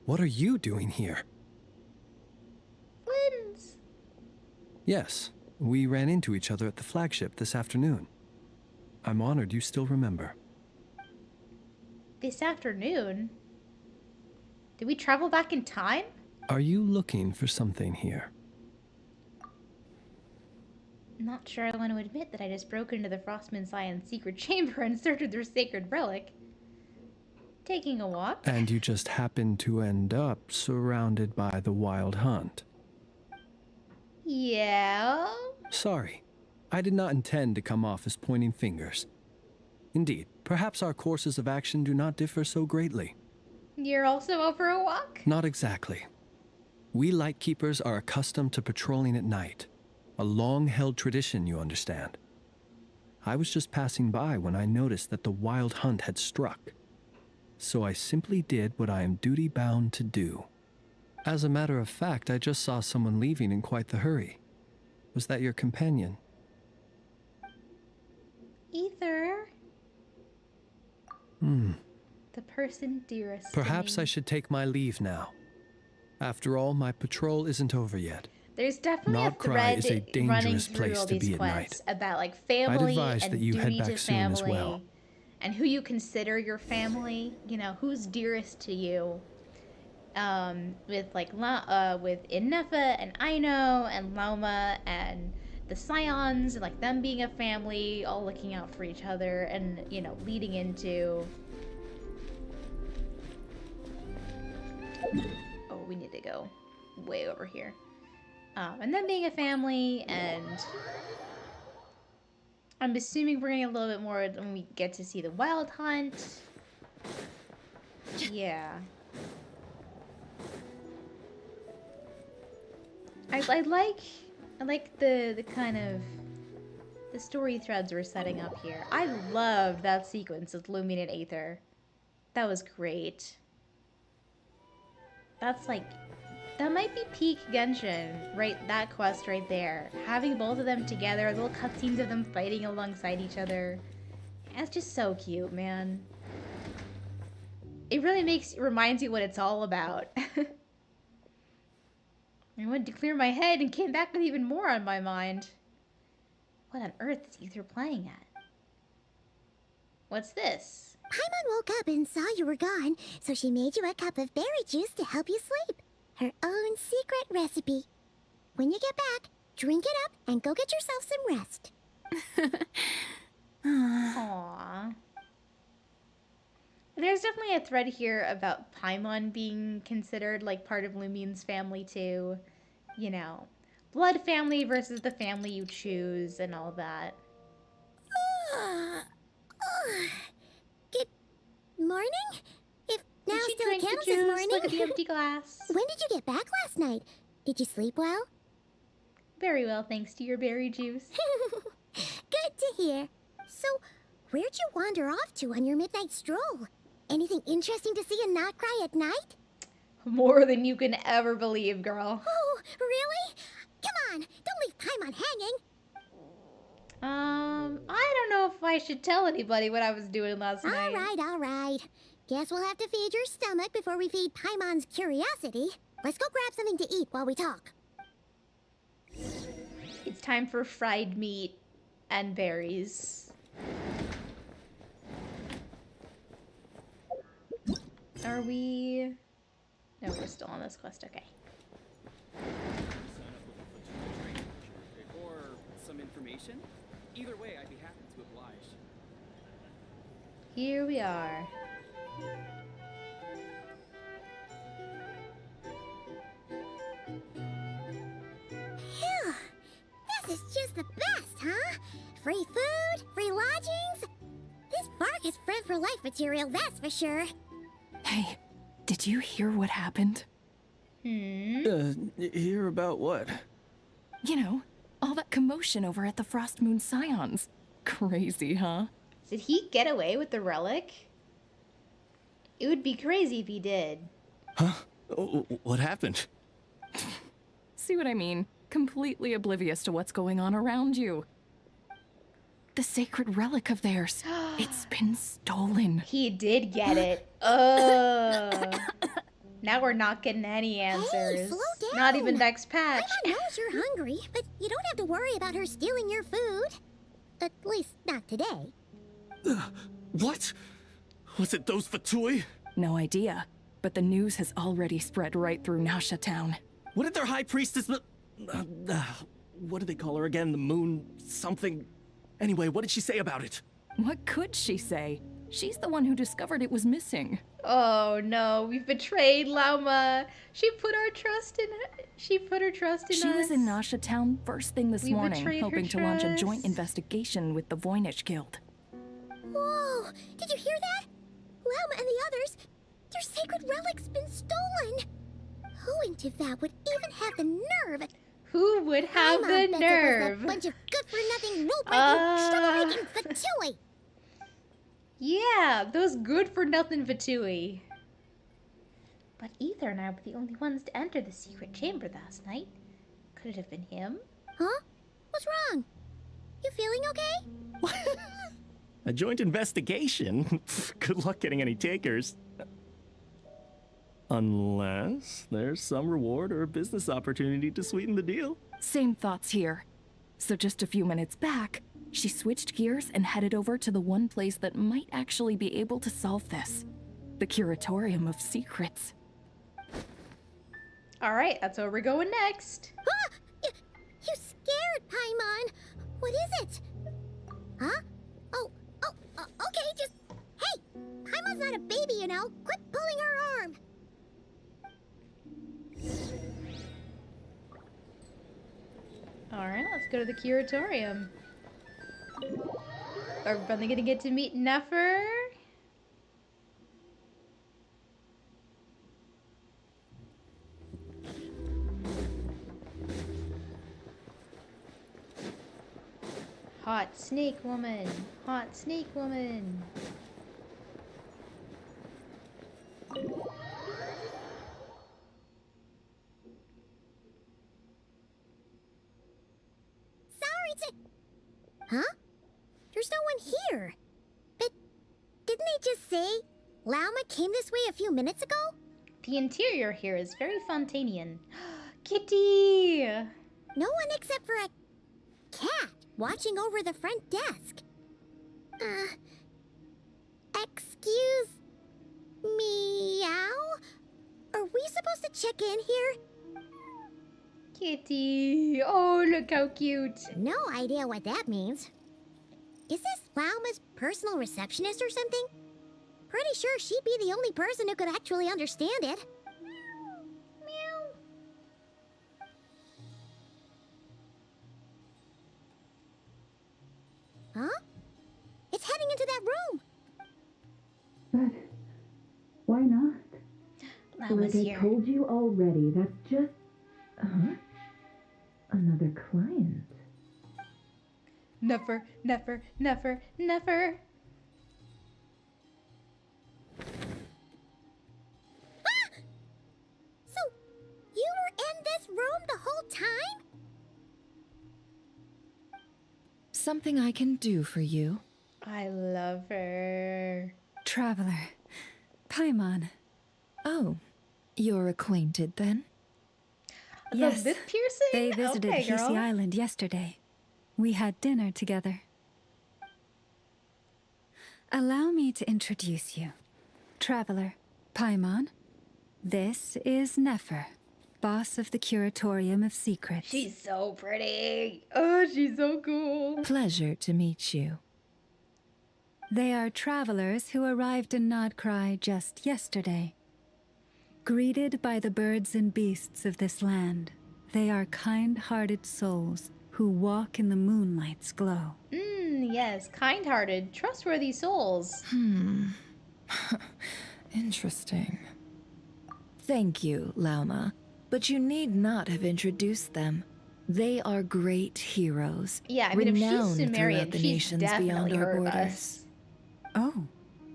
What are you doing here? Blins. Yes, we ran into each other at the flagship this afternoon. I'm honored you still remember. This afternoon? Did we travel back in time? Are you looking for something here? Not sure I want to admit that I just broke into the Frostmoon Scion's secret chamber in search of their sacred relic. Taking a walk. And you just happened to end up surrounded by the Wild Hunt. Yeah? Sorry, I did not intend to come off as pointing fingers. Indeed, perhaps our courses of action do not differ so greatly. You're also out for a walk? Not exactly. We Lightkeepers are accustomed to patrolling at night. A long-held tradition, you understand. I was just passing by when I noticed that the Wild Hunt had struck. So I simply did what I am duty-bound to do. As a matter of fact, I just saw someone leaving in quite the hurry. Was that your companion? Ether. The person dearest Perhaps to me. I should take my leave now. After all, my patrol isn't over yet. There's definitely Nod-Krai a is a thread running dangerous through place all to these be at quests night. about like I'd family advise and that you head duty back to soon as family, well. and who you consider your family. You know, who's dearest to you. With like with Innefa and Aino and Loma and the Scions, and like them being a family, all looking out for each other, and you know, leading into. Oh, we need to go way over here. And then being a family, and I'm assuming we're getting a little bit more when we get to see the Wild Hunt. Yeah. I like the kind of the story threads we're setting up here. I loved that sequence with Lumine and Aether. That was great. That's like, that might be peak Genshin, right? That quest right there. Having both of them together, little cutscenes of them fighting alongside each other. That's just so cute, man. It really reminds you what it's all about. I went to clear my head and came back with even more on my mind. What on earth is Ether playing at? What's this? Paimon woke up and saw you were gone, so she made you a cup of berry juice to help you sleep. Her own secret recipe. When you get back, drink it up and go get yourself some rest. Aww. There's definitely a thread here about Paimon being considered like part of Lumine's family too. You know, blood family versus the family you choose and all that. Good morning? If now Did you still drink the counts juice? as morning. Look at the empty glass. When did you get back last night? Did you sleep well? Very well, thanks to your berry juice. Good to hear. So, where'd you wander off to on your midnight stroll? Anything interesting to see in Nod-Krai at night? More than you can ever believe, girl. Oh, really? Come on, don't leave Paimon hanging. I don't know if I should tell anybody what I was doing last night. All right. Guess we'll have to feed your stomach before we feed Paimon's curiosity. Let's go grab something to eat while we talk. It's time for fried meat and berries. Are we... No, we're still on this quest, okay. Or some information? Either way, I'd be happy to oblige. Here we are. Phew! This is just the best, huh? Free food, free lodgings. This bark is bred for life material, that's for sure. Hey, did you hear what happened? Hear about what? You know, all that commotion over at the Frost Moon Scions. Crazy, huh? Did he get away with the relic? It would be crazy if he did. Huh? What happened? See what I mean? Completely oblivious to what's going on around you. The sacred relic of theirs. It's been stolen. He did get it. Ugh. Now we're not getting any answers. Hey, slow down. Not even next patch. Paimon knows you're hungry, but you don't have to worry about her stealing your food. At least, not today. What? Was it those Fatui? No idea, but the news has already spread right through Nasha Town. What did their high priestess... what do they call her again? The moon... something... Anyway, what did she say about it? What could she say? She's the one who discovered it was missing. Oh no, we've betrayed Lauma. She put our trust in her. She put her trust in us. She was in Nasha Town first thing this morning, betrayed her hoping to launch a trust. joint investigation with the Voynich Guild. Whoa! Did you hear that? Lauma and the others, their sacred relic's been stolen. Who in Tivap would even have the nerve? Who would have the Paimon bets nerve? It was a bunch of good-for-nothing, rule-breaking, trouble-making Fatui. Yeah, those good-for-nothing Fatui. But Ether and I were the only ones to enter the secret chamber last night. Could it have been him? Huh? What's wrong? You feeling okay? A joint investigation? Good luck getting any takers. Unless there's some reward or business opportunity to sweeten the deal. Same thoughts here. So just a few minutes back, she switched gears and headed over to the one place that might actually be able to solve this. The Curatorium of Secrets. Alright, that's where we're going next. Ah! You scared, Paimon. What is it? Huh? Okay, just... Hey! Paimon's not a baby, you know. Quit pulling her arm. Alright, let's go to the Curatorium. Are we finally gonna get to meet Nefer? Hot snake woman. Hot snake woman. Huh? There's no one here. But didn't they just say Lauma came this way a few minutes ago? The interior here is very Fontanian. Kitty! No one except for a cat watching over the front desk. Excuse meow? Are we supposed to check in here? Kitty! Oh, look how cute. No idea what that means. Is this Lauma's personal receptionist or something? Pretty sure she'd be the only person who could actually understand it. Huh? It's heading into that room. But why not? Llama's Like here. I told you already, that's just... Another client. Never, never, never, never. Ah! So, you were in this room the whole time? Something I can do for you? I love her. Traveler. Paimon. Oh, you're acquainted then? Yes. The lip piercing? They visited Okay, Hisi girl. Island yesterday. We had dinner together. Allow me to introduce you. Traveler, Paimon. This is Nefer, boss of the Curatorium of Secrets. She's so pretty. Oh, she's so cool. Pleasure to meet you. They are travelers who arrived in Nod-Krai just yesterday. Greeted by the birds and beasts of this land, they are kind-hearted souls who walk in the moonlight's glow. Yes, kind-hearted, trustworthy souls. Interesting. Thank you, Lauma, but you need not have introduced them. They are great heroes. Yeah, I mean, if she's renowned Sumerian, throughout the she's nations definitely beyond our heard borders. us. Oh,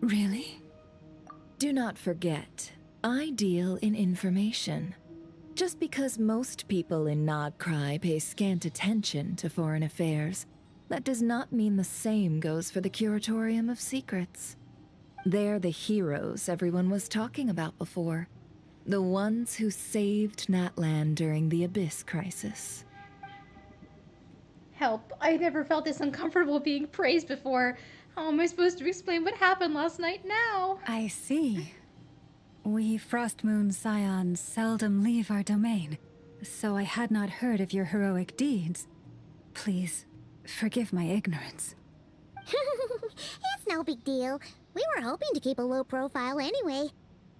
really? Do not forget, I deal in information. Just because most people in Nod-Krai pay scant attention to foreign affairs, that does not mean the same goes for the Curatorium of Secrets. They're the heroes everyone was talking about before. The ones who saved Natlan during the Abyss crisis. Help, I never felt this uncomfortable being praised before. How am I supposed to explain what happened last night now? I see. We Frostmoon Scions seldom leave our domain, so I had not heard of your heroic deeds. Please, forgive my ignorance. It's no big deal. We were hoping to keep a low profile anyway.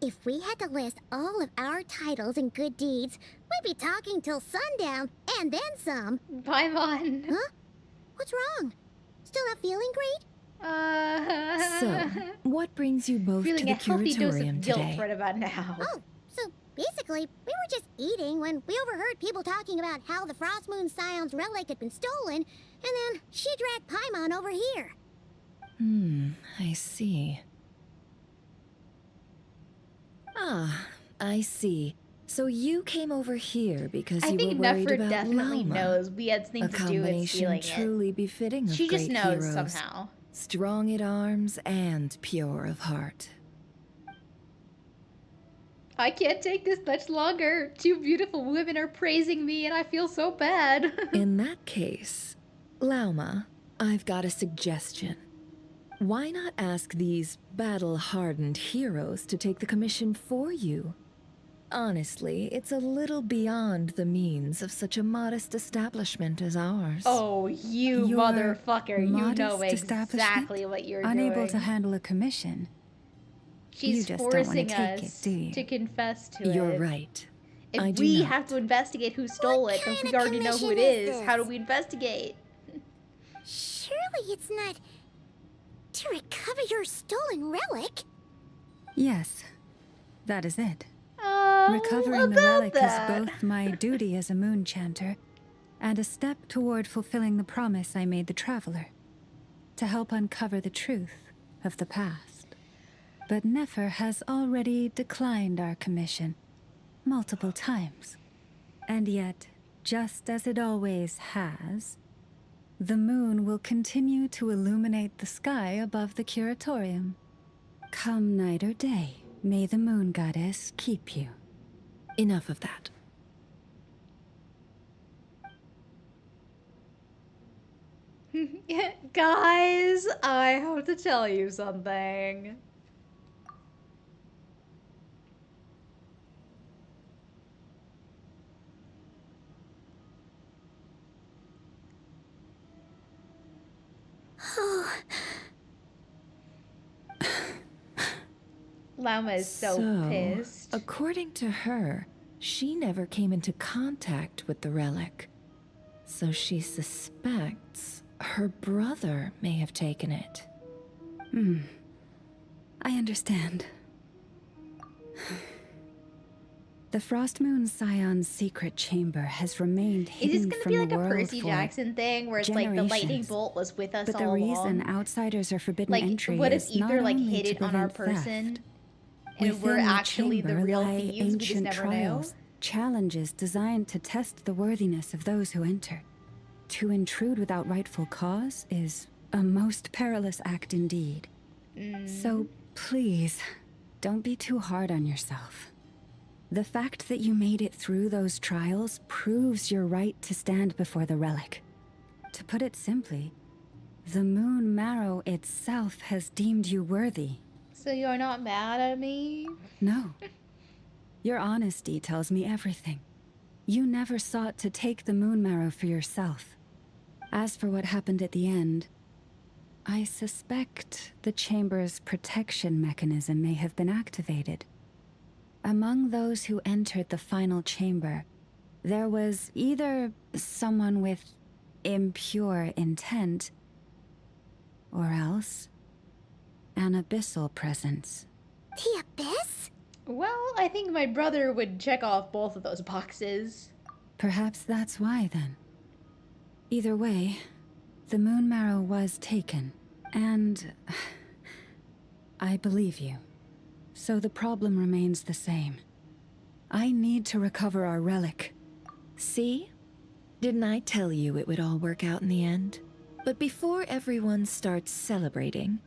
If we had to list all of our titles and good deeds, we'd be talking till sundown, and then some. Paimon. Huh? What's wrong? Still not feeling great? So, what brings you both to Feeling the a healthy dose Curatorium of guilt today? right about now. Oh, so basically, we were just eating when we overheard people talking about how the Frostmoon Scion's relic had been stolen, and then she dragged Paimon over here. I see. Ah, I see. So you came over here because I you think were worried Nefer about definitely Lauma. knows we had things A to do with combination stealing truly it. befitting of She just great knows heroes. somehow. Strong at arms and pure of heart. I can't take this much longer. Two beautiful women are praising me and I feel so bad. In that case, Lauma, I've got a suggestion. Why not ask these battle-hardened heroes to take the commission for you? Honestly, it's a little beyond the means of such a modest establishment as ours. Oh, you Your motherfucker. You know modest exactly what you're Unable doing. to handle a commission. She's You just don't wanna forcing take us it, do you? to confess to it. You're right. If I do we not. have to investigate who stole it, then we already know who it commission is. is How do this? we investigate? Surely it's not to recover your stolen relic. Yes, that is it. Oh, Recovering the about relic that. is both my duty as a moon chanter and a step toward fulfilling the promise I made the traveler to help uncover the truth of the past. But Nefer has already declined our commission multiple times. And yet, just as it always has, the moon will continue to illuminate the sky above the Curatorium. Come night or day, may the moon goddess keep you. Enough of that. Guys, I have to tell you something. Llama is so pissed. According to her, she never came into contact with the relic. So she suspects her brother may have taken it. I understand. The Frost Moon Scion's secret chamber has remained Is this hidden gonna from be the like a world Percy for Jackson thing where it's like the lightning generations. bolt was with us But the all reason along? outsiders are forbidden Like, entry what if is not Ether like only hid to it on our prevent theft. person, and we're Within the actually the chamber real lie thieves? We just ancient never trials, know. challenges designed to test the worthiness of those who enter. To intrude without rightful cause is a most perilous act indeed. So please, don't be too hard on yourself. The fact that you made it through those trials proves your right to stand before the relic. To put it simply, the Moon Marrow itself has deemed you worthy. So you're not mad at me? No. Your honesty tells me everything. You never sought to take the Moon Marrow for yourself. As for what happened at the end, I suspect the Chamber's protection mechanism may have been activated. Among those who entered the final chamber, there was either someone with impure intent, or else an abyssal presence. The Abyss? Well, I think my brother would check off both of those boxes. Perhaps that's why, then. Either way, the Moon Marrow was taken, and I believe you. So the problem remains the same. I need to recover our relic. See? Didn't I tell you it would all work out in the end? But before everyone starts celebrating,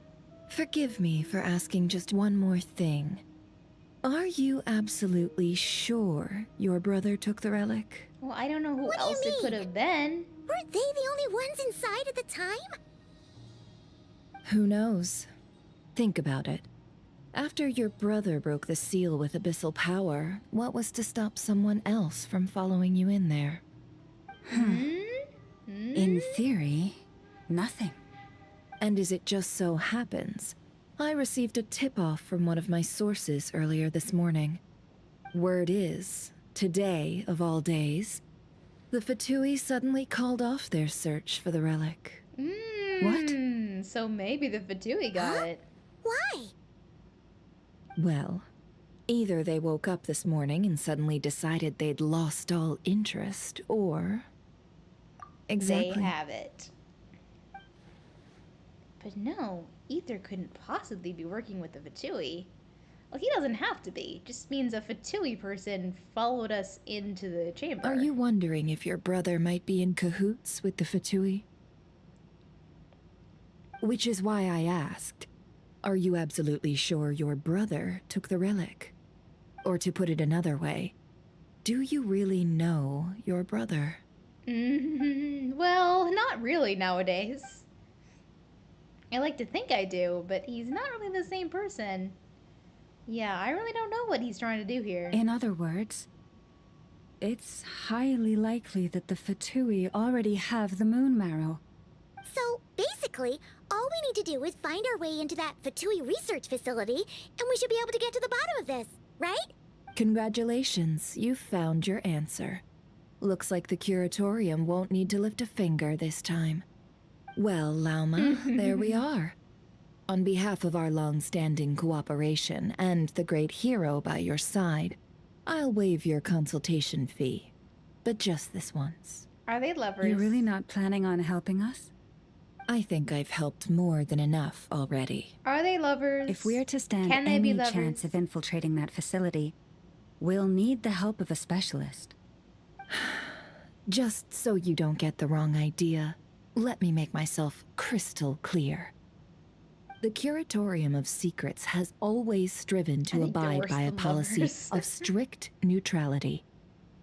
forgive me for asking just one more thing. Are you absolutely sure your brother took the relic? Well, I don't know who else it could have been. Weren't they the only ones inside at the time? Who knows? Think about it. After your brother broke the seal with abyssal power, what was to stop someone else from following you in there? In theory, nothing. And as it just so happens, I received a tip-off from one of my sources earlier this morning. Word is, today of all days, the Fatui suddenly called off their search for the relic. What? So maybe the Fatui got it. Why? Well, either they woke up this morning and suddenly decided they'd lost all interest, or... Exactly. They have it. But no, Ether couldn't possibly be working with the Fatui. Well, he doesn't have to be. Just means a Fatui person followed us into the chamber. Are you wondering if your brother might be in cahoots with the Fatui? Which is why I asked, are you absolutely sure your brother took the relic? Or to put it another way, do you really know your brother? Well, not really nowadays. I like to think I do, but he's not really the same person. Yeah, I really don't know what he's trying to do here. In other words, it's highly likely that the Fatui already have the Moon Marrow. So, basically, all we need to do is find our way into that Fatui research facility, and we should be able to get to the bottom of this, right? Congratulations, you've found your answer. Looks like the Curatorium won't need to lift a finger this time. Well, Lauma, there we are. On behalf of our long-standing cooperation and the great hero by your side, I'll waive your consultation fee. But just this once. Are they lovers? You're really not planning on helping us? I think I've helped more than enough already. Are they lovers? If we're to stand Can they be any lovers? chance of infiltrating that facility, we'll need the help of a specialist. Just so you don't get the wrong idea, let me make myself crystal clear. The Curatorium of Secrets has always striven to abide by a policy of strict neutrality.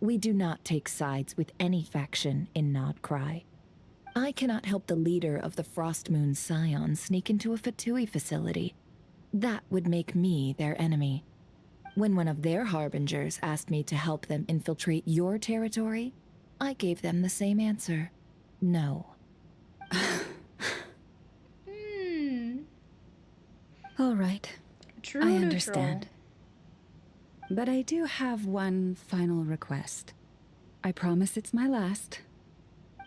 We do not take sides with any faction in Nod-Krai. I cannot help the leader of the Frost Moon Scion sneak into a Fatui facility. That would make me their enemy. When one of their harbingers asked me to help them infiltrate your territory, I gave them the same answer. No. All right. True I neutral. understand. But I do have one final request. I promise it's my last.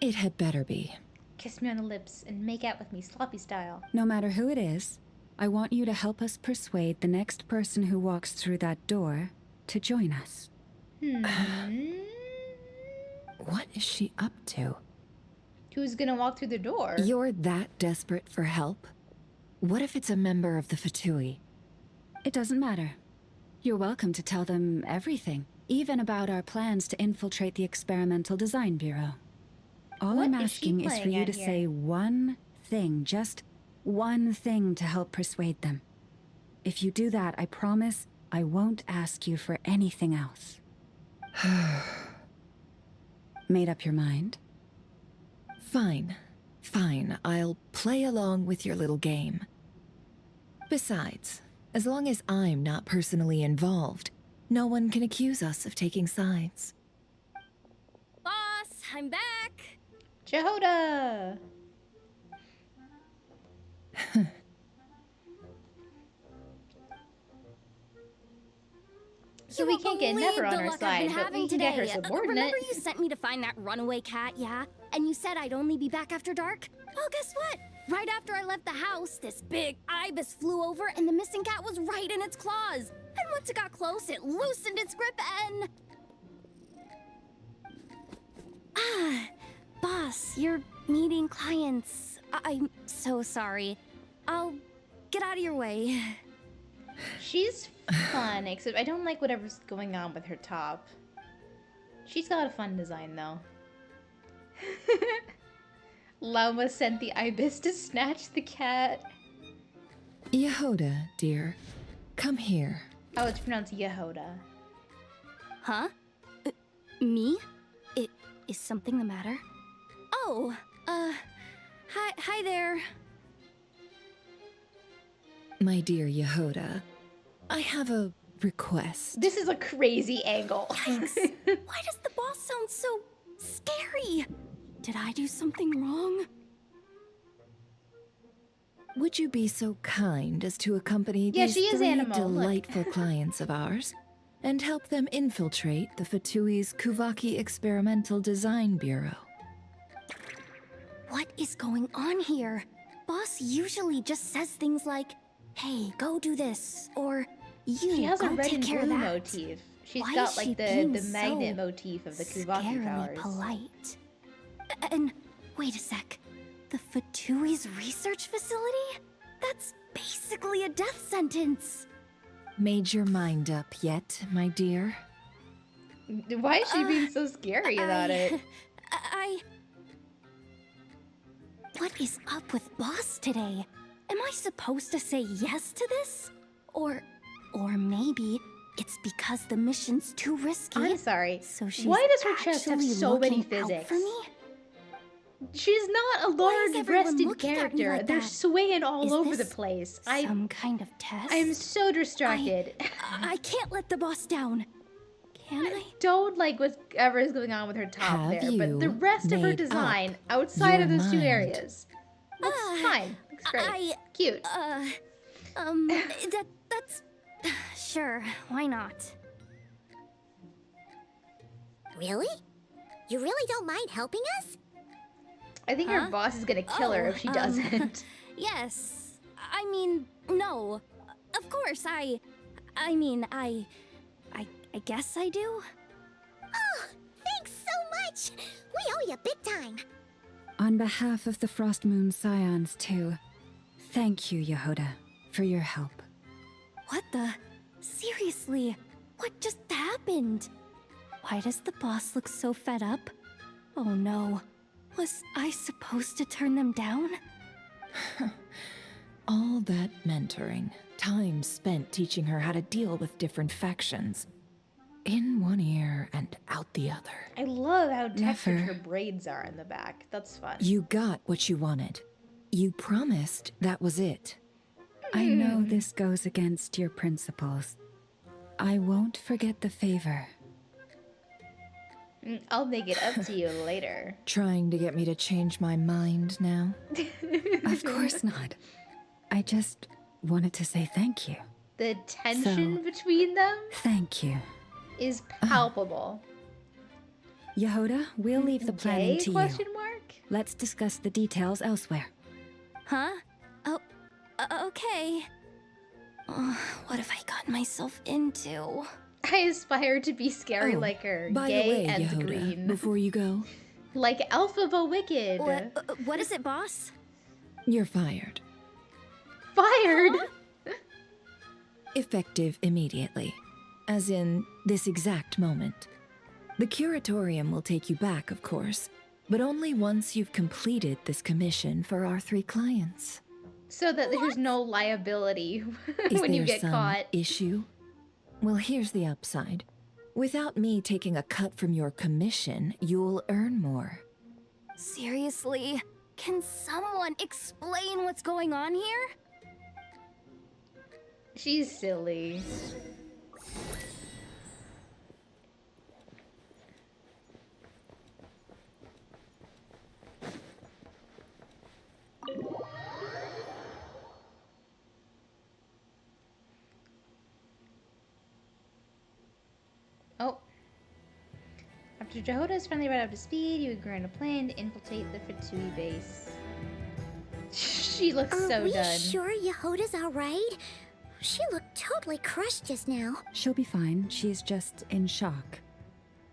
It had better be. Kiss me on the lips and make out with me sloppy style. No matter who it is, I want you to help us persuade the next person who walks through that door to join us. What is she up to? Who's gonna walk through the door? You're that desperate for help? What if it's a member of the Fatui? It doesn't matter. You're welcome to tell them everything, even about our plans to infiltrate the Experimental Design Bureau. All I'm asking is for you to say one thing, just one thing to help persuade them. If you do that, I promise I won't ask you for anything else. Made up your mind? Fine. Fine, I'll play along with your little game. Besides, as long as I'm not personally involved, no one can accuse us of taking sides. Boss, I'm back! Jehoda! So we can't get Never on our side, but we can get her subordinate. Remember you sent me to find that runaway cat, yeah? And you said I'd only be back after dark? Well, guess what? Right after I left the house, this big ibis flew over and the missing cat was right in its claws. And once it got close, it loosened its grip and... Boss, you're meeting clients. I'm so sorry. I'll get out of your way. She's fun, except I don't like whatever's going on with her top. She's got a fun design, though. Lama sent the ibis to snatch the cat. Yehoda, dear, come here. Oh, it's pronounced Yehoda. Huh? Me? Is something the matter? Oh, hi there. My dear Yehoda, I have a request. This is a crazy angle. Yikes! Why does the boss sound so scary? Did I do something wrong? Would you be so kind as to accompany these three delightful clients of ours and help them infiltrate the Fatui's Kuvaki Experimental Design Bureau? What is going on here? Boss usually just says things like, hey, go do this, or she has a red and blue motif. motif. She's got like the magnet motif of the Kuvaki powers. Polite. And wait a sec. The Fatui's research facility? That's basically a death sentence. Made your mind up yet, my dear? Why is she being so scary about it? What is up with Boss today? Am I supposed to say yes to this? Or maybe it's because the mission's too risky. I'm sorry. So she's why does her chest have so many physics? For me? She's not a large-breasted character. Like They're swinging all over the this place. Some kind of test? I'm so distracted. I can't let the boss down. Can I? Don't like whatever is going on with her top Have there, but the rest of her design outside of those two areas looks fine. Looks great. Cute. That's sure. Why not? Really? You really don't mind helping us? I think her boss is gonna kill her if she doesn't. Yes. I mean, no. Of course, I guess I do. Oh, thanks so much. We owe you big time. On behalf of the Frost Moon Scions, too, thank you, Yehoda, for your help. What the? Seriously, what just happened? Why does the boss look so fed up? Oh no. Was I supposed to turn them down? All that mentoring, time spent teaching her how to deal with different factions. In one ear and out the other. I love how textured her braids are in the back. That's fun. You got what you wanted. You promised that was it. I know this goes against your principles. I won't forget the favor. I'll make it up to you later. Trying to get me to change my mind now? Of course not. I just wanted to say thank you. The tension between them? Thank you. Is palpable. Yehoda, we'll leave the planning to question you. mark? like. Let's discuss the details elsewhere. Huh? Oh, okay. What have I gotten myself into? I aspire to be scary like her, by gay the way, and Yehoda, green. before you go, Like Alpha the Wicked. What is it, boss? you're fired. Fired? Effective immediately. As in, this exact moment. The curatorium will take you back, of course, but only once you've completed this commission for our 3 clients. So that there's no liability Is when you there get some caught. issue? Well, here's the upside. Without me taking a cut from your commission, you'll earn more. Seriously? Can someone explain what's going on here? She's silly. Oh. After Jehoda is finally brought up to speed, you agree on a plan to infiltrate the Fatui base. She looks so Are we done. sure Yehoda's alright? She looked totally crushed just now. She'll be fine. She's just in shock.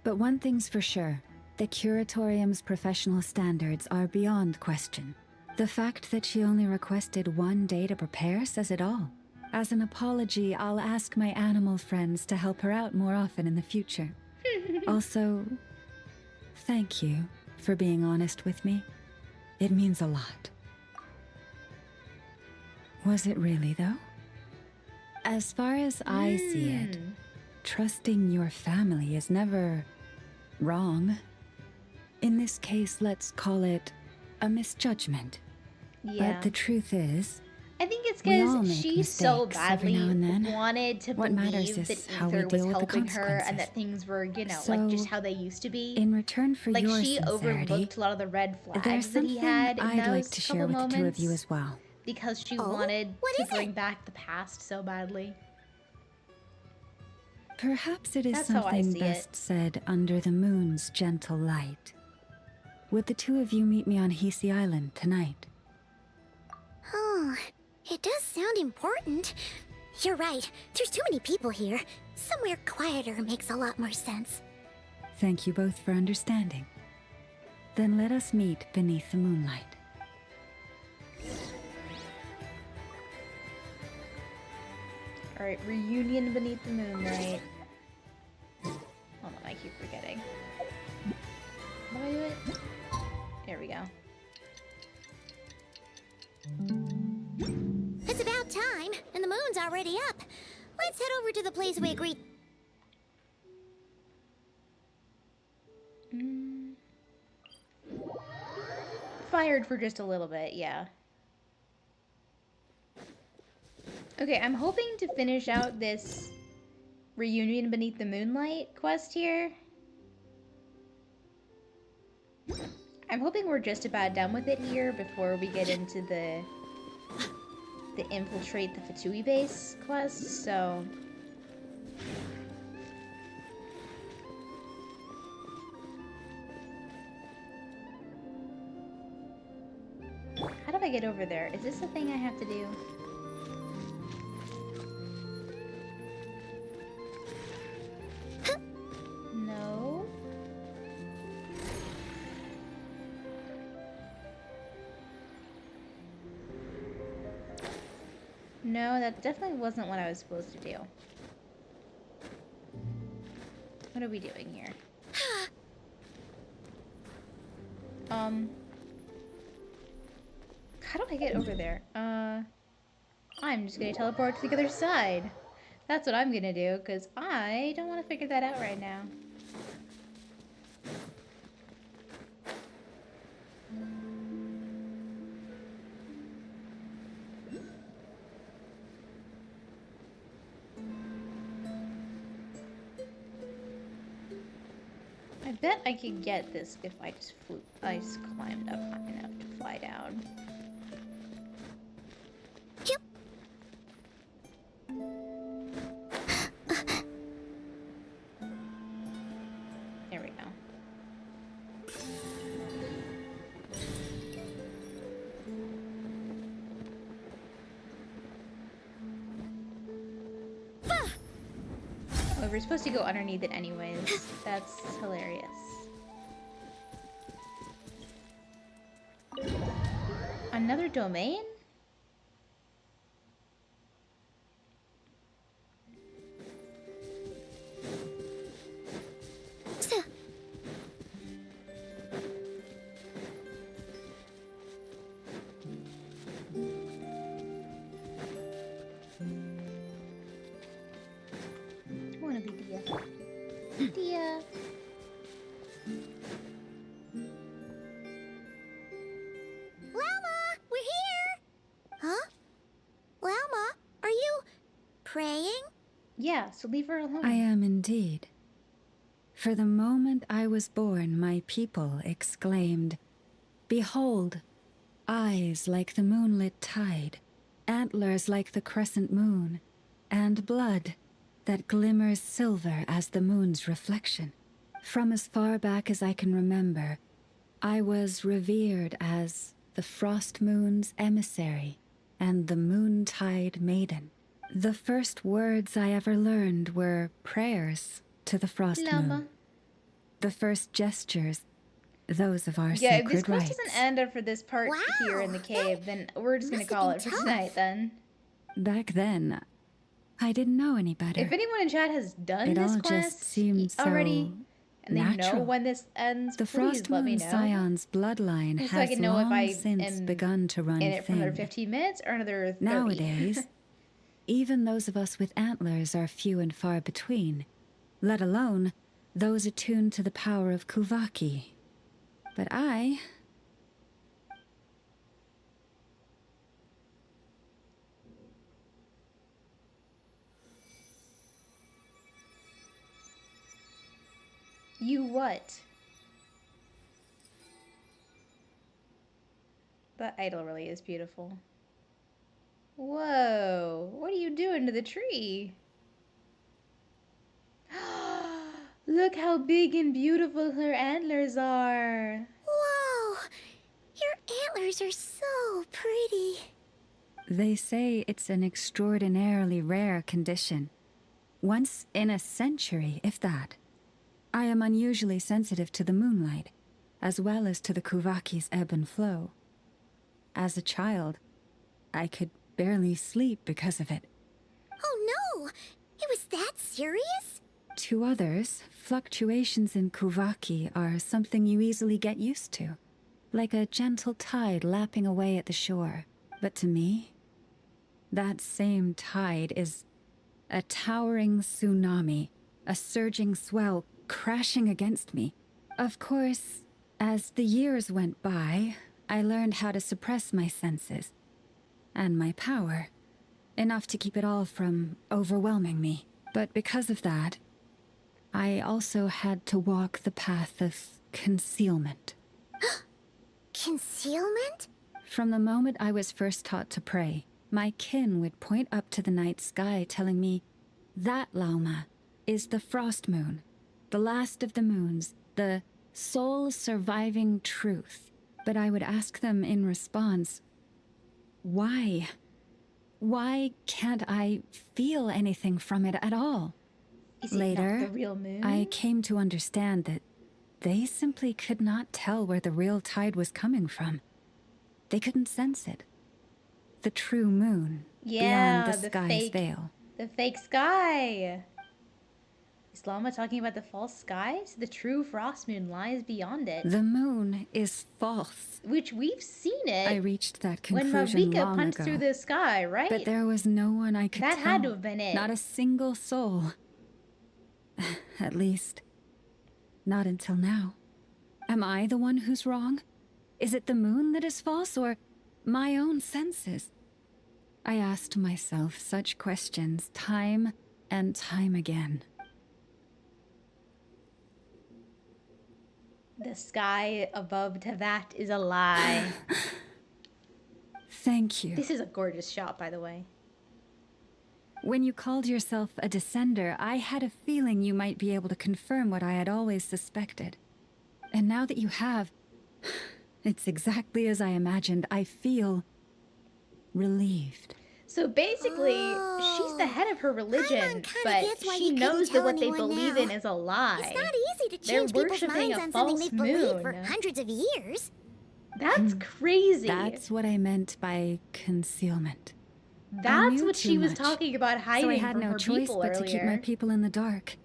But one thing's for sure. The curatorium's professional standards are beyond question. The fact that she only requested 1 day to prepare says it all. As an apology, I'll ask my animal friends to help her out more often in the future. Also, thank you for being honest with me. It means a lot. Was it really, though? As far as I see it, trusting your family is never wrong. In this case, let's call it a misjudgment. Yeah. But the truth is, I think it's we all because make she so mistakes every badly now and then. wanted to What matters believe is that how we Ether was deal with the helping her and consequences. that things were, you know, So, like just how they used to be. in return for Like your she sincerity, overlooked a lot of the red there's flags that something he had in I'd those like to share couple with the 2 of you moments as well. because she Oh? wanted What to is it? bring back the past so badly. Perhaps it is That's how I something see best said under the moon's gentle light. Would the 2 of you meet me on Hisi Island tonight? Oh, it does sound important. You're right. There's too many people here. Somewhere quieter makes a lot more sense. Thank you both for understanding. Then let us meet beneath the moonlight. Alright, reunion beneath the moonlight. Hold on, I keep forgetting. How do I do it? There we go. It's about time, and the moon's already up. Let's head over to the place we agreed. Fired for just a little bit, yeah. Okay, I'm hoping to finish out this reunion beneath the moonlight quest here. I'm hoping we're just about done with it here before we get into the infiltrate the Fatui base quest, so... How do I get over there? Is this the thing I have to do? No. No, that definitely wasn't what I was supposed to do. What are we doing here? How do I get over there? I'm just gonna teleport to the other side. That's what I'm gonna do, because I don't want to figure that out right now. I bet I could get this if I just climbed up high enough to fly down. Yep. There we go. Oh, we're supposed to go underneath it anyways. That's hilarious. Another domain? I want to be Dia. Dia. Llama, we're here! Huh? Llama, are you praying? Yeah, so leave her alone. I am indeed. For the moment I was born, my people exclaimed, "Behold, eyes like the moonlit tide, antlers like the crescent moon, and blood that glimmers silver as the moon's reflection." From as far back as I can remember, I was revered as the frost moon's emissary and the moontide maiden. The first words I ever learned were prayers to the frost moon. The first gestures, those of our Yeah, if this sacred quest rites. doesn't end up for this part here in the cave, then we're just gonna call it for tonight then. Back then, I didn't know any better. If anyone in chat has done It this all quest just seemed already, so and they know natural. when this ends, The please Frost let me Moon know. Scion's bloodline Just so I has can know if long I since am begun to run in it for another thin. 15 minutes or another 30. Nowadays, even those of us with antlers are few and far between, let alone those attuned to the power of Kuvaki. But I... You what? That idol really is beautiful. Whoa, what are you doing to the tree? Look how big and beautiful her antlers are. Whoa! Your antlers are so pretty. They say it's an extraordinarily rare condition. Once in a century, if that. I am unusually sensitive to the moonlight, as well as to the Kuvaki's ebb and flow. As a child, I could barely sleep because of it. Oh no! It was that serious? To others, fluctuations in Kuvaki are something you easily get used to, like a gentle tide lapping away at the shore. But to me, that same tide is a towering tsunami, a surging swell crashing against me. Of course, as the years went by, I learned how to suppress my senses and my power, enough to keep it all from overwhelming me. But because of that, I also had to walk the path of concealment. Concealment? From the moment I was first taught to pray, my kin would point up to the night sky telling me, "That, Lauma, is the frost moon, the last of the moons, the sole surviving truth." But I would ask them in response, why? Why can't I feel anything from it at all? Is it Later, not the real moon? I came to understand that they simply could not tell where the real tide was coming from. They couldn't sense it. The true moon, Yeah, beyond the sky's fake, veil. the fake sky. Is Llama talking about the false skies? The true frost moon lies beyond it. The moon is false. Which we've seen it. I reached that when conclusion Mavika long punched ago. through the sky, right? But there was no one I could That tell. had to have been it. Not a single soul. At least, not until now. Am I the one who's wrong? Is it the moon that is false, or my own senses? I asked myself such questions time and time again. The sky above Tavat is a lie. Thank you. This is a gorgeous shot, by the way. When you called yourself a descender, I had a feeling you might be able to confirm what I had always suspected. And now that you have, it's exactly as I imagined. I feel relieved. So basically, she's the head of her religion, but she knows that what they believe in is a lie. It's not easy to They're change people's worshiping minds a on something false they've believed moon. for hundreds of years. That's crazy. That's what I meant by concealment. I That's knew what too she was much, talking about hiding so I had from no her choice people but earlier. to keep my people in the dark.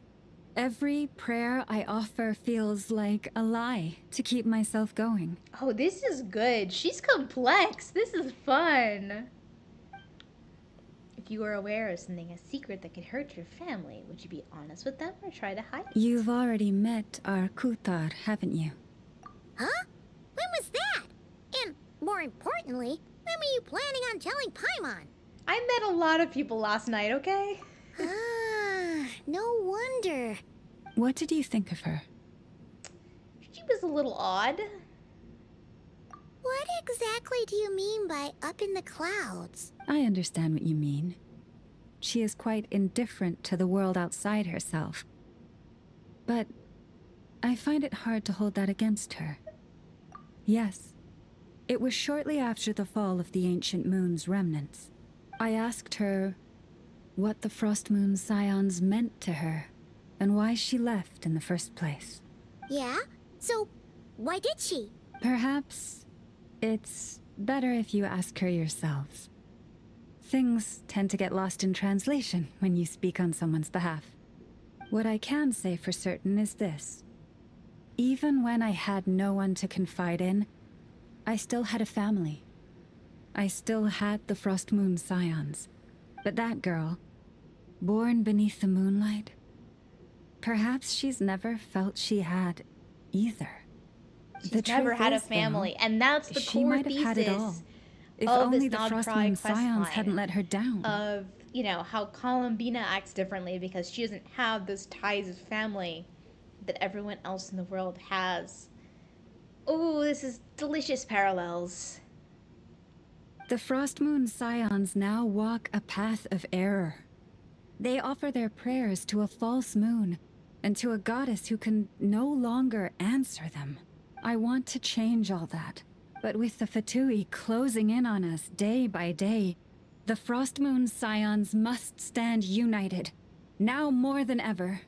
Every prayer I offer feels like a lie to keep myself going. Oh, this is good. She's complex. This is fun. If you were aware of something, a secret that could hurt your family, would you be honest with them or try to hide it? You've already met our Kuthar, haven't you? Huh? When was that? And more importantly, when were you planning on telling Paimon? I met a lot of people last night, okay? Ah, no wonder. What did you think of her? She was a little odd. What exactly do you mean by up in the clouds? I understand what you mean. She is quite indifferent to the world outside herself. But I find it hard to hold that against her. Yes, it was shortly after the fall of the ancient moon's remnants. I asked her what the Frost Moon Scions meant to her, and why she left in the first place. Yeah? So, why did she? Perhaps it's better if you ask her yourselves. Things tend to get lost in translation when you speak on someone's behalf. What I can say for certain is this. Even when I had no one to confide in, I still had a family. I still had the Frost Moon Scions. But that girl, born beneath the moonlight, perhaps she's never felt she had either. She's never had a family, and that's the she core might have had it all. thesis If of only this the Frost Nod-Krai Moon quest Scions line hadn't let her down. of, you know, how Columbina acts differently because she doesn't have those ties of family that everyone else in the world has. Oh, this is delicious parallels. The Frost Moon Scions now walk a path of error. They offer their prayers to a false moon and to a goddess who can no longer answer them. I want to change all that, but with the Fatui closing in on us day by day, the Frost Moon Scions must stand united, now more than ever.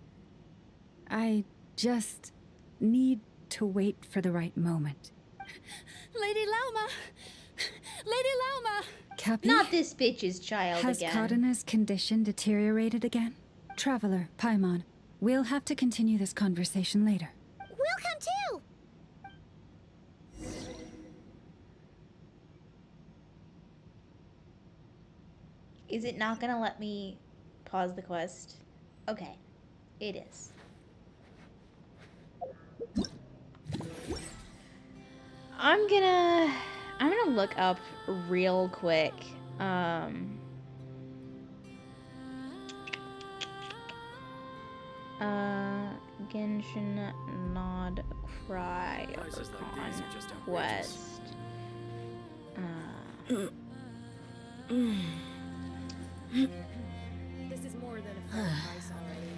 I just need to wait for the right moment. Lady Lauma! Lady Lauma! Cappy? Not this bitch's child Has again. Cardina's condition deteriorated again? Traveler, Paimon, we'll have to continue this conversation later. We'll come too! Is it not gonna let me pause the quest? Okay, it is. I'm gonna look up real quick. Genshin Nod-Krai ARCHON Quest. This is more than a fair price already.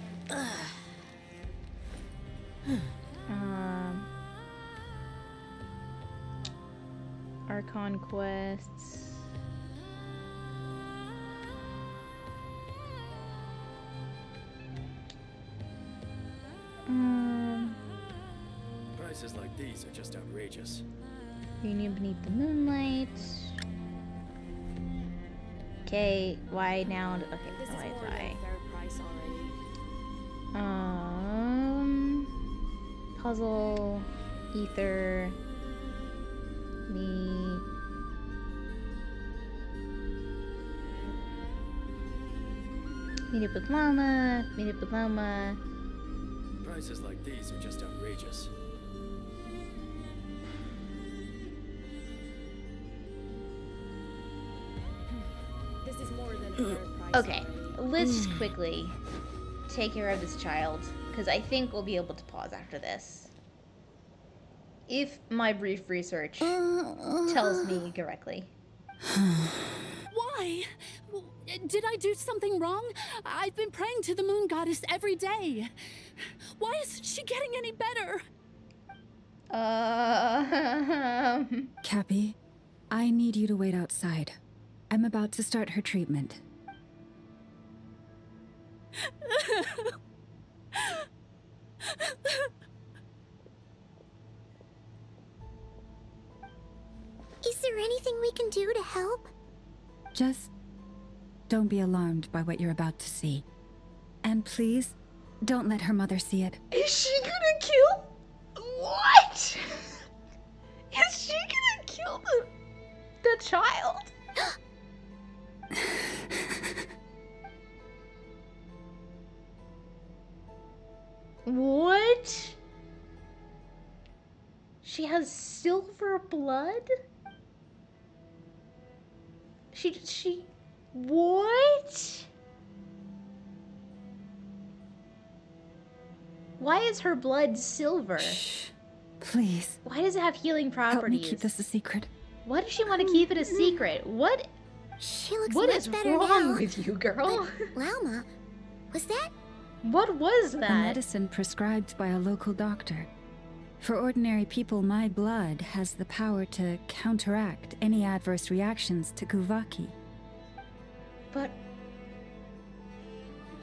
ARCHON quests. Prices like these are just outrageous. Union beneath the moonlight. Okay, why now? Okay, This is why more than a fair price already. Puzzle, ether, me. Meet up with Llama, meet up with Llama. Prices like these are just outrageous. This is more than a fair price Okay, already. let's just quickly take care of this child, because I think we'll be able to pause after this. If my brief research tells me correctly. Why? Did I do something wrong? I've been praying to the moon goddess every day. Why isn't she getting any better? Cappy, I need you to wait outside. I'm about to start her treatment. Is there anything we can do to help? Just don't be alarmed by what you're about to see. And please, don't let her mother see it. Is she gonna kill? What? Is she gonna kill the child? What? She has silver blood? She, what? Why is her blood silver? Shh, please. Why does it have healing properties? Help me keep this a secret. Why does she want to keep it a secret? What? She looks What much is better wrong now. with you, girl? But, Lalma, was that? What was that? A medicine prescribed by a local doctor. For ordinary people, my blood has the power to counteract any adverse reactions to Kuvaki. But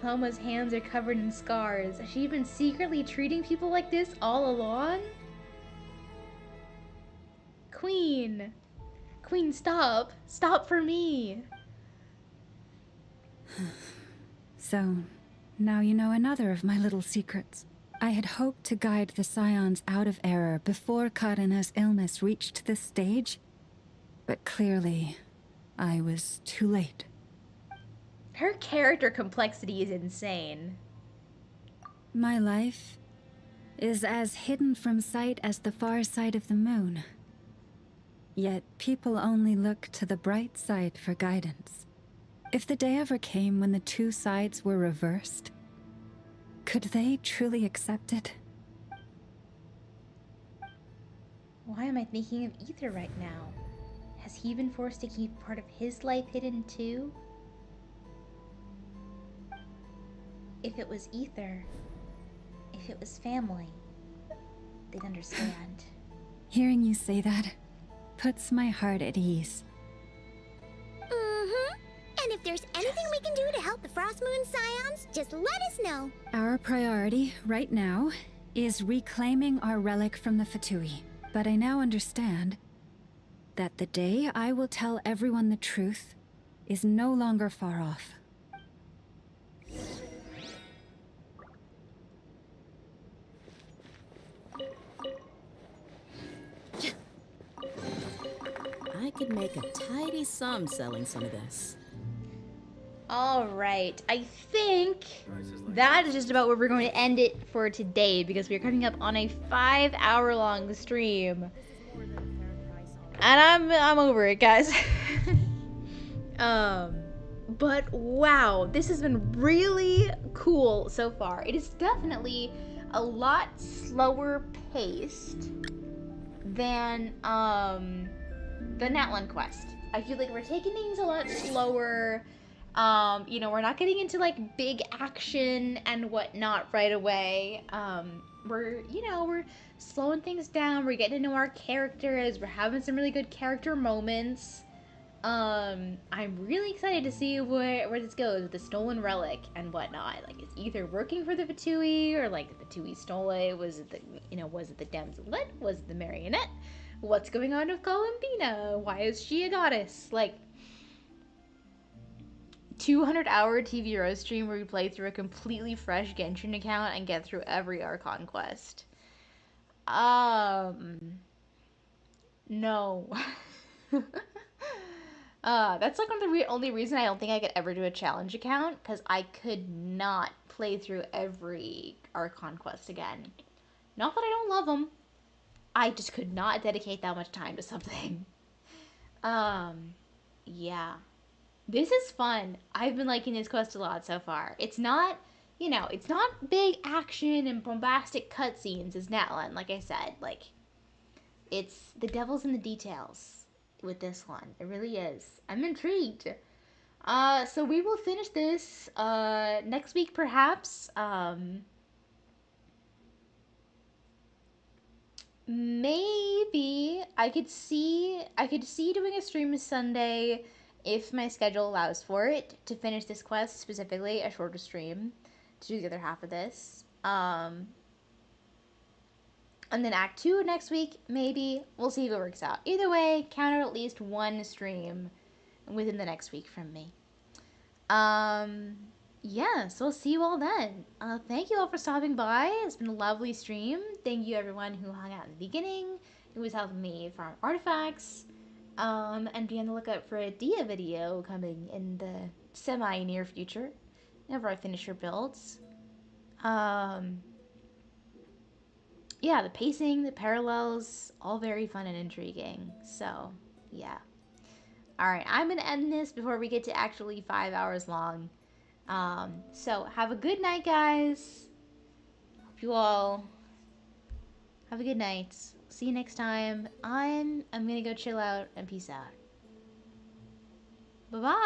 Lalma's hands are covered in scars. Has she been secretly treating people like this all along? Queen! Queen, stop! Stop for me! So, now you know another of my little secrets. I had hoped to guide the Scions out of error before Karina's illness reached this stage, but clearly, I was too late. Her character complexity is insane. My life is as hidden from sight as the far side of the moon. Yet people only look to the bright side for guidance. If the day ever came when the two sides were reversed, could they truly accept it? Why am I thinking of Ether right now? Has he been forced to keep part of his life hidden too? If it was Ether, if it was family, they'd understand. Hearing you say that puts my heart at ease. Mm-hmm. And if there's anything we can do to help the Frost Moon Scions, just let us know. Our priority, right now, is reclaiming our relic from the Fatui. But I now understand that the day I will tell everyone the truth is no longer far off. I could make a tidy sum selling some of this. Alright, I think that is just about where we're going to end it for today because we're coming up on a 5-hour-long stream. And I'm over it, guys. But wow, this has been really cool so far. It is definitely a lot slower paced than the Natlan quest. I feel like we're taking things a lot slower. You know, we're not getting into like big action and whatnot right away. We're slowing things down. We're getting to know our characters. We're having some really good character moments. I'm really excited to see where this goes with the stolen relic and whatnot. Like, is either working for the Fatui or like the Fatui stole it? Was it the Damselet? Was it the marionette? What's going on with Columbina? Why is she a goddess? Like, 200-hour TV roast stream where we play through a completely fresh Genshin account and get through every Archon quest. No. That's like one of the only reason I don't think I could ever do a challenge account, because I could not play through every Archon quest again. Not that I don't love them. I just could not dedicate that much time to something. Yeah. This is fun. I've been liking this quest a lot so far. It's not, it's not big action and bombastic cutscenes as Natlan, like I said. Like, it's the devil's in the details with this one. It really is. I'm intrigued. So we will finish this next week, perhaps. Maybe I could see doing a stream Sunday if my schedule allows for it, to finish this quest, specifically a shorter stream, to do the other half of this. And then Act 2 next week, maybe. We'll see if it works out. Either way, count out at least one stream within the next week from me. Yeah, so I'll see you all then. Thank you all for stopping by. It's been a lovely stream. Thank you everyone who hung out in the beginning, who was helping me farm artifacts. And be on the lookout for a Dia video coming in the semi-near future, whenever I finish her builds. Yeah, the pacing, the parallels, all very fun and intriguing. So, yeah. Alright, I'm going to end this before we get to actually 5 hours long. So, have a good night, guys. Hope you all have a good night. See you next time. I'm going to go chill out and peace out. Bye-bye.